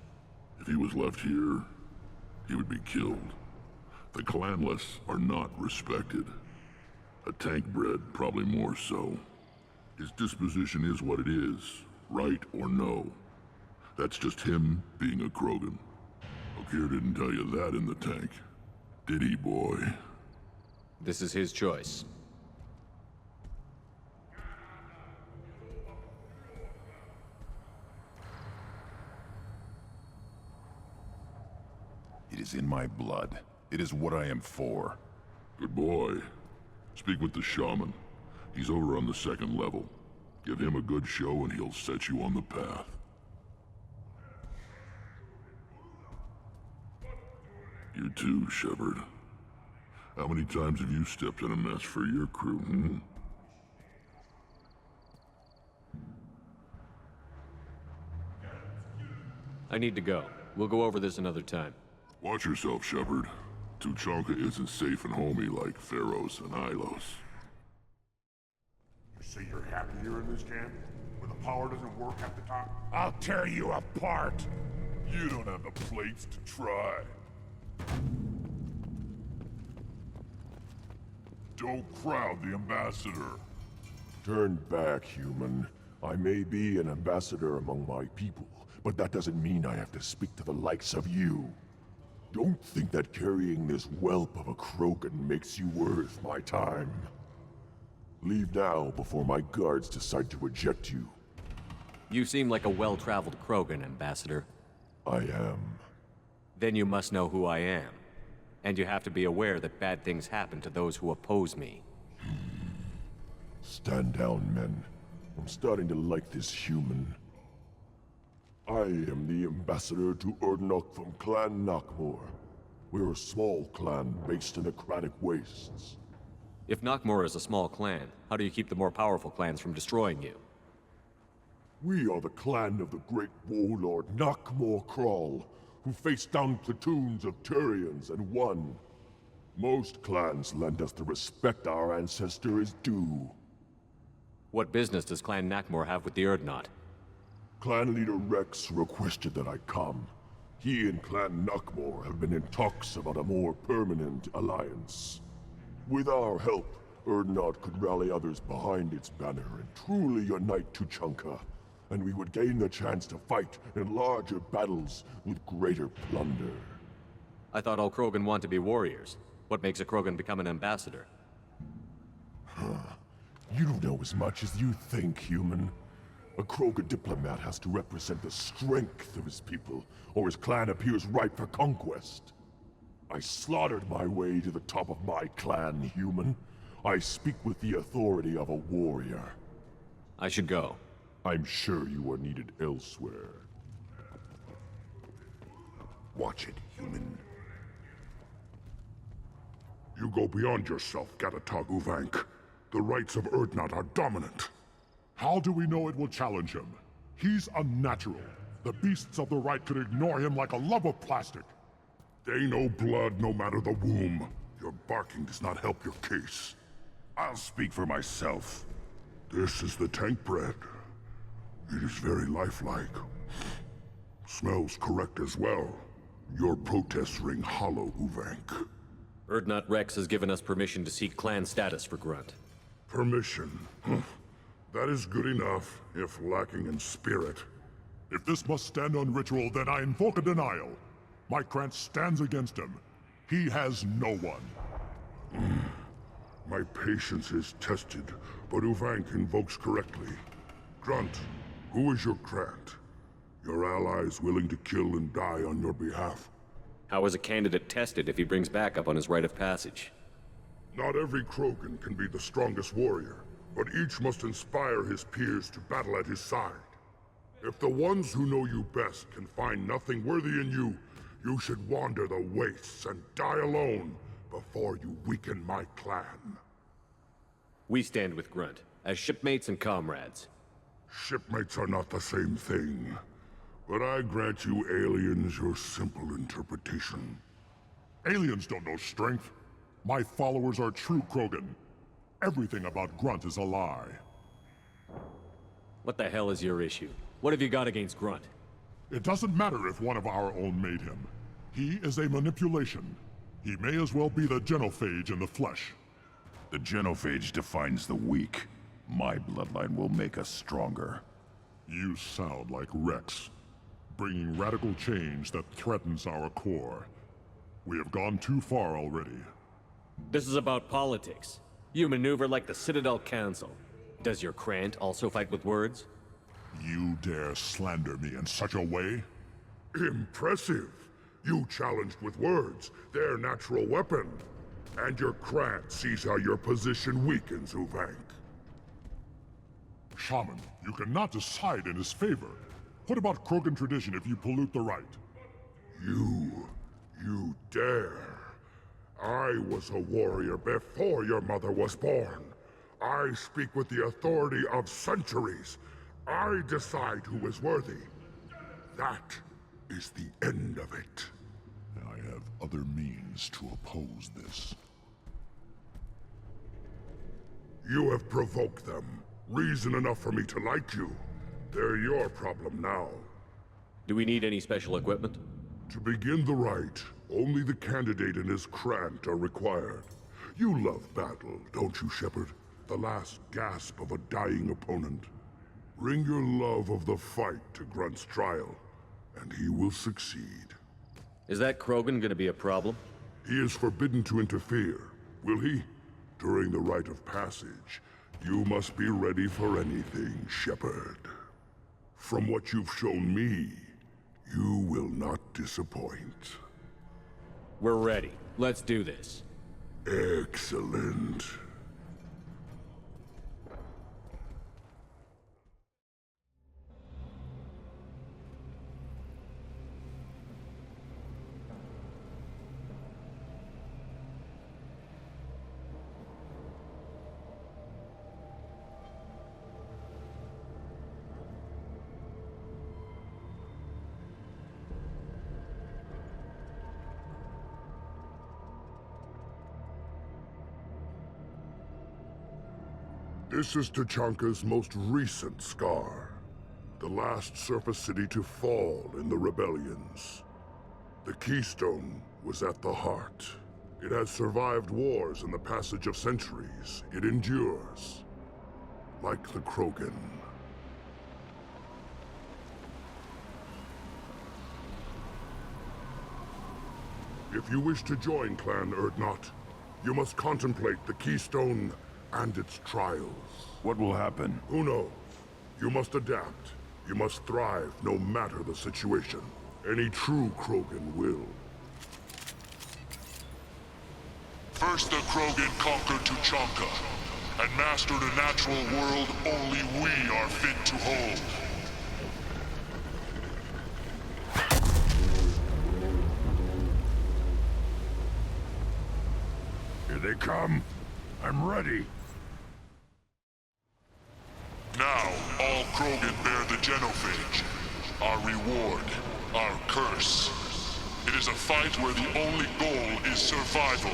If he was left here, he would be killed. The clanless are not respected. A tank-bred, probably more so. His disposition is what it is, right or no. That's just him being a Krogan. Okir didn't tell you that in the tank. Did he, boy? This is his choice. It is in my blood. It is what I am for. Good boy. Speak with the shaman. He's over on the second level. Give him a good show and he'll set you on the path. You too, Shepard. How many times have you stepped in a mess for your crew, hmm? I need to go. We'll go over this another time. Watch yourself, Shepard. Tuchanka isn't safe and homey like Pharaohs and Ilos. You say you're happy here in this camp? Where the power doesn't work at the top? I'll tear you apart! You don't have the plates to try. Don't crowd the ambassador. Turn back, human. I may be an ambassador among my people, but that doesn't mean I have to speak to the likes of you. Don't think that carrying this whelp of a Krogan makes you worth my time. Leave now before my guards decide to eject you. You seem like a well-traveled Krogan, Ambassador. I am. Then you must know who I am. And you have to be aware that bad things happen to those who oppose me. Stand down, men. I'm starting to like this human. I am the ambassador to Urdnot from Clan Nockmore. We're a small clan based in the Kratic Wastes. If Nockmore is a small clan, how do you keep the more powerful clans from destroying you? We are the clan of the great warlord Nockmore Crawl, who faced down platoons of Turians and won. Most clans lend us the respect our ancestor is due. What business does Clan Nockmore have with the Urdnot? Clan leader Rex requested that I come. He and Clan Nockmore have been in talks about a more permanent alliance. With our help, Urdnot could rally others behind its banner and truly unite Tuchanka, and we would gain the chance to fight in larger battles with greater plunder. I thought all Krogan want to be warriors. What makes a Krogan become an ambassador? You don't know as much as you think, human. A Krogan diplomat has to represent the strength of his people, or his clan appears ripe for conquest. I slaughtered my way to the top of my clan, human. I speak with the authority of a warrior. I should go. I'm sure you are needed elsewhere. Watch it, human. You go beyond yourself, Gatatog Uvank. The rights of Urdnot are dominant. How do we know it will challenge him? He's unnatural. The beasts of the right could ignore him like a lump of plastic. They know blood no matter the womb. Your barking does not help your case. I'll speak for myself. This is the tank bread. It is very lifelike. Smells correct as well. Your protests ring hollow, Uvank. Urdnot Rex has given us permission to seek clan status for Grunt. Permission? That is good enough, if lacking in spirit. If this must stand on ritual, then I invoke a denial. My Krant stands against him. He has no one. My patience is tested, but Uvank invokes correctly. Grunt, who is your Krant? Your allies willing to kill and die on your behalf? How is a candidate tested if he brings backup on his rite of passage? Not every Krogan can be the strongest warrior, but each must inspire his peers to battle at his side. If the ones who know you best can find nothing worthy in you, you should wander the wastes and die alone before you weaken my clan. We stand with Grunt, as shipmates and comrades. Shipmates are not the same thing, but I grant you aliens your simple interpretation. Aliens don't know strength. My followers are true Krogan. Everything about Grunt is a lie. What the hell is your issue? What have you got against Grunt? It doesn't matter if one of our own made him. He is a manipulation. He may as well be the genophage in the flesh. The genophage defines the weak. My bloodline will make us stronger. You sound like Rex, bringing radical change that threatens our core. We have gone too far already. This is about politics. You maneuver like the Citadel Council. Does your Krant also fight with words? You dare slander me in such a way? Impressive! You challenged with words, their natural weapon. And your Krant sees how your position weakens, Uvank. Shaman, you cannot decide in his favor. What about Krogan tradition if you pollute the rite? You dare. I was a warrior before your mother was born. I speak with the authority of centuries. I decide who is worthy. That is the end of it. I have other means to oppose this. You have provoked them. Reason enough for me to like you. They're your problem now. Do we need any special equipment? To begin the rite, only the candidate and his Krant are required. You love battle, don't you, Shepard? The last gasp of a dying opponent. Bring your love of the fight to Grunt's trial, and he will succeed. Is that Krogan gonna be a problem? He is forbidden to interfere, will he? During the rite of passage, you must be ready for anything, Shepard. From what you've shown me, you will not disappoint. We're ready. Let's do this. Excellent. This is Tachanka's most recent scar. The last surface city to fall in the rebellions. The Keystone was at the heart. It has survived wars and the passage of centuries. It endures. Like the Krogan. If you wish to join Clan Urdnot, you must contemplate the Keystone and its trials. What will happen? Who knows? You must adapt. You must thrive no matter the situation. Any true Krogan will. First the Krogan conquered Tuchanka, and mastered a natural world only we are fit to hold. Here they come. I'm ready. Now, all Krogan bear the genophage. Our reward, our curse. It is a fight where the only goal is survival.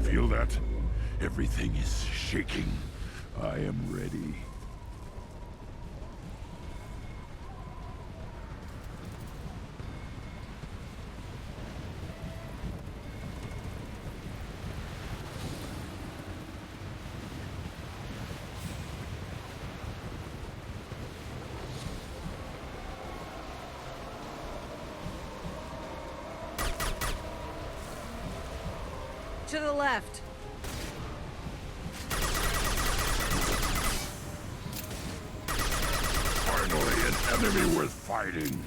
Feel that? Everything is shaking. I am ready. to the left. Finally, an enemy worth fighting.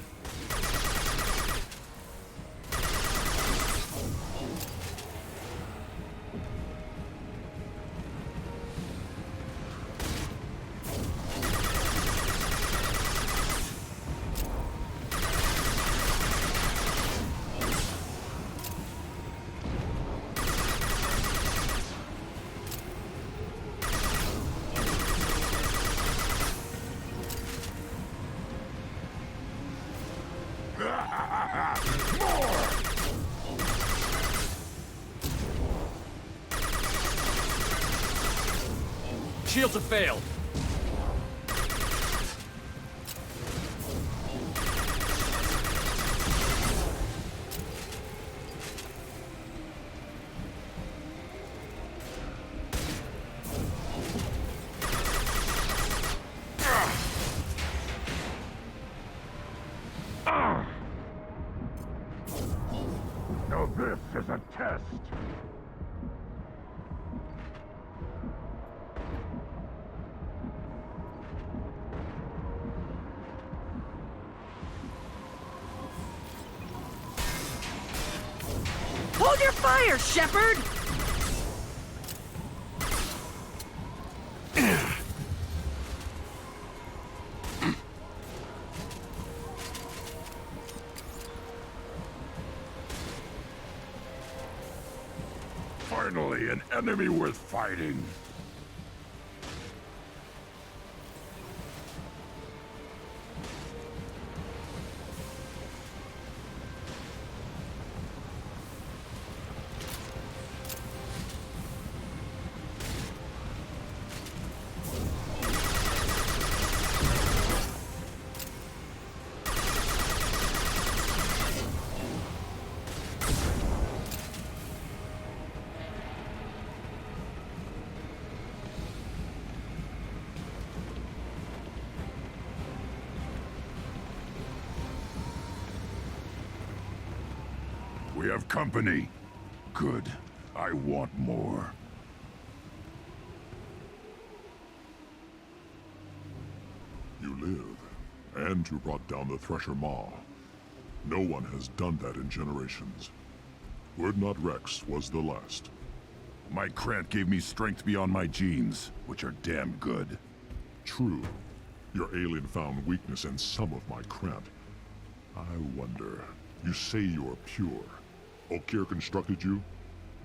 Shields have failed. Now this is a test. Hold your fire, Shepard! Finally, an enemy worth fighting. We have company. Good. I want more. You live, and you brought down the Thresher Maw. No one has done that in generations. Word Not Rex was the last. My Krant gave me strength beyond my genes, which are damn good. True. Your alien found weakness in some of my Krant. I wonder, you say you're pure. Okir constructed you?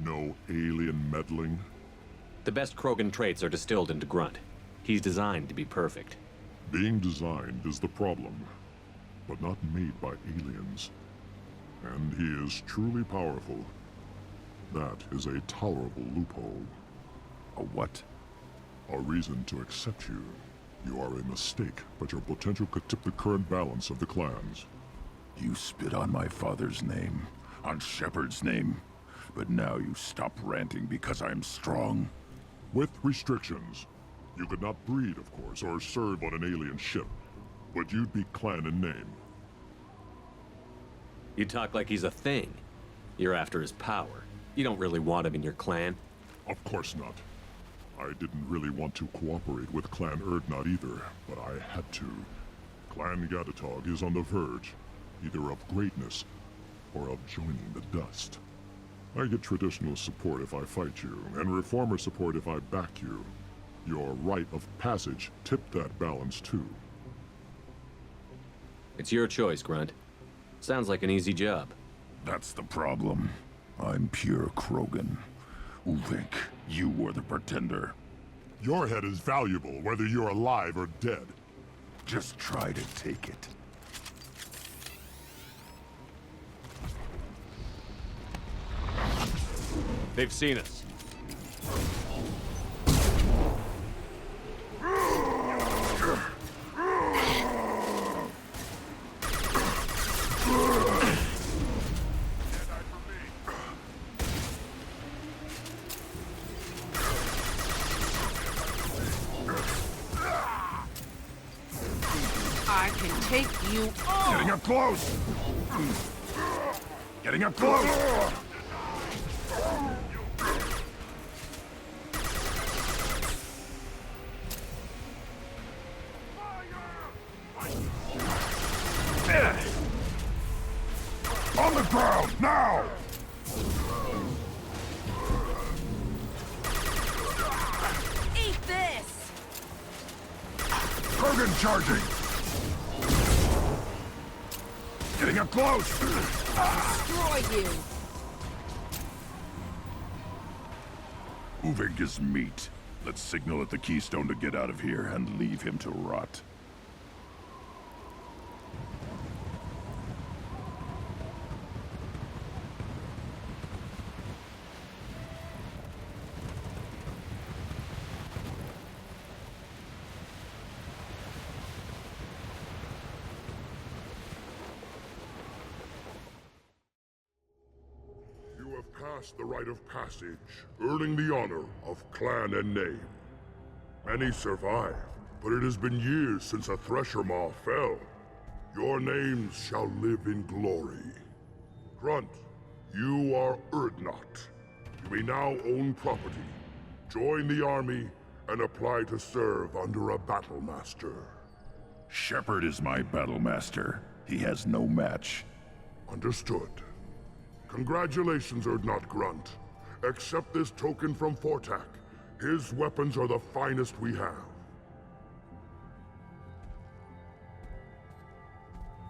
No alien meddling? The best Krogan traits are distilled into Grunt. He's designed to be perfect. Being designed is the problem, but not made by aliens. And he is truly powerful. That is a tolerable loophole. A what? A reason to accept you. You are a mistake, but your potential could tip the current balance of the clans. You spit on my father's name, on Shepard's name, but now you stop ranting because I'm strong. With restrictions. You could not breed, of course, or serve on an alien ship, but you'd be clan in name. You talk like he's a thing. You're after his power. You don't really want him in your clan. Of course not. I didn't really want to cooperate with Clan Erdnot either, but I had to. Clan Gatatog is on the verge, either of greatness or of joining the dust. I get traditional support if I fight you, and reformer support if I back you. Your rite of passage tipped that balance too. It's your choice, Grunt. Sounds like an easy job. That's the problem. I'm pure Krogan. Uvik, you were the pretender. Your head is valuable, whether you're alive or dead. Just try to take it. They've seen us. I can take you on. Getting up close! Getting up close! Krogan charging! Getting up close! Destroy you! Moving is meat. Let's signal at the Keystone to get out of here and leave him to rot. The rite of passage, earning the honor of clan and name. Many survive, but it has been years since a Thresher Maw fell. Your names shall live in glory. Grunt, you are Urdnot. You may now own property, join the army, and apply to serve under a battle master. Shepard is my battle master. He has no match. Understood. Congratulations, Urdnot Grunt. Accept this token from Fortak. His weapons are the finest we have.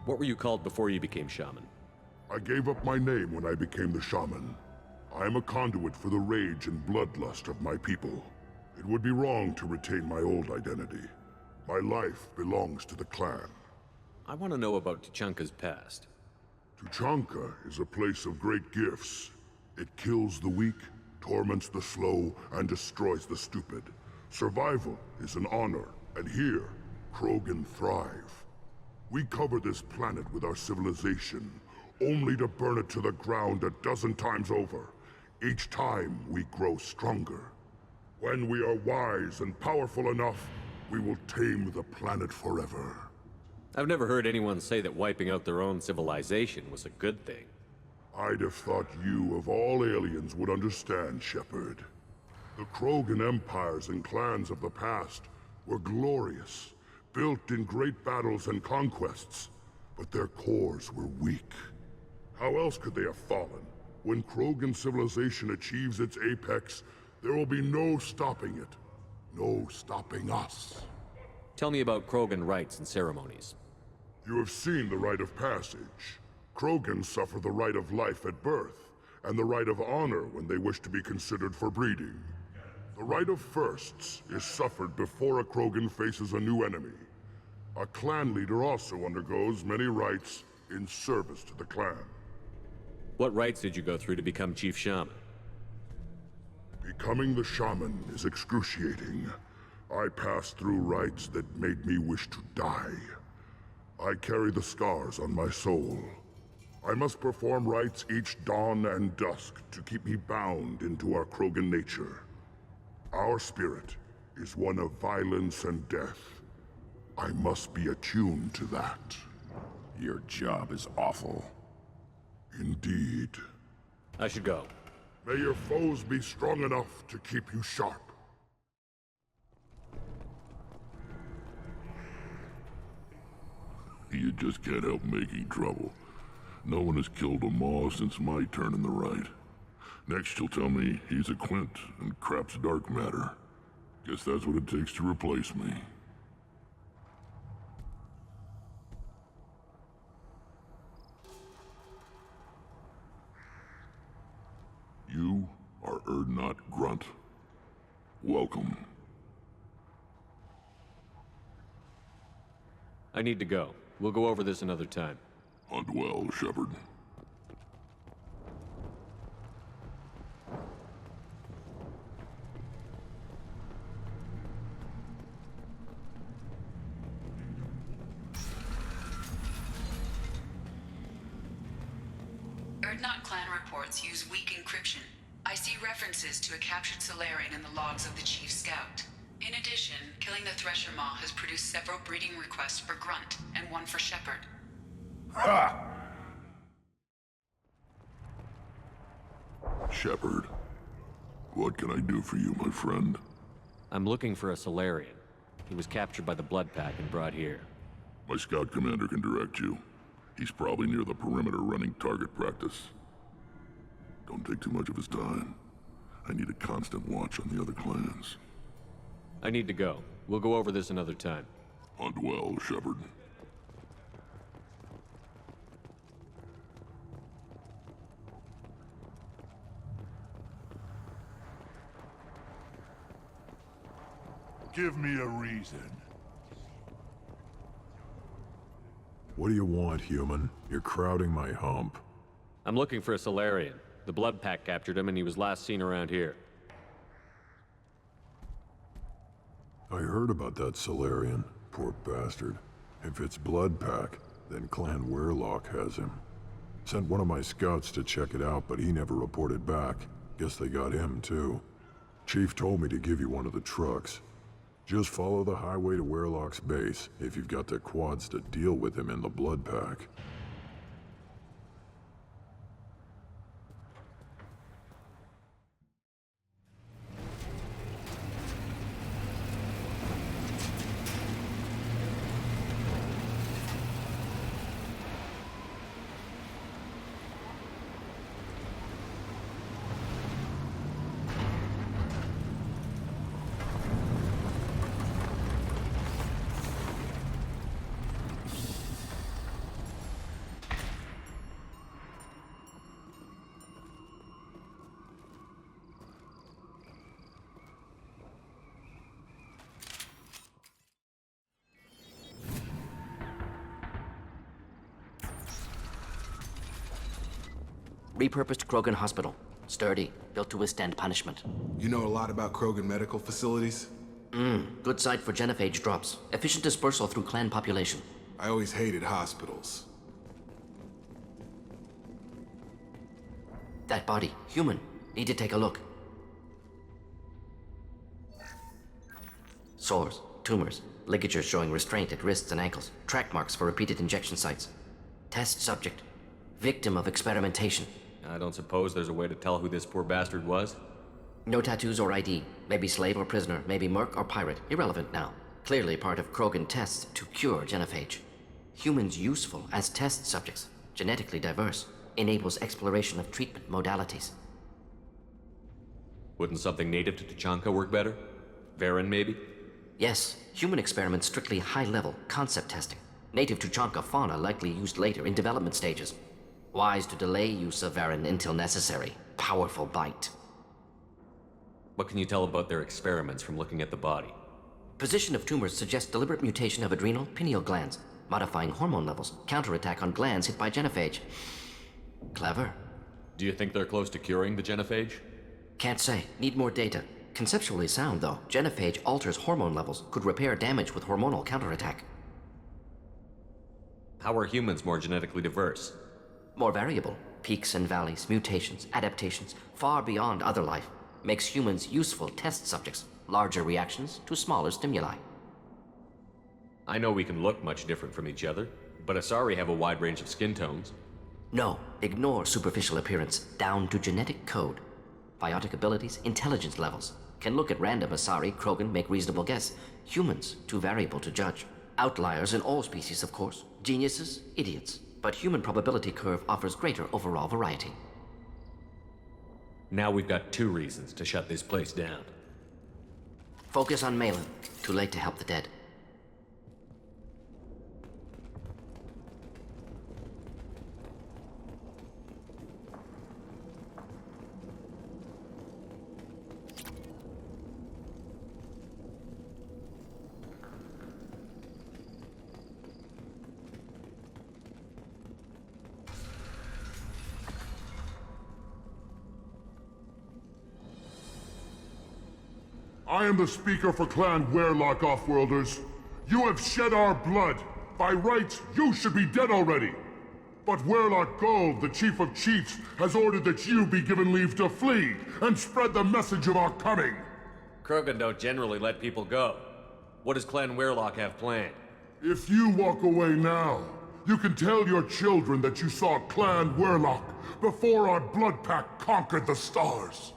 What were you called before you became shaman? I gave up my name when I became the shaman. I am a conduit for the rage and bloodlust of my people. It would be wrong to retain my old identity. My life belongs to the clan. I want to know about Tuchanka's past. Tuchanka is a place of great gifts. It kills the weak, torments the slow, and destroys the stupid. Survival is an honor, and here, Krogan thrive. We cover this planet with our civilization, only to burn it to the ground a dozen times over. Each time, we grow stronger. When we are wise and powerful enough, we will tame the planet forever. I've never heard anyone say that wiping out their own civilization was a good thing. I'd have thought you, of all aliens, would understand, Shepard. The Krogan empires and clans of the past were glorious, built in great battles and conquests, but their cores were weak. How else could they have fallen? When Krogan civilization achieves its apex, there will be no stopping it. No stopping us. Tell me about Krogan rites and ceremonies. You have seen the rite of passage. Krogan suffer the rite of life at birth, and the rite of honor when they wish to be considered for breeding. The rite of firsts is suffered before a Krogan faces a new enemy. A clan leader also undergoes many rites in service to the clan. What rites did you go through to become Chief Shaman? Becoming the shaman is excruciating. I passed through rites that made me wish to die. I carry the scars on my soul. I must perform rites each dawn and dusk to keep me bound into our Krogan nature. Our spirit is one of violence and death. I must be attuned to that. Your job is awful. Indeed. I should go. May your foes be strong enough to keep you sharp. You just can't help making trouble. No one has killed a Maw since my turn in the right. Next you'll tell me he's a Quint and crap's dark matter. Guess that's what it takes to replace me. You are Urdnot Grunt. Welcome. I need to go. We'll go over this another time. Hunt well, Shepard. Urdnot clan reports use weak encryption. I see references to a captured Solarian in the logs of the Chief Scout. In addition, killing the Thresher Maw has produced several breeding requests for Grunt, and one for Shepard. Ha! Shepard, what can I do for you, my friend? I'm looking for a Solarian. He was captured by the Blood Pack and brought here. My scout commander can direct you. He's probably near the perimeter running target practice. Don't take too much of his time. I need a constant watch on the other clans. I need to go. We'll go over this another time. Hunt well, Shepard. Give me a reason. What do you want, human? You're crowding my hump. I'm looking for a Solarian. The Blood Pack captured him and he was last seen around here. I heard about that Solarian. Poor bastard. If it's Blood Pack, then Clan Weirlock has him. Sent one of my scouts to check it out, but he never reported back. Guess they got him, too. Chief told me to give you one of the trucks. Just follow the highway to Weirlock's base, if you've got the quads to deal with him in the Blood Pack. Repurposed Krogan Hospital. Sturdy, built to withstand punishment. You know a lot about Krogan medical facilities? Good site for genophage drops. Efficient dispersal through clan population. I always hated hospitals. That body, human. Need to take a look. Sores, tumors, ligatures showing restraint at wrists and ankles. Track marks for repeated injection sites. Test subject. Victim of experimentation. I don't suppose there's a way to tell who this poor bastard was? No tattoos or ID. Maybe slave or prisoner, maybe merc or pirate. Irrelevant now. Clearly part of Krogan tests to cure genophage. Humans useful as test subjects. Genetically diverse. Enables exploration of treatment modalities. Wouldn't something native to Tuchanka work better? Varen, maybe? Yes. Human experiments strictly high-level concept testing. Native Tuchanka fauna likely used later in development stages. Wise to delay use of Varen until necessary. Powerful bite. What can you tell about their experiments from looking at the body? Position of tumors suggests deliberate mutation of adrenal, pineal glands, modifying hormone levels, counterattack on glands hit by genophage. Clever. Do you think they're close to curing the genophage? Can't say. Need more data. Conceptually sound, though. Genophage alters hormone levels, could repair damage with hormonal counterattack. How are humans more genetically diverse? More variable. Peaks and valleys, mutations, adaptations, far beyond other life. Makes humans useful test subjects. Larger reactions to smaller stimuli. I know we can look much different from each other, but Asari have a wide range of skin tones. No, ignore superficial appearance, down to genetic code. Biotic abilities, intelligence levels. Can look at random Asari, Krogan, make reasonable guess. Humans, too variable to judge. Outliers in all species, of course. Geniuses, idiots. But human probability curve offers greater overall variety. Now we've got 2 reasons to shut this place down. Focus on Malin. Too late to help the dead. I am the speaker for Clan Weirlock, Offworlders. You have shed our blood. By rights, you should be dead already. But Weirlock Gold, the Chief of Chiefs, has ordered that you be given leave to flee and spread the message of our coming. Krogan don't generally let people go. What does Clan Weirlock have planned? If you walk away now, you can tell your children that you saw Clan Weirlock before our blood pack conquered the stars.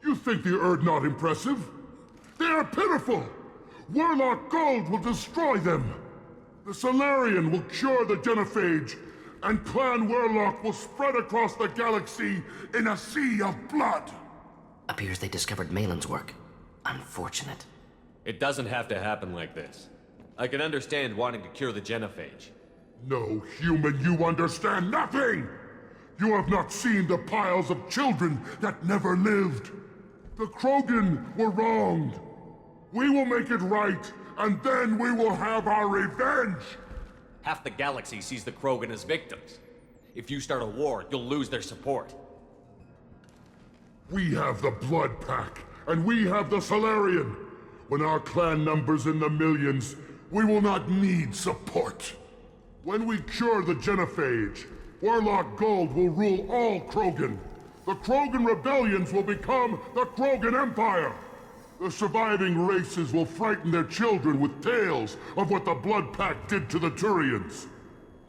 You think the Erd not impressive? They are pitiful! Weirlock Gold will destroy them! The Solarian will cure the genophage, and Clan Weirlock will spread across the galaxy in a sea of blood! Appears they discovered Malin's work. Unfortunate. It doesn't have to happen like this. I can understand wanting to cure the genophage. No, human, you understand nothing! You have not seen the piles of children that never lived. The Krogan were wronged. We will make it right, and then we will have our revenge! Half the galaxy sees the Krogan as victims. If you start a war, you'll lose their support. We have the Blood Pack, and we have the Solarian. When our clan numbers in the millions, we will not need support. When we cure the genophage, Warlock Gold will rule all Krogan. The Krogan rebellions will become the Krogan Empire. The surviving races will frighten their children with tales of what the Blood Pack did to the Turians.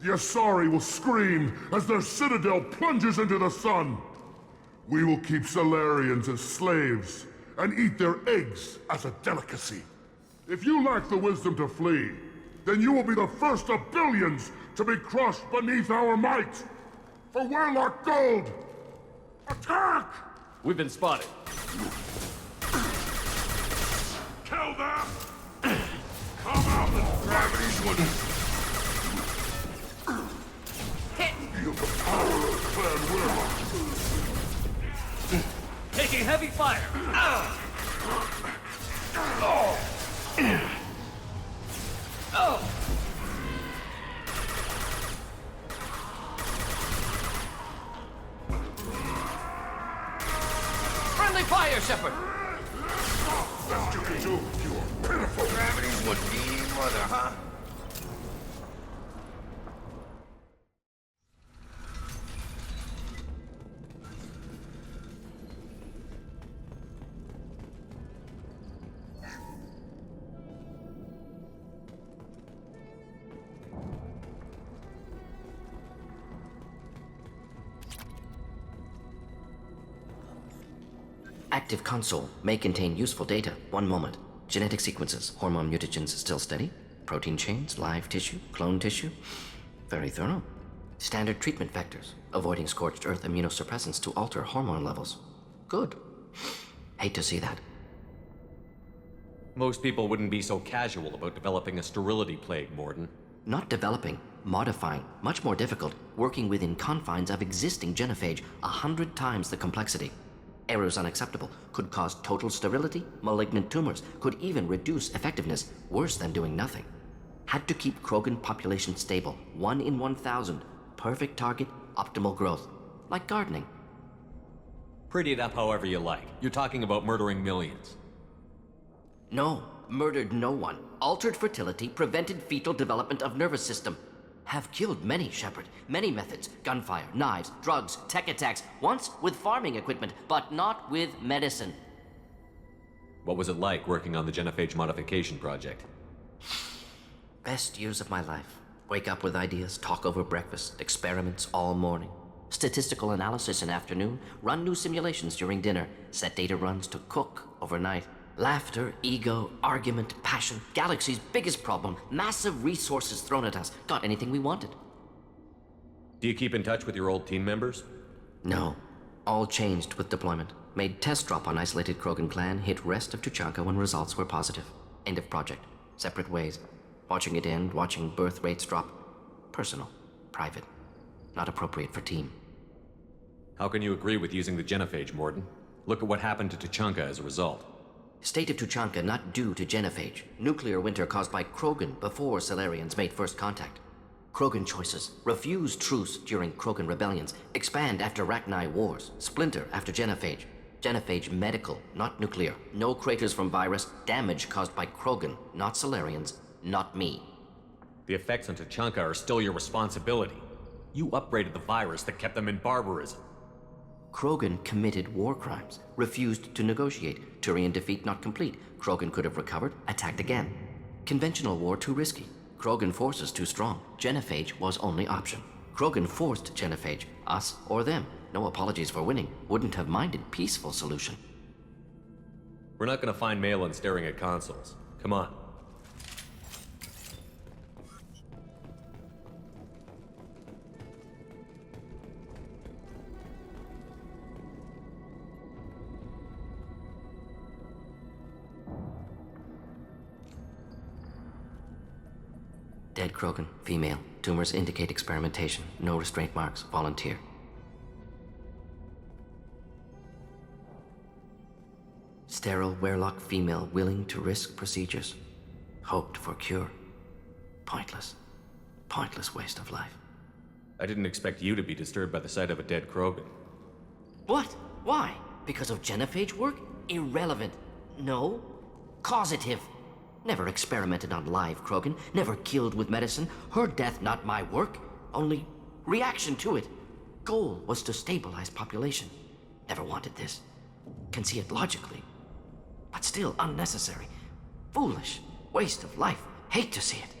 The Asari will scream as their citadel plunges into the sun. We will keep Solarians as slaves and eat their eggs as a delicacy. If you lack the wisdom to flee, then you will be the first of billions to be crushed beneath our might. For Warlock Gold, attack! We've been spotted. Kill them! Come out and gravity's one. Hit! Feel the power of Clan Warlock. Taking heavy fire! Oh! Friendly fire, Shepard! Best you can do, you are pitiful. Gravity's would be mother, huh? Active console may contain useful data. One moment. Genetic sequences, hormone mutagens still steady. Protein chains, live tissue, clone tissue. Very thorough. Standard treatment vectors, avoiding scorched earth immunosuppressants to alter hormone levels. Good. Hate to see that. Most people wouldn't be so casual about developing a sterility plague, Morden. Not developing, modifying, much more difficult, working within confines of existing genophage, 100 times the complexity. Errors unacceptable, could cause total sterility, malignant tumors, could even reduce effectiveness, worse than doing nothing. Had to keep Krogan population stable, 1 in 1,000, perfect target, optimal growth, like gardening. Pretty it up however you like. You're talking about murdering millions. No, murdered no one. Altered fertility, prevented fetal development of nervous system. Have killed many, Shepard. Many methods. Gunfire, knives, drugs, tech attacks. Once with farming equipment, but not with medicine. What was it like working on the genophage modification project? Best years of my life. Wake up with ideas, talk over breakfast, experiments all morning. Statistical analysis in afternoon, run new simulations during dinner, set data runs to cook overnight. Laughter, ego, argument, passion, galaxy's biggest problem, massive resources thrown at us. Got anything we wanted. Do you keep in touch with your old team members? No. All changed with deployment. Made test drop on isolated Krogan clan, hit rest of Tuchanka when results were positive. End of project. Separate ways. Watching it end, watching birth rates drop. Personal. Private. Not appropriate for team. How can you agree with using the genophage, Morden? Look at what happened to Tuchanka as a result. State of Tuchanka not due to genophage. Nuclear winter caused by Krogan before Solarians made first contact. Krogan choices. Refuse truce during Krogan rebellions. Expand after Rachni wars. Splinter after genophage. Genophage medical, not nuclear. No craters from virus. Damage caused by Krogan, not Solarians, not me. The effects on Tuchanka are still your responsibility. You upgraded the virus that kept them in barbarism. Krogan committed war crimes, refused to negotiate. Turian defeat not complete. Krogan could have recovered, attacked again. Conventional war too risky. Krogan forces too strong. Genophage was only option. Krogan forced genophage, us or them. No apologies for winning. Wouldn't have minded peaceful solution. We're not gonna find Malin staring at consoles. Come on. Dead Krogan, female. Tumors indicate experimentation. No restraint marks. Volunteer. Sterile Werelock female, willing to risk procedures. Hoped for cure. Pointless. Pointless waste of life. I didn't expect you to be disturbed by the sight of a dead Krogan. What? Why? Because of genophage work? Irrelevant. No. Causative. Never experimented on live Krogan. Never killed with medicine. Her death not my work. Only reaction to it. Goal was to stabilize population. Never wanted this. Can see it logically. But still unnecessary. Foolish. Waste of life. Hate to see it.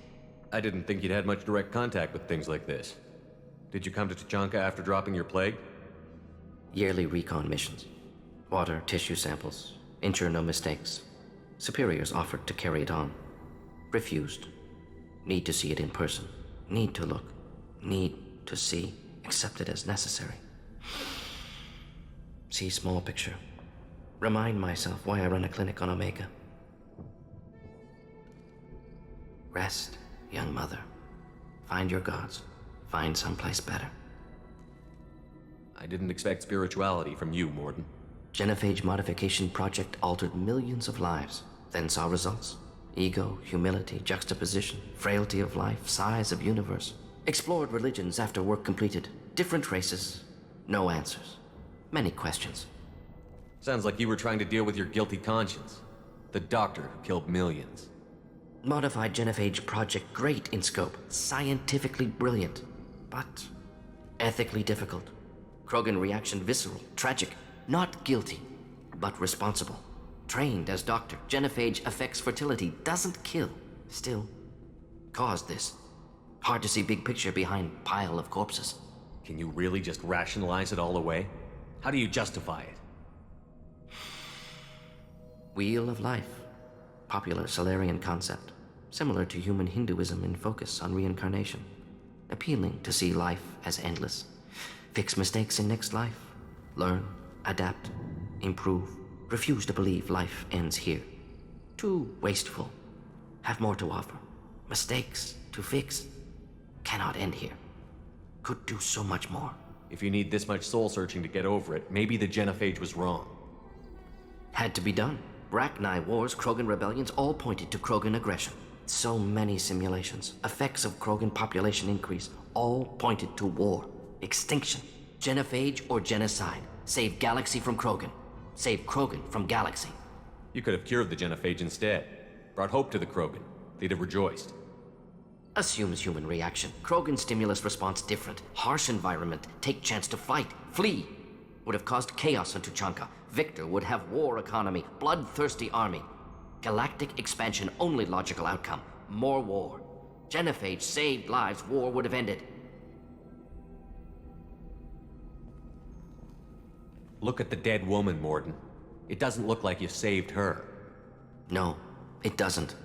I didn't think you'd had much direct contact with things like this. Did you come to Tachanka after dropping your plague? Yearly recon missions. Water, tissue samples. Ensure no mistakes. Superiors offered to carry it on. Refused. Need to see it in person. Need to look. Need to see. Accepted as necessary. See small picture. Remind myself why I run a clinic on Omega. Rest, young mother. Find your gods. Find someplace better. I didn't expect spirituality from you, Morden. Genophage modification project altered millions of lives. Then saw results. Ego, humility, juxtaposition, frailty of life, size of universe. Explored religions after work completed. Different races. No answers. Many questions. Sounds like you were trying to deal with your guilty conscience. The doctor who killed millions. Modified genophage project great in scope. Scientifically brilliant. But ethically difficult. Krogan reaction visceral, tragic. Not guilty, but responsible. Trained as doctor. Genophage affects fertility. Doesn't kill. Still caused this. Hard to see big picture behind pile of corpses. Can you really just rationalize it all away? How do you justify it? Wheel of life. Popular Solarian concept. Similar to human Hinduism in focus on reincarnation. Appealing to see life as endless. Fix mistakes in next life. Learn, adapt, improve. Refuse to believe life ends here. Too wasteful. Have more to offer. Mistakes to fix. Cannot end here. Could do so much more. If you need this much soul searching to get over it, maybe the genophage was wrong. Had to be done. Rachni wars, Krogan rebellions, all pointed to Krogan aggression. So many simulations. Effects of Krogan population increase, all pointed to war. Extinction. Genophage or genocide. Save galaxy from Krogan. Save Krogan from galaxy. You could have cured the genophage instead. Brought hope to the Krogan. They'd have rejoiced. Assumes human reaction. Krogan stimulus response different. Harsh environment. Take chance to fight. Flee. Would have caused chaos on Tachanka. Victor would have war economy. Bloodthirsty army. Galactic expansion only logical outcome. More war. Genophage saved lives. War would have ended. Look at the dead woman, Morden. It doesn't look like you saved her. No, it doesn't.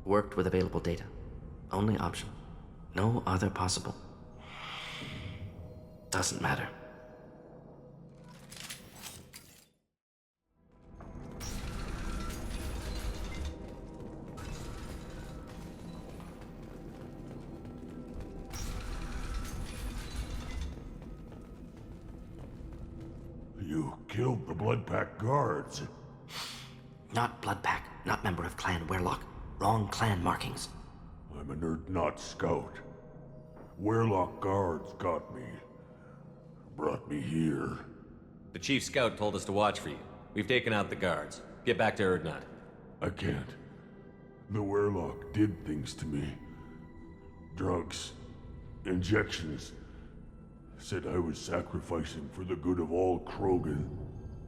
Worked with available data. Only option. No other possible. Doesn't matter. You killed the Blood Pack guards. Not Blood Pack, not member of Clan Werelock. Wrong clan markings. I'm a nerd, not scout. Werelock guards got me. Brought me here. The chief scout told us to watch for you. We've taken out the guards. Get back to Erdnot. I can't. The Werelock did things to me. Drugs. Injections. Said I was sacrificing for the good of all Krogan.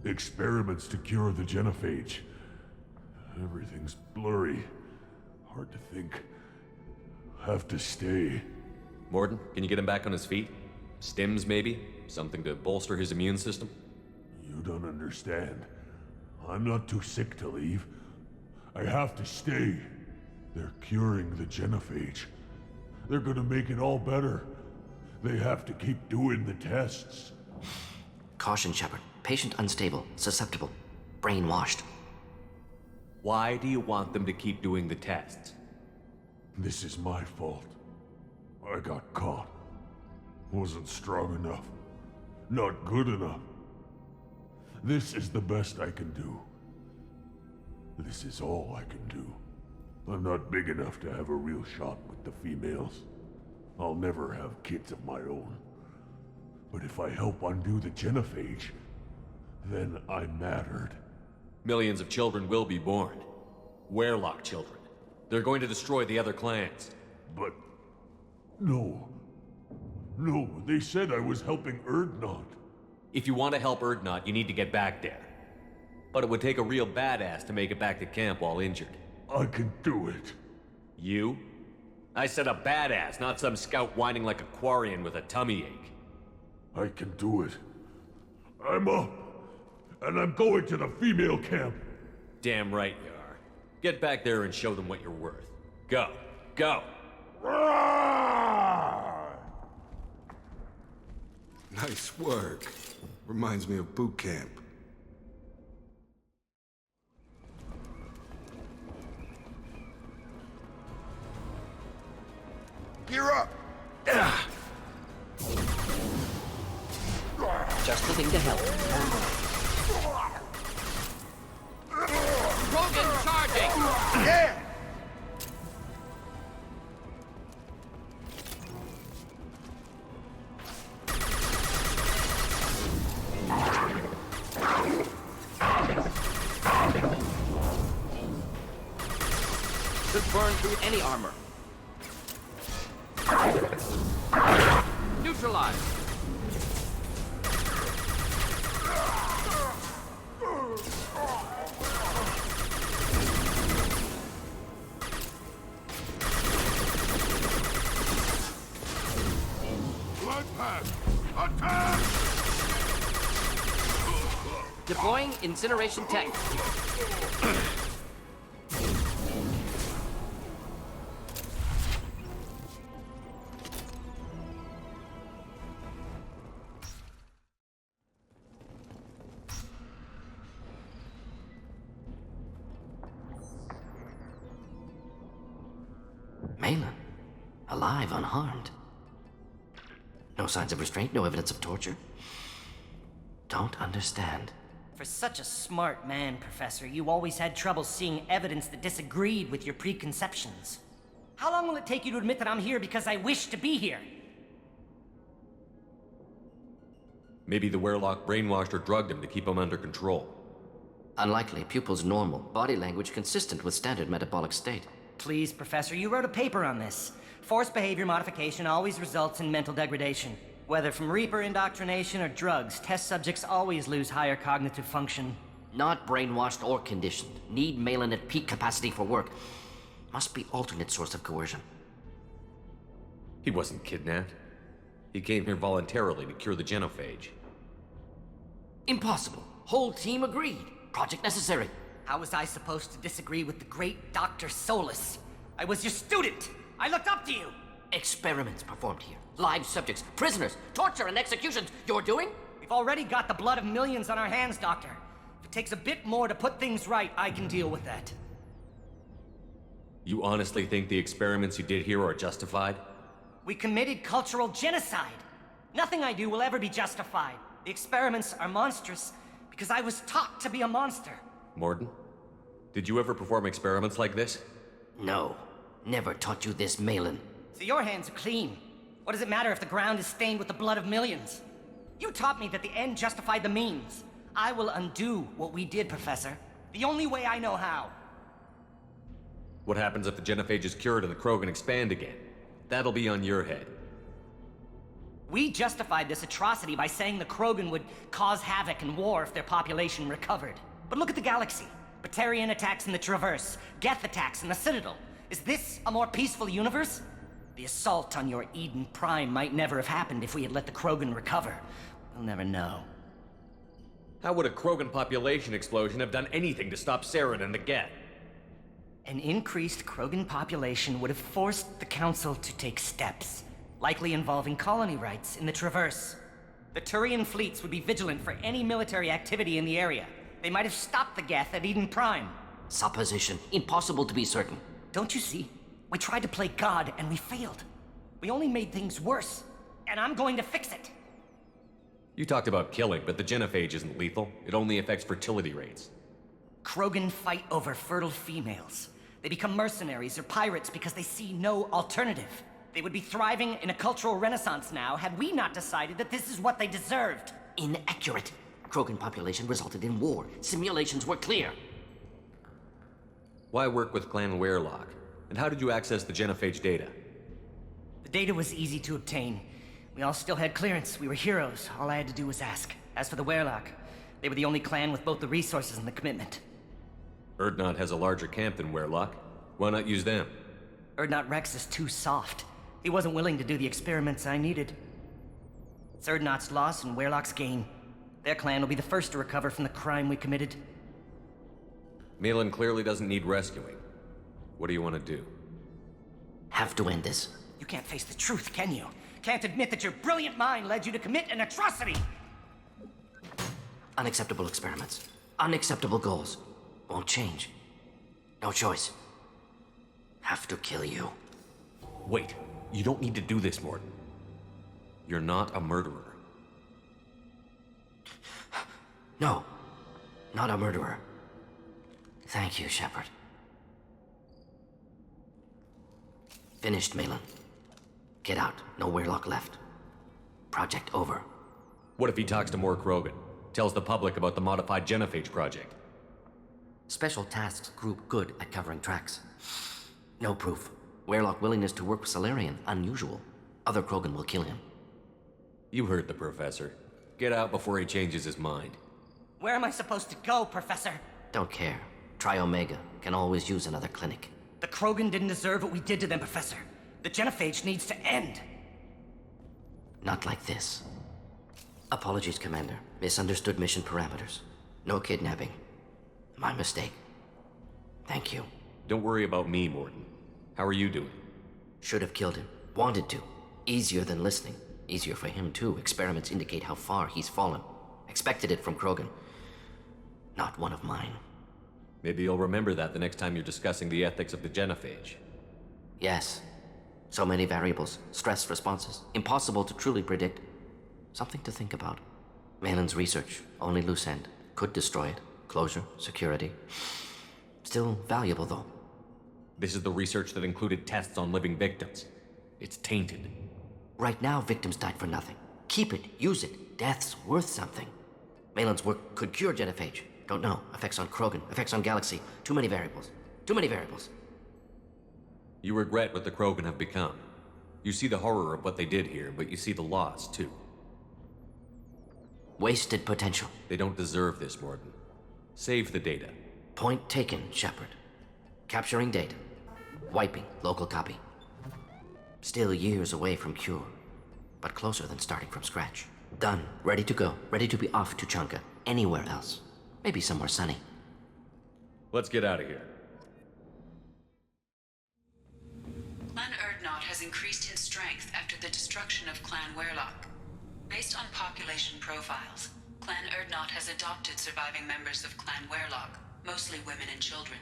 Experiments to cure the genophage. Everything's blurry. Hard to think. Have to stay. Morden, can you get him back on his feet? Stims, maybe? Something to bolster his immune system? You don't understand. I'm not too sick to leave. I have to stay. They're curing the genophage. They're gonna make it all better. They have to keep doing the tests. Caution, Shepard. Patient unstable, susceptible, brainwashed. Why do you want them to keep doing the tests? This is my fault. I got caught. Wasn't strong enough. Not good enough. This is the best I can do. This is all I can do. I'm not big enough to have a real shot with the females. I'll never have kids of my own. But if I help undo the genophage, then I mattered. Millions of children will be born. Werelock children. They're going to destroy the other clans. But... no. No, they said I was helping Erdnot. If you want to help Erdnot, you need to get back there. But it would take a real badass to make it back to camp while injured. I can do it. You? I said a badass, not some scout whining like a Quarian with a tummy ache. I can do it. I'm up. And I'm going to the female camp. Damn right you are. Get back there and show them what you're worth. Go. Go! Nice work. Reminds me of boot camp. Gear up! Just the thing to help. Krogan charging! Yeah! Should burn through any armor. Neutralized! Blood pack! Attack! Deploying incineration tech. Malin, alive, unharmed. No signs of restraint, no evidence of torture. Don't understand. For such a smart man, Professor, you always had trouble seeing evidence that disagreed with your preconceptions. How long will it take you to admit that I'm here because I wish to be here? Maybe the Werelock brainwashed or drugged him to keep him under control. Unlikely. Pupil's normal. Body language consistent with standard metabolic state. Please, Professor, you wrote a paper on this. Forced behavior modification always results in mental degradation. Whether from Reaper indoctrination or drugs, test subjects always lose higher cognitive function. Not brainwashed or conditioned. Need Malin at peak capacity for work. Must be alternate source of coercion. He wasn't kidnapped. He came here voluntarily to cure the genophage. Impossible. Whole team agreed. Project necessary. How was I supposed to disagree with the great Dr. Solus? I was your student! I looked up to you! Experiments performed here. Live subjects, prisoners, torture and executions. You're doing? We've already got the blood of millions on our hands, Doctor. If it takes a bit more to put things right, I can deal with that. You honestly think the experiments you did here are justified? We committed cultural genocide. Nothing I do will ever be justified. The experiments are monstrous because I was taught to be a monster. Morden? Did you ever perform experiments like this? No. Never taught you this, Malin. So your hands are clean. What does it matter if the ground is stained with the blood of millions? You taught me that the end justified the means. I will undo what we did, Professor. The only way I know how. What happens if the genophage is cured and the Krogan expand again? That'll be on your head. We justified this atrocity by saying the Krogan would cause havoc and war if their population recovered. But look at the galaxy. Batarian attacks in the Traverse, Geth attacks in the Citadel. Is this a more peaceful universe? The assault on your Eden Prime might never have happened if we had let the Krogan recover. We'll never know. How would a Krogan population explosion have done anything to stop Saren and the Geth? An increased Krogan population would have forced the Council to take steps, likely involving colony rights in the Traverse. The Turian fleets would be vigilant for any military activity in the area. They might have stopped the Geth at Eden Prime. Supposition. Impossible to be certain. Don't you see? We tried to play God, and we failed. We only made things worse, and I'm going to fix it. You talked about killing, but the genophage isn't lethal. It only affects fertility rates. Krogan fight over fertile females. They become mercenaries or pirates because they see no alternative. They would be thriving in a cultural renaissance now had we not decided that this is what they deserved. Inaccurate. Krogan population resulted in war. Simulations were clear. Why work with Clan Werelock? And how did you access the genophage data? The data was easy to obtain. We all still had clearance. We were heroes. All I had to do was ask. As for the Werelock, they were the only clan with both the resources and the commitment. Urdnot has a larger camp than Werelock. Why not use them? Urdnot Rex is too soft. He wasn't willing to do the experiments I needed. It's Urdnot's loss and Werelock's gain. Their clan will be the first to recover from the crime we committed. Malin clearly doesn't need rescuing. What do you want to do? Have to end this. You can't face the truth, can you? Can't admit that your brilliant mind led you to commit an atrocity! Unacceptable experiments. Unacceptable goals. Won't change. No choice. Have to kill you. Wait. You don't need to do this, Mordin. You're not a murderer. No. Not a murderer. Thank you, Shepard. Finished, Malin. Get out. No Werelock left. Project over. What if he talks to more Krogan? Tells the public about the modified genophage project? Special tasks group good at covering tracks. No proof. Werelock willingness to work with Salarian, unusual. Other Krogan will kill him. You heard the professor. Get out before he changes his mind. Where am I supposed to go, Professor? Don't care. Try Omega. Can always use another clinic. The Krogan didn't deserve what we did to them, Professor. The genophage needs to end. Not like this. Apologies, Commander. Misunderstood mission parameters. No kidnapping. My mistake. Thank you. Don't worry about me, Mordin. How are you doing? Should have killed him. Wanted to. Easier than listening. Easier for him, too. Experiments indicate how far he's fallen. Expected it from Krogan. Not one of mine. Maybe you'll remember that the next time you're discussing the ethics of the genophage. Yes. So many variables. Stress responses. Impossible to truly predict. Something to think about. Malin's research. Only loose end. Could destroy it. Closure. Security. Still valuable, though. This is the research that included tests on living victims. It's tainted. Right now, victims died for nothing. Keep it. Use it. Death's worth something. Malin's work could cure genophage. Don't know. Effects on Krogan. Effects on Galaxy. Too many variables. Too many variables. You regret what the Krogan have become. You see the horror of what they did here, but you see the loss, too. Wasted potential. They don't deserve this, Mordin. Save the data. Point taken, Shepard. Capturing data. Wiping local copy. Still years away from cure, but closer than starting from scratch. Done. Ready to go. Ready to be off to Chunka. Anywhere else. Maybe somewhere sunny. Let's get out of here. Clan Urdnot has increased in strength after the destruction of Clan Werelock. Based on population profiles, Clan Urdnot has adopted surviving members of Clan Werelock, mostly women and children.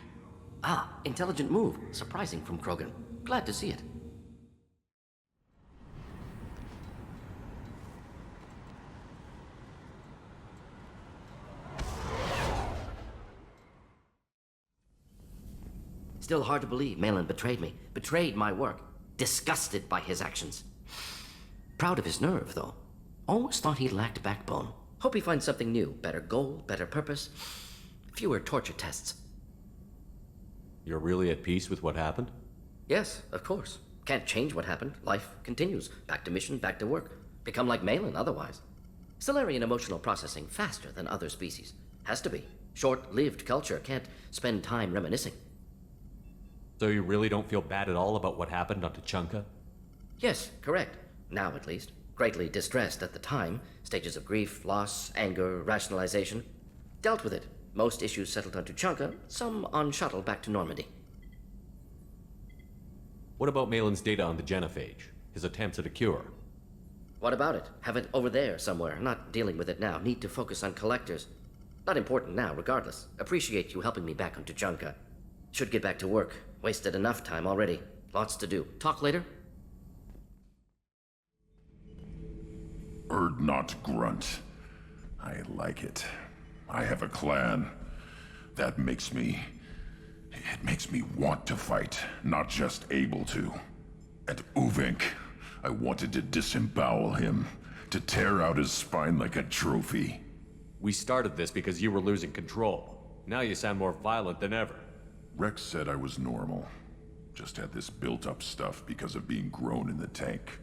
Ah, intelligent move. Surprising from Krogan. Glad to see it. Still hard to believe Malin betrayed me. Betrayed my work. Disgusted by his actions. Proud of his nerve, though. Always thought he lacked backbone. Hope he finds something new. Better goal, better purpose. Fewer torture tests. You're really at peace with what happened? Yes, of course. Can't change what happened. Life continues. Back to mission, back to work. Become like Malin otherwise. Salarian emotional processing faster than other species. Has to be. Short-lived culture can't spend time reminiscing. So you really don't feel bad at all about what happened on Tuchanka? Yes, correct. Now at least. Greatly distressed at the time. Stages of grief, loss, anger, rationalization. Dealt with it. Most issues settled on Tuchanka, some on shuttle back to Normandy. What about Malin's data on the genophage? His attempts at a cure? What about it? Have it over there somewhere. Not dealing with it now. Need to focus on collectors. Not important now, regardless. Appreciate you helping me back on Tuchanka. Should get back to work. Wasted enough time already. Lots to do. Talk later? Erd not grunt. I like it. I have a clan. That makes me... It makes me want to fight, not just able to. And Uvink, I wanted to disembowel him, to tear out his spine like a trophy. We started this because you were losing control. Now you sound more violent than ever. Rex said I was normal. Just had this built-up stuff because of being grown in the tank.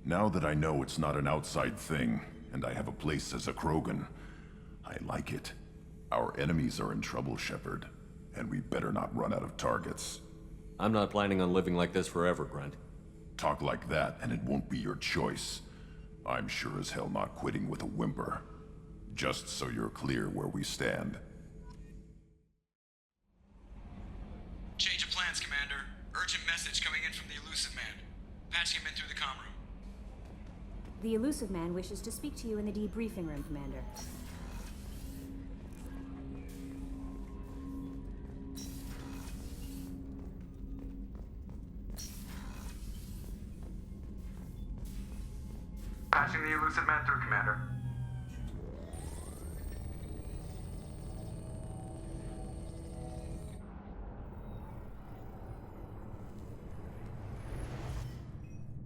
Now that I know it's not an outside thing, and I have a place as a Krogan, I like it. Our enemies are in trouble, Shepard, and we better not run out of targets. I'm not planning on living like this forever, Grunt. Talk like that, and it won't be your choice. I'm sure as hell not quitting with a whimper. Just so you're clear where we stand. Change of plans, Commander. Urgent message coming in from the Elusive Man. Patching him in through the comm room. The Elusive Man wishes to speak to you in the debriefing room, Commander. Patching the Elusive Man through, Commander.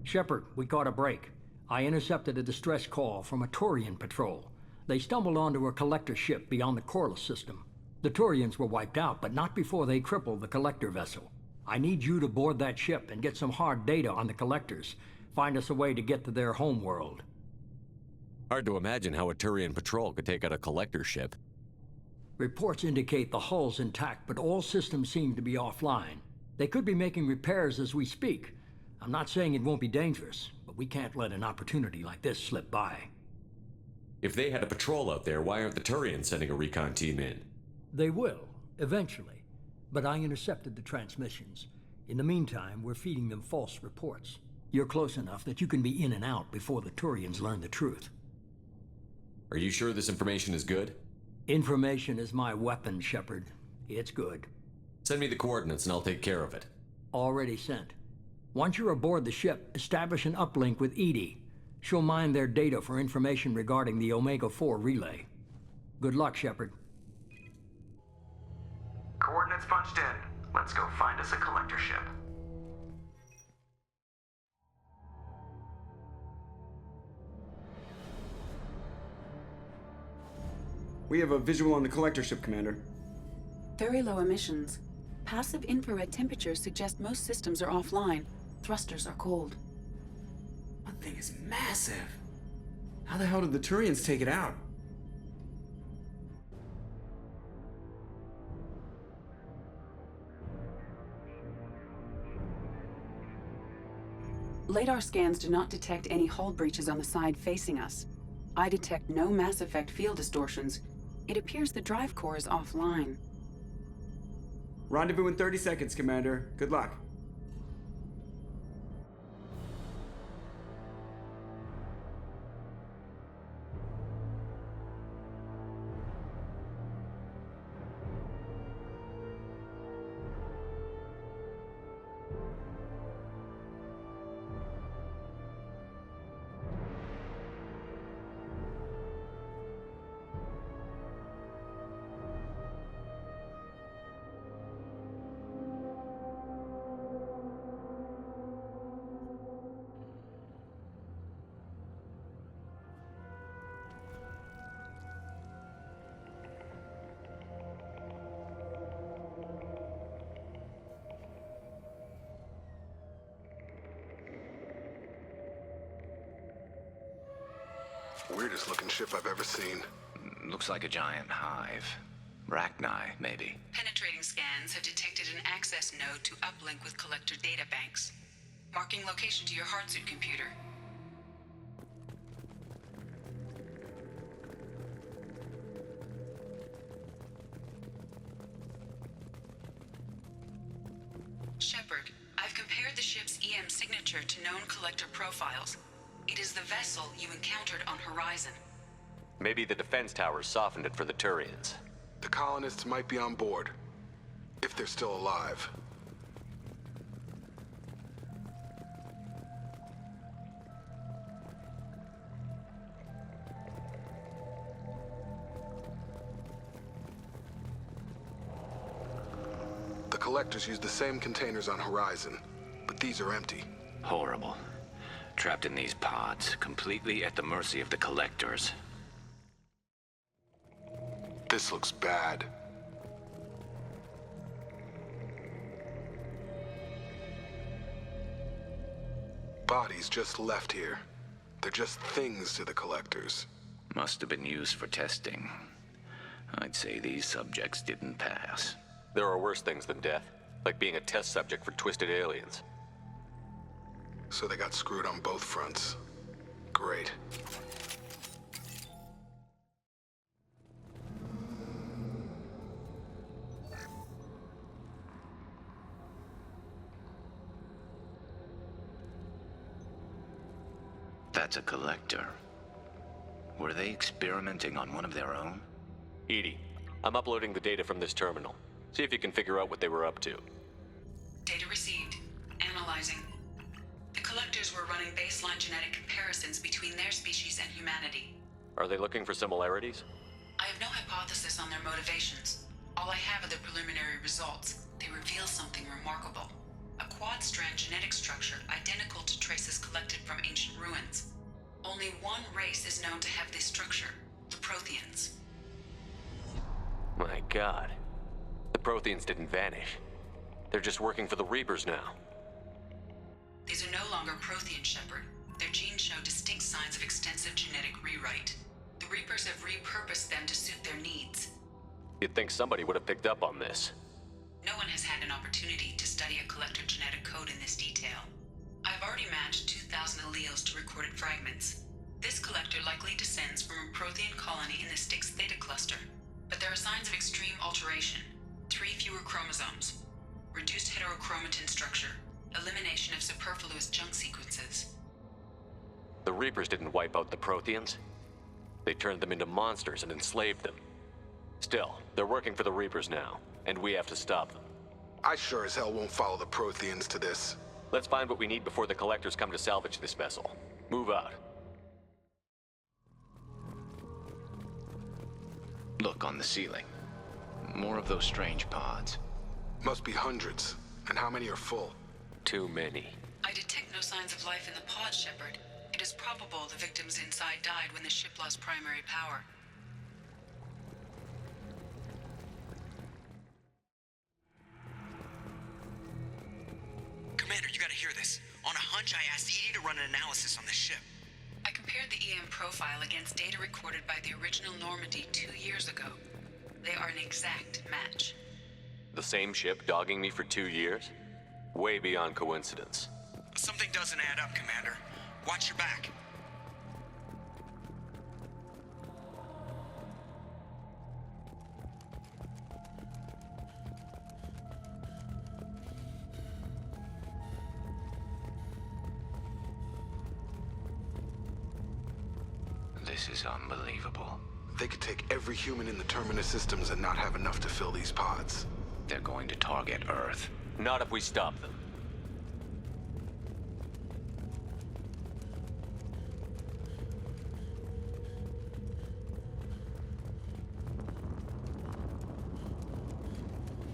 Shepard, we caught a break. I intercepted a distress call from a Turian patrol. They stumbled onto a collector ship beyond the Corliss system. The Turians were wiped out, but not before they crippled the collector vessel. I need you to board that ship and get some hard data on the collectors. Find us a way to get to their home world. Hard to imagine how a Turian patrol could take out a collector ship. Reports indicate the hull's intact, but all systems seem to be offline. They could be making repairs as we speak. I'm not saying it won't be dangerous, but we can't let an opportunity like this slip by. If they had a patrol out there, why aren't the Turians sending a recon team in? They will, eventually. But I intercepted the transmissions. In the meantime, we're feeding them false reports. You're close enough that you can be in and out before the Turians learn the truth. Are you sure this information is good? Information is my weapon, Shepard. It's good. Send me the coordinates and I'll take care of it. Already sent. Once you're aboard the ship, establish an uplink with Edie. She'll mine their data for information regarding the Omega-4 relay. Good luck, Shepard. Coordinates punched in. Let's go find us a collector ship. We have a visual on the collector ship, Commander. Very low emissions. Passive infrared temperatures suggest most systems are offline. Thrusters are cold. That thing is massive. How the hell did the Turians take it out? Radar scans do not detect any hull breaches on the side facing us. I detect no mass effect field distortions. It appears the drive core is offline. Rendezvous in 30 seconds, Commander. Good luck. Weirdest looking ship I've ever seen. Looks like a giant hive. Rachni, maybe. Penetrating scans have detected an access node to uplink with collector data banks. Marking location to your hardsuit computer. Shepard, I've compared the ship's EM signature to known collector profiles. It is the vessel you encountered on Horizon. Maybe the defense towers softened it for the Turians. The colonists might be on board. If they're still alive. collectors use the same containers on Horizon, but these are empty. Horrible. Trapped in these pods, completely at the mercy of the collectors. This looks bad. Bodies just left here. They're just things to the collectors. Must have been used for testing. I'd say these subjects didn't pass. There are worse things than death, like being a test subject for twisted aliens. So they got screwed on both fronts. Great. That's a collector. Were they experimenting on one of their own? Edie, I'm uploading the data from this terminal. See if you can figure out what they were up to. Data received. Analyzing. The collectors were running baseline genetic comparisons between their species and humanity. Are they looking for similarities? I have no hypothesis on their motivations. All I have are the preliminary results. They reveal something remarkable. A quad-strand genetic structure identical to traces collected from ancient ruins. Only one race is known to have this structure, the Protheans. My God. The Protheans didn't vanish. They're just working for the Reapers now. These are no longer Prothean, Shepard. Their genes show distinct signs of extensive genetic rewrite. The Reapers have repurposed them to suit their needs. You'd think somebody would have picked up on this. No one has had an opportunity to study a collector genetic code in this detail. I've already matched 2,000 alleles to recorded fragments. This collector likely descends from a Prothean colony in the Styx Theta cluster, but there are signs of extreme alteration. 3 fewer chromosomes, reduced heterochromatin structure, elimination of superfluous junk sequences. The Reapers didn't wipe out the Protheans. They turned them into monsters and enslaved them. Still, they're working for the Reapers now, and we have to stop them. I sure as hell won't follow the Protheans to this. Let's find what we need before the collectors come to salvage this vessel. Move out. Look on the ceiling. More of those strange pods. Must be hundreds. And how many are full? Too many. I detect no signs of life in the pod, Shepard. It is probable the victims inside died when the ship lost primary power. Commander, you gotta hear this. On a hunch, I asked Edie to run an analysis on this ship. I compared the EM profile against data recorded by the original Normandy 2 years ago. They are an exact match. The same ship dogging me for 2 years? Way beyond coincidence. Something doesn't add up, Commander. Watch your back. This is unbelievable. They could take every human in the Terminus systems and not have enough to fill these pods. They're going to target Earth. Not if we stop them.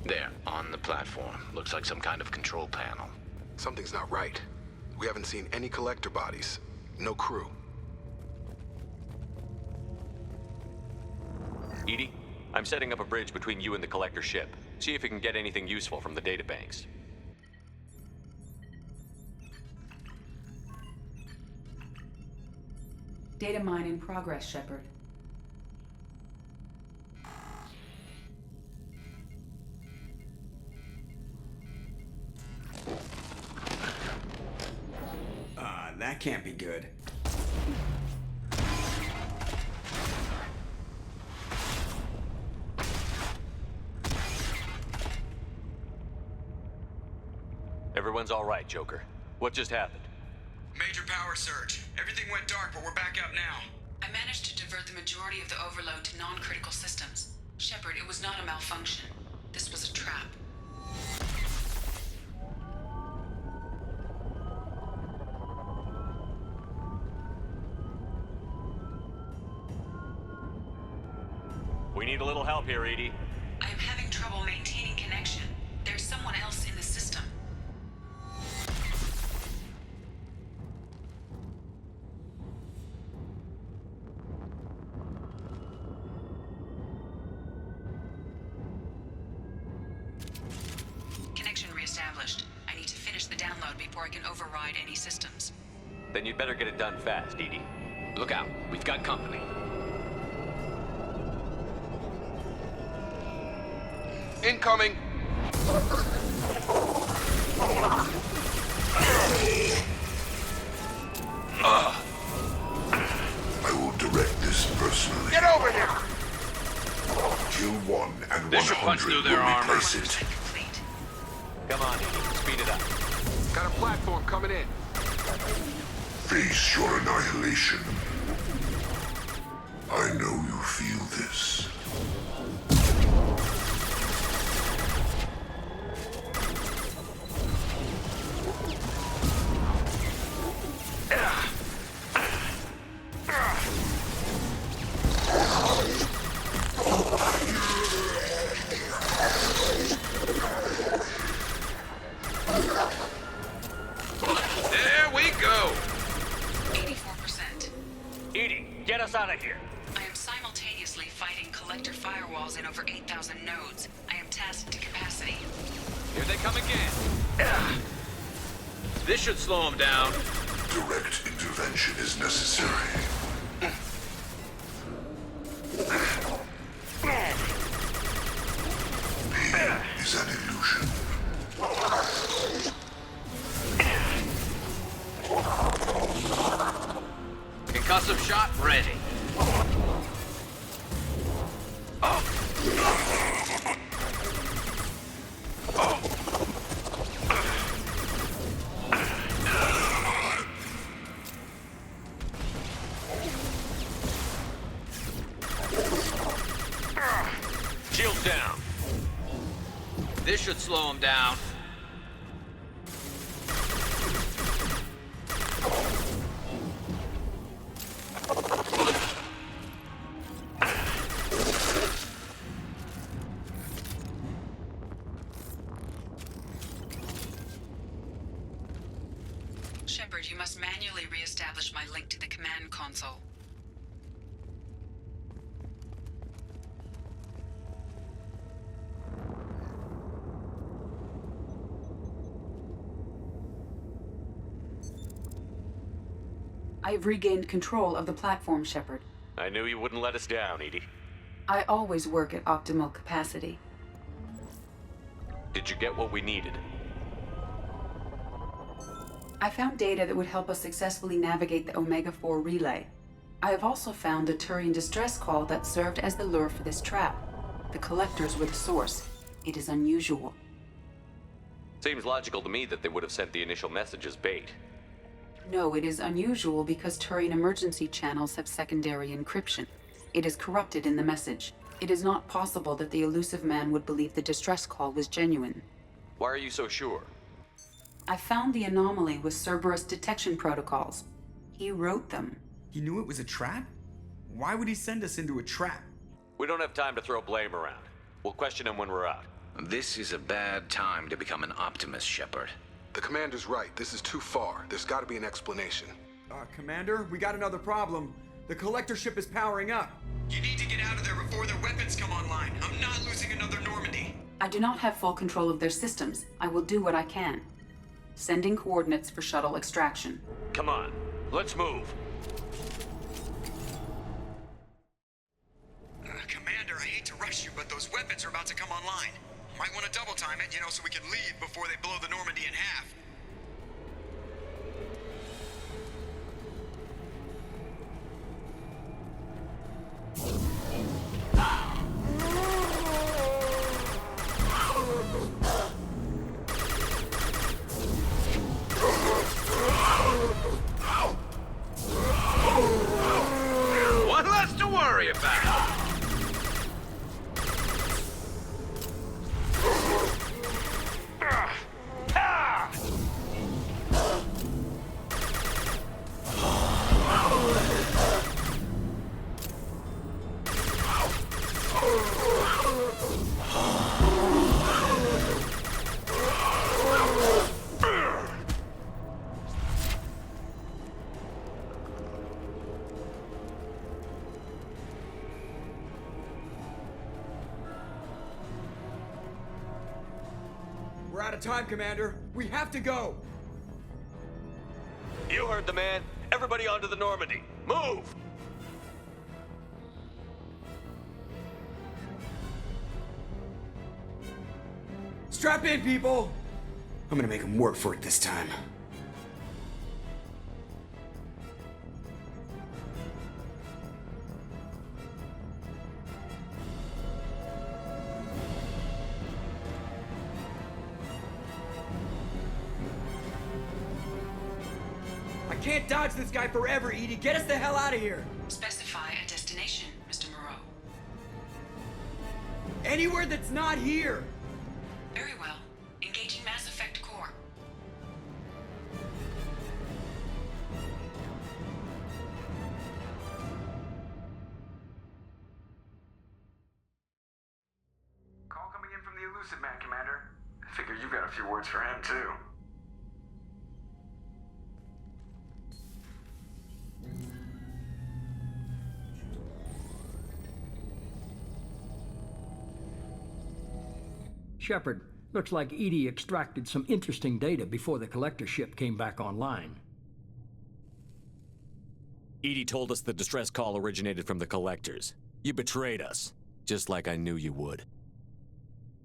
There, on the platform. Looks like some kind of control panel. Something's not right. We haven't seen any collector bodies. No crew. Edie, I'm setting up a bridge between you and the collector ship. See if you can get anything useful from the databanks. Data mine in progress, Shepard. That can't be good. Everyone's all right, Joker. What just happened? Major power surge. Everything went dark, but we're back up now. I managed to divert the majority of the overload to non-critical systems. Shepard, it was not a malfunction. This was a trap. We need a little help here, Edie. I am having trouble maintaining connection. There's someone established. I need to finish the download before I can override any systems. Then you'd better get it done fast, Edie. Look out. We've got company. Incoming! I will direct this personally. Get over here! Kill one and This should punch 100 through their will armor. replace it. Come on, Edie. Speed it up. Got a platform coming in. Face your annihilation. I know you feel this. There we go! 84%. Edie, get us out of here. I am simultaneously fighting collector firewalls in over 8,000 nodes. I am tasked to capacity. Here they come again. This should slow them down. Direct intervention is necessary. Pain is an illusion. Concussive shot ready. Shield down. This should slow them down. Shepard, you must manually re-establish my link to the command console. I've regained control of the platform, Shepard. I knew you wouldn't let us down, Edie. I always work at optimal capacity. Did you get what we needed? I found data that would help us successfully navigate the Omega-4 relay. I have also found a Turian distress call that served as the lure for this trap. The collectors were the source. It is unusual. Seems logical to me that they would have sent the initial message as bait. No, it is unusual because Turian emergency channels have secondary encryption. It is corrupted in the message. It is not possible that the elusive man would believe the distress call was genuine. Why are you so sure? I found the anomaly with Cerberus detection protocols. He wrote them. He knew it was a trap? Why would he send us into a trap? We don't have time to throw blame around. We'll question him when we're out. This is a bad time to become an optimist, Shepard. The commander's right. This is too far. There's got to be an explanation. Commander, we got another problem. The collector ship is powering up. You need to get out of there before their weapons come online. I'm not losing another Normandy. I do not have full control of their systems. I will do what I can. Sending coordinates for shuttle extraction. Come on, let's move. Commander, I hate to rush you, but those weapons are about to come online. Might want to double time it, so we can leave before they blow the Normandy in half. One less to worry about. We're out of time, Commander. We have to go. You heard the man. Everybody onto the Normandy. Move! Strap in, people! I'm gonna make them work for it this time. I can't dodge this guy forever, Edie. Get us the hell out of here! Specify a destination, Mr. Moreau. Anywhere that's not here! Very well. Engaging Mass Effect Core. Call coming in from the Elusive Man, Commander. I figure you got a few words for him, too. Shepard, looks like Edie extracted some interesting data before the collector ship came back online. Edie told us the distress call originated from the collectors. You betrayed us, just like I knew you would.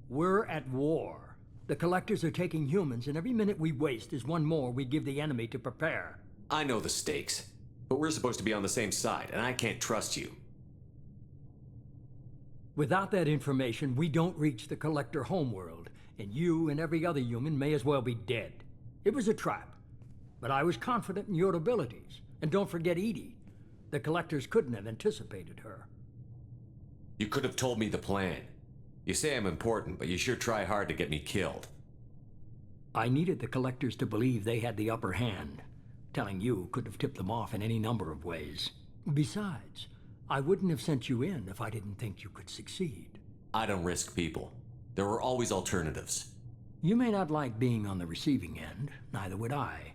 We're at war. The collectors are taking humans, and every minute we waste is one more we give the enemy to prepare. I know the stakes, but we're supposed to be on the same side, and I can't trust you. Without that information, we don't reach the collector homeworld, and you and every other human may as well be dead. It was a trap, but I was confident in your abilities. And don't forget Edie. The collectors couldn't have anticipated her. You could have told me the plan. You say I'm important, but you sure try hard to get me killed. I needed the collectors to believe they had the upper hand. Telling you could have tipped them off in any number of ways. Besides, I wouldn't have sent you in if I didn't think you could succeed. I don't risk people. There are always alternatives. You may not like being on the receiving end, neither would I.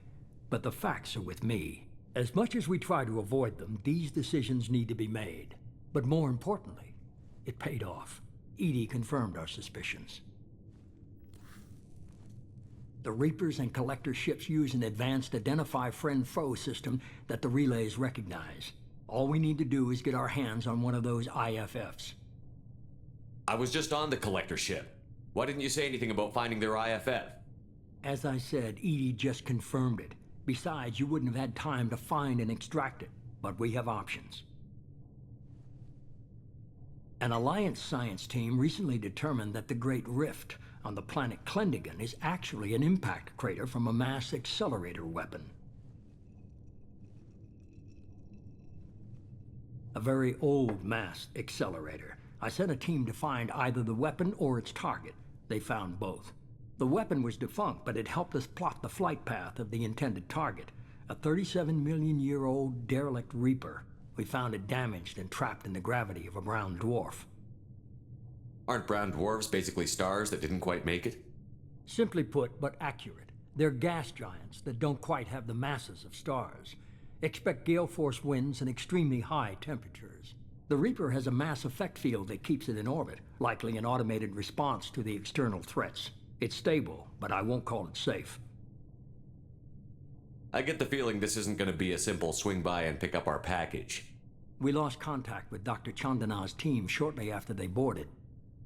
But the facts are with me. As much as we try to avoid them, these decisions need to be made. But more importantly, it paid off. Edie confirmed our suspicions. The Reapers and Collector ships use an advanced identify friend-foe system that the relays recognize. All we need to do is get our hands on one of those IFFs. I was just on the Collector ship. Why didn't you say anything about finding their IFF? As I said, Edie just confirmed it. Besides, you wouldn't have had time to find and extract it. But we have options. An Alliance science team recently determined that the Great Rift on the planet Klendigan is actually an impact crater from a mass accelerator weapon. A very old mass accelerator. I sent a team to find either the weapon or its target. They found both. The weapon was defunct, but it helped us plot the flight path of the intended target, a 37-million-year-old derelict Reaper. We found it damaged and trapped in the gravity of a brown dwarf. Aren't brown dwarves basically stars that didn't quite make it? Simply put, but accurate. They're gas giants that don't quite have the masses of stars. Expect gale force winds and extremely high temperatures. The Reaper has a mass effect field that keeps it in orbit, likely an automated response to the external threats. It's stable, but I won't call it safe. I get the feeling this isn't going to be a simple swing by and pick up our package. We lost contact with Dr. Chandana's team shortly after they boarded.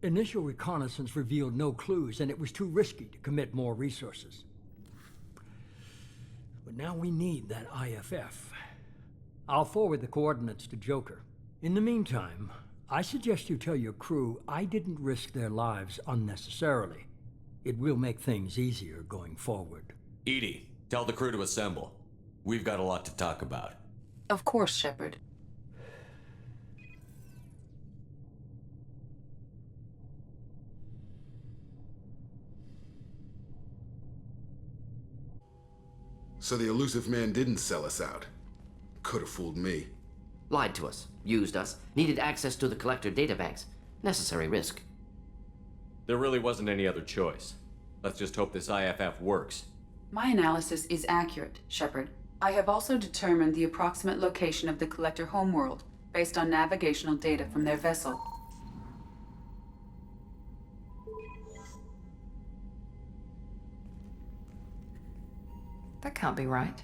Initial reconnaissance revealed no clues, and it was too risky to commit more resources. But now we need that IFF. I'll forward the coordinates to Joker. In the meantime, I suggest you tell your crew I didn't risk their lives unnecessarily. It will make things easier going forward. Edie, tell the crew to assemble. We've got a lot to talk about. Of course, Shepard. So the elusive man didn't sell us out. Could have fooled me. Lied to us, used us, needed access to the collector databanks. Necessary risk. There really wasn't any other choice. Let's just hope this IFF works. My analysis is accurate, Shepard. I have also determined the approximate location of the collector homeworld based on navigational data from their vessel. That can't be right.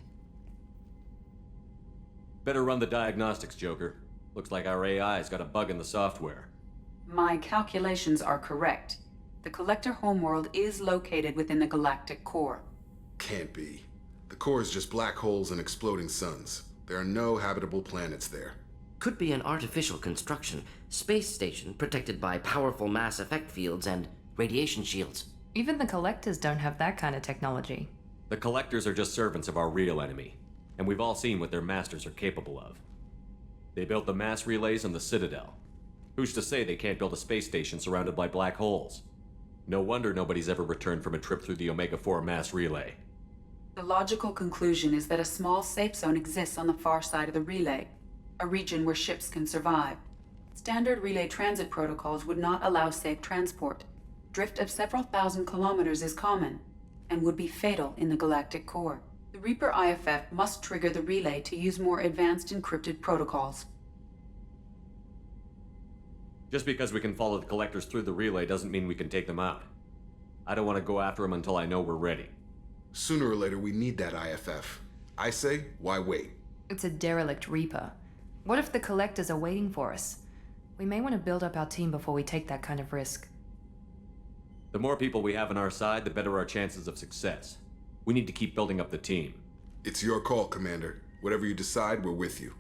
Better run the diagnostics, Joker. Looks like our AI's got a bug in the software. My calculations are correct. The Collector homeworld is located within the galactic core. Can't be. The core is just black holes and exploding suns. There are no habitable planets there. Could be an artificial construction. Space station protected by powerful mass effect fields and radiation shields. Even the Collectors don't have that kind of technology. The Collectors are just servants of our real enemy, and we've all seen what their masters are capable of. They built the mass relays and the Citadel. Who's to say they can't build a space station surrounded by black holes? No wonder nobody's ever returned from a trip through the Omega-4 mass relay. The logical conclusion is that a small safe zone exists on the far side of the relay, a region where ships can survive. Standard relay transit protocols would not allow safe transport. Drift of several thousand kilometers is common, and would be fatal in the galactic core. The Reaper IFF must trigger the relay to use more advanced encrypted protocols. Just because we can follow the Collectors through the relay doesn't mean we can take them out. I don't want to go after them until I know we're ready. Sooner or later, we need that IFF. I say, why wait? It's a derelict Reaper. What if the Collectors are waiting for us? We may want to build up our team before we take that kind of risk. The more people we have on our side, the better our chances of success. We need to keep building up the team. It's your call, Commander. Whatever you decide, we're with you.